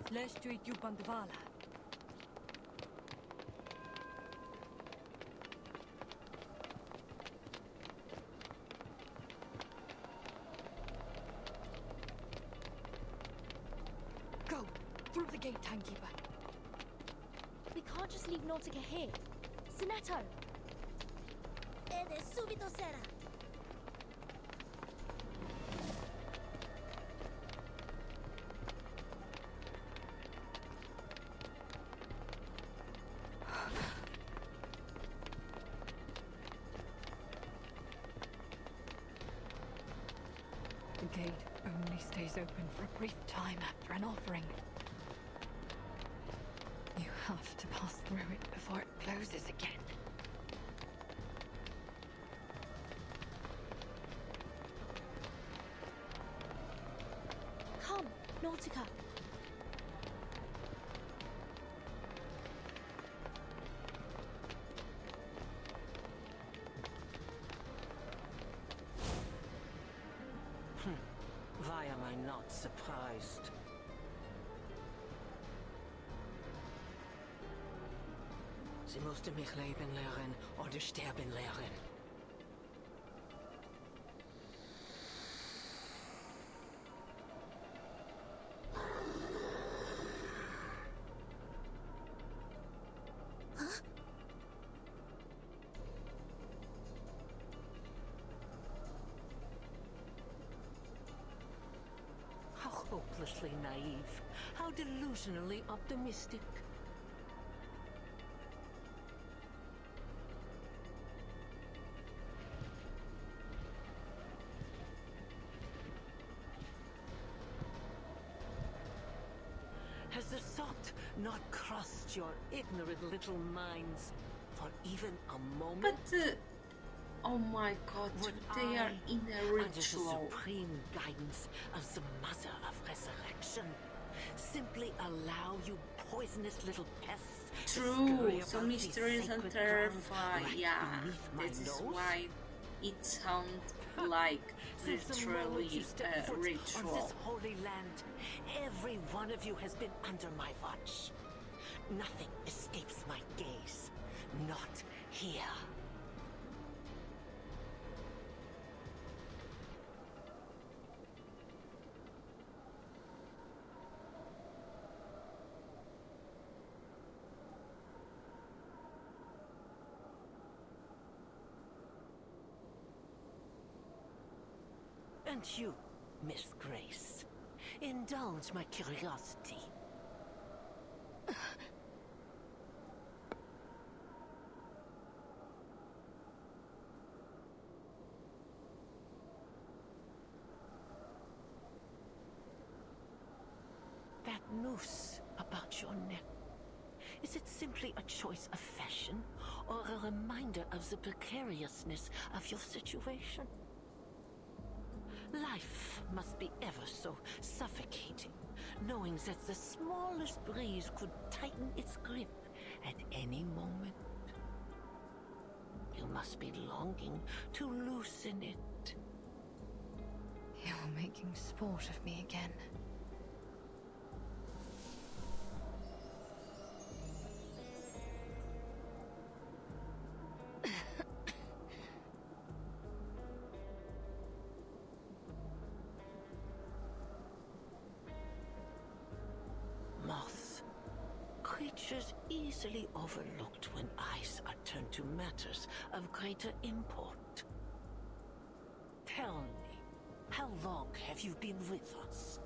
S5: Следствуйте подвала.
S13: Go! Through the gate, timekeeper. We can't just leave Nautica here. Sinetto!
S9: Ed è subito sera.
S21: The gate only stays open for a brief time after an offering. You have to pass through it before it closes again.
S13: Come, Nautica.
S10: Why am I not surprised? Sie musste mich leben lehren oder sterben lehren. How hopelessly naive. How delusionally optimistic. Has the thought not crossed your ignorant little minds for even a moment?
S1: But, oh my god, they are in a
S10: Under the
S1: ritual.
S10: supreme guidance of the Mother of Resurrection, simply allow you poisonous little pests to
S1: True,
S10: scurry
S1: so
S10: about the
S1: mysterious and
S10: sacred
S1: terrifying.
S10: ground right
S1: Yeah,
S10: beneath my
S1: this is
S10: nose?
S1: why it sounds like
S10: Since the moment
S1: literally
S10: you stepped
S1: a
S10: foot on
S1: ritual.
S10: this holy land, every one of you has been under my watch. Nothing escapes my gaze. Not here. And you, Miss Grace, indulge my curiosity. That noose about your neck, is it simply a choice of fashion or a reminder of the precariousness of your situation? Life must be ever so suffocating, knowing that the smallest breeze could tighten its grip at any moment. You must be longing to loosen it.
S21: You're making sport of me again.
S10: Moth. Creatures easily overlooked when eyes are turned to matters of greater import. Tell me, how long have you been with us?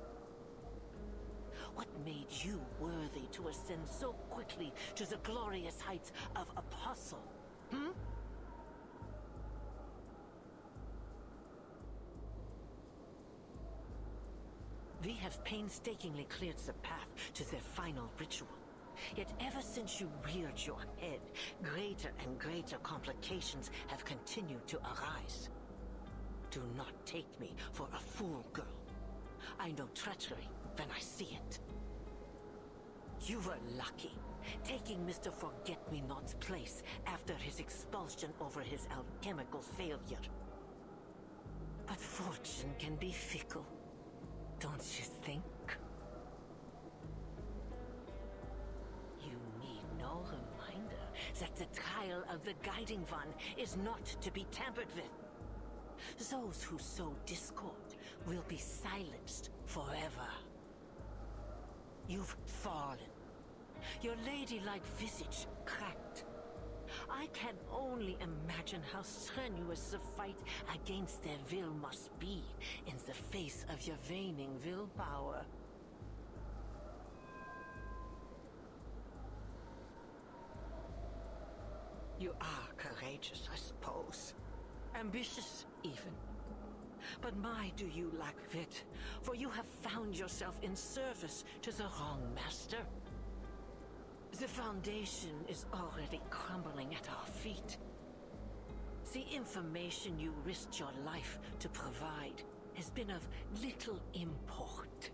S10: What made you worthy to ascend so quickly to the glorious heights of Apostle? Hmm? We have painstakingly cleared the path to their final ritual. Yet ever since you reared your head, greater and greater complications have continued to arise. Do not take me for a fool, girl. I know treachery when I see it. You were lucky, taking Mr. Forget-Me-Not's place after his expulsion over his alchemical failure. But fortune can be fickle, don't you think? You need no reminder that the trial of the Guiding One is not to be tampered with. Those who sow discord will be silenced forever. You've fallen. Your ladylike visage cracked. I can only imagine how strenuous the fight against their will must be in the face of your waning willpower. You are courageous, I suppose. Ambitious, even. But my, do you lack wit, for you have found yourself in service to the wrong master. The Foundation is already crumbling at our feet. The information you risked your life to provide has been of little import.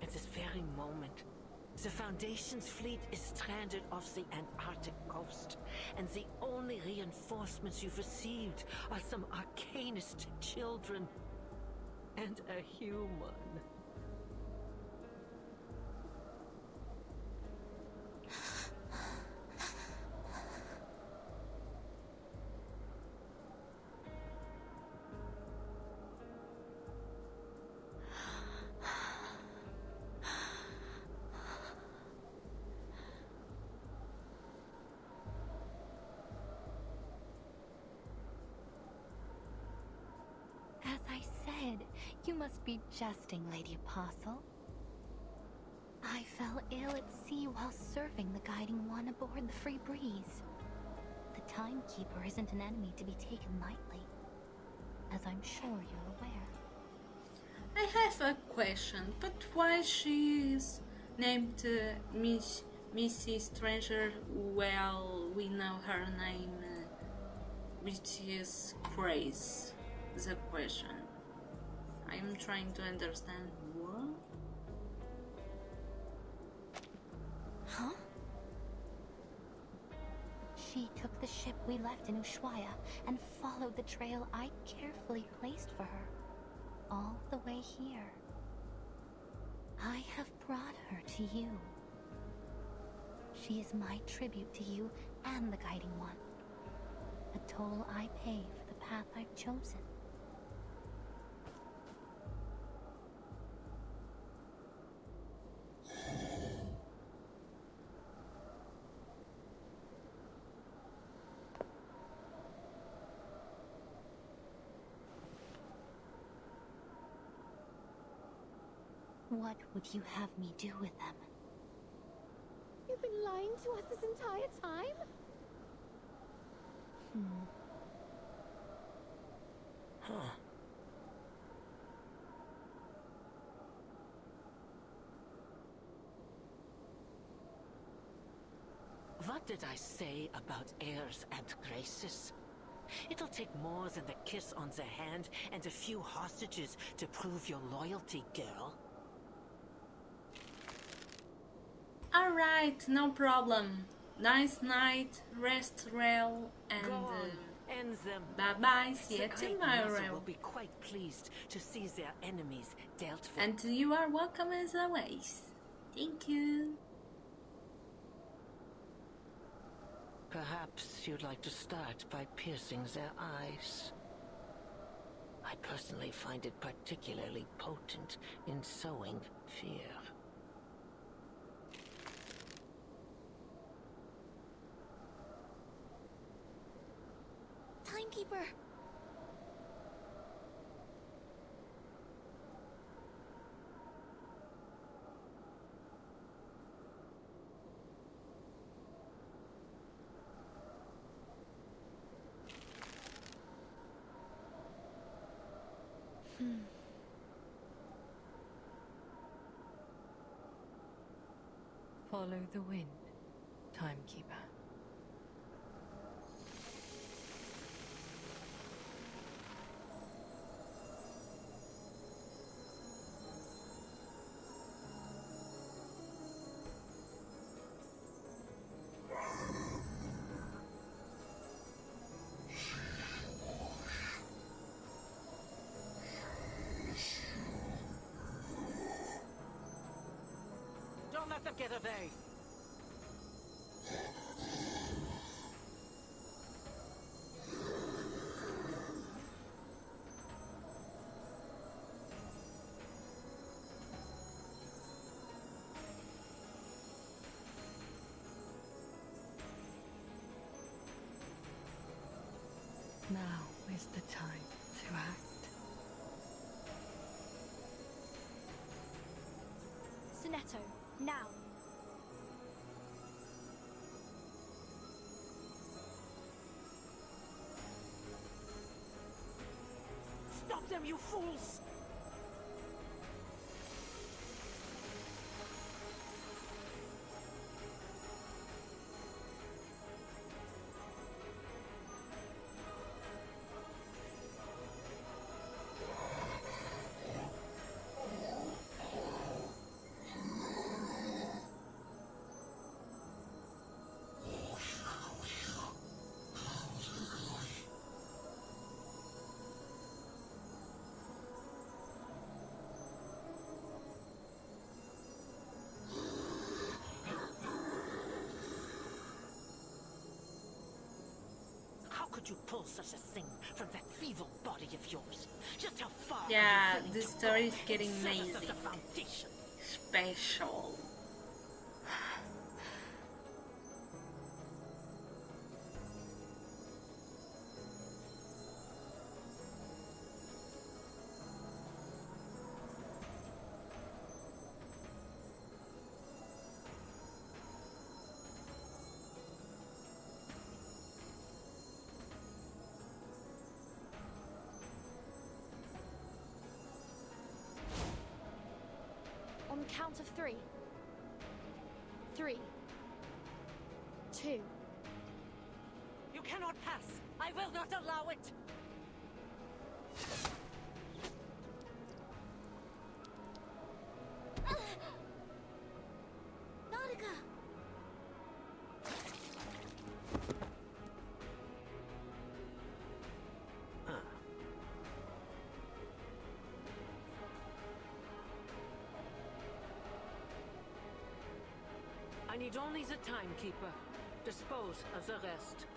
S10: At this very moment, the Foundation's fleet is stranded off the Antarctic coast, and the only reinforcements you've received are some arcanist children and a human.
S2: As I said, you must be jesting, Lady Apostle. I fell ill at sea while serving the Guiding One aboard the Free Breeze. The Timekeeper isn't an enemy to be taken lightly, as I'm sure you're aware.
S1: I have a question, but why she is named Mrs. Stranger while we know her name, which is Grace? The question. I'm trying to understand what?
S2: Huh? She took the ship we left in Ushuaia and followed the trail I carefully placed for her, all the way here. I have brought her to you. She is my tribute to you and the Guiding One. A toll I pay for the path I've chosen. What would you have me do with them?
S16: You've been lying to us this entire time?
S10: Huh. What did I say about heirs and graces? It'll take more than a kiss on the hand and a few hostages to prove your loyalty, girl.
S1: Alright, no problem. Nice night, rest well, and
S10: End them.
S1: bye-bye, see you
S10: The Great Mother
S1: tomorrow.
S10: will be quite pleased to see their enemies dealt with.
S1: And you are welcome as always. Thank you.
S10: Perhaps you'd like to start by piercing their eyes. I personally find it particularly potent in sowing fear.
S2: Timekeeper!
S21: Follow the wind, Timekeeper.
S10: get away.
S21: Now is the time to act.
S13: Sonetto, now!
S10: Stop them, you fools! How could you pull such a thing from that feeble body of yours? Just how far?
S1: Yeah,
S10: are you willing
S1: this
S10: to
S1: story is
S10: go
S1: getting
S10: in service of
S1: amazing.
S10: the Foundation?
S1: Special.
S13: On the count of 3. 3, 2.
S10: You cannot pass. I will not allow it.
S9: Nautica!
S10: I need only the timekeeper. Dispose of the rest.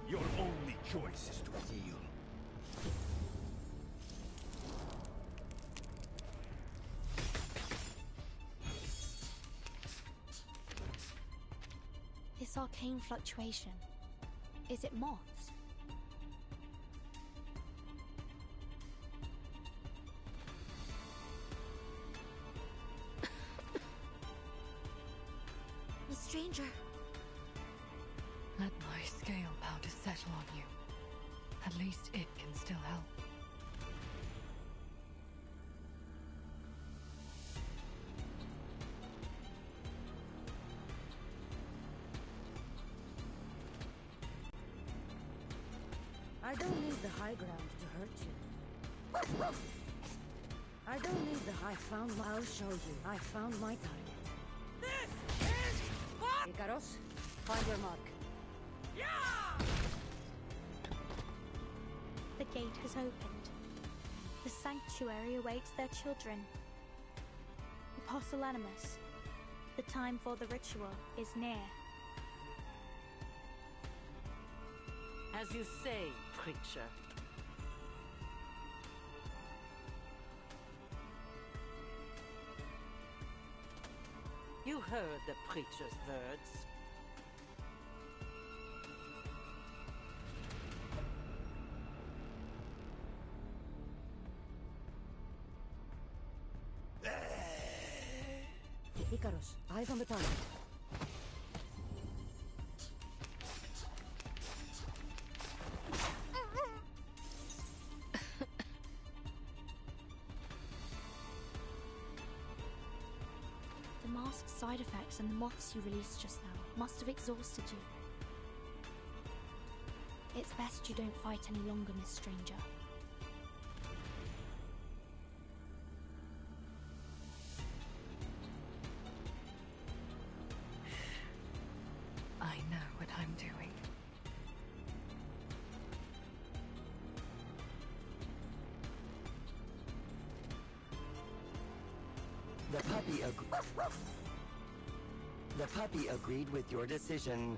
S18: Your only choice is to yield.
S13: This arcane fluctuation, is it moths?
S9: The stranger.
S21: Let my scale powder settle on you. At least it can still help.
S5: I don't need the high ground to hurt you. I don't need the high found. I'll show you. I found my target.
S10: This is what?
S5: Icaros, find your mark.
S13: The gate has opened. The sanctuary awaits their children. Apostle Animus, the time for the ritual is near.
S10: As you say, preacher. You heard the preacher's words.
S5: Icaros, eyes on the target.
S13: The mask's side effects and the moths you released just now must have exhausted you. It's best you don't fight any longer, Miss Stranger.
S7: The puppy agreed with your decision.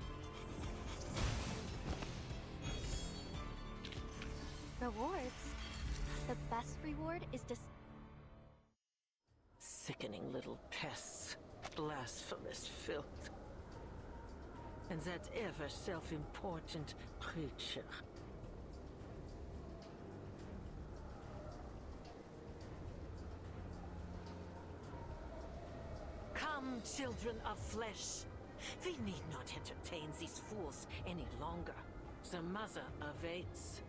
S2: Rewards? The best reward is to...
S10: Sickening little pests. Blasphemous filth. And that ever self-important creature. Come, children of flesh. We need not entertain these fools any longer. The mother awaits.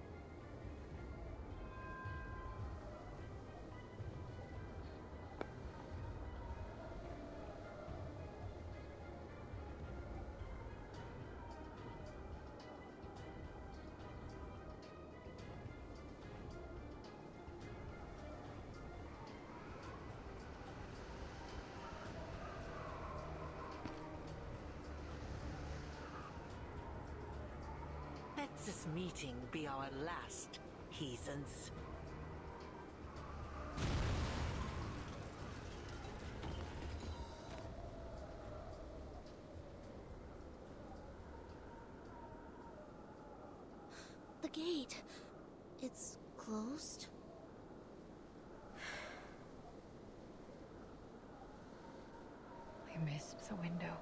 S10: Let this meeting be our last, heathens.
S9: The gate. It's closed.
S21: We missed the window.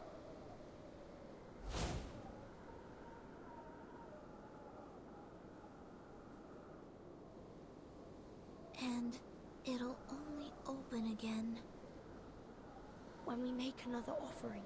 S9: And it'll only open again
S13: when we make another offering.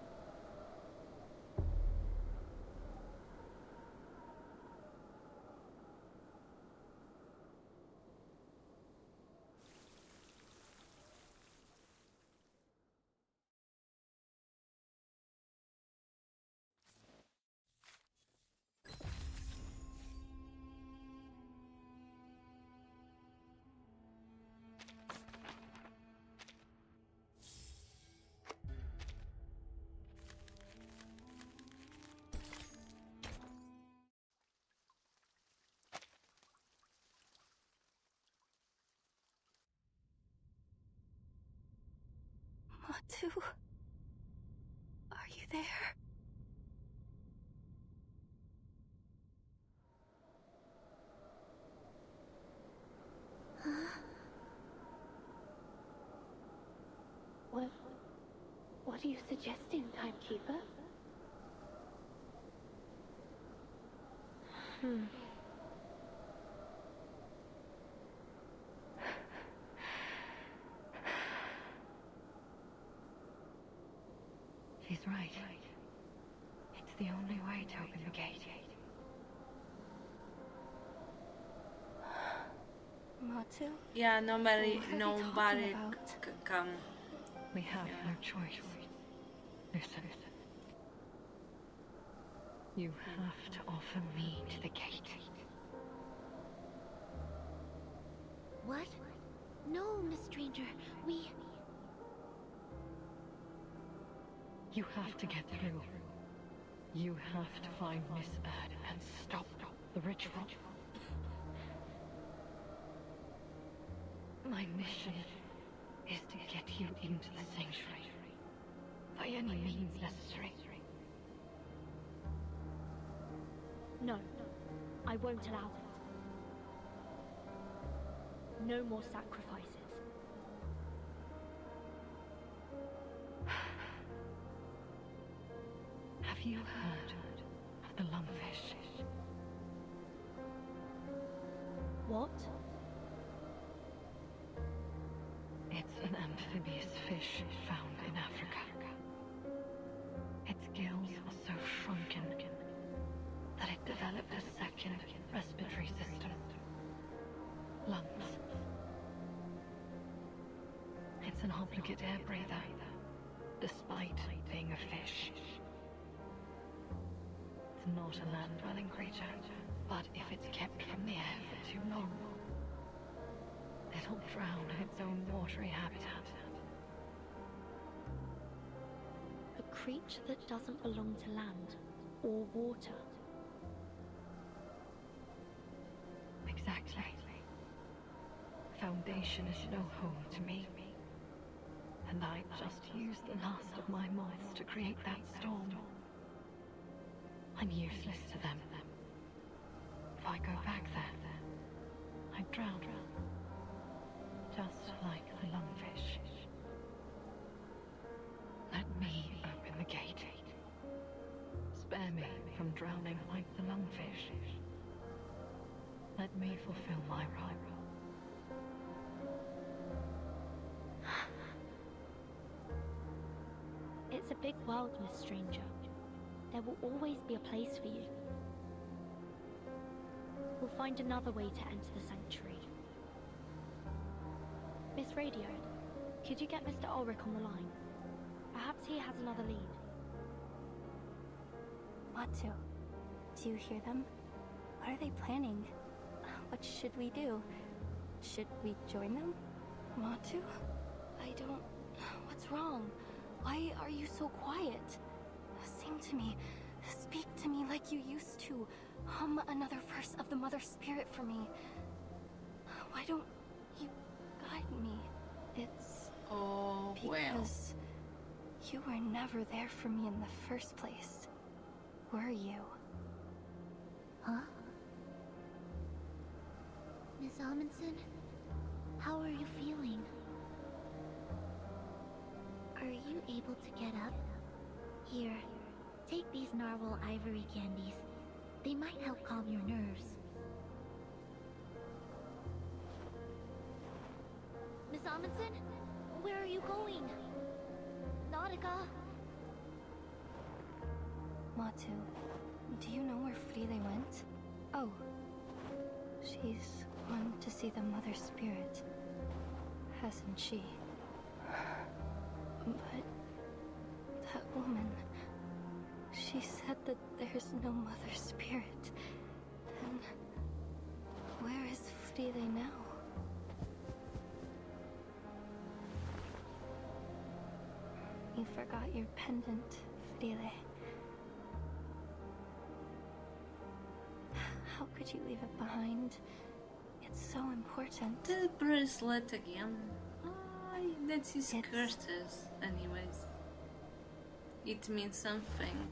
S2: Matu? Are you there? Huh?
S16: What are you suggesting, Timekeeper?
S21: She's right. It's the only way to open the gate.
S2: Matu?
S1: Yeah, nobody
S2: What are they talking about?
S1: could come.
S21: We have no choice. Listen. You have to offer me to the gate.
S9: What? No, Miss Stranger.
S21: You have to get through. You have to find Miss Erd and stop the ritual. My mission is to get you into the sanctuary by any means necessary.
S13: No, I won't allow it. No more sacrifices.
S21: Have you heard of the lungfish?
S13: What?
S21: It's an amphibious fish found in Africa. Its gills are so shrunken that it developed a second respiratory system. Lungs. It's an obligate air breather, despite being a fish. It's not a land-dwelling creature, but if it's kept from the air for too long, it'll drown in its own watery habitat.
S13: A creature that doesn't belong to land or water.
S21: Exactly. Foundation is no home to me. And I just used the last of my moths to create that storm. I'm useless to them. If I go back there, I'd drown. Just like the lungfish. Let me open the gate. Spare me from drowning like the lungfish. Let me fulfill my role.
S9: It's a big world, Miss Stranger. There will always be a place for you. We'll find another way to enter the sanctuary. Miss Radio, could you get Mr. Ulrich on the line? Perhaps he has another lead.
S2: Matu, do you hear them? What are they planning? What should we do? Should we join them? Matu? I don't... What's wrong? Why are you so quiet? Sing to me. Speak to me like you used to. Hum another verse of the Mother Spirit for me. Why don't you guide me? It's...
S1: Oh,
S2: because you were never there for me in the first place. Were you?
S9: Huh? Miss Amundsen? How are you feeling? Are you able to get up? Here, take these narwhal ivory candies. They might help calm your nerves. Miss Amundsen? Where are you going? Nautica?
S2: Matu, do you know where Friede went? Oh, she's gone to see the Mother Spirit, hasn't she? But that woman, she said that there's no Mother Spirit. Then where is Friede now? You forgot your pendant, Friede. How could you leave it behind? It's so important.
S1: The bracelet again. That's his curses, anyways. It means something.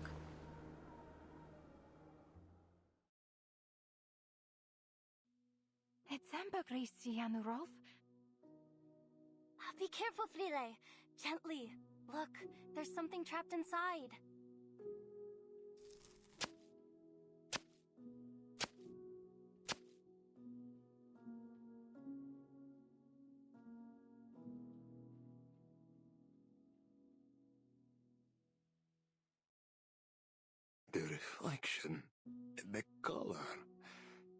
S2: It's ambergris, Yanurov. Be careful, Friede. Gently. Look, there's something trapped inside.
S3: The reflection, the color.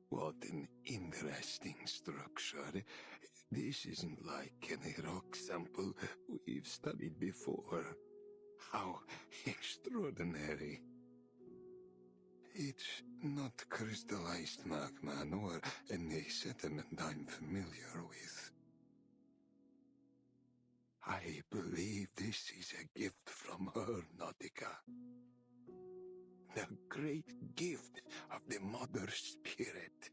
S3: What an interesting structure. This isn't like any rock sample we've studied before. How extraordinary. It's not crystallized magma nor any sediment I'm familiar with. I believe this is a gift from her, Nautica. The great gift of the Mother Spirit.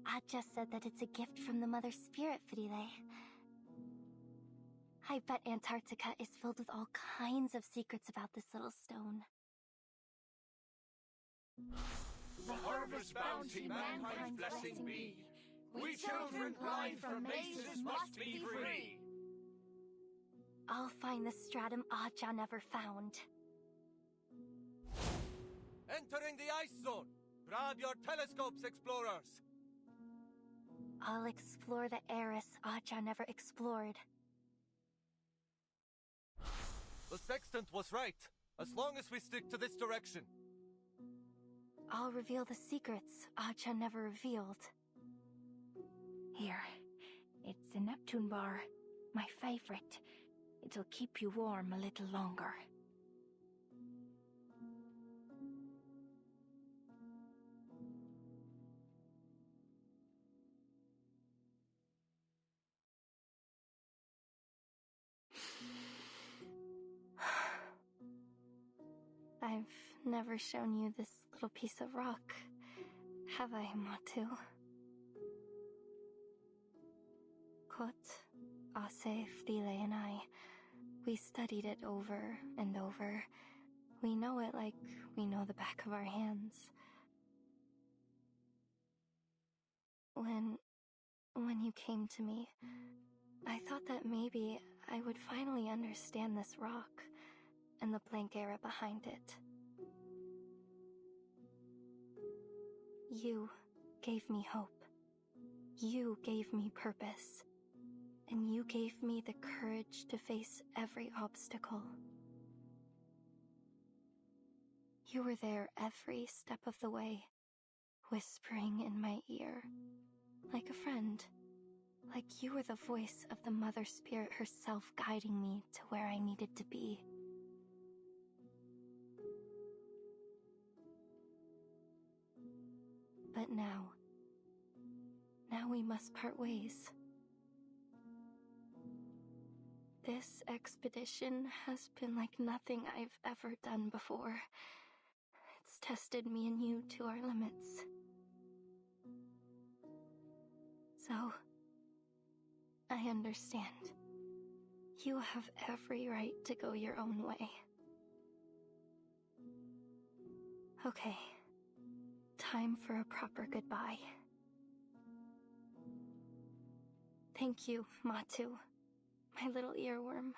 S2: I just said that it's a gift from the Mother Spirit, Friede. I bet Antarctica is filled with all kinds of secrets about this little stone.
S12: The harvest bounty mankind's blessing be. We children blind from mazes must be free.
S2: I'll find the stratum Aja never found.
S14: Entering the ice zone. Grab your telescopes, explorers.
S2: I'll explore the Eris Aja never explored.
S14: The sextant was right, as long as we stick to this direction.
S2: I'll reveal the secrets Aja never revealed. Here, it's a Neptune bar, my favorite. It'll keep you warm a little longer. The I've never shown you this little piece of rock, have I, Matu? Kot, Ase, File, and I, we studied it over and over. We know it like we know the back of our hands. When you came to me, I thought that maybe I would finally understand this rock and the blank era behind it. You gave me hope. You gave me purpose. And you gave me the courage to face every obstacle. You were there every step of the way, whispering in my ear, like a friend. Like you were the voice of the Mother Spirit herself guiding me to where I needed to be. But now we must part ways. This expedition has been like nothing I've ever done before. It's tested me and you to our limits. So, I understand. You have every right to go your own way. Okay. Time for a proper goodbye. Thank you, Matu, my little earworm.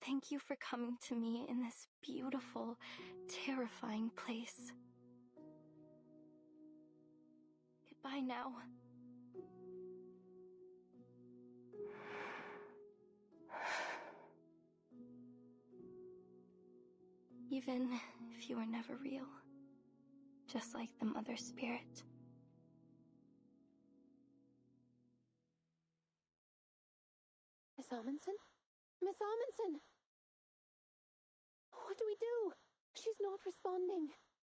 S2: Thank you for coming to me in this beautiful, terrifying place. Goodbye now. Even if you were never real, just like the Mother Spirit.
S16: Miss Amundsen? Miss Amundsen! What do we do? She's not responding.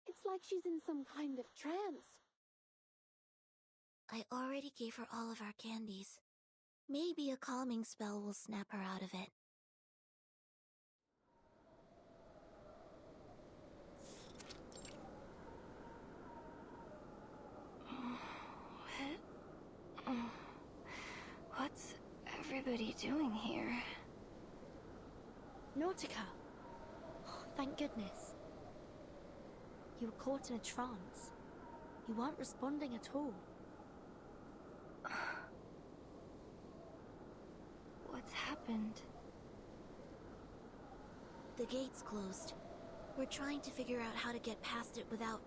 S16: It's like she's in some kind of trance.
S9: I already gave her all of our candies. Maybe a calming spell will snap her out of it.
S2: What's everybody doing here?
S13: Nautica! Oh, thank goodness. You were caught in a trance. You weren't responding at all.
S2: What's happened?
S9: The gate's closed. We're trying to figure out how to get past it without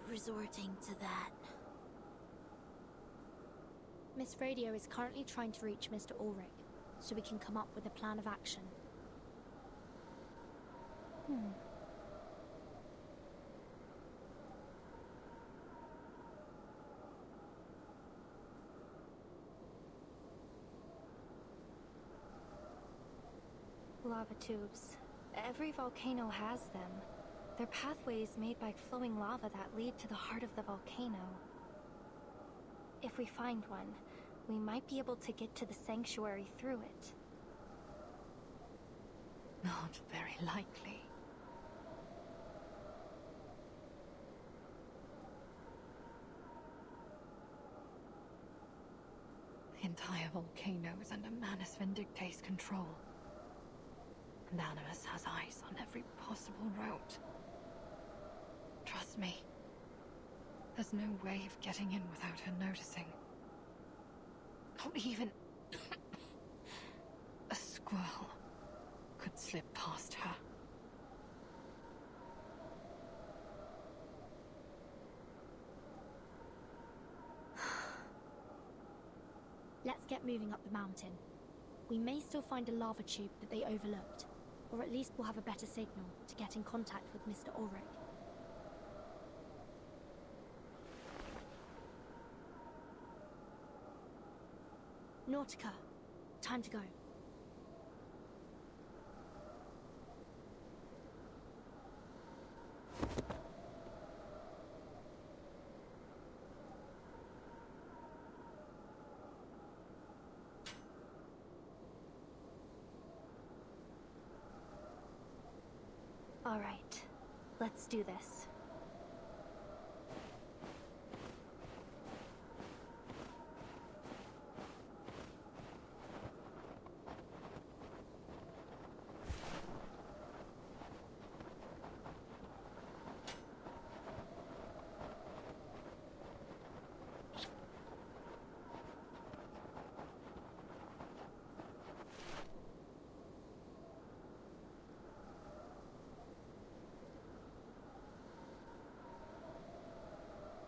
S9: resorting to that.
S13: Miss Radio is currently trying to reach Mr. Ulrich, so we can come up with a plan of action.
S2: Lava tubes. Every volcano has them. They're pathways made by flowing lava that lead to the heart of the volcano. If we find one, we might be able to get to the sanctuary through it.
S21: Not very likely. The entire volcano is under Manus Vindictae's control. And Animus has eyes on every possible route. Trust me, there's no way of getting in without her noticing. Not even a squirrel could slip past her.
S13: Let's get moving up the mountain. We may still find a lava tube that they overlooked, or at least we'll have a better signal to get in contact with Mr. Ulrich. Nautica, time to go.
S2: Alright, let's do this.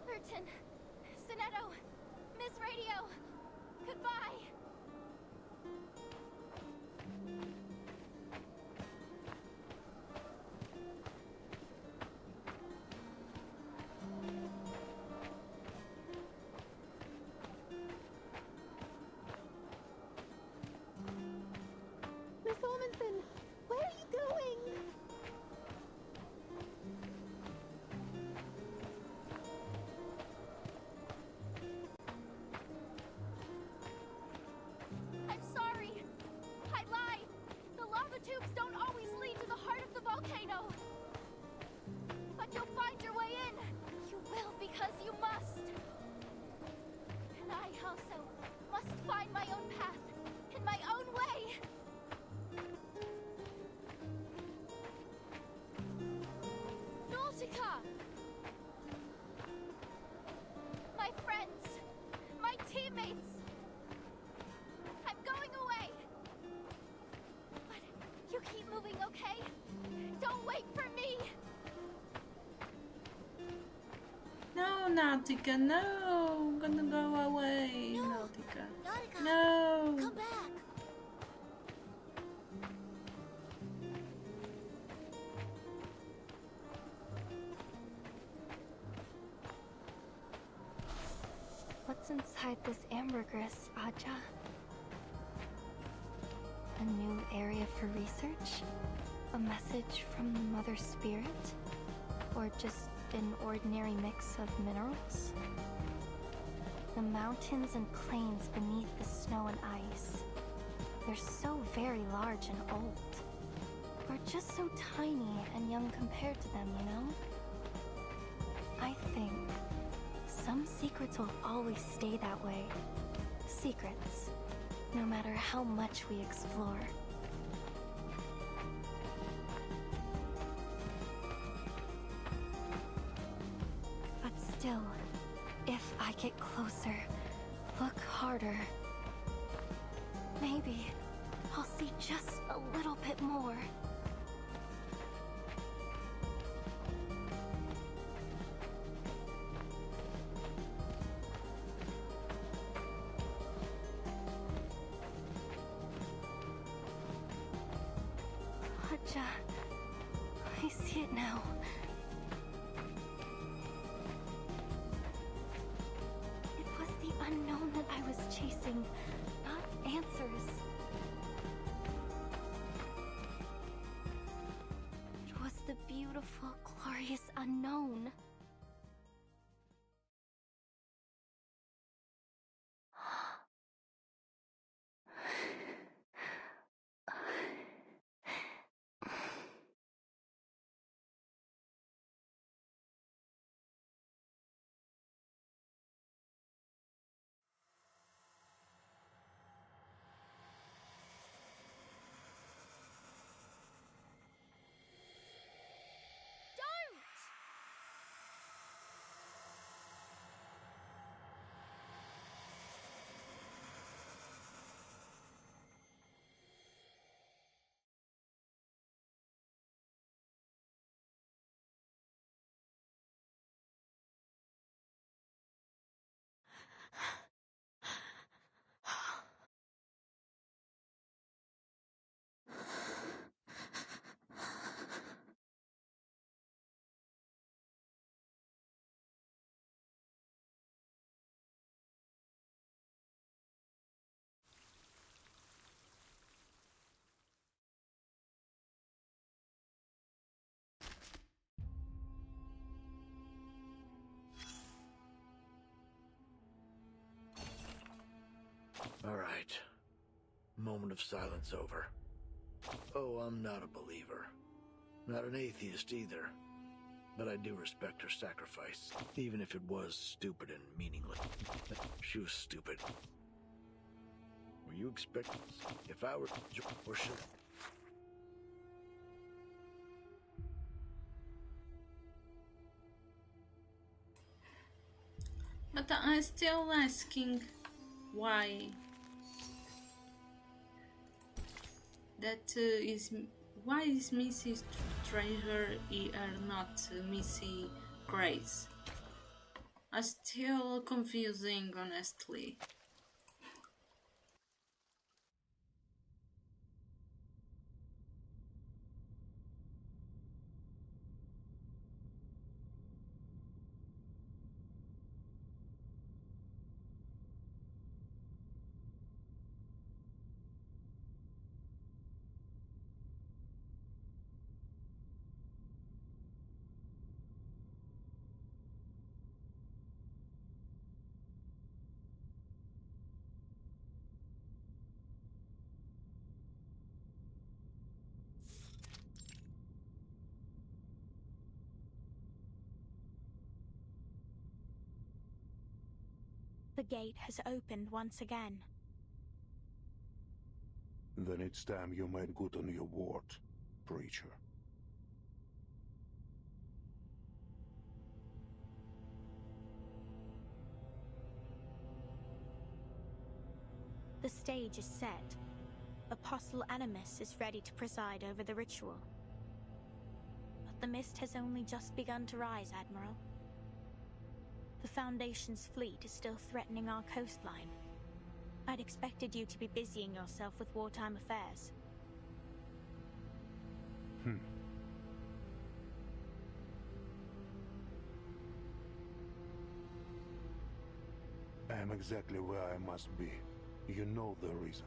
S2: Burton, Sonetto, Miss Radio, goodbye!
S16: Miss Ormondson, where are you going?
S2: I'm sorry. I lied. The lava tubes don't always lead to the heart of the volcano. But you'll find your way in. You will because you must. And I also must find my own path in my own way. Nautica! My friends, my teammates, I'm going away. But you keep moving, okay? Don't wait for me.
S1: No, Nautica, no! I'm gonna go away,
S9: No,
S1: Nautica.
S9: Nautica,
S1: No!
S9: come back.
S2: What's inside this ambergris, Aja? A new area for research? A message from the Mother Spirit? Or just an ordinary mix of minerals? The mountains and plains beneath the snow and ice. They're so very large and old. We're just so tiny and young compared to them, you know? I think some secrets will always stay that way. Secrets, no matter how much we explore. But still, if I get closer, look harder, maybe I'll see just a little bit more. Aja, I see it now. It was the unknown that I was chasing, not answers. It was the beautiful, glorious unknown.
S11: All right. Moment of silence over. Oh, I'm not a believer. Not an atheist either. But I do respect her sacrifice, even if it was stupid and meaningless. She was stupid. Were you expecting if I were or should
S1: But I'm still asking why why is Missy Stranger here, not Missy Grace? I'm still confusing, honestly.
S13: The gate has opened once again.
S3: Then it's time you made good on your word, preacher.
S13: The stage is set. Apostle Animus is ready to preside over the ritual. But the mist has only just begun to rise, Admiral. The Foundation's fleet is still threatening our coastline. I'd expected you to be busying yourself with wartime affairs.
S3: I am exactly where I must be. You know the reason.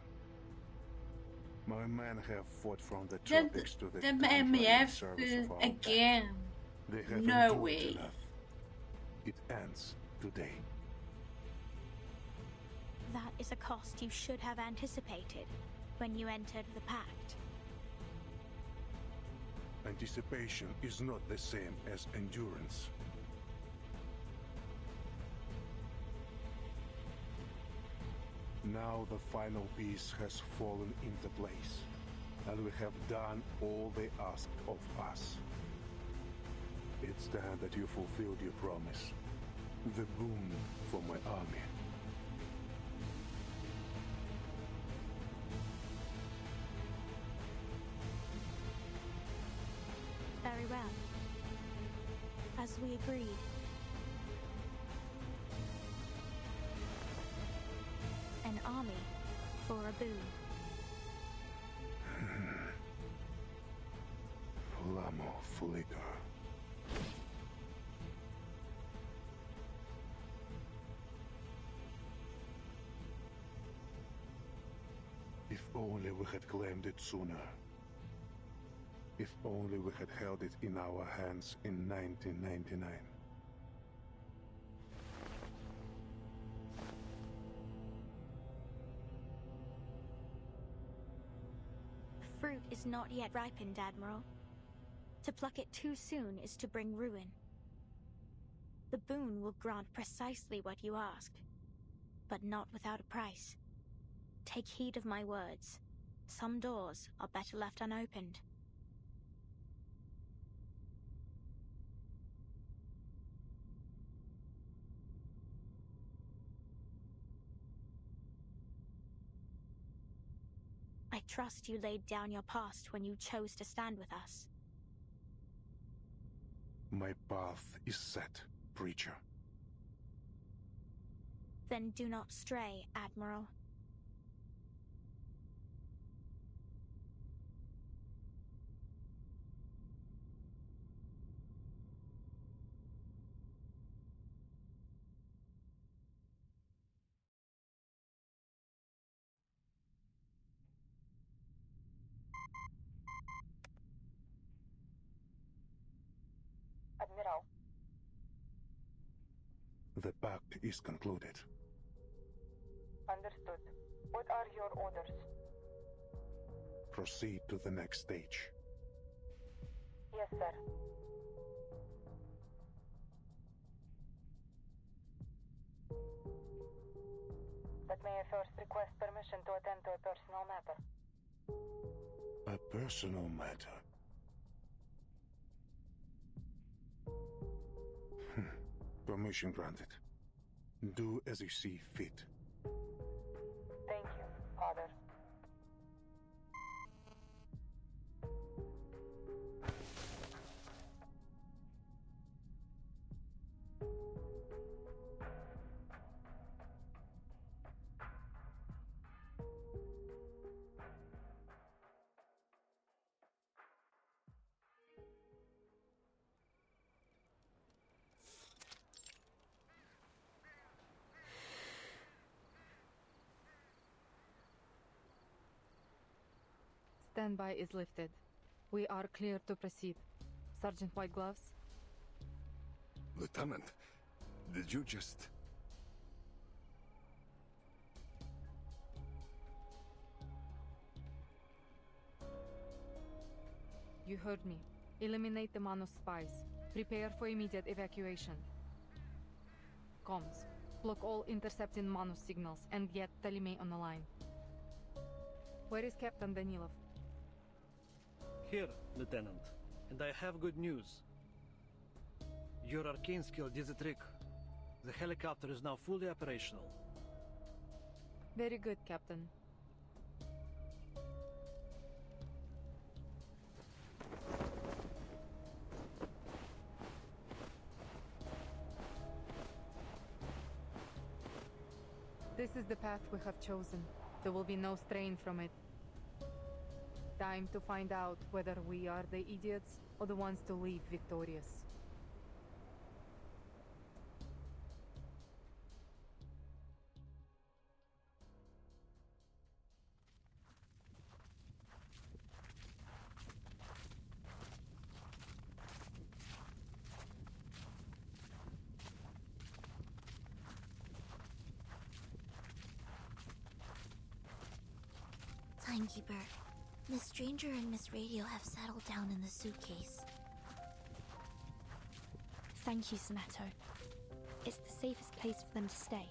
S3: My men have fought from the tropics to the
S1: MF
S3: service of our
S1: again.
S3: They have
S1: No
S3: endured
S1: way.
S3: enough. It ends today.
S13: That is a cost you should have anticipated when you entered the pact.
S3: Anticipation is not the same as endurance. Now the final piece has fallen into place, and we have done all they asked of us. It's time that you fulfilled your promise. The boon for my army.
S13: Very well. As we agreed. An army for a boon.
S3: Flamo flicker. If only we had claimed it sooner. If only we had held it in our hands in 1999.
S13: Fruit is not yet ripened, Admiral. To pluck it too soon is to bring ruin. The boon will grant precisely what you ask, but not without a price. Take heed of my words. Some doors are better left unopened. I trust you laid down your past when you chose to stand with us.
S3: My path is set, preacher.
S13: Then do not stray, Admiral.
S20: Admiral.
S3: The pact is concluded.
S20: Understood. What are your orders?
S3: Proceed to the next stage.
S20: Yes, sir. But may I first request permission to attend to a personal matter?
S11: A personal matter. Permission granted. Do as you see fit.
S20: Thank you, Father. Standby is lifted. We are clear to proceed. Sergeant White Gloves?
S3: Lieutenant, did you just...
S20: You heard me. Eliminate the Manus spies. Prepare for immediate evacuation. Comms. Block all intercepting Manus signals and get Talime on the line. Where is Captain Danilov?
S4: Here, Lieutenant. And I have good news. Your arcane skill did the trick. The helicopter is now fully operational.
S20: Very good, Captain. This is the path we have chosen. There will be no strain from it. Time to find out whether we are the idiots or the ones to leave victorious.
S9: Timekeeper, Miss Stranger and Miss Radio have settled down in the suitcase.
S13: Thank you, Sonetto. It's the safest place for them to stay,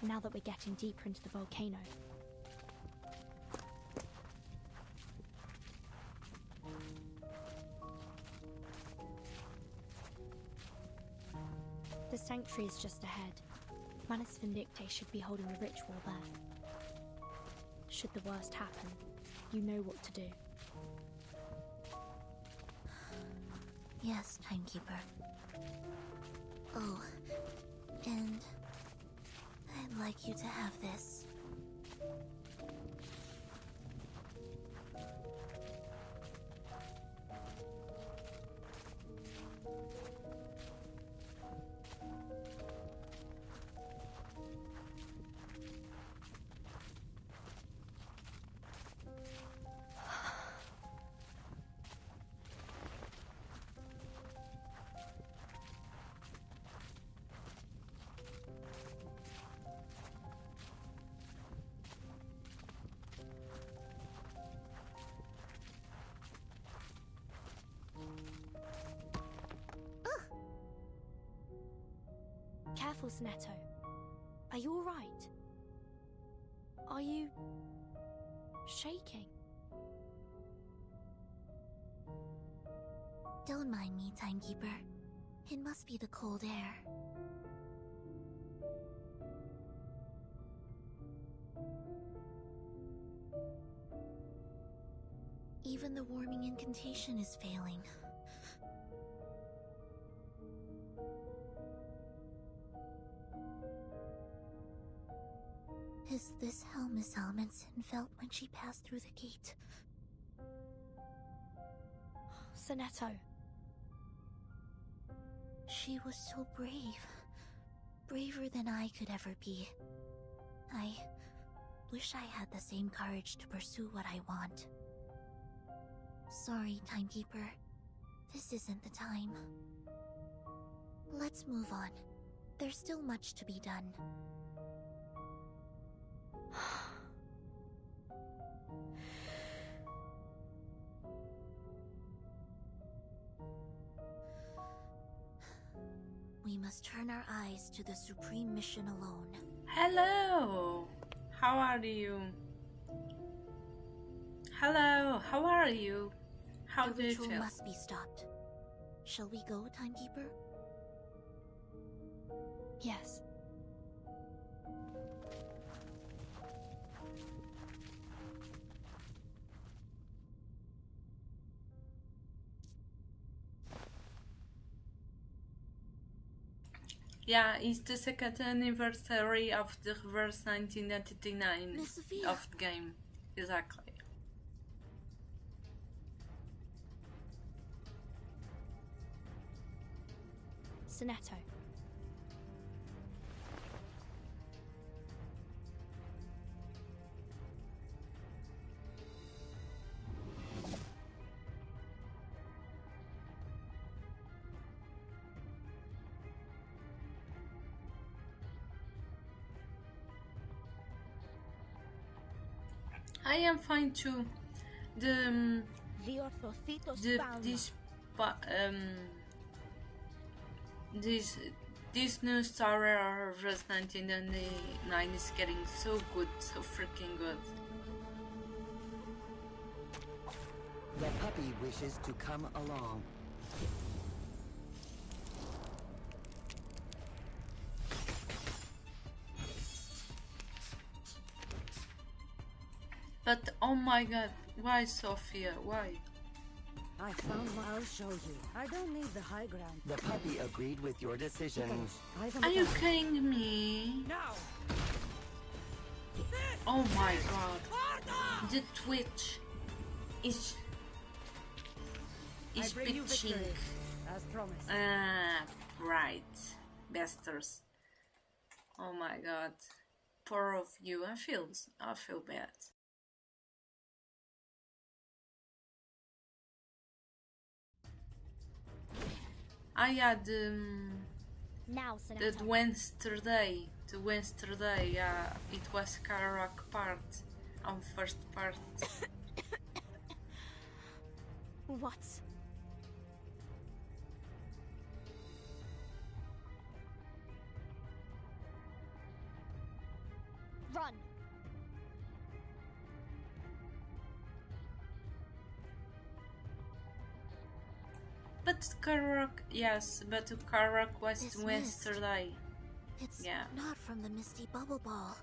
S13: now that we're getting deeper into the volcano. The sanctuary is just ahead. Manus Vindicte should be holding a ritual there. Should the worst happen, you know what to do.
S9: Yes, Timekeeper. Oh, and I'd like you to have this.
S13: Careful, Sonetto. Are you alright? Are you... shaking?
S9: Don't mind me, Timekeeper. It must be the cold air. Even the warming incantation is failing. Is this how Miss Almondson felt when she passed through the gate?
S13: Sonetto.
S9: She was so brave. Braver than I could ever be. I wish I had the same courage to pursue what I want. Sorry, Timekeeper. This isn't the time. Let's move on. There's still much to be done. we must turn our eyes to the supreme mission alone.
S1: Hello! How are you? Hello, how are you? How
S9: the
S1: do you
S9: ritual
S1: feel?
S9: must be stopped. Shall we go, Timekeeper?
S13: Yes.
S1: Yeah, it's the second anniversary of the reverse 1999
S9: Miss Sophia.
S1: of the game. Exactly.
S13: Sonetto.
S1: I am fine too. The this new Star Wars Reverse 1999 is getting so good, so freaking good.
S7: The puppy wishes to come along.
S1: But oh my god, why Sophia? Why?
S5: I found what I'll show you. I don't need the high ground.
S7: The puppy agreed with your decision.
S1: Are you kidding me?
S5: Now.
S1: Oh my god. The Twitch is
S5: bring you
S1: pitching.
S5: victory, as promised.
S1: Ah, right. Bastards. Oh my god. Poor of you. I feel bad. I had
S13: Now,
S1: the
S13: Sonetto.
S1: Wednesday, it was karaoke part on first part.
S13: What? Run!
S1: But karaoke, yes, but karaoke was
S9: This mist.
S1: Wednesday.
S9: It's
S1: Yeah.
S9: not from the misty bubble ball.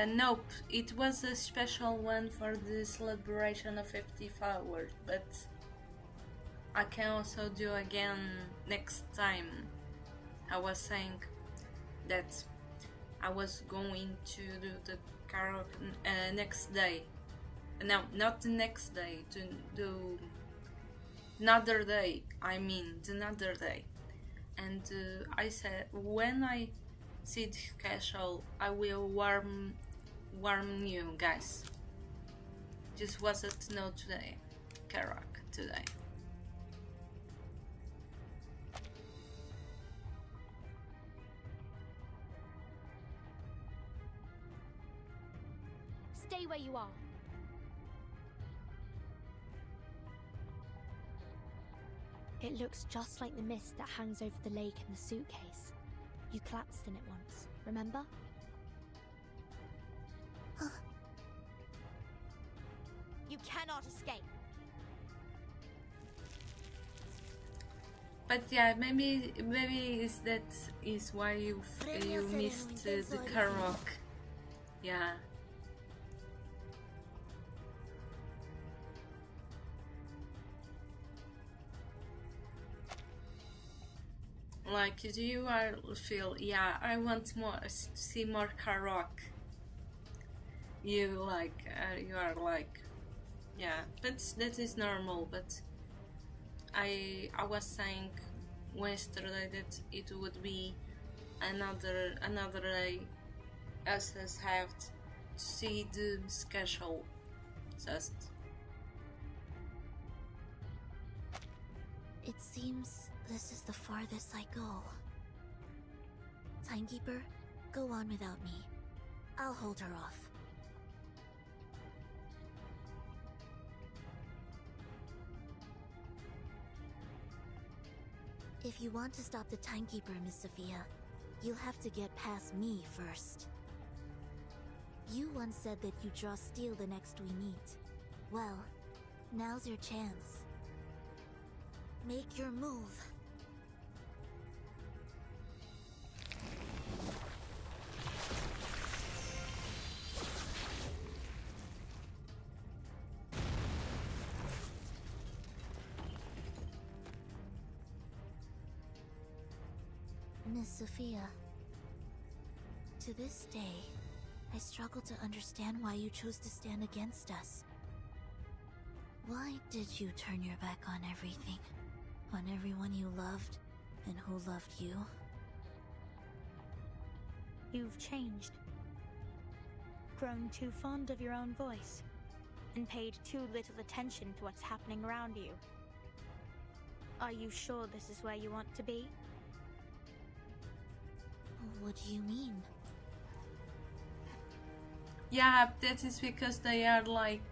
S1: Nope, it was a special one for the celebration of 50 hours, but I can also do again next time. I was saying that I was going to do the karaoke next day. No, not the next day, to do another day, I mean, another day. And I said, when I see the schedule, I will warn you guys. Just wasn't know today, karaoke today.
S13: Stay where you are. It looks just like the mist that hangs over the lake in the suitcase. You collapsed in it once, remember? You cannot escape.
S1: But yeah, maybe that is why you missed the karaoke. Yeah. Like, do you feel, yeah, I want more, see more karaoke. You are like, yeah, but that is normal. But I was saying yesterday that it would be another day us have to see the schedule. Just.
S9: It seems this is the farthest I go. Timekeeper, go on without me. I'll hold her off. If you want to stop the Timekeeper, Miss Sophia, you'll have to get past me first. You once said that you'd draw steel the next we meet. Well, now's your chance. Make your move. Miss Sophia, to this day, I struggle to understand why you chose to stand against us. Why did you turn your back on everything? On everyone you loved, and who loved you?
S13: You've changed. Grown too fond of your own voice, and paid too little attention to what's happening around you. Are you sure this is where you want to be?
S9: What do you mean?
S1: Yeah, that is because they are like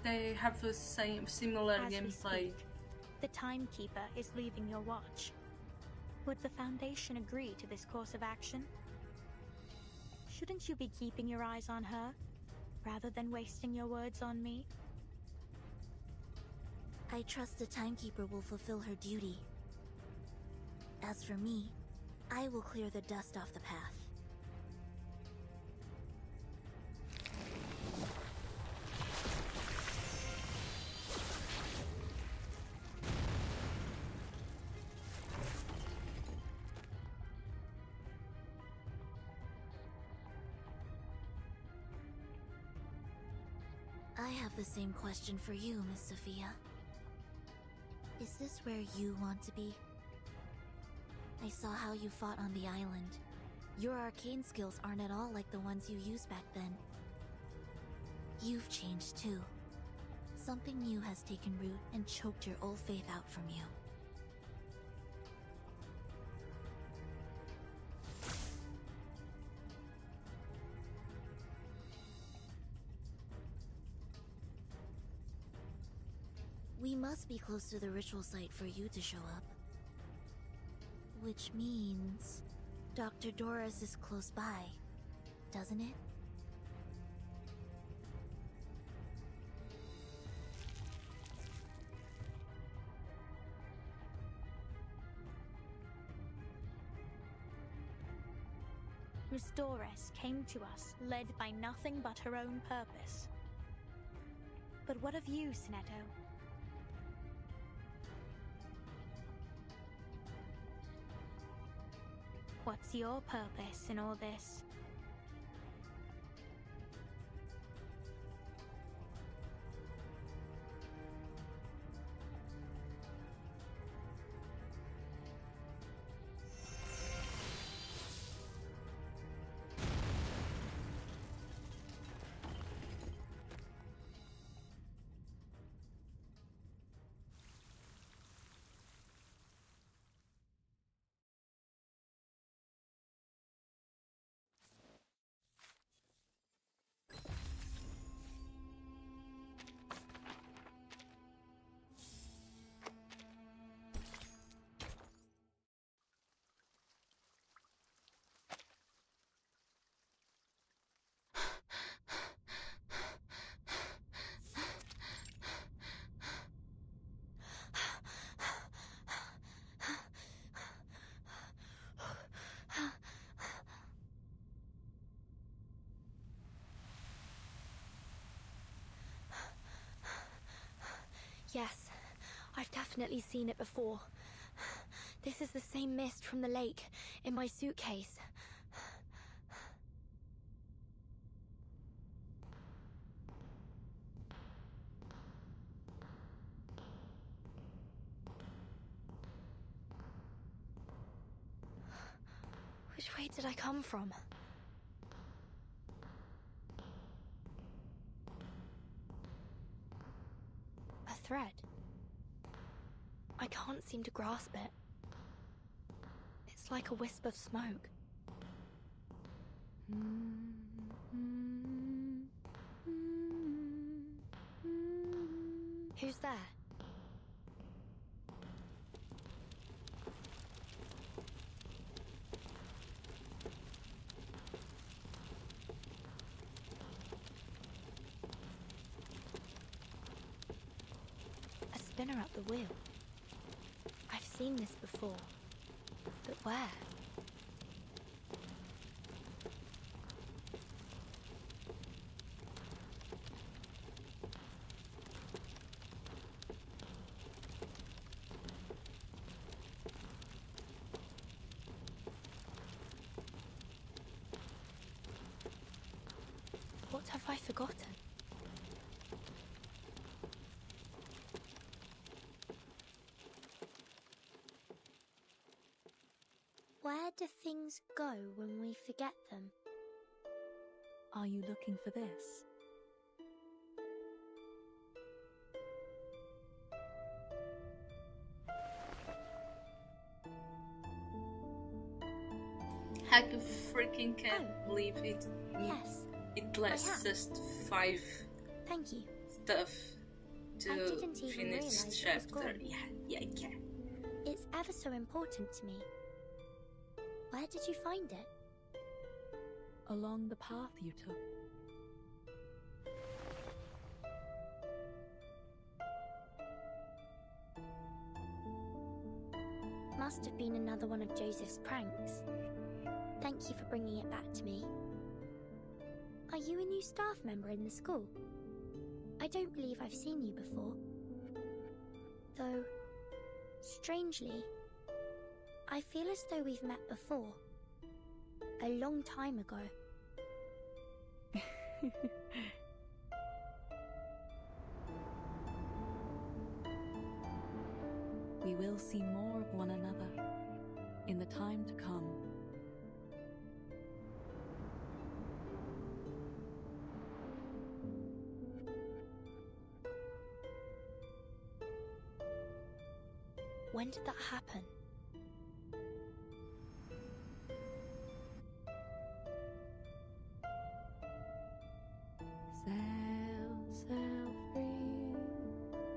S1: they have the same similar
S13: As we
S1: gameplay.
S13: speak, the Timekeeper is leaving your watch. Would the Foundation agree to this course of action? Shouldn't you be keeping your eyes on her, rather than wasting your words on me?
S9: I trust the Timekeeper will fulfill her duty. As for me, I will clear the dust off the path. I have the same question for you, Miss Sophia. Is this where you want to be? I saw how you fought on the island. Your arcane skills aren't at all like the ones you used back then. You've changed too. Something new has taken root and choked your old faith out from you. We must be close to the ritual site for you to show up. Which means Dr. Doris is close by, doesn't it?
S13: Miss Doris came to us led by nothing but her own purpose. But what of you, Sinetto? What's your purpose in all this? Yes, I've definitely seen it before. This is the same mist from the lake in my suitcase. Which way did I come from? A thread. I can't seem to grasp it. It's like a wisp of smoke. Who's there? spinner at the wheel. I've seen this before, but where? What have I forgotten? Where do things go when we forget them?
S21: Are you looking for this?
S1: I freaking can't believe it.
S13: Yes.
S1: It lasts just 5
S13: Thank you.
S1: stuff
S13: I
S1: to
S13: didn't even
S1: finish
S13: realize it was
S1: chapter.
S13: gone.
S1: Yeah.
S13: It's ever so important to me. Where did you find it?
S21: Along the path you took.
S13: Must have been another one of Joseph's pranks. Thank you for bringing it back to me. Are you a new staff member in the school? I don't believe I've seen you before. Though, strangely, I feel as though we've met before. A long time ago.
S21: We will see more of one another in the time to come.
S13: When did that happen?
S21: Sail, sail free,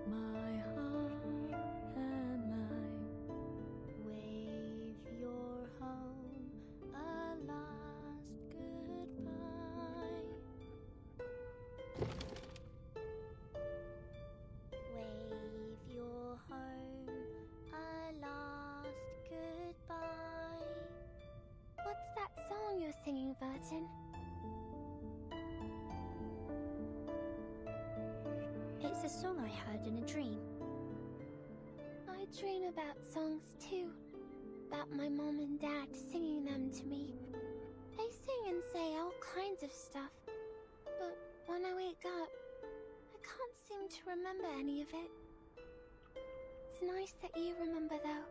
S21: my heart and life.
S13: Wave your home a last goodbye. Wave your home a last goodbye. What's that song you're singing, Burton? It's a song I heard in a dream. I dream about songs too. About my mom and dad singing them to me. They sing and say all kinds of stuff. But when I wake up, I can't seem to remember any of it. It's nice that you remember though.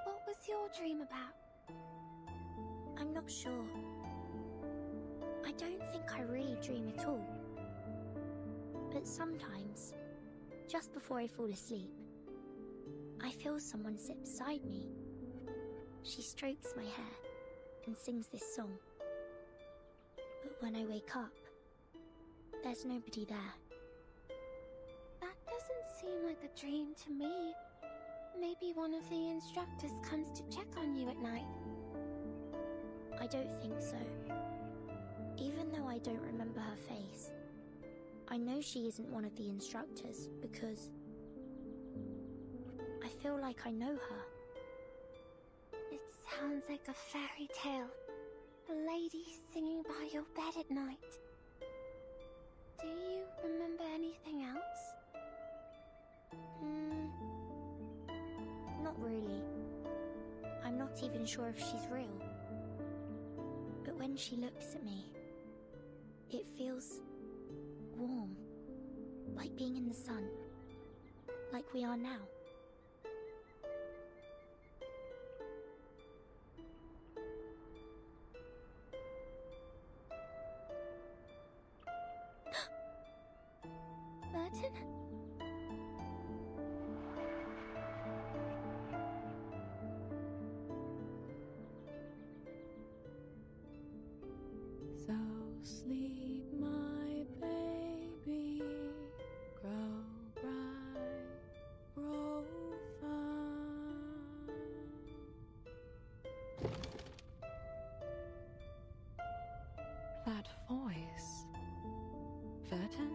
S13: What was your dream about? I'm not sure. I don't think I really dream at all. But sometimes, just before I fall asleep, I feel someone sit beside me. She strokes my hair and sings this song. But when I wake up, there's nobody there. That doesn't seem like a dream to me. Maybe one of the instructors comes to check on you at night. I don't think so. Even though I don't remember her face, I know she isn't one of the instructors because I feel like I know her. It sounds like a fairy tale. A lady singing by your bed at night. Do you remember anything else? Not really. I'm not even sure if she's real. But when she looks at me, it feels warm, like being in the sun, like we are now. Burton?
S21: So sleep, my baby, grow bright, grow fine. That voice, Verton?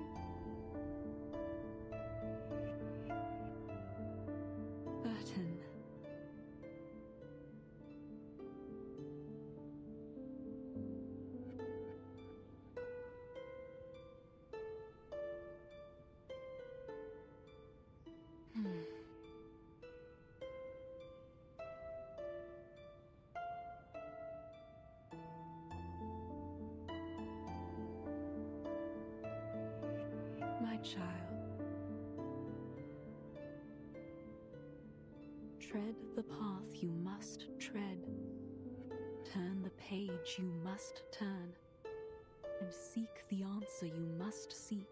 S21: child. Tread the path you must tread. Turn the page you must turn. And seek the answer you must seek.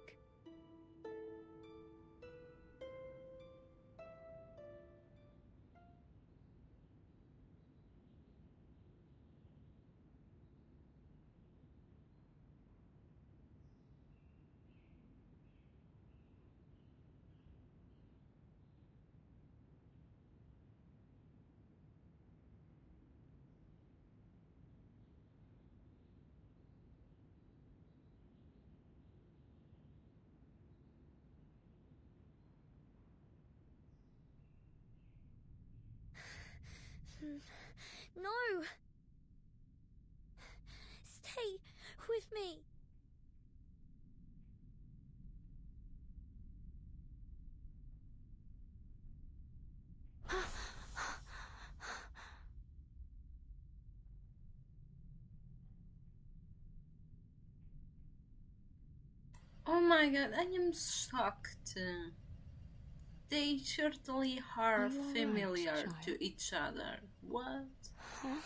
S13: No! Stay with me!
S1: Oh my god, I am shocked. They certainly are
S21: Are you all right,
S1: familiar
S21: child?
S1: to each other. What?
S13: Huh?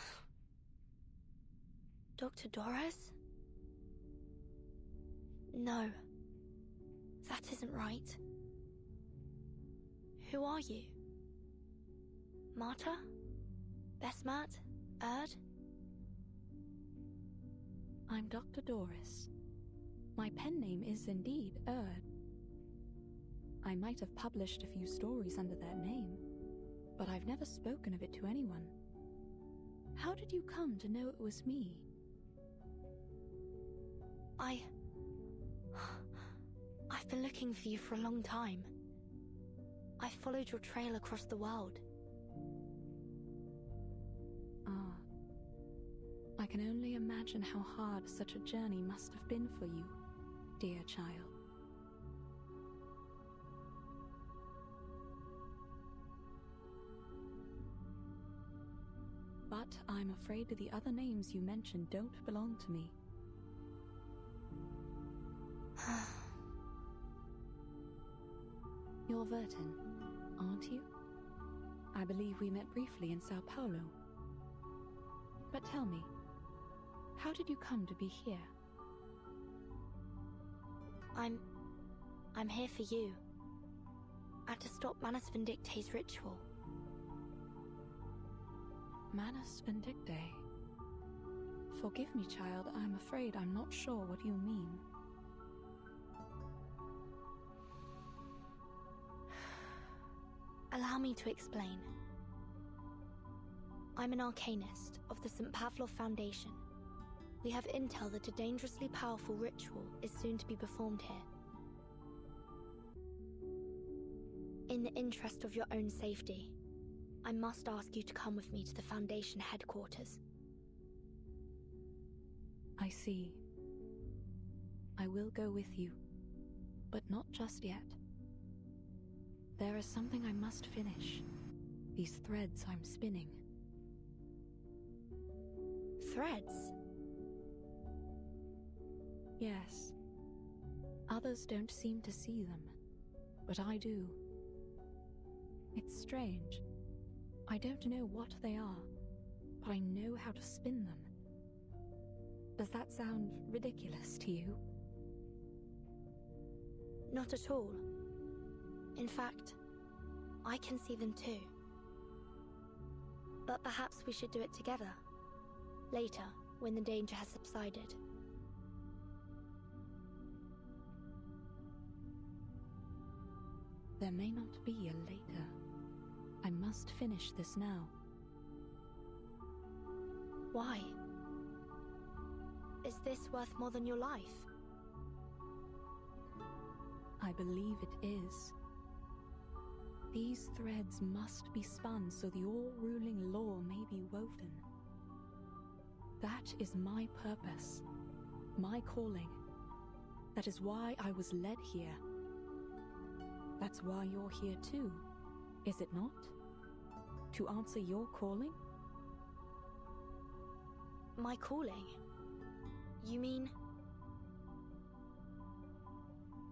S13: Dr. Doris? No. That isn't right. Who are you? Marta? Besmat? Erd?
S21: I'm Dr. Doris. My pen name is indeed Erd. I might have published a few stories under that name, but I've never spoken of it to anyone. How did you come to know it was me?
S13: I've been looking for you for a long time. I followed your trail across the world.
S21: Ah. I can only imagine how hard such a journey must have been for you, dear child. But I'm afraid the other names you mentioned don't belong to me. You're Vertin, aren't you? I believe we met briefly in Sao Paulo. But tell me, how did you come to be here?
S13: I'm here for you. And to stop Manus Vindicte's ritual.
S21: Manus Vindicte? Forgive me, child, I'm afraid I'm not sure what you mean.
S13: Allow me to explain. I'm an arcanist of the St. Pavlov Foundation. We have intel that a dangerously powerful ritual is soon to be performed here. In the interest of your own safety, I must ask you to come with me to the Foundation headquarters.
S21: I see. I will go with you, but not just yet. There is something I must finish. These threads I'm spinning.
S13: Threads?
S21: Yes. Others don't seem to see them, but I do. It's strange. I don't know what they are, but I know how to spin them. Does that sound ridiculous to you?
S13: Not at all. In fact, I can see them too. But perhaps we should do it together. Later, when the danger has subsided.
S21: There may not be a later. I must finish this now.
S13: Why? Is this worth more than your life?
S21: I believe it is. These threads must be spun so the all-ruling law may be woven. That is my purpose, my calling. That is why I was led here. That's why you're here too, is it not? To answer your calling?
S13: My calling? You mean?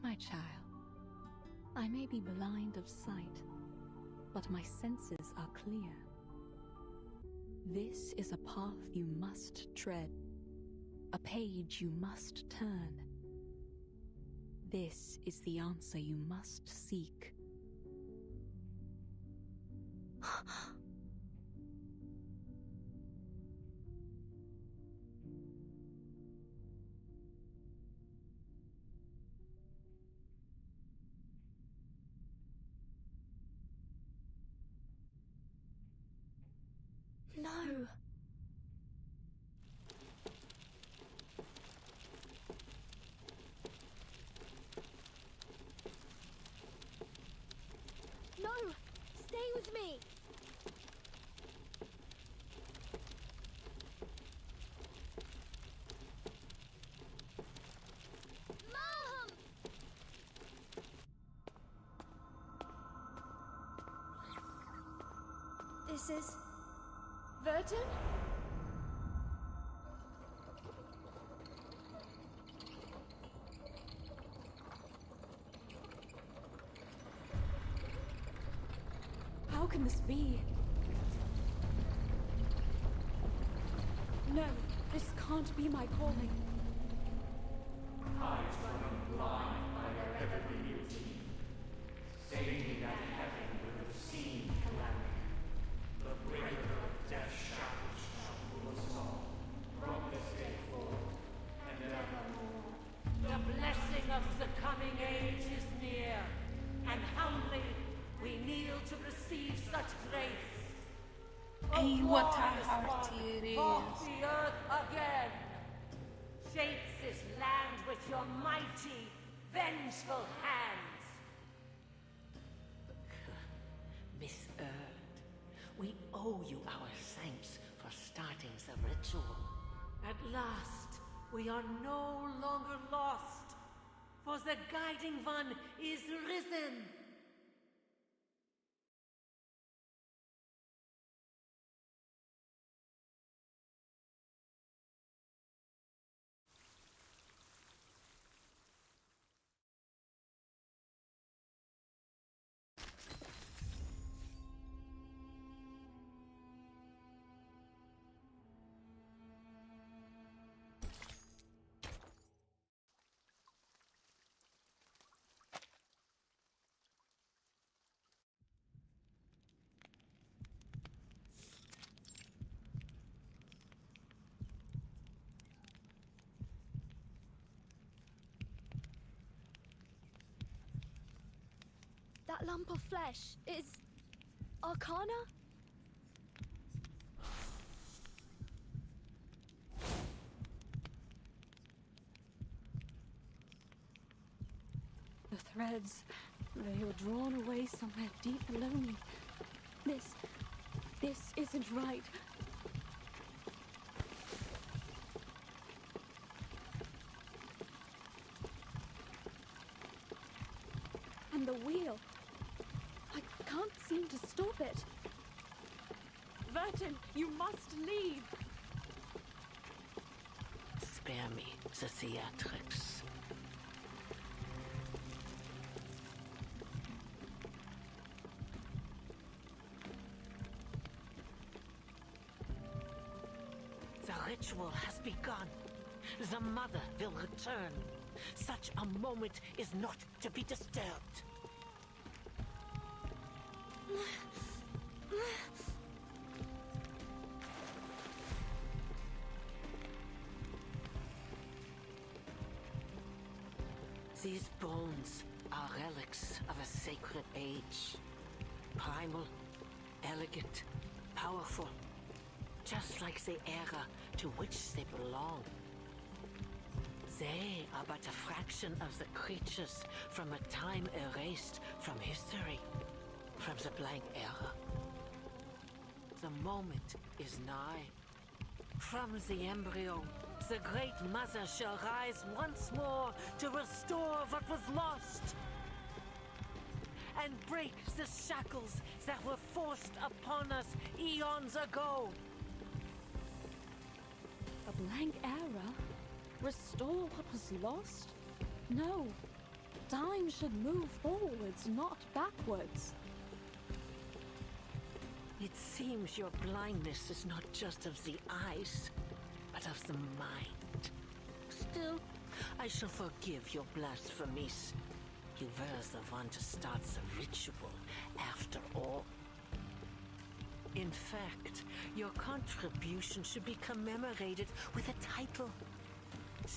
S21: My child, I may be blind of sight, but my senses are clear. This is a path you must tread, a page you must turn. This is the answer you must seek.
S13: No!
S16: No! Stay with me! Mom!
S13: This is... Virgin? How can this be? No, this can't be my calling.
S12: Eyes running blind by their heavenly routine, stating that heaven would have seen calamity. The breaker of death shackles shall rule us all, from this day forth and evermore.
S10: The blessing of the coming age is near, and humbly we kneel to receive such grace.
S1: Hey, what a heart it
S10: Walk
S1: is.
S10: the earth again. Shapes this land with your mighty, vengeful hands.
S8: Miss Erd, we owe you our thanks for starting the ritual.
S10: At last, we are no longer lost, for the Guiding One is risen.
S13: That lump of flesh is... Arcana?
S21: The threads, they were drawn away somewhere deep below me. This isn't right. And the wheel, I can't seem to stop it. Virgin, you must leave.
S8: Spare me the theatrics. The ritual has begun. The mother will return. Such a moment is not to be disturbed. These bones are relics of a sacred age. Primal, elegant, powerful. Just like the era to which they belong. They are but a fraction of the creatures from a time erased from history, from the blank era. The moment is nigh. From the embryo, the Great Mother shall rise once more to restore what was lost. And break the shackles that were forced upon us eons ago.
S21: A blank era? Restore what was lost? No.
S13: Time should move forwards, not backwards.
S10: It seems your blindness is not just of the eyes, but of the mind. Still, I shall forgive your blasphemies. You were the one to start the ritual, after all. In fact, your contribution should be commemorated with a title.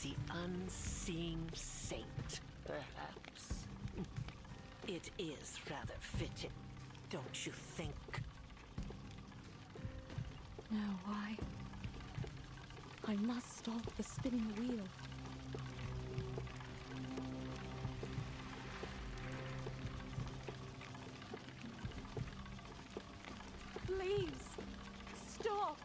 S10: The Unseen Saint, perhaps. It is rather fitting, don't you think?
S13: No, I must stop the spinning wheel. Please, stop!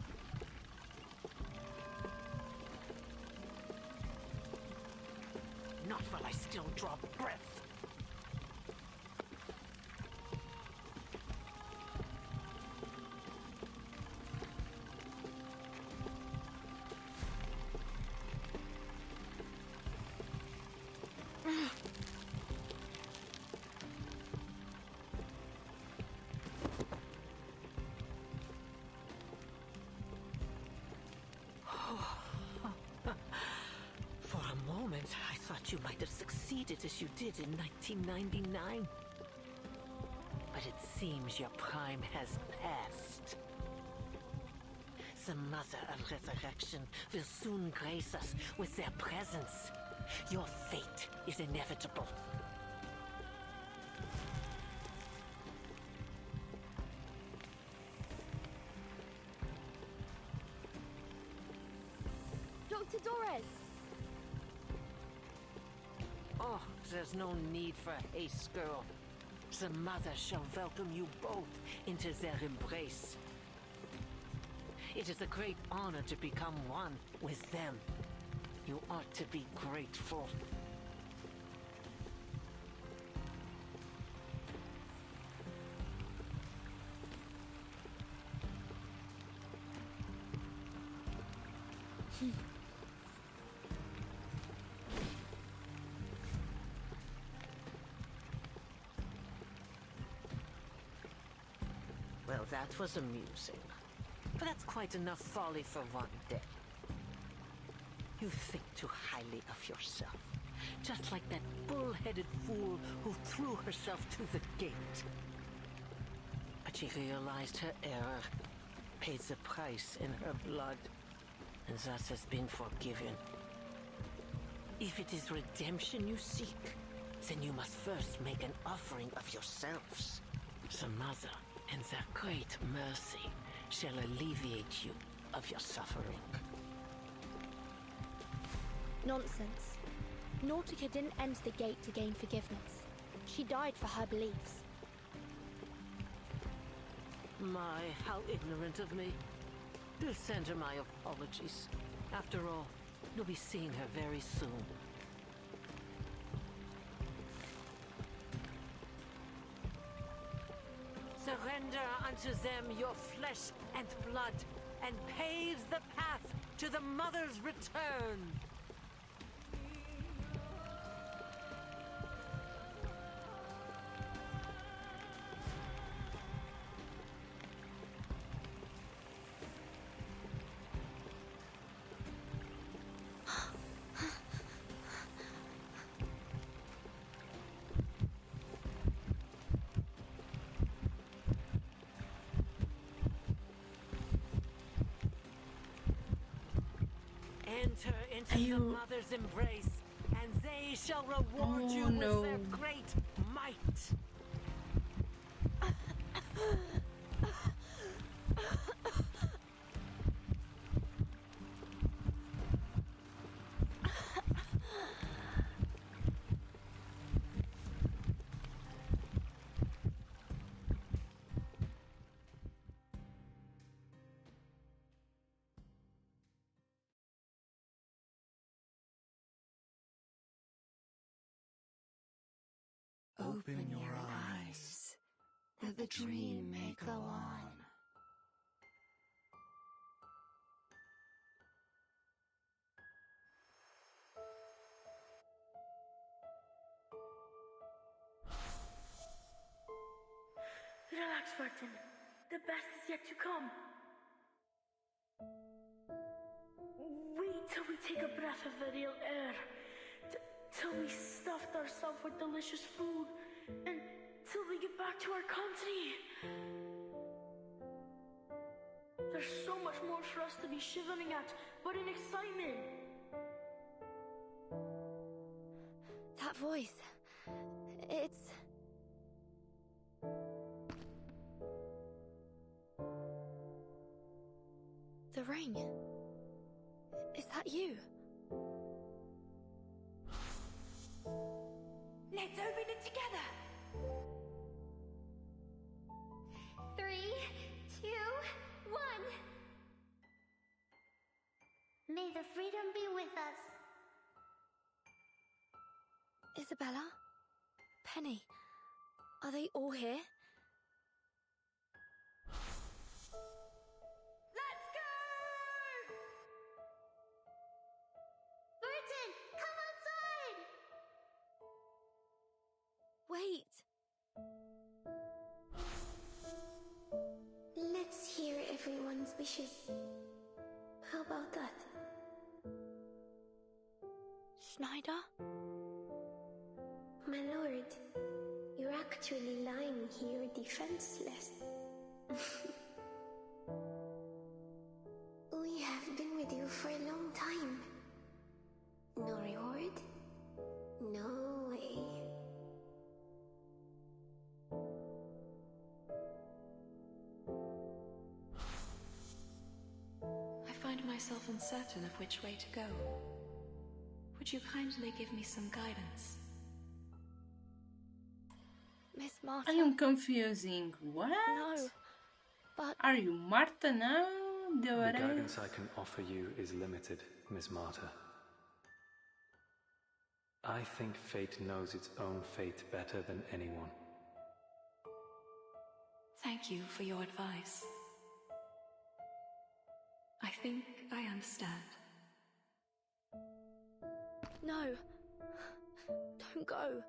S10: Not while I still draw breath. For a moment, I thought you might have succeeded as you did in 1999. But it seems your prime has passed. The Mother of Resurrection will soon grace us with their presence. Your fate is inevitable.
S2: Dr. Doris!
S10: Oh, there's no need for haste, girl. The Mother shall welcome you both into their embrace. It is a great honor to become one with them. You ought to be grateful. Well, that was amusing. But that's quite enough folly for one day. You think too highly of yourself. Just like that bull-headed fool who threw herself to the gate. But she realized her error, paid the price in her blood, and thus has been forgiven. If it is redemption you seek, then you must first make an offering of yourselves. The Mother, in their great mercy, shall alleviate you of your suffering.
S13: Nonsense. Nautica didn't enter the gate to gain forgiveness. She died for her beliefs.
S10: My, how ignorant of me. Do send her my apologies. After all, you'll be seeing her very soon. Surrender unto them your flesh and blood, and pave the path to the Mother's return. Enter into the Mother's embrace, and they shall reward you with their great might.
S19: Open your eyes, that the dream may go on.
S17: Vertin. The best is yet to come. Wait till we take a breath of the real air. Till we stuffed ourselves with delicious food. And till we get back to our country. There's so much more for us to be shivering at, but in excitement.
S13: That voice. It's... The ring. Is that you?
S15: Let's open it together. 3, 2, 1.
S16: May the freedom be with us.
S13: Isabella? Penny? Are they all here?
S15: Let's go!
S16: Vertin, come outside!
S13: Wait!
S16: Let's hear everyone's wishes. How about that?
S13: Schneider?
S16: My lord, you're actually lying here defenseless. We have been with you for a long time. No reward? No way.
S22: I find myself uncertain of which way to go. Would you kindly give me some guidance?
S13: Miss Martha?
S1: I am confusing. What?
S13: No, but...
S1: Are you Martha now?
S23: The guidance I can offer you is limited, Miss Martha. I think fate knows its own fate better than anyone.
S22: Thank you for your advice. I think I understand.
S13: No. Don't go.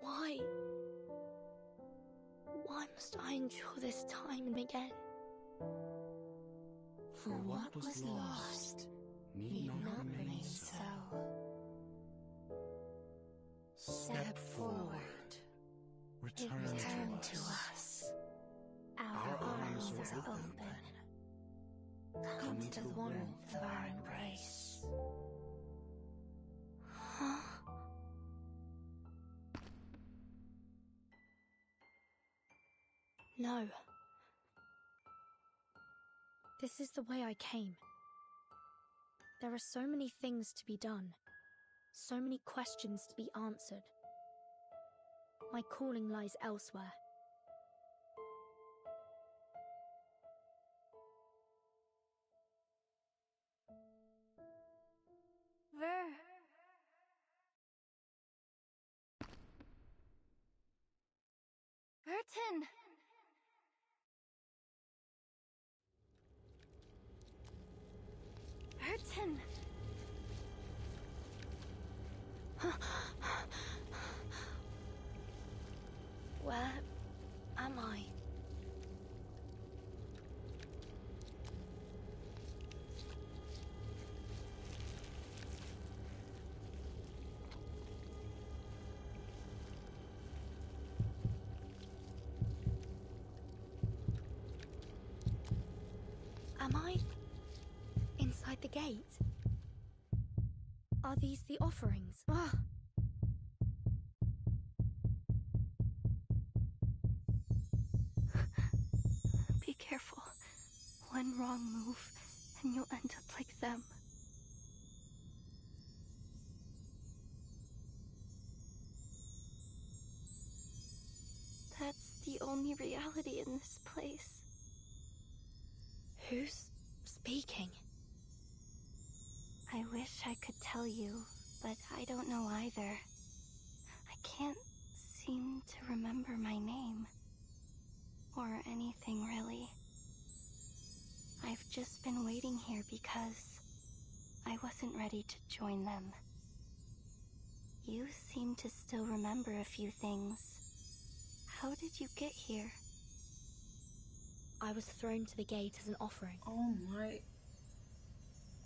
S13: Why? Why must I endure this time and again?
S19: For what was lost need not remain so. Step forward. Return to us.
S16: Our arms are open.
S19: Come into the warmth of our embrace.
S13: Huh? No. This is the way I came. There are so many things to be done. So many questions to be answered. My calling lies elsewhere.
S15: Vertin! Vertin!
S13: Where am I? Am I inside the gate? Are these the offerings? Ah! Be careful. One wrong move, and you'll end up like them. That's the only reality in this place. Who's speaking?
S2: I wish I could tell you, but I don't know either. I can't seem to remember my name. Or anything, really. I've just been waiting here because I wasn't ready to join them. You seem to still remember a few things. How did you get here?
S13: I was thrown to the gate as an offering.
S1: Oh my...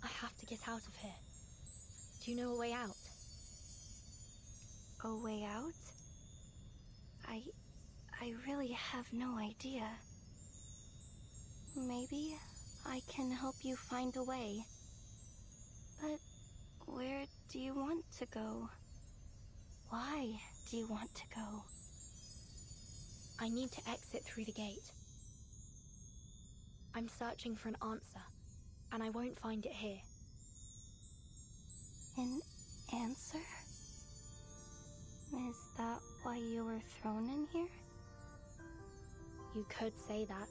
S13: I have to get out of here. Do you know a way out?
S2: A way out? I really have no idea. Maybe I can help you find a way. But where do you want to go? Why do you want to go?
S13: I need to exit through the gate. I'm searching for an answer, and I won't find it here.
S2: An answer? Is that why you were thrown in here?
S13: You could say that.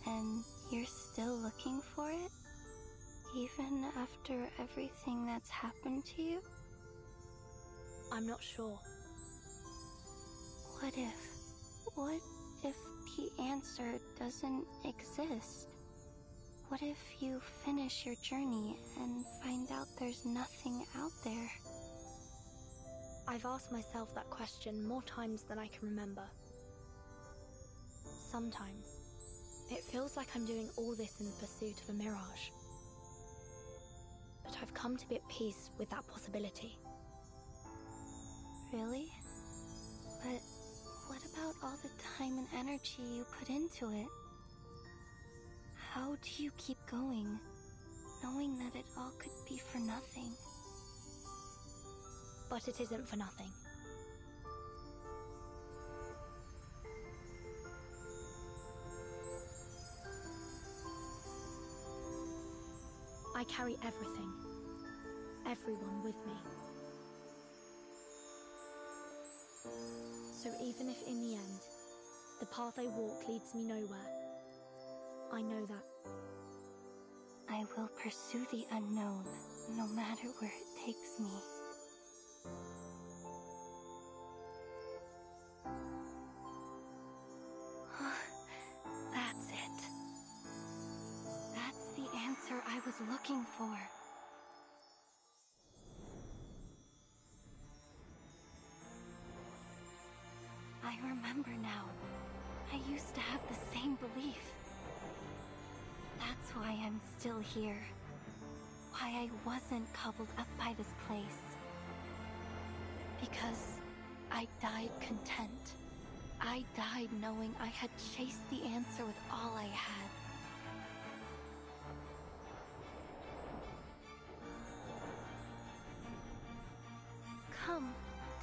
S2: And you're still looking for it? Even after everything that's happened to you?
S13: I'm not sure.
S2: What if the answer doesn't exist? What if you finish your journey and find out there's nothing out there?
S13: I've asked myself that question more times than I can remember. Sometimes, it feels like I'm doing all this in the pursuit of a mirage. But I've come to be at peace with that possibility.
S2: Really? But what about all the time and energy you put into it? How do you keep going, knowing that it all could be for nothing?
S13: But it isn't for nothing. I carry everything, everyone with me. So even if in the end, the path I walk leads me nowhere, I know that.
S2: I will pursue the unknown, no matter where it takes me. That's it. That's the answer I was looking for. I remember now. I used to have the same belief. That's why I'm still here. Why I wasn't cobbled up by this place. Because I died content. I died knowing I had chased the answer with all I had. Come,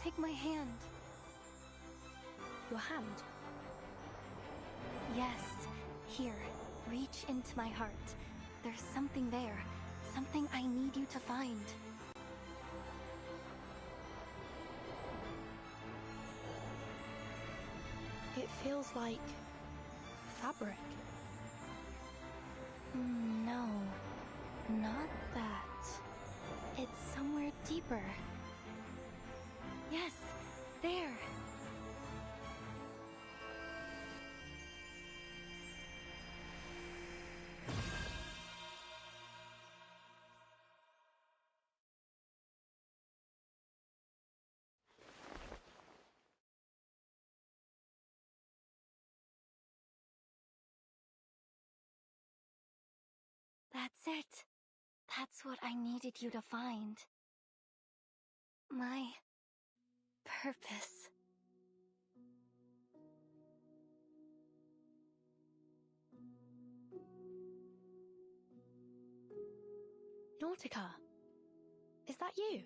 S2: take my hand.
S13: Your hand?
S2: Yes, here, reach into my heart. There's something there, something I need you to find.
S13: It feels like fabric.
S2: No, not that. It's somewhere deeper. Yes, there. That's it. That's what I needed you to find. My purpose.
S13: Nautica, is that you?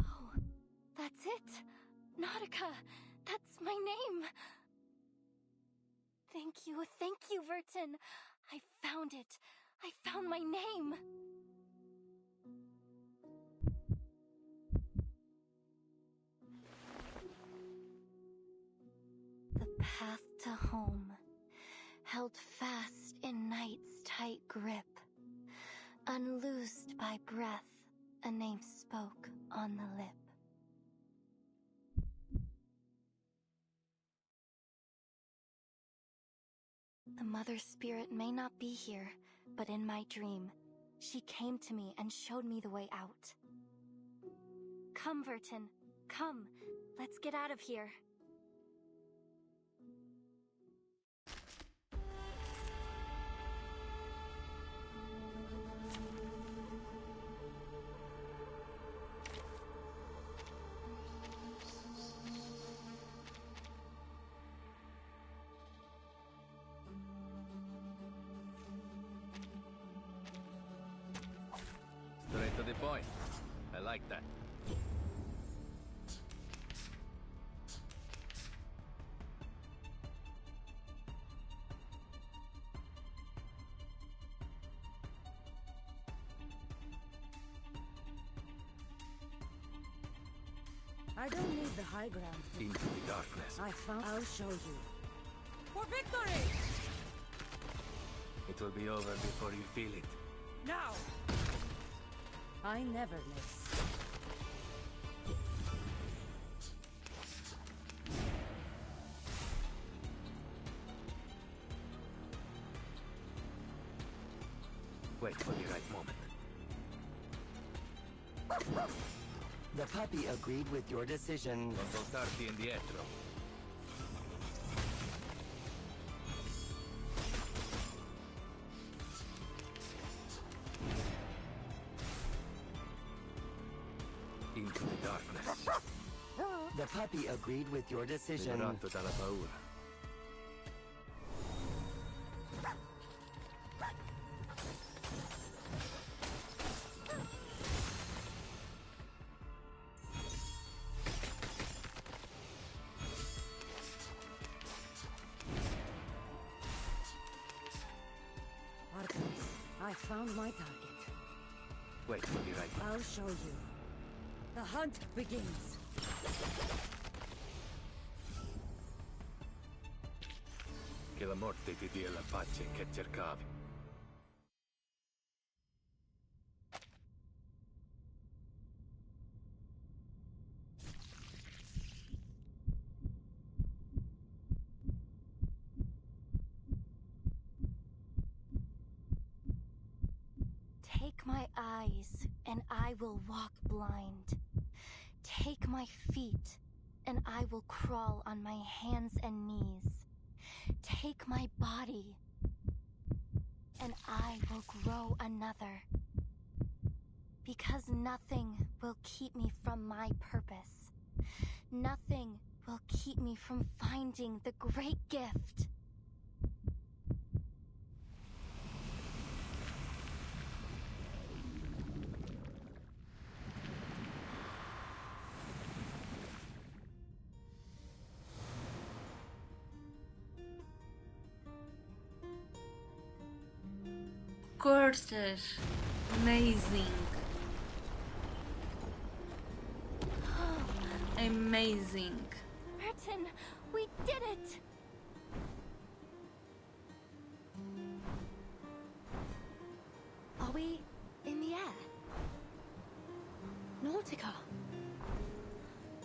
S2: Oh, that's it. Nautica, that's my name. Thank you, Vertin. I found it. I found my name. The path to home, held fast in night's tight grip, unloosed by breath, a name spoke on the lip. The mother mother's spirit may not be here, but in my dream, she came to me and showed me the way out. Come, Vertin. Come. Let's get out of here.
S6: Straight to the point. I like that.
S5: I don't need the high ground.
S6: Into the darkness.
S5: I'll show you.
S10: For victory!
S6: It will be over before you feel it.
S10: Now!
S5: I never miss.
S6: Wait for the right moment.
S7: The puppy agreed with your decision.
S6: Consultarti indietro. Into the darkness.
S7: The puppy agreed with your decision.
S6: Liberato dalla paura.
S5: Artemis, I found my target.
S6: Wait for the right moment.
S5: I'll show you. The hunt begins.
S6: Che la morte ti dia la pace che cercavi.
S2: Take my eyes, and I will walk blind. Take my feet, and I will crawl on my hands and knees. Take my body, and I will grow another. Because nothing will keep me from my purpose. Nothing will keep me from finding the great gift.
S1: Quarter. Amazing. Amazing.
S2: Martin, we did it! Are we in the air? Nautica,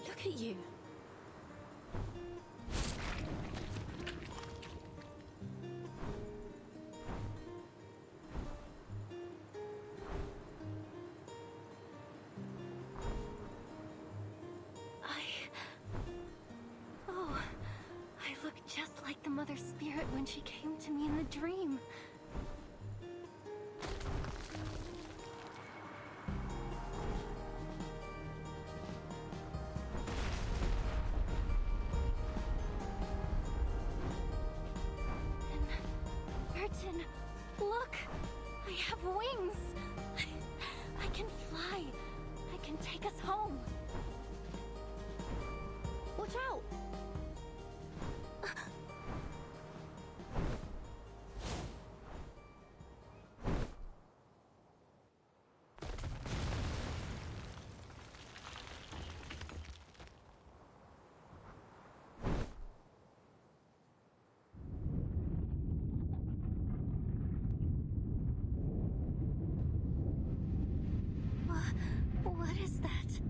S2: look at you. Just like the Mother Spirit when she came to me in the dream. Martin, look! I have wings! I can fly! I can take us home! Watch out! What is that?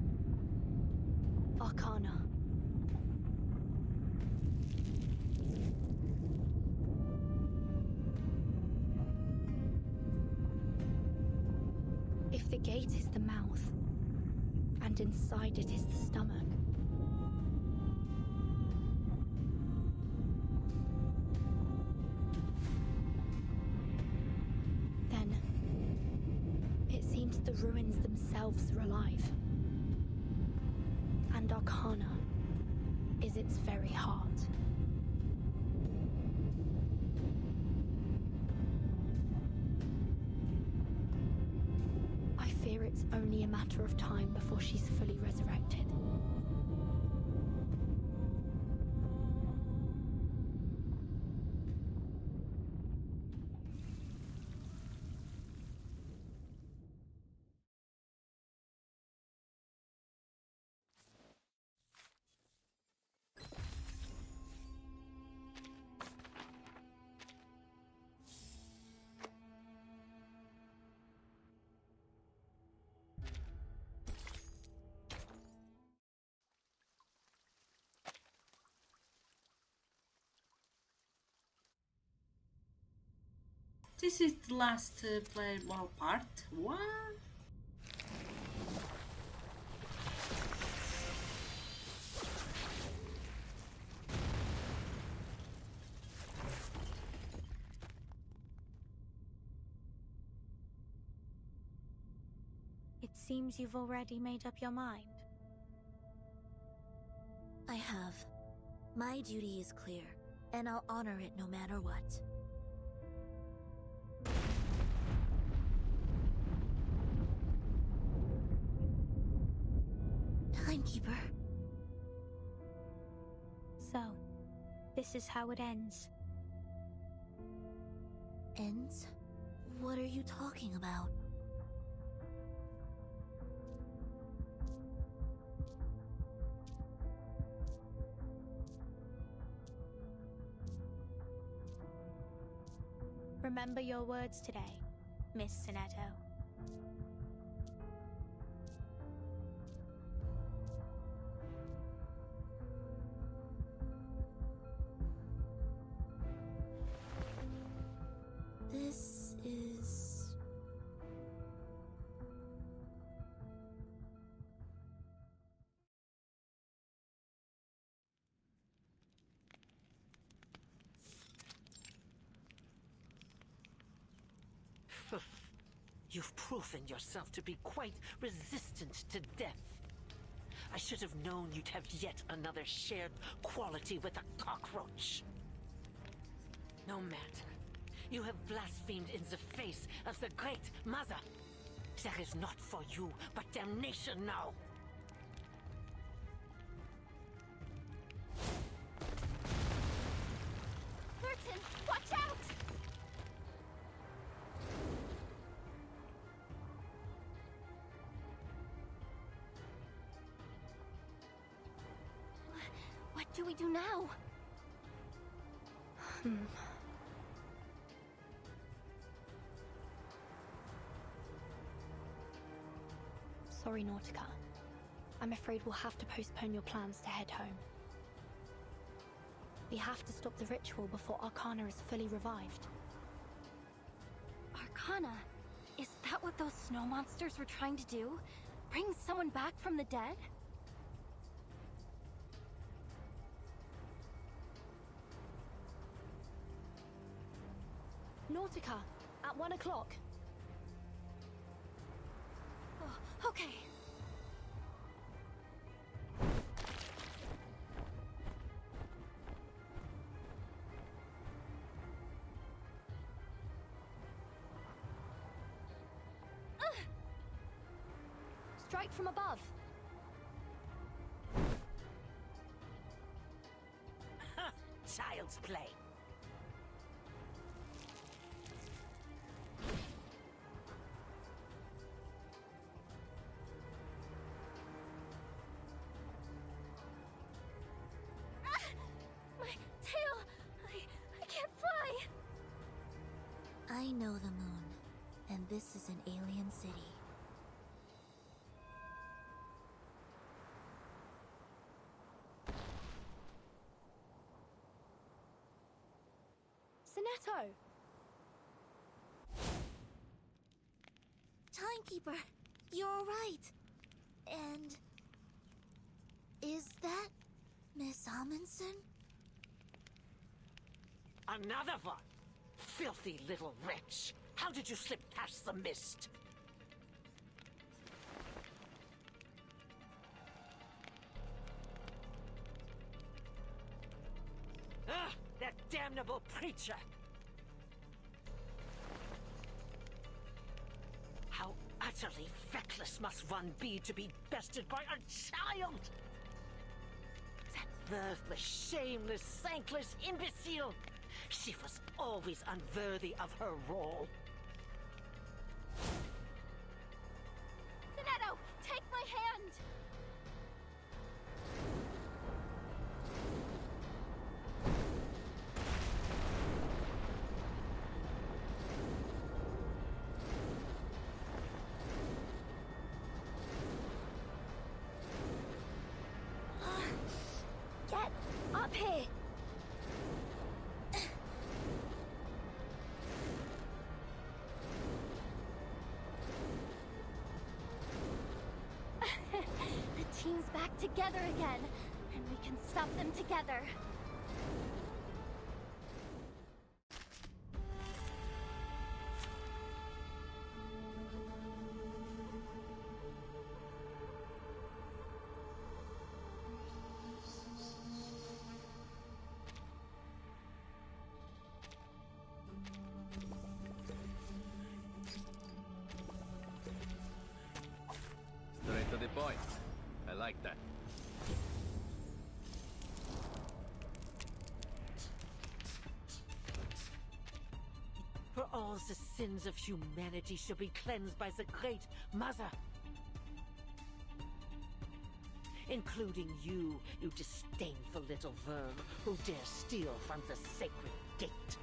S2: Arcana.
S13: If the gate is the mouth, and inside it is the stomach, then it seems the ruins themselves are alive. And Arcana is its very heart. I fear it's only a matter of time before she's fully resurrected.
S1: This is the last playable part. What?
S13: It seems you've already made up your mind.
S9: I have. My duty is clear, and I'll honor it no matter what. Timekeeper.
S13: So, this is how it ends.
S9: Ends? What are you talking about?
S13: Remember your words today, Miss Sinetto.
S9: This is...
S8: You've proven yourself to be quite resistant to death. I should have known you'd have yet another shared quality with a cockroach. No matter. You have blasphemed in the face of the Great Mother. There is not for you but damnation now.
S16: Merton, watch out! What do we do now?
S13: Sorry, Nautica. I'm afraid we'll have to postpone your plans to head home. We have to stop the ritual before Arcana is fully revived.
S16: Arcana? Is that what those snow monsters were trying to do? Bring someone back from the dead?
S13: Nautica, at 1 o'clock.
S16: Oh, okay.
S13: Strike from above.
S8: Child's play.
S16: My tail! I can't fly!
S9: I know the moon, and this is an alien city.
S13: Sinetto!
S9: Shopkeeper, you're alright. And... is that Miss Amundsen?
S10: Another one! Filthy little wretch! How did you slip past the mist? Ah, that damnable preacher! How utterly feckless must one be to be bested by a child? That worthless, shameless, thankless imbecile! She was always unworthy of her role.
S16: Zenetto, take my hand!
S9: Get up here! The team's back together again, and we can stop them together.
S6: Straight to the point. I like that.
S10: For all the sins of humanity shall be cleansed by the Great Mother. Including you, you disdainful little worm who dare steal from the sacred gate.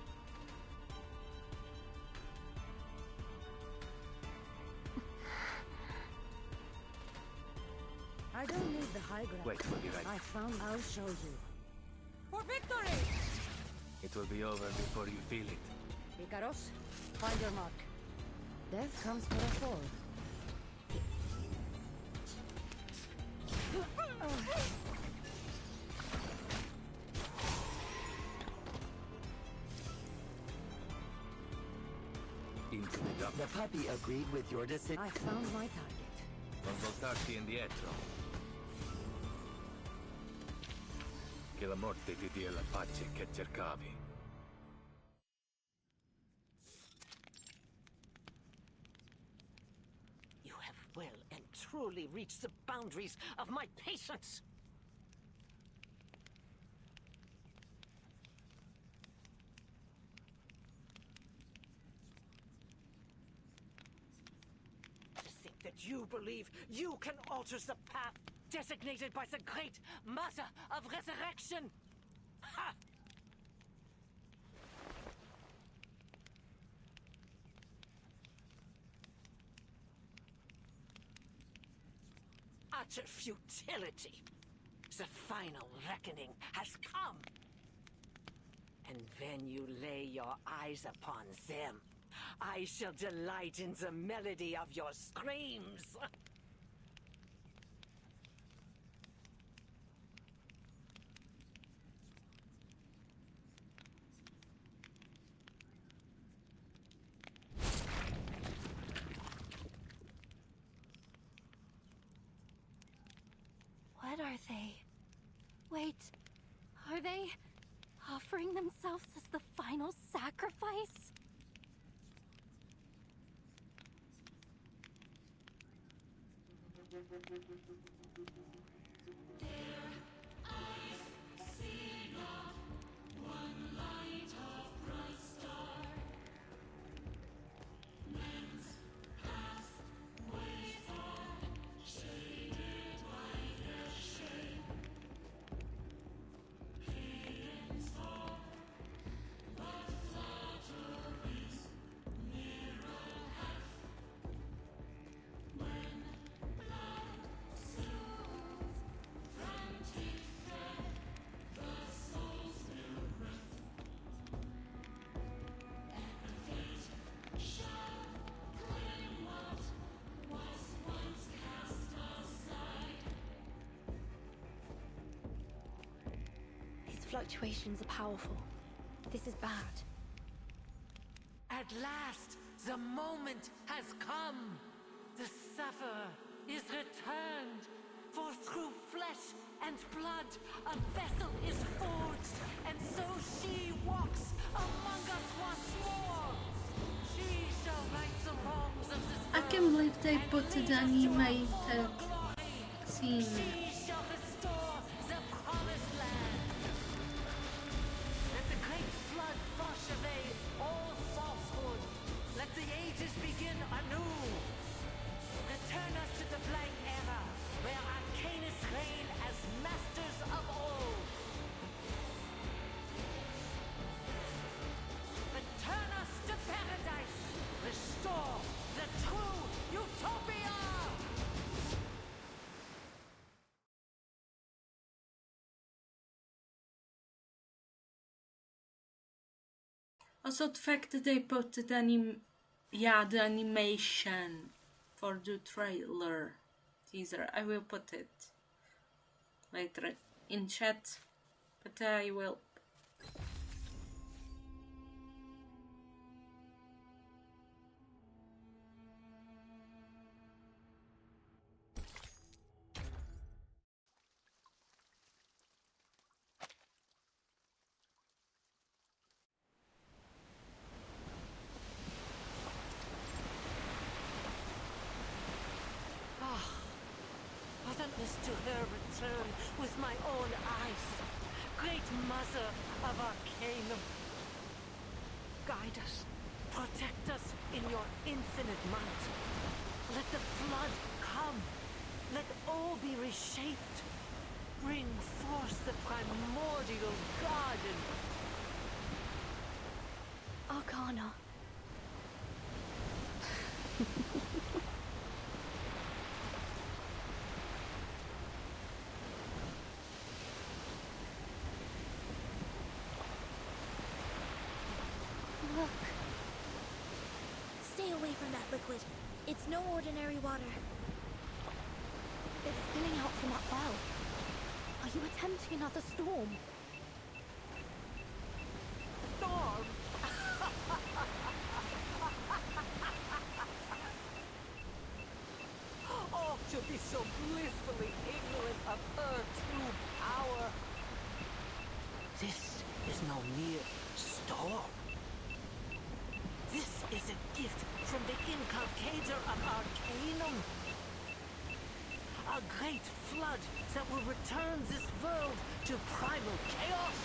S5: I don't need the high ground.
S6: Wait for the right.
S5: I'll show you.
S20: For victory!
S6: It will be over before you feel it.
S5: Icaros, find your mark. Death comes for us all.
S6: Into the dump.
S7: The puppy agreed with your decision.
S5: I found my target.
S6: Consultarti indietro. Che la morte ti dia la pace che cercavi.
S10: You have well and truly reached the boundaries of my patience. To think that you believe you can alter the path designated by the Great Mother of Resurrection! Ha! Utter futility! The final reckoning has come! And when you lay your eyes upon them, I shall delight in the melody of your screams!
S2: What are they? Wait, are they offering themselves as the final sacrifice?
S13: fluctuations are powerful. This is bad.
S8: At last, the moment has come. The sufferer is returned. For through flesh and blood, a vessel is forged, and so she walks among us once more. She shall right the wrongs of this
S1: I can't believe they put the animated scene.
S8: She shall restore the promised land. Let the great flood wash away all falsehood. Let the ages begin anew. Return us to the blank era, where Arcanus reign as masters of old. Return us to paradise. Restore the true utopia.
S1: Also the fact that they put the animation for the trailer teaser. I will put it later in chat, but I will.
S8: Witness to her return with my own eyes. Great Mother of Arcanum. Guide us, protect us in your infinite might. Let the flood come. Let all be reshaped. Bring forth the primordial garden.
S13: Arcana.
S9: Look. Stay away from that liquid. It's no ordinary water.
S13: It's spilling out from that well. Are you attempting another storm?
S8: Storm? Oh, to be so blissfully ignorant of her true power. This is no mere storm. This is a gift from the inculcator of Arcanum. A great flood that will return this world to primal chaos.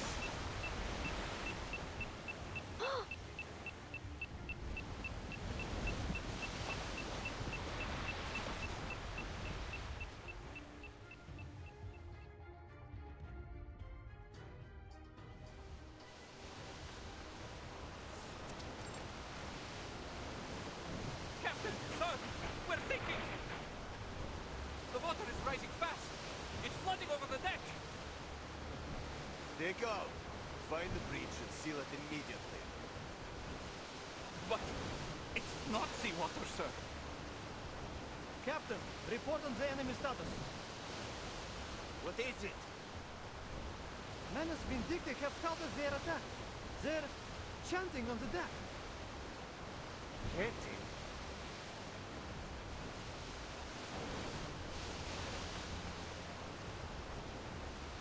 S6: Captain, sir, we're sinking! The water is rising fast. It's flooding over the deck.
S11: Stay calm. Find the breach and seal it immediately.
S6: But it's not seawater, sir.
S4: Captain, report on the enemy status.
S11: What is it?
S4: Menace Vindicta have started their attack. They're chanting on the deck.
S11: Chanting?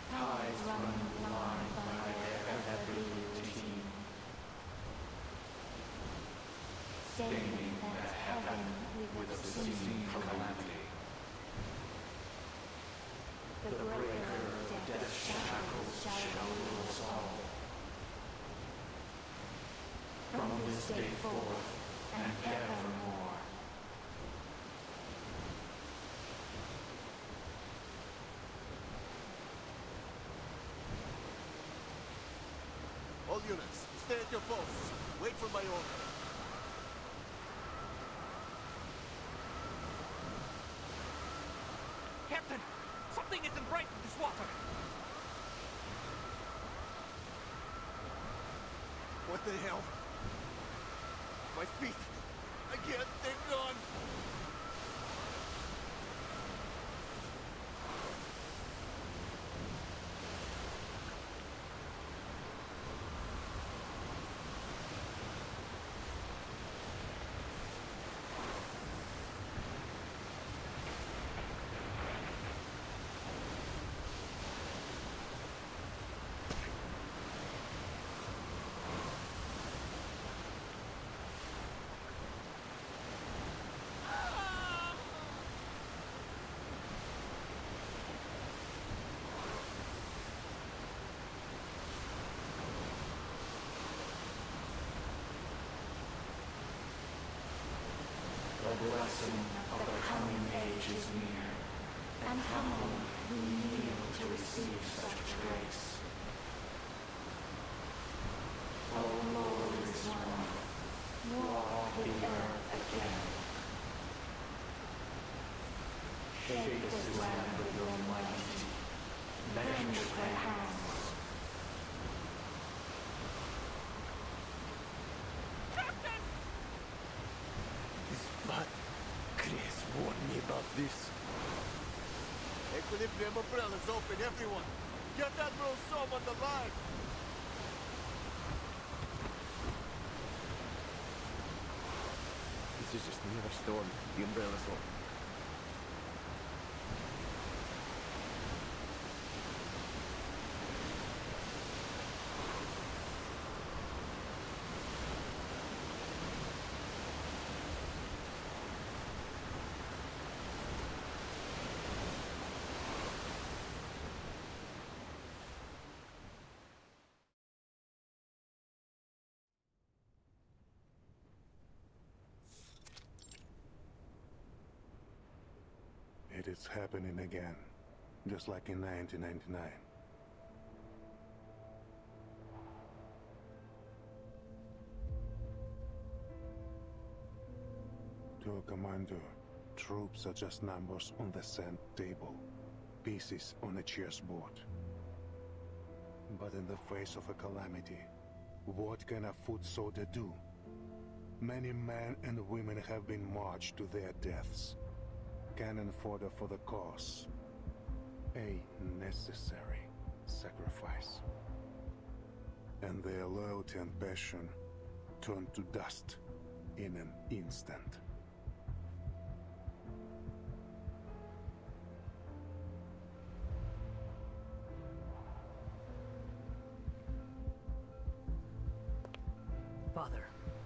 S12: Tides run blind by their every routine, staining that heaven with obscene calamity. The breaker of death's shackles shall rule us all. From this day forth and evermore.
S11: All units, stay at your posts. Wait for my order.
S6: Captain, something isn't right with this water.
S11: What the hell? My feet! I can't, they're gone!
S12: blessing of the coming age is near, and humbly we kneel to receive such grace. O Lord is one, walk the earth again. Shake this land with your mighty, vengeful hands.
S11: This fat Chris warned me about this. Equilibrium umbrellas open, everyone! Get Admiral Som on the line! This is just another storm. The umbrella's open.
S3: It is happening again, just like in 1999. To a commander, troops are just numbers on the sand table, pieces on a chessboard. But in the face of a calamity, what can a foot soldier do? Many men and women have been marched to their deaths. Cannon fodder for the cause. A necessary sacrifice. And their loyalty and passion turned to dust in an instant.
S14: Father,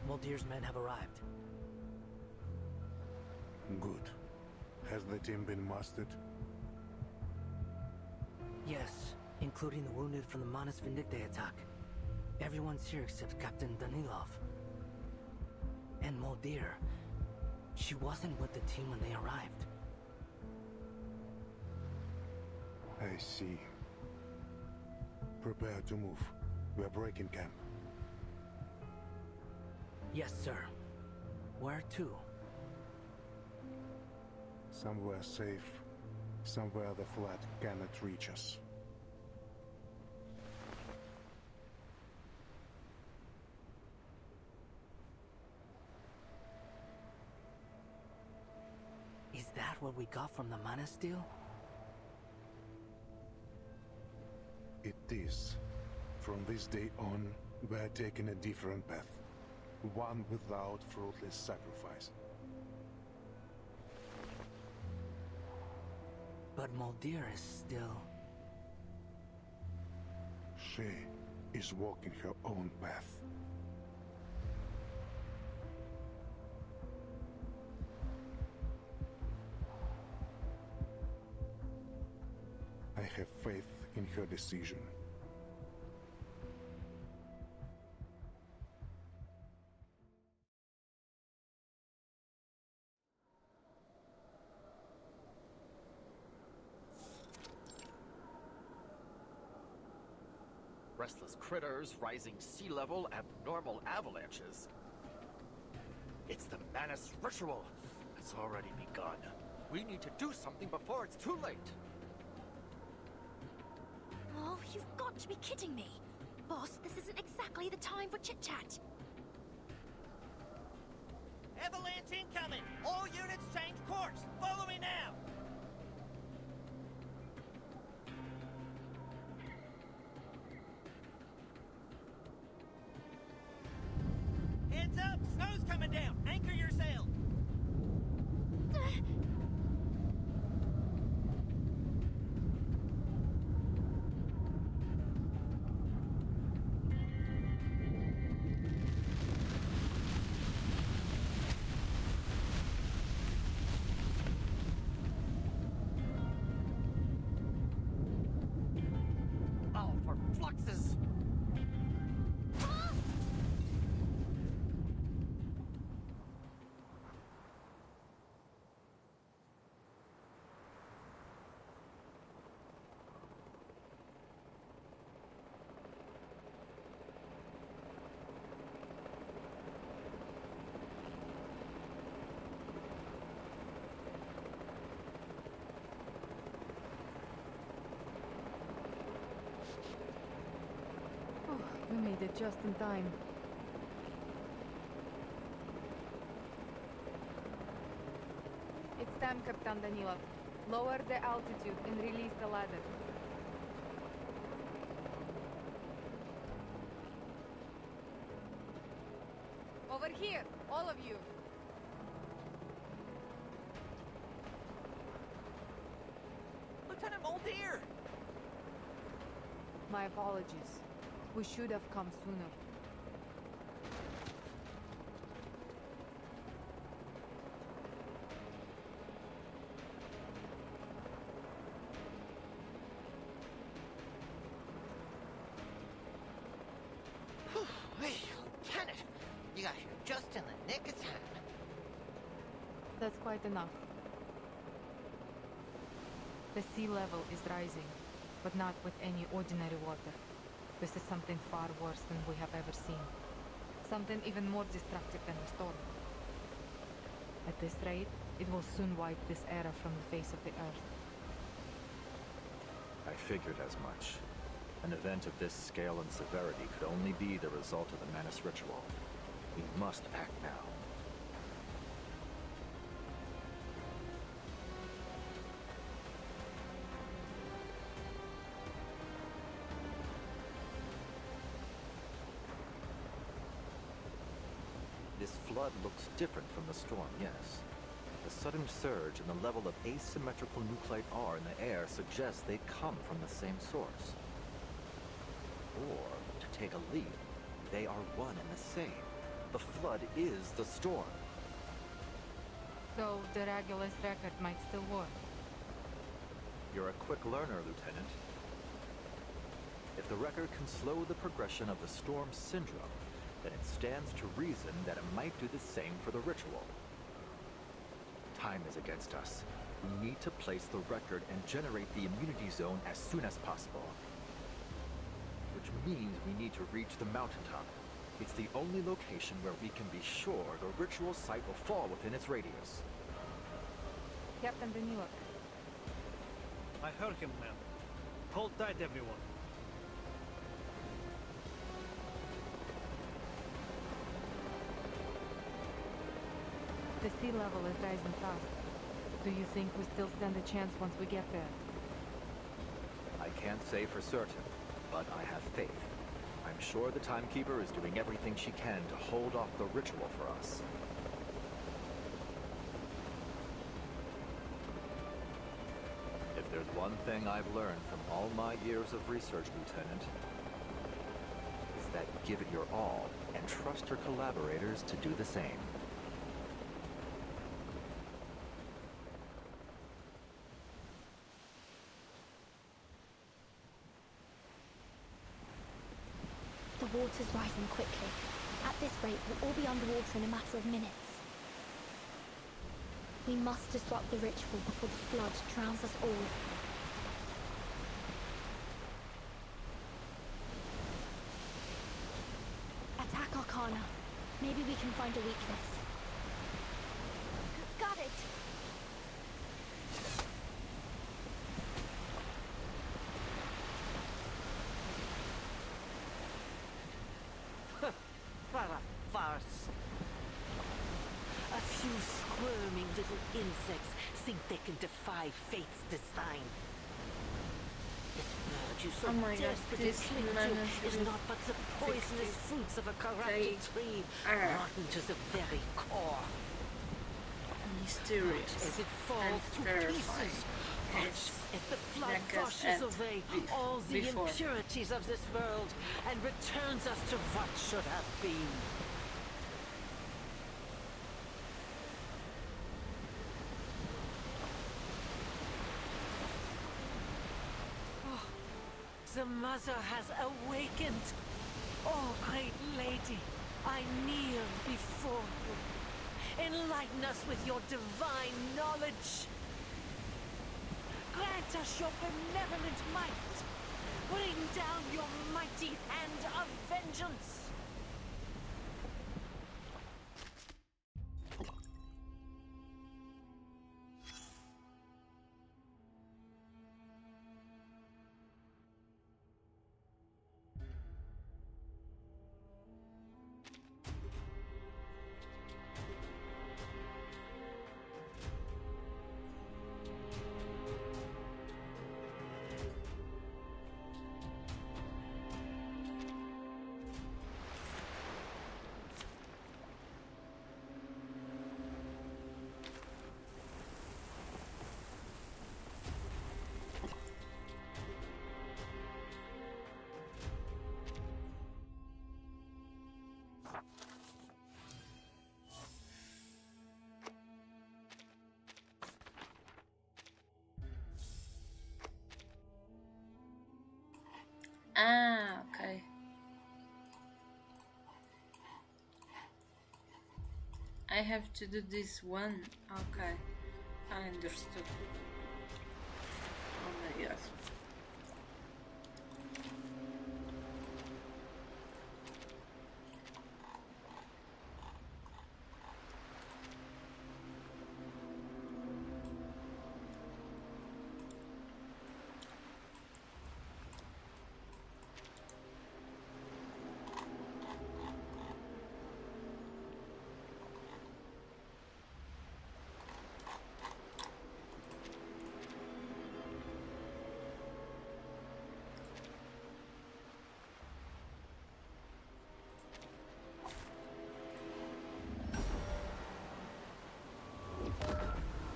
S14: Moldir's men have arrived.
S3: Good. Has the team been mustered?
S14: Yes, including the wounded from the Manus Vindictae attack. Everyone's here except Captain Danilov. And Moldir. She wasn't with the team when they arrived.
S3: I see. Prepare to move. We are breaking camp.
S14: Yes, sir. Where to?
S3: Somewhere safe, somewhere the flat cannot reach us.
S14: Is that what we got from the Manus deal?
S3: It is. From this day on, we are taking a different path. One without fruitless sacrifice.
S14: But Moldir is still...
S3: She is walking her own path. I have faith in her decision.
S18: Restless critters, rising sea level, abnormal avalanches. It's the Manus ritual. It's already begun. We need to do something before it's too late.
S2: Oh, you've got to be kidding me. Boss, this isn't exactly the time for chit-chat.
S24: Avalanche incoming! All units change course! Follow me now! Heads up! Snow's coming down! Anchor your sail!
S20: it just in time. It's time, Captain Danilov. Lower the altitude and release the ladder. Over here, all of you!
S6: Lieutenant Muldeer!
S20: My apologies. We should have come sooner.
S7: Hey, Lieutenant! You got here just in the nick of time.
S20: That's quite enough. The sea level is rising, but not with any ordinary water. This is something far worse than we have ever seen. Something even more destructive than a storm. At this rate, it will soon wipe this era from the face of the earth.
S18: I figured as much. An event of this scale and severity could only be the result of the Manus ritual. We must act now. This flood looks different from the storm, yes. The sudden surge and the level of asymmetrical nuclide R in the air suggests they come from the same source. Or, to take a leap, they are one and the same. The flood is the storm.
S20: So, the Regulus record might still work.
S18: You're a quick learner, Lieutenant. If the record can slow the progression of the storm syndrome, then it stands to reason that it might do the same for the ritual. Time is against us. We need to place the record and generate the immunity zone as soon as possible. Which means we need to reach the mountaintop. It's the only location where we can be sure the ritual site will fall within its radius.
S20: Captain Danilov.
S4: I heard him, ma'am. Hold tight, everyone.
S20: The sea level is rising fast. Do you think we still stand a chance once we get there?
S18: I can't say for certain, but I have faith. I'm sure the Timekeeper is doing everything she can to hold off the ritual for us. If there's one thing I've learned from all my years of research, Lieutenant, is that give it your all and trust your collaborators to do the same.
S13: The water's rising quickly. At this rate, we'll all be underwater in a matter of minutes. We must disrupt the ritual before the flood drowns us all. Attack Arcana. Maybe we can find a weakness. Got it!
S8: What a farce. A few squirming little insects think they can defy fate's design. This bird you so
S1: Oh my god,
S8: desperately
S1: this
S8: cling
S1: man
S8: to is not but the poisonous fruits of a corrupted tree, rotten to the very core.
S1: Mysterious
S8: As it falls
S1: and
S8: to
S1: terrifying.
S8: pieces,
S1: Yes,
S8: as the flood
S1: like I
S8: washes
S1: said
S8: away all the
S1: before.
S8: impurities of this world and returns us to what should have been. Oh, the mother has awakened. Oh, great lady, I kneel before you. Enlighten us with your divine knowledge. Grant us your benevolent might. Bring down your mighty hand of vengeance.
S1: have to do this one. Okay, I understood. Oh my god.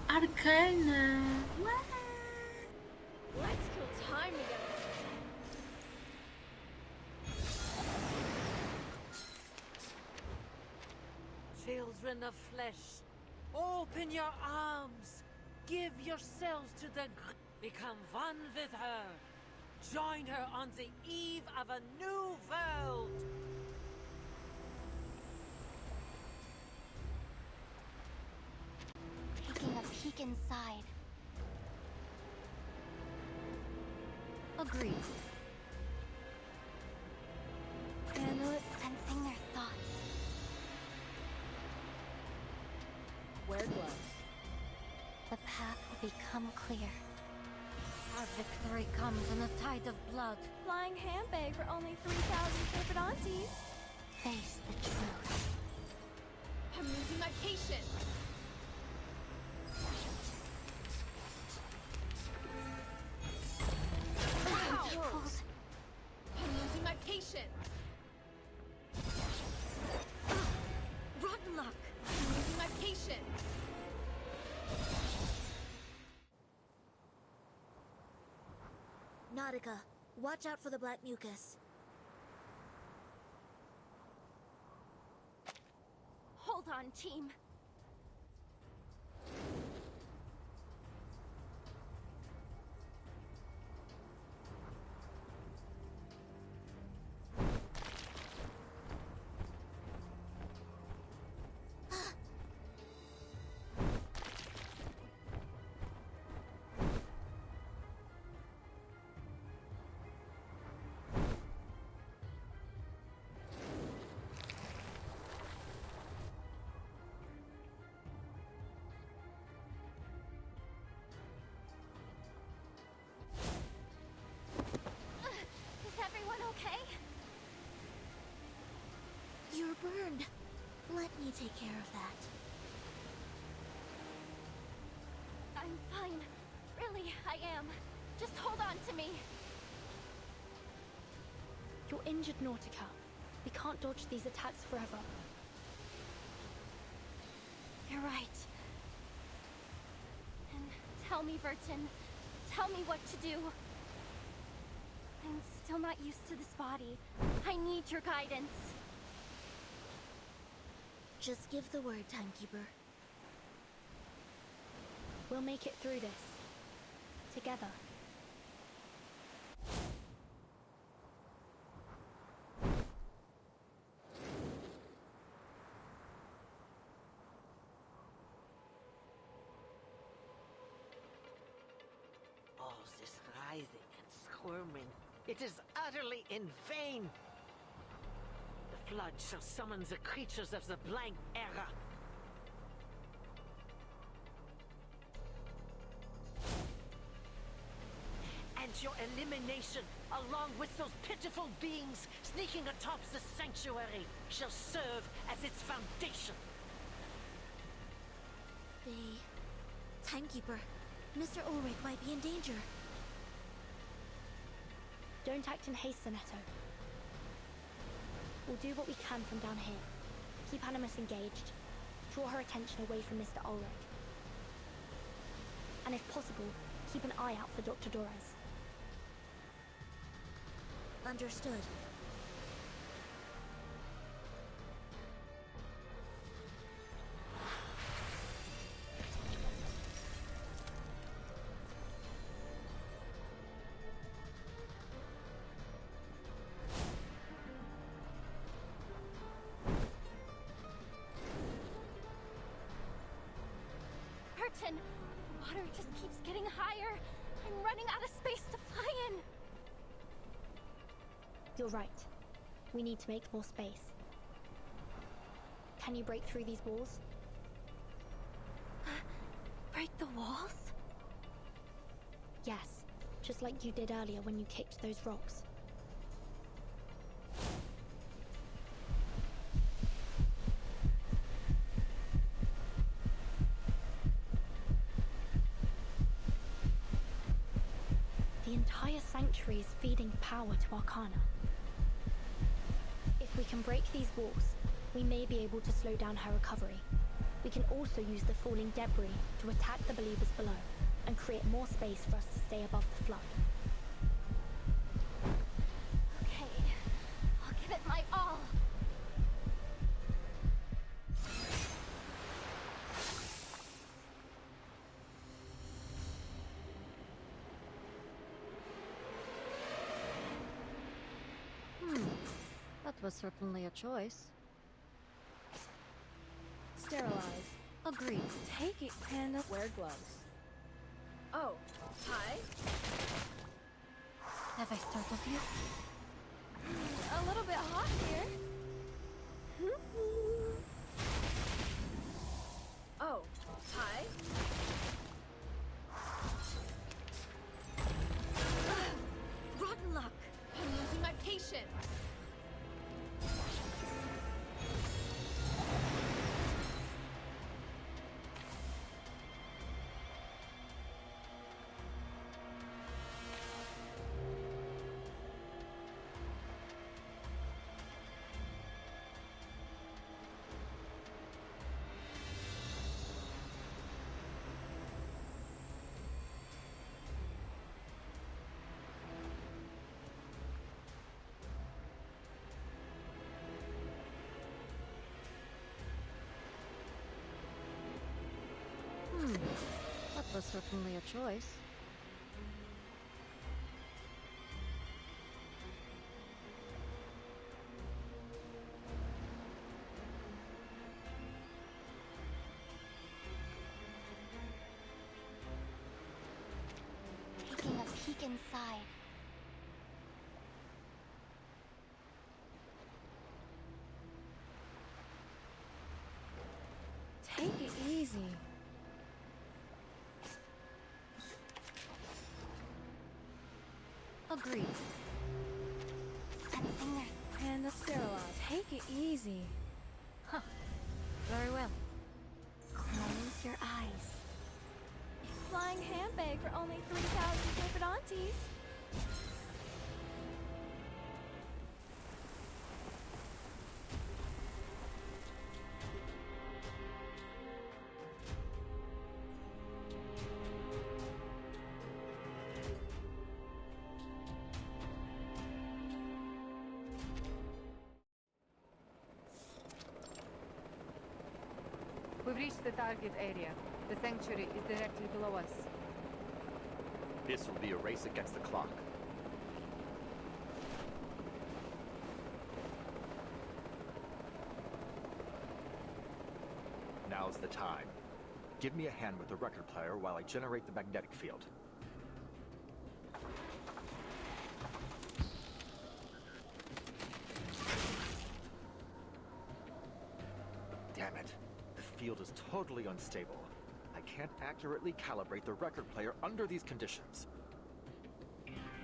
S1: Arcana. What?
S17: Let's kill time together.
S10: Children of flesh, open your arms. Give yourselves to the become one with her. Join her on the eve of a new world.
S2: Taking a peek inside. Agreed. Sensing their thoughts.
S17: Wear gloves.
S2: The path will become clear. Our victory comes in a tide of blood.
S17: Flying handbag for only 3,000 Serpenantes.
S2: Face the truth.
S17: I'm losing my patience. Wow. I'm losing my patience.
S2: Rotten luck.
S17: I'm losing my patience.
S9: Nautica, watch out for the black mucus.
S17: Hold on, team.
S2: Is everyone okay?
S9: You're burned. Let me take care of that.
S17: I'm fine. Really, I am. Just hold on to me.
S13: You're injured, Nautica. We can't dodge these attacks forever.
S2: You're right.
S17: And tell me, Vertin. Tell me what to do. I'm still not used to this body. I need your guidance.
S9: Just give the word, Timekeeper.
S13: We'll make it through this. Together.
S8: All this writhing and squirming, it is utterly in vain. The flood shall summon the creatures of the blank era. And your elimination, along with those pitiful beings sneaking atop the sanctuary, shall serve as its foundation.
S9: Timekeeper, Mr. Ulrich might be in danger.
S13: Don't act in haste, Sonetto. We'll do what we can from down here. Keep Animus engaged. Draw her attention away from Mr. Ulrich. And if possible, keep an eye out for Dr. Dorez.
S9: Understood.
S17: Thornton! The water just keeps getting higher. I'm running out of space to fly in.
S13: You're right. We need to make more space. Can you break through these walls?
S17: Break the walls?
S13: Yes, just like you did earlier when you kicked those rocks. The entire sanctuary is feeding power to Arcana. If we can break these walls, we may be able to slow down her recovery. We can also use the falling debris to attack the believers below and create more space for us to stay above the flood.
S17: Okay, I'll give it my all.
S5: That was certainly a choice.
S19: Sterilize.
S5: Agreed.
S19: Take it and wear gloves. Oh, hi.
S2: Have I startled you?
S19: A little bit hot here. Oh, hi.
S5: Rotten luck!
S19: I'm losing my patience.
S5: That was certainly a choice.
S17: Taking a peek inside.
S19: Take it easy.
S5: Agreed.
S17: Sensing their
S19: And the sterilize. Take it easy.
S5: Huh. Very well.
S17: close your eyes.
S19: Flying handbag for only 3,000 Capidantes.
S20: We've reached the target area. The sanctuary is directly below us.
S18: This will be a race against the clock. Now's the time. Give me a hand with the record player while I generate the magnetic field. Damn it. The field is totally unstable. I can't accurately calibrate the record player under these conditions.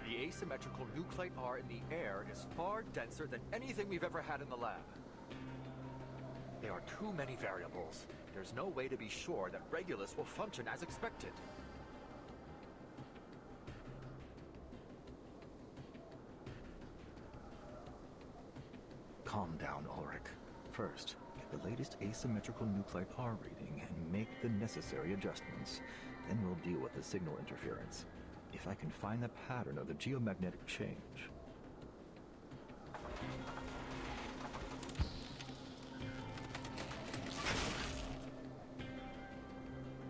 S18: The asymmetrical nuclide R in the air is far denser than anything we've ever had in the lab. There are too many variables. There's no way to be sure that Regulus will function as expected. Calm down, Ulrich. First, get the latest asymmetrical nuclide R reading and make the necessary adjustments. Then we'll deal with the signal interference. If I can find the pattern of the geomagnetic change.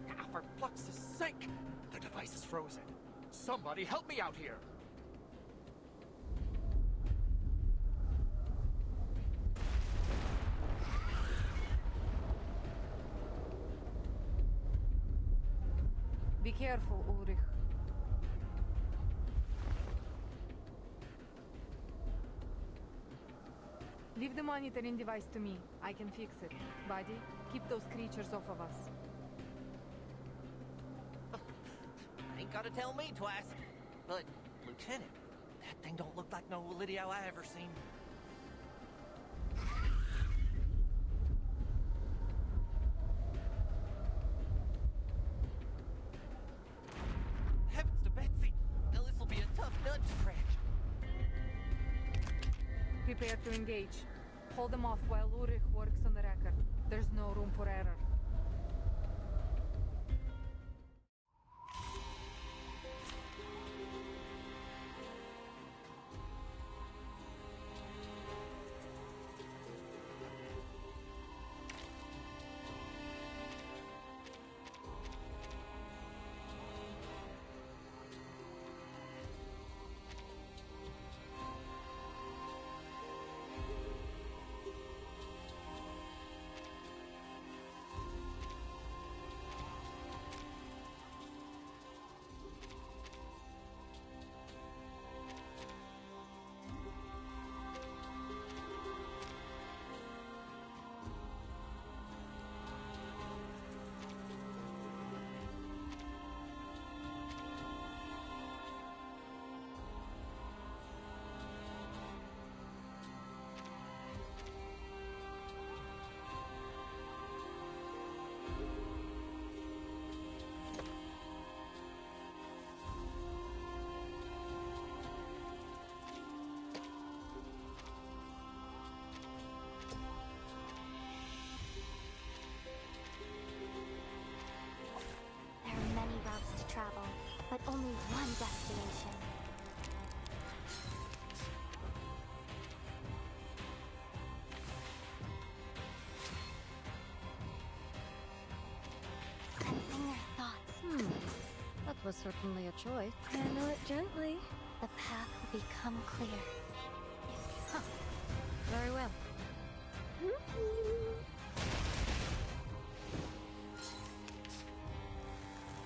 S18: Ah, for Flux's sake! The device is frozen. Somebody help me out here!
S20: Be careful, Ulrich. Leave the monitoring device to me. I can fix it. Buddy, keep those creatures off of us.
S24: Ain't gotta tell me twice. But, Lieutenant, that thing don't look like no Lydio I ever seen. Heavens to Betsy! Now this'll be a tough nut to crack.
S20: Prepare to engage. Hold them off while Ulrich works on the record. There's no room for error.
S2: There are many routes to travel, but only one destination. Sensing their thoughts.
S5: That was certainly a choice.
S2: Handle it gently. The path will become clear.
S5: Very well.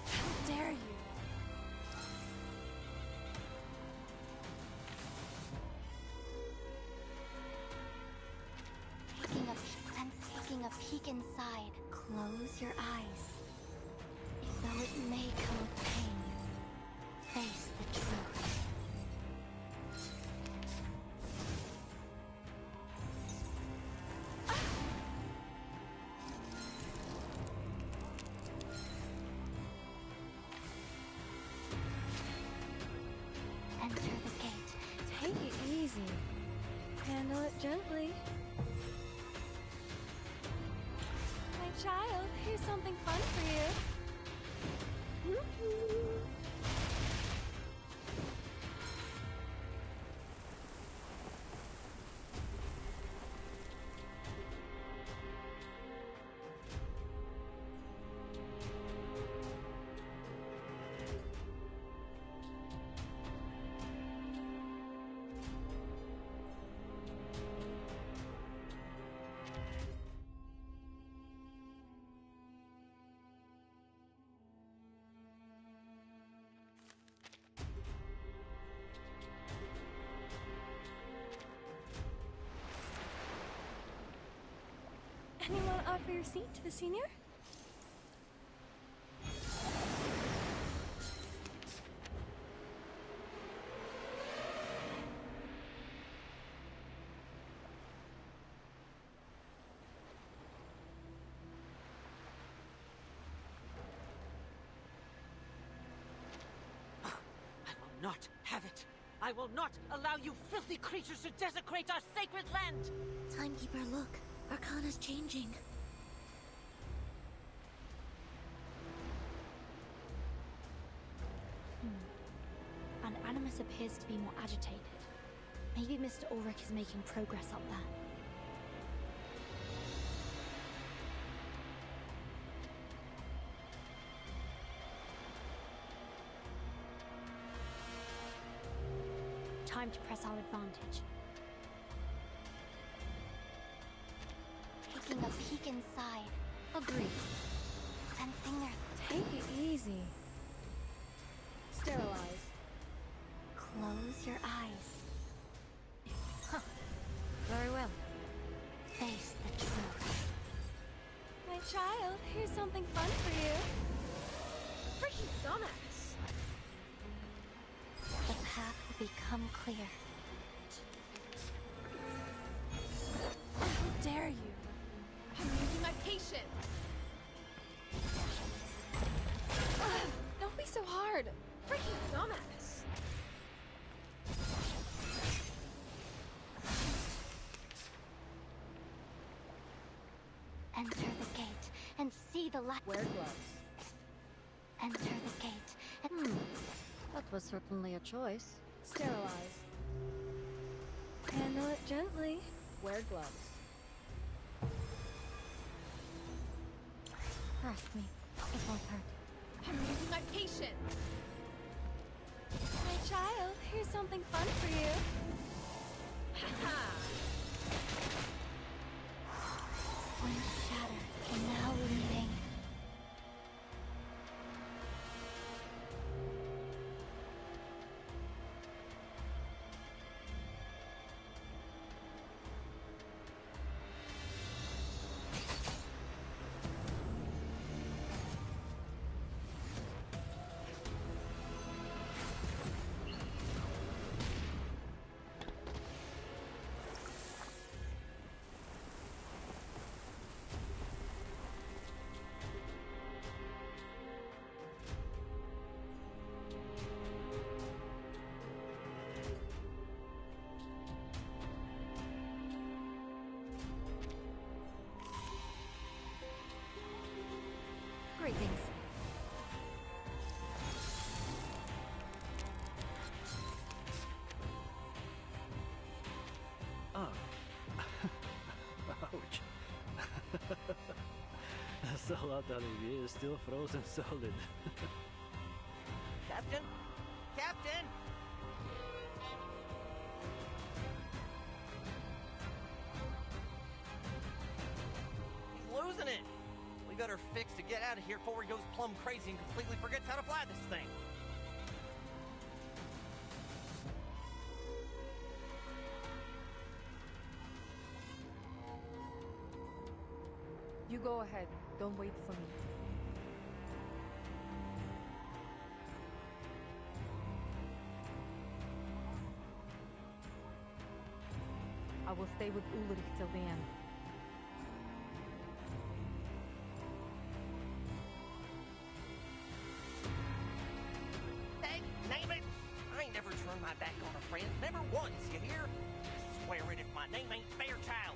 S2: How dare you? Taking a peek inside. Close your eyes. Though it may come with pain, face the truth. Enter the gate.
S19: Take it easy. Handle it gently. My child, here's something fun for you. Anyone offer your seat to the senior?
S8: Not have it. I will not allow you filthy creatures to desecrate our sacred land!
S9: Timekeeper, look. Arcana's changing.
S13: And Animus appears to be more agitated. Maybe Mr. Ulrich is making progress up there. Time to press our advantage.
S2: Taking a peek inside.
S19: Agreed.
S2: Sensing their
S19: Take it easy.
S5: Sterilize.
S2: Close your eyes. Huh. Very well. Face the truth.
S17: My child, here's something fun for you.
S19: Freaking dumbass!
S2: The path will become clear.
S19: How dare you? I'm losing my patience! Ugh, don't be so hard! Freaking dumbass!
S2: Enter the gate and see the light.
S5: Wear gloves.
S2: Enter the gate and...
S5: That was certainly a choice. Sterilize.
S19: Handle it gently.
S5: Wear gloves.
S2: Trust me, it won't hurt.
S19: I'm losing my patience!
S17: My child, here's something fun for you.
S19: Ha-ha!
S2: One shatter now remain.
S5: Greetings.
S4: Ah. Ouch. Salat Olivier is still frozen solid.
S24: Captain? Captain! He's losing it! We got her fixed to get out of here before he goes plumb crazy and completely forgets how to fly this thing.
S20: You go ahead. Don't wait for me. I will stay with Ulrich till the end.
S24: Dang, name it! I ain't never turned my back on a friend. Never once, you hear? I swear it if my name ain't Fairchild.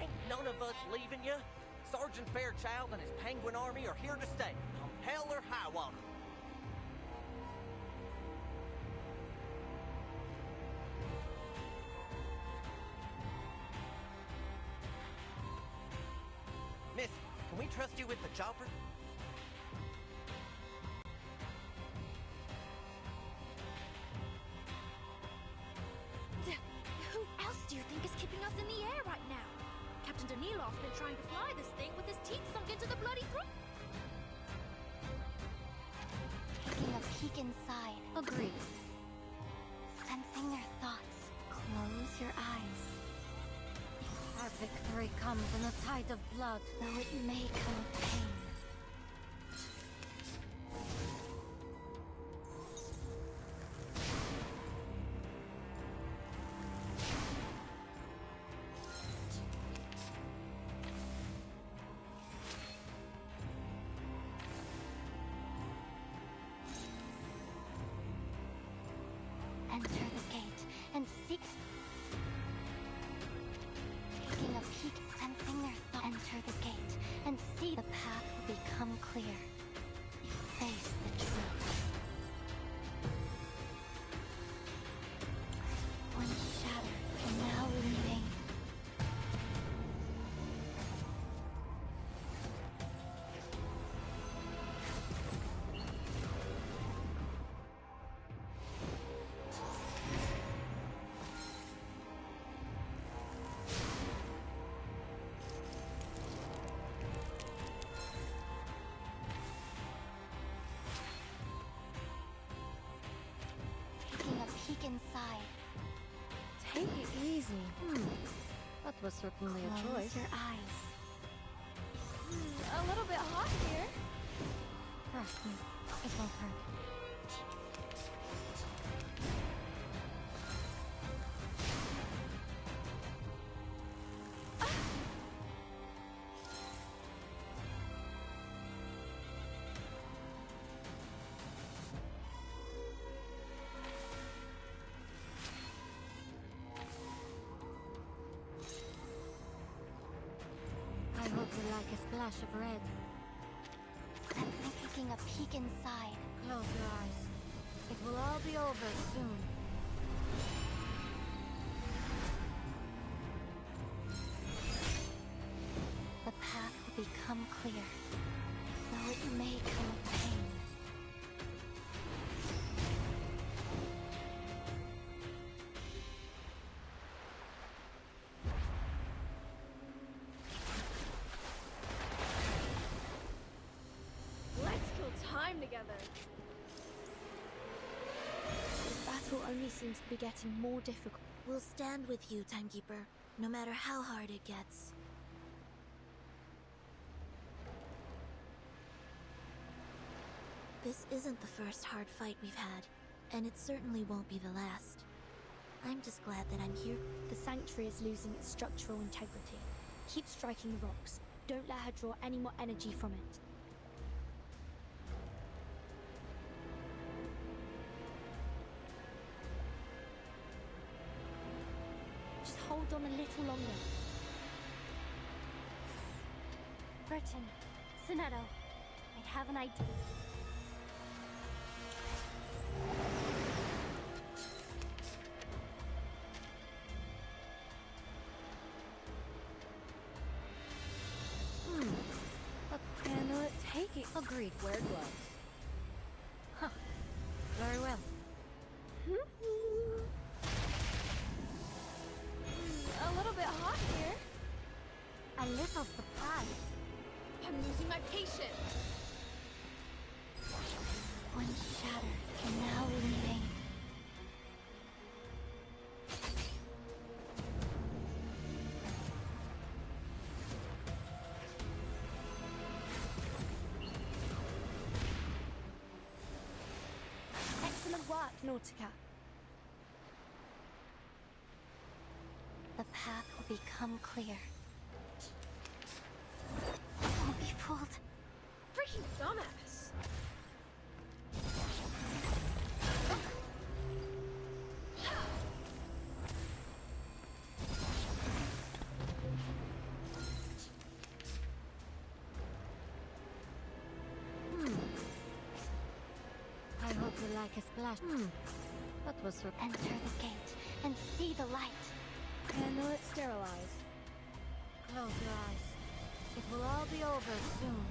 S24: Ain't none of us leaving you. Sergeant Fairchild and his Penguin Army are here to stay. Come hell or high water. Miss, can we trust you with the chopper?
S17: Who else do you think is keeping us in the air right now? Captain Danilov's been trying to fly this thing with his teeth sunk into the bloody throat.
S2: Taking a peek inside. Agreed. Sensing their thoughts. Close your eyes. Our victory comes in a tide of blood, though it may come with pain. Enter the gate and seek. Taking a peek, sensing their thoughts. Enter the gate and see the path will become clear. Face the truth. One shatter can now remain.
S5: easy. That was certainly a
S2: Close
S5: choice.
S2: your eyes.
S17: A little bit hot here.
S13: Trust me, it won't hurt.
S2: I hope you like a splash of red. Sensing taking a peek inside.
S5: Close your eyes. It will all be over soon.
S2: The path will become clear, though it may come with pain.
S19: Let's kill time together.
S13: This battle only seems to be getting more difficult.
S9: We'll stand with you, Timekeeper, no matter how hard it gets. This isn't the first hard fight we've had, and it certainly won't be the last. I'm just glad that I'm here.
S13: The sanctuary is losing its structural integrity. Keep striking the rocks. Don't let her draw any more energy from it. Just hold on a little longer.
S17: Burton, Sonetto, I have an idea.
S5: Take it. Agreed. Wear gloves. Huh. Very well.
S17: A little bit hot here.
S2: A little surprise.
S19: I'm losing my patience.
S2: One shatter can now remain.
S13: Excellent work, Nautica.
S2: The path will become clear. Don't be fooled.
S19: Freaking dumbass.
S5: I hope you like a splash. That was her.
S2: Enter the gate and see the light.
S5: Cannot sterilize. Close your eyes. It will all be over soon.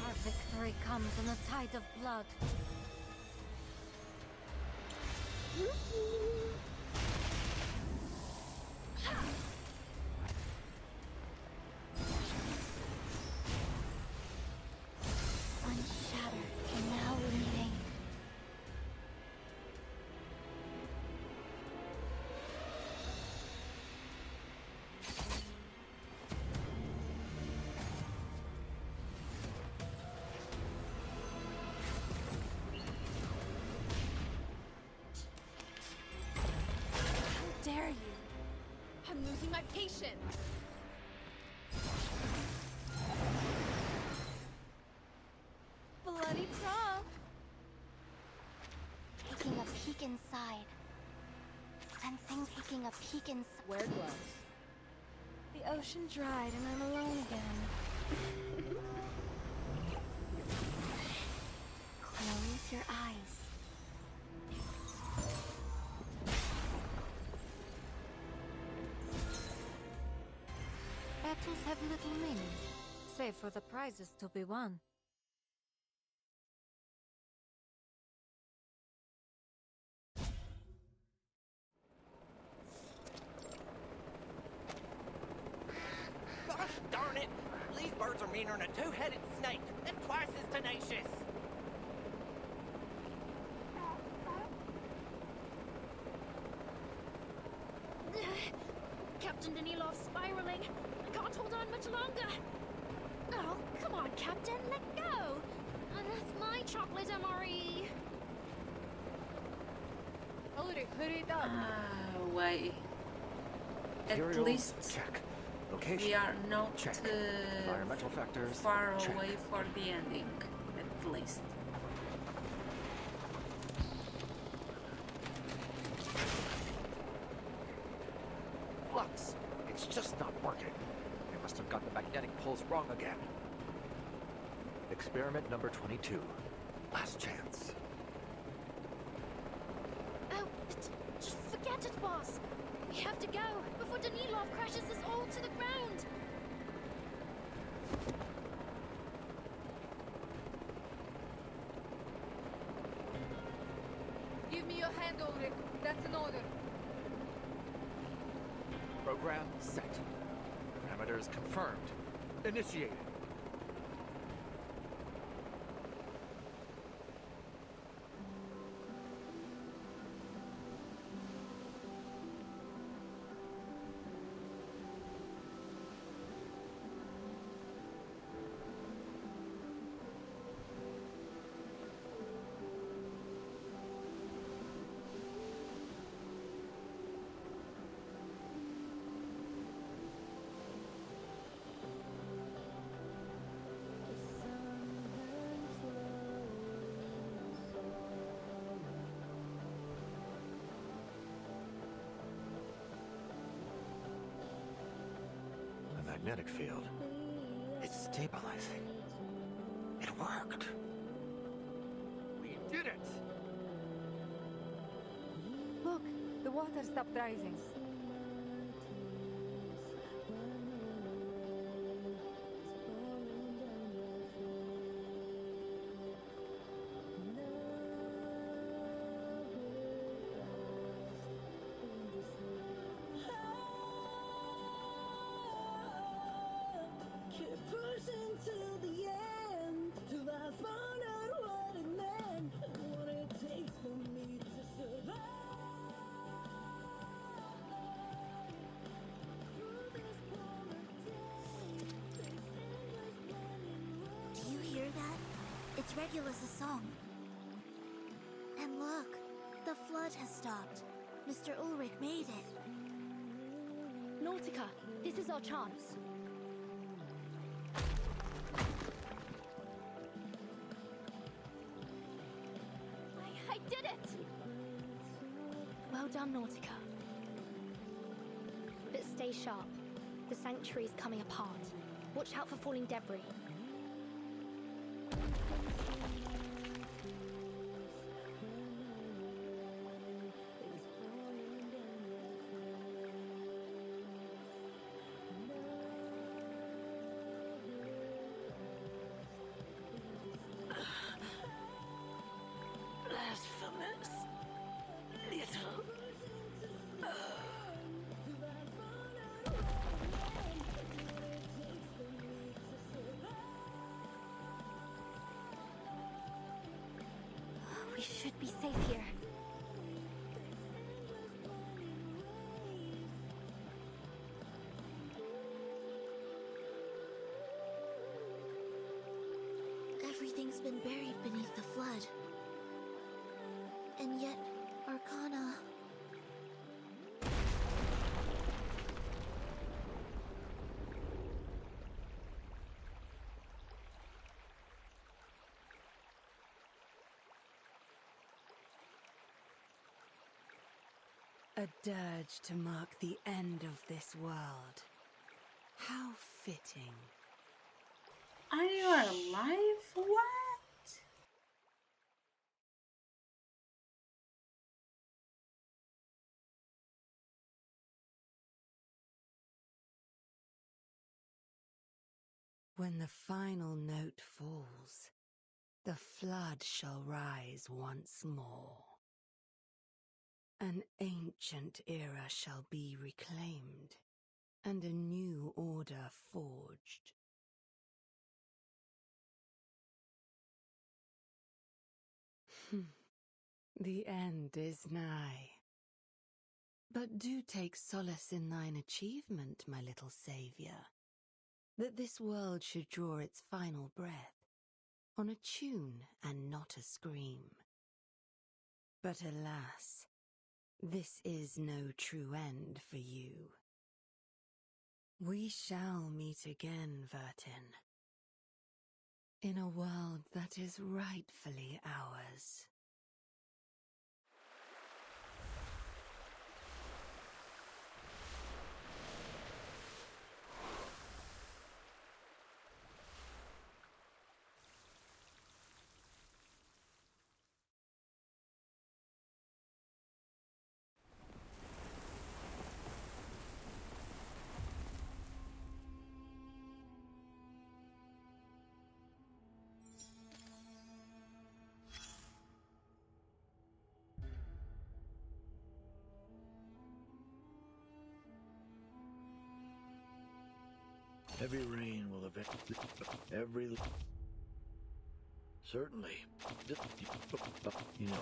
S5: Our victory comes in a tide of blood.
S2: One shatter can now remain.
S19: How dare you? I'm losing my patience.
S17: Bloody prom.
S2: Taking a peek inside. Sensing taking a peek inside.
S5: Wear gloves.
S19: The ocean dried and I'm alone again.
S2: Close your eyes.
S5: Battles have little meaning, save for the prizes to be won.
S24: Gosh darn it! These birds are meaner than a two-headed snake, and twice as tenacious.
S13: stronger! Oh, come on, Captain, let go! And that's my chocolate, MRE!
S20: Ulrich, hurry it up!
S1: Wait. At
S18: Materials,
S1: least
S18: check. Location,
S1: we are not
S18: check. Environmental factors,
S1: far
S18: check.
S1: away for the ending. At least.
S18: Flux! It's just not working. They must have got the magnetic poles wrong again. Experiment number 22. Last chance.
S13: Oh, just forget it, boss! We have to go before Danilov crashes us all to the ground!
S20: Give me your hand, Ulrich. That's an order.
S18: Program set. Parameters confirmed. Initiated. Magnetic field. It's stabilizing. It worked. We did it!
S20: Look, the water stopped rising.
S9: Do you hear that? It's Regulus's song. And look, the flood has stopped. Mr. Ulrich made it.
S13: Nautica, this is our chance. I did it! Well done, Nautica. But stay sharp. The sanctuary is coming apart. Watch out for falling debris.
S8: Blasphemous. Little.
S13: We should be safe here.
S9: Everything's been buried beneath the flood. And yet, Arcana...
S5: A dirge to mark the end of this world. How fitting.
S1: Are you alive? What?
S5: When the final note falls, the flood shall rise once more. An ancient era shall be reclaimed, and a new order forged. The end is nigh. But do take solace in thine achievement, my little saviour.
S15: that this world should draw its final breath on a tune and not a scream. But alas, this is no true end for you. We shall meet again, Vertin, in a world that is rightfully ours.
S21: Heavy rain will eventually... Certainly. You know...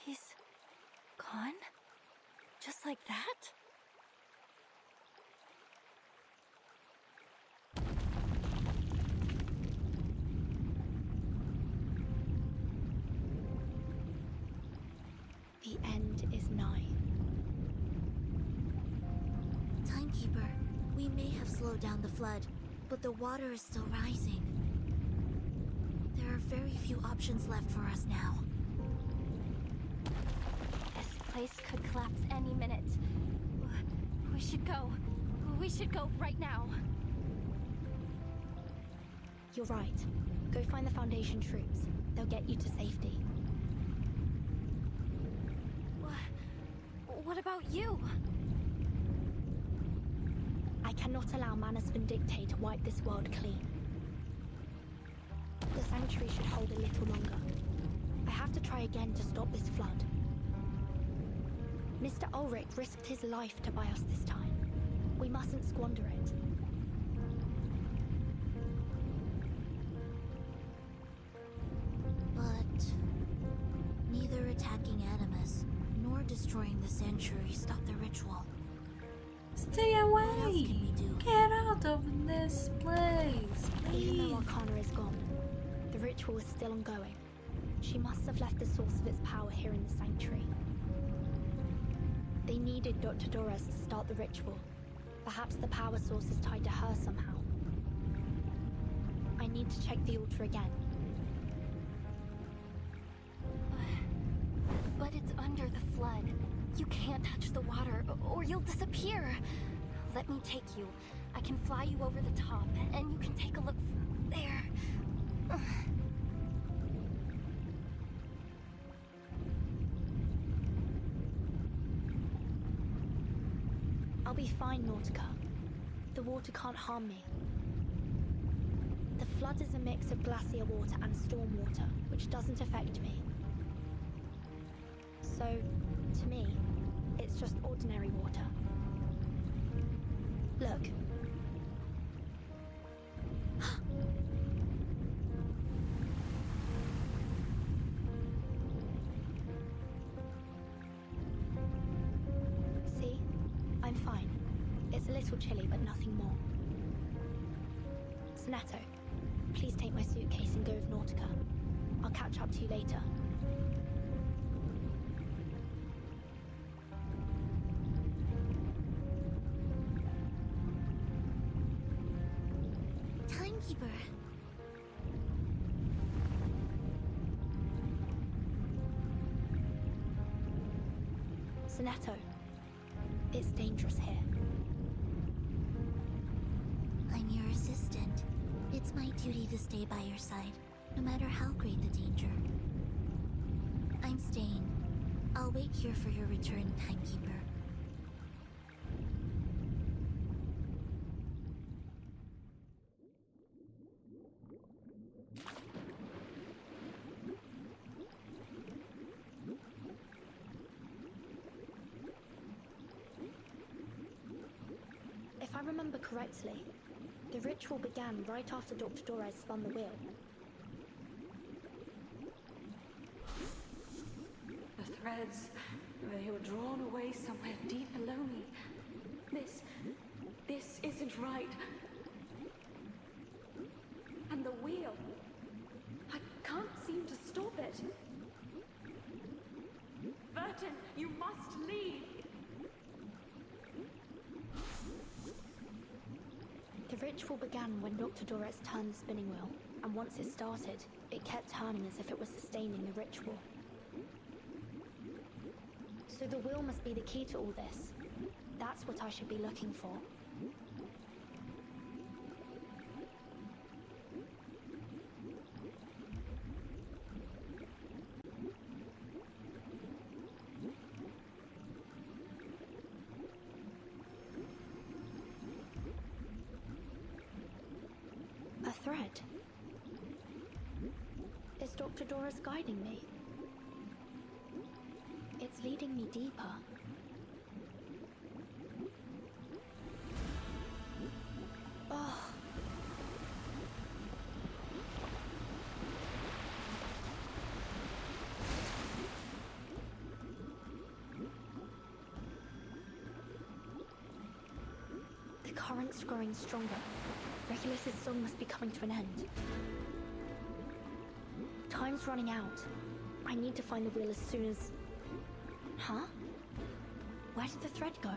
S2: He's gone? Just like that? The end is nigh.
S9: Timekeeper, we may have slowed down the flood, but the water is still rising. There are very few options left for us now.
S17: This place could collapse any minute. We should go. We should go right now.
S13: You're right. Go find the Foundation troops. They'll get you to safety.
S17: What about you?
S13: I cannot allow Manus Vindictae to wipe this world clean. The Sanctuary should hold a little longer. I have to try again to stop this flood. Mr. Ulrich risked his life to buy us this time. We mustn't squander it.
S9: But neither attacking Animus nor destroying the Sanctuary stopped the ritual.
S1: Stay away! Get out of this place, please!
S13: Even though Arcana is gone, the ritual is still ongoing. She must have left the source of its power here in the Sanctuary. They needed Dr. Doras to start the ritual. Perhaps the power source is tied to her somehow. I need to check the altar again.
S17: But it's under the flood. You can't touch the water, or you'll disappear. Let me take you. I can fly you over the top, and you can take a look there.
S13: I'll be fine, Nautica. The water can't harm me. The flood is a mix of glacier water and storm water, which doesn't affect me. So, to me, it's just ordinary water. Look. See? I'm fine. It's a little chilly, but nothing more. Sonetto, please take my suitcase and go with Nautica. I'll catch up to you later.
S9: Timekeeper.
S13: Sonetto, it's dangerous here.
S9: I'm your assistant. It's my duty to stay by your side, no matter how great the danger. I'm staying. I'll wait here for your return, Timekeeper.
S13: remember correctly, the ritual began right after Dr. Dorez spun the wheel.
S12: The threads, they were drawn away somewhere deep below me. This isn't right. And the wheel, I can't seem to stop it. Vertin, you must leave!
S13: The ritual began when Dr. Dorez turned the spinning wheel, and once it started, it kept turning as if it was sustaining the ritual. So the wheel must be the key to all this. That's what I should be looking for. A thread. Is Dr. Dorez guiding me? It's leading me deeper. Oh. The current's growing stronger. Regulus's song must be coming to an end. Time's running out. I need to find the wheel as soon as... Huh? Where did the thread go?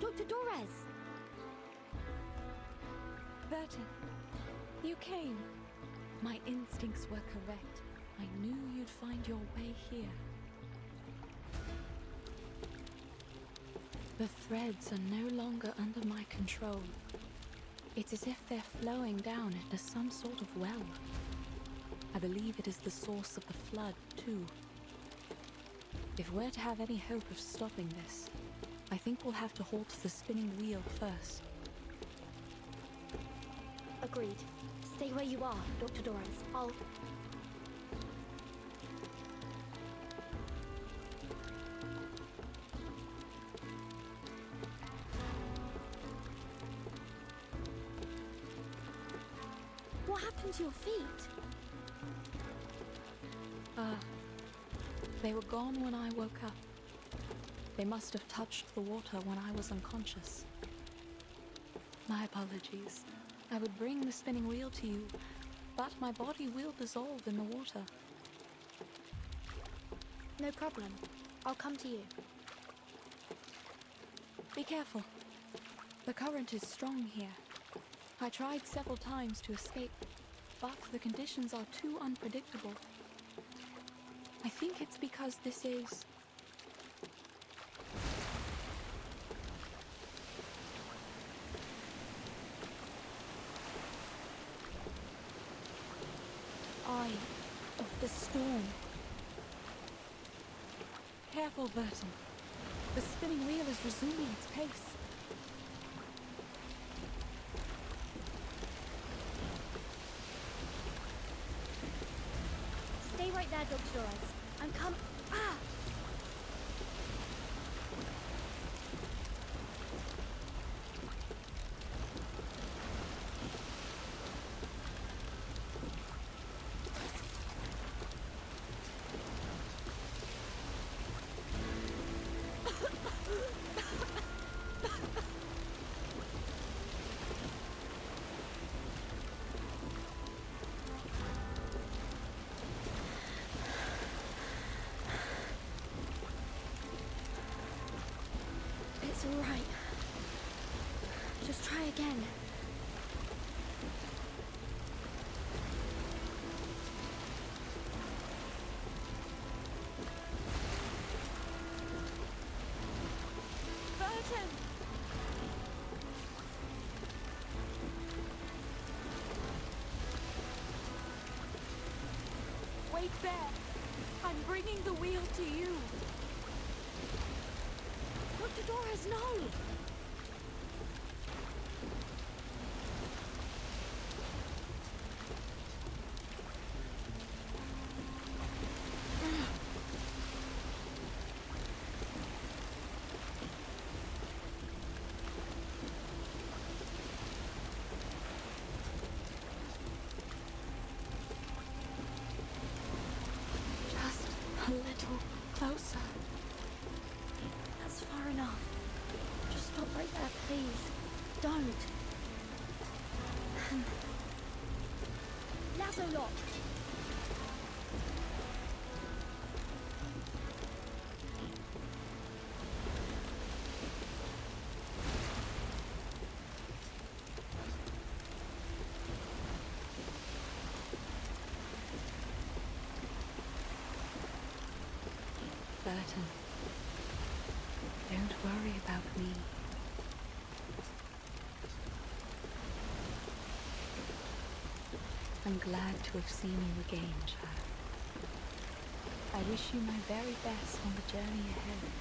S13: Dr. Dorez!
S12: Vertin, you came. My instincts were correct. I knew you'd find your way here. The threads are no longer under my control. It's as if they're flowing down into some sort of well. I believe it is the source of the flood, too. If we're to have any hope of stopping this, I think we'll have to halt the spinning wheel first.
S13: Agreed. Stay where you are, Dr. Dorez. I'll... What happened to your feet?
S12: They were gone when I woke up. They must have touched the water when I was unconscious. My apologies. I would bring the spinning wheel to you, but my body will dissolve in the water.
S13: No problem. I'll come to you.
S12: Be careful. The current is strong here. I tried several times to escape, but the conditions are too unpredictable. I think it's because this is... Eye of the storm. Careful, Vertin. The spinning wheel is resuming its pace.
S13: Stay right there, Dr. Dorez. I'm coming. Ah! It's all right. Just try again.
S12: Vertin! Great Bear, I'm bringing the wheel to you.
S5: Dr. Doras, no!
S12: Just a little closer.
S13: That's far enough. Just stop right there, please. Don't. Lasso lock.
S12: Burton, don't worry about me. I'm glad to have seen you again, child. I wish you my very best on the journey ahead.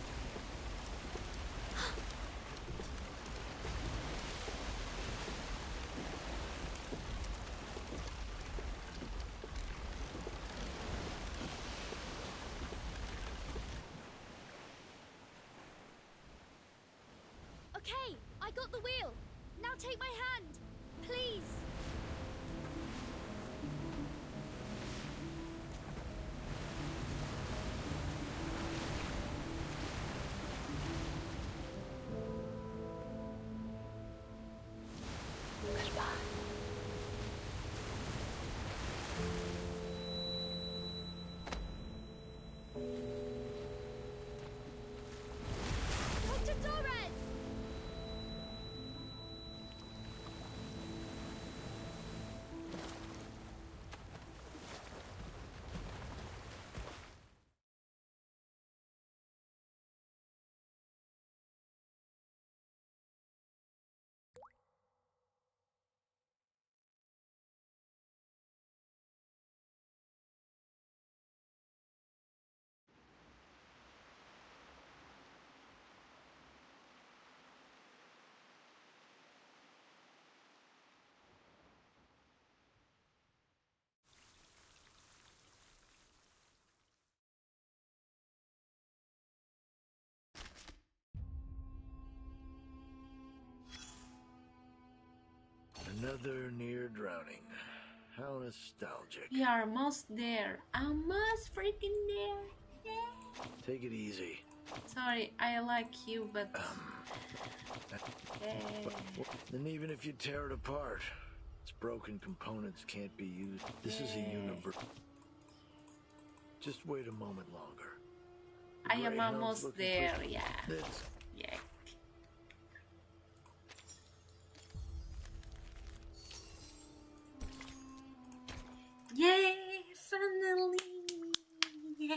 S17: Okay, I got the wheel. Now take my hand, please. Dr. Torres!
S21: Another near drowning. How nostalgic.
S1: We are almost there. Almost freaking there. Yeah.
S21: Take it easy.
S1: Sorry, I like you, but...
S21: And even if you tear it apart, its broken components can't be used. This is a universe. Just wait a moment longer.
S1: I am almost there, yeah.
S21: It's
S1: Yeah. Yay! Finally! Yeah.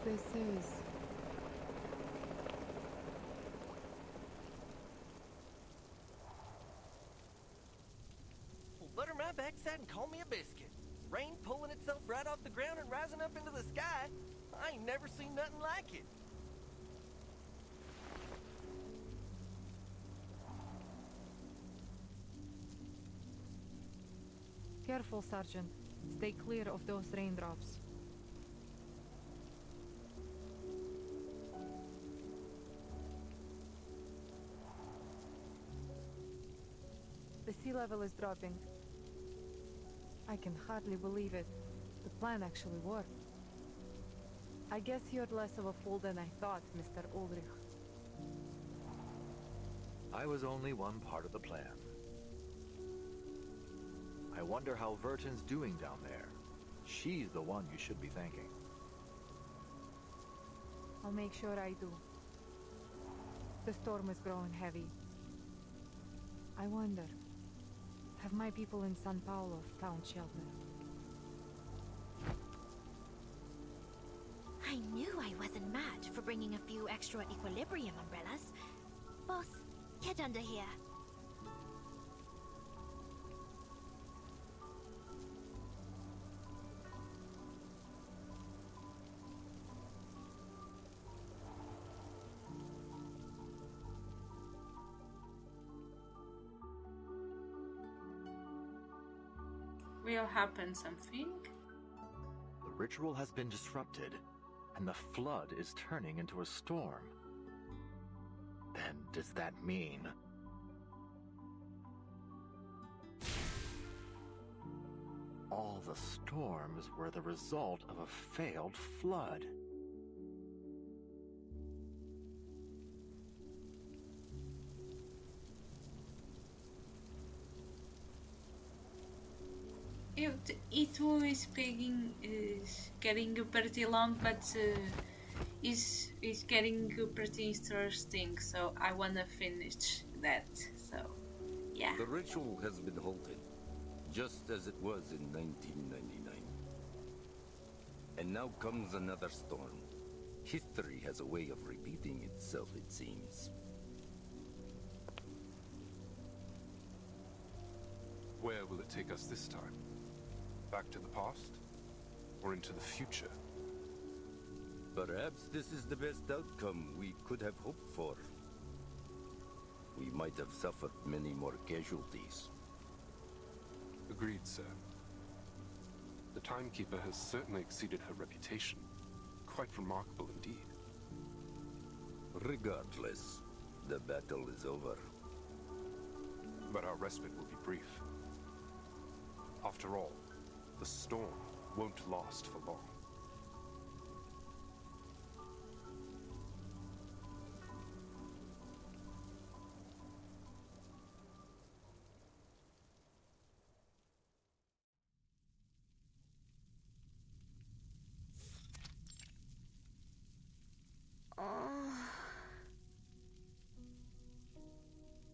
S20: This is...
S24: Well, butter my backside and call me a biscuit. Rain pulling itself right off the ground and rising up into the sky. I ain't never seen nothing like it.
S20: Careful, Sergeant. Stay clear of those raindrops. The sea level is dropping. I can hardly believe it. The plan actually worked. I guess you're less of a fool than I thought, Mr. Ulrich.
S18: I was only one part of the plan. I wonder how Verton's doing down there. She's the one you should be thanking.
S20: I'll make sure I do. The storm is growing heavy. I wonder, have my people in San Paulo found shelter?
S17: I knew I wasn't matched for bringing a few extra equilibrium umbrellas. Boss, get under here.
S1: Will happen something?
S18: The ritual has been disrupted, and the flood is turning into a storm. Then does that mean... all the storms were the result of a failed flood?
S1: It was is getting pretty long, but is getting pretty interesting. So I wanna finish that. So yeah.
S11: The ritual has been halted, just as it was in 1999. And now comes another storm. History has a way of repeating itself, it seems.
S16: Where will it take us this time? Back to the past? Or into the future?
S11: Perhaps this is the best outcome we could have hoped for. We might have suffered many more casualties.
S16: Agreed, sir. The Timekeeper has certainly exceeded her reputation. Quite remarkable indeed.
S11: Regardless, the battle is over.
S16: But our respite will be brief. After all, the storm won't last for long.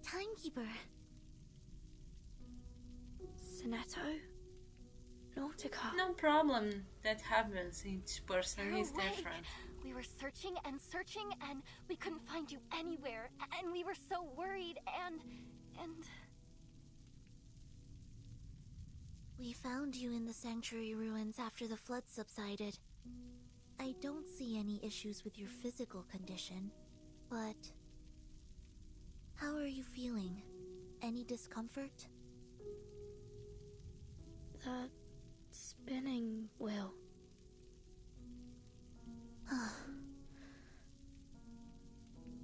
S13: Timekeeper. Sonetto? Nautica.
S1: No problem. That happens. Each person
S17: You're
S1: is
S17: awake.
S1: different.
S17: We were searching and searching, and we couldn't find you anywhere. And we were so worried, and...
S9: We found you in the sanctuary ruins after the flood subsided. I don't see any issues with your physical condition, but... how are you feeling? Any discomfort?
S13: The spinning wheel.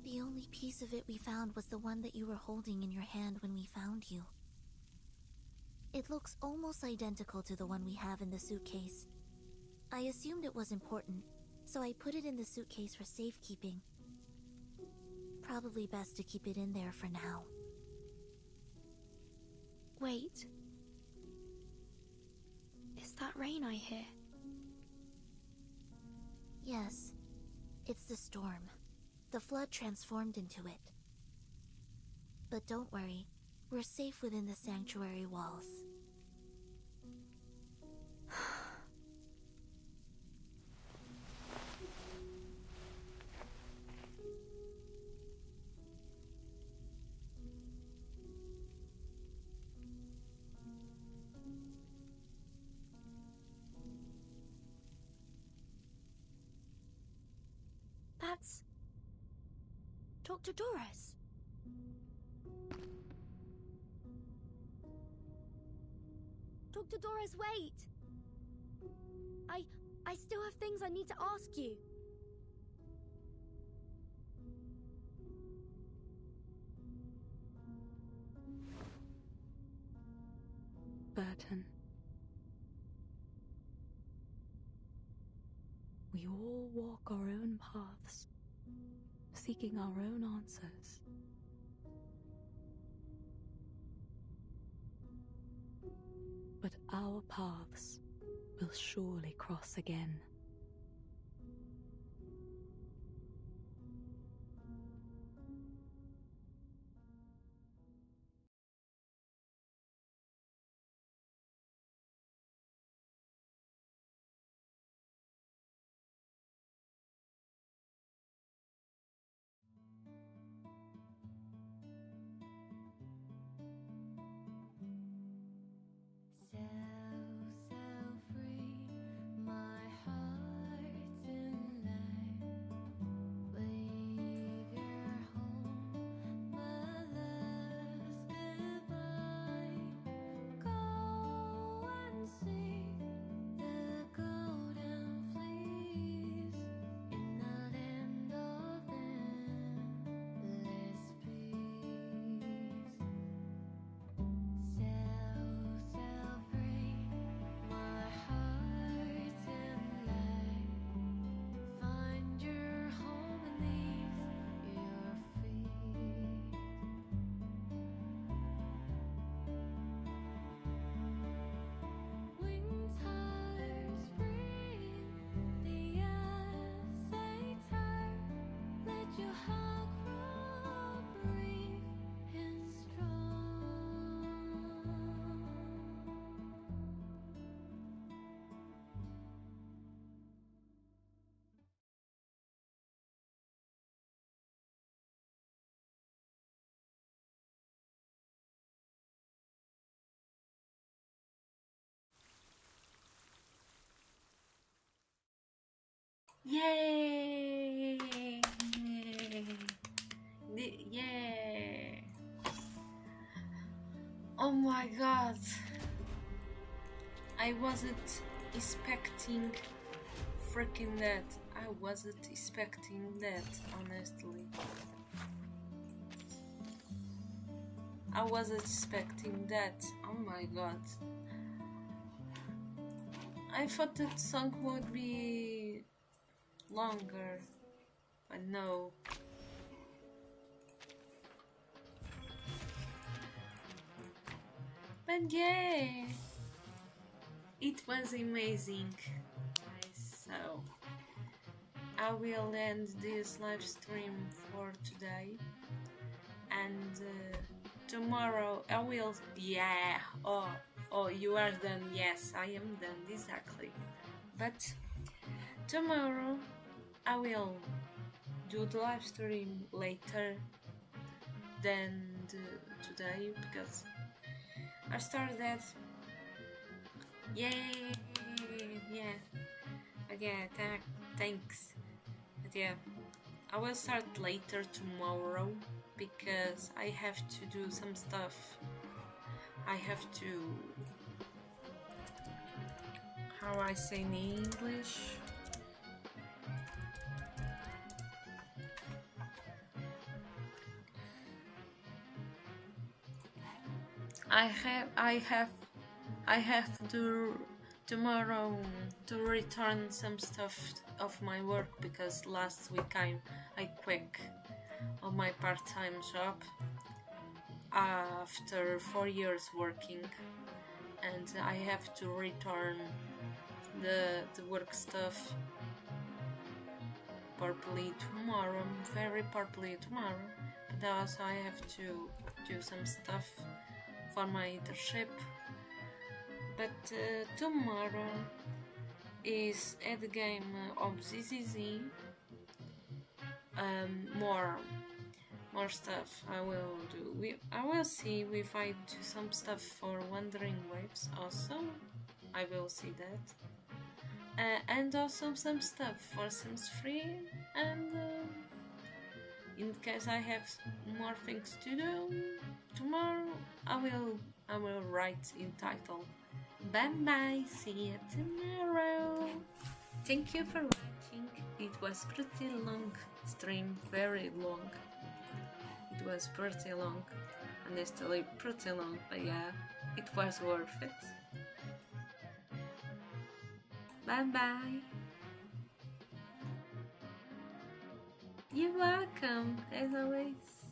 S9: The only piece of it we found was the one that you were holding in your hand when we found you. It looks almost identical to the one we have in the suitcase. I assumed it was important, so I put it in the suitcase for safekeeping. Probably best to keep it in there for now.
S13: Wait. Is that rain I hear?
S9: Yes. It's the storm. The flood transformed into it. But don't worry, we're safe within the sanctuary walls.
S13: That's... Dr. Doris.
S22: Dr. Doris, wait! I still have things I need to ask you.
S12: Burton. We all walk our own paths, seeking our own answers. But our paths will surely cross again.
S1: Yay! Yeah! Oh my god! I wasn't expecting freaking that. I wasn't expecting that, honestly. I wasn't expecting that. Oh my god. I thought that song would be longer, but no. But yeah, it was amazing, guys. So I will end this live stream for today, and tomorrow I will. Yeah. Oh, you are done. Yes, I am done. Exactly. But tomorrow I will do the live stream later than today because I started that. Yay! Yeah. Okay, thanks. But yeah, I will start later tomorrow because I have to do some stuff. I have to. How I say in English? I have to tomorrow to return some stuff of my work because last week I quit on my part-time job after 4 years working, and I have to return the work stuff properly tomorrow, very properly tomorrow, but also I have to do some stuff for my internship. But tomorrow is at the game of ZZZ. More stuff I will do. I will see if I do some stuff for Wandering Waves also. I will see that. And also some stuff for Sims 3, and in case I have more things to do tomorrow, I will write in title. Bye bye, see you tomorrow. Thank you for watching. It was pretty long stream, very long. It was pretty long, honestly pretty long, but yeah, it was worth it. Bye bye. You're welcome, as always.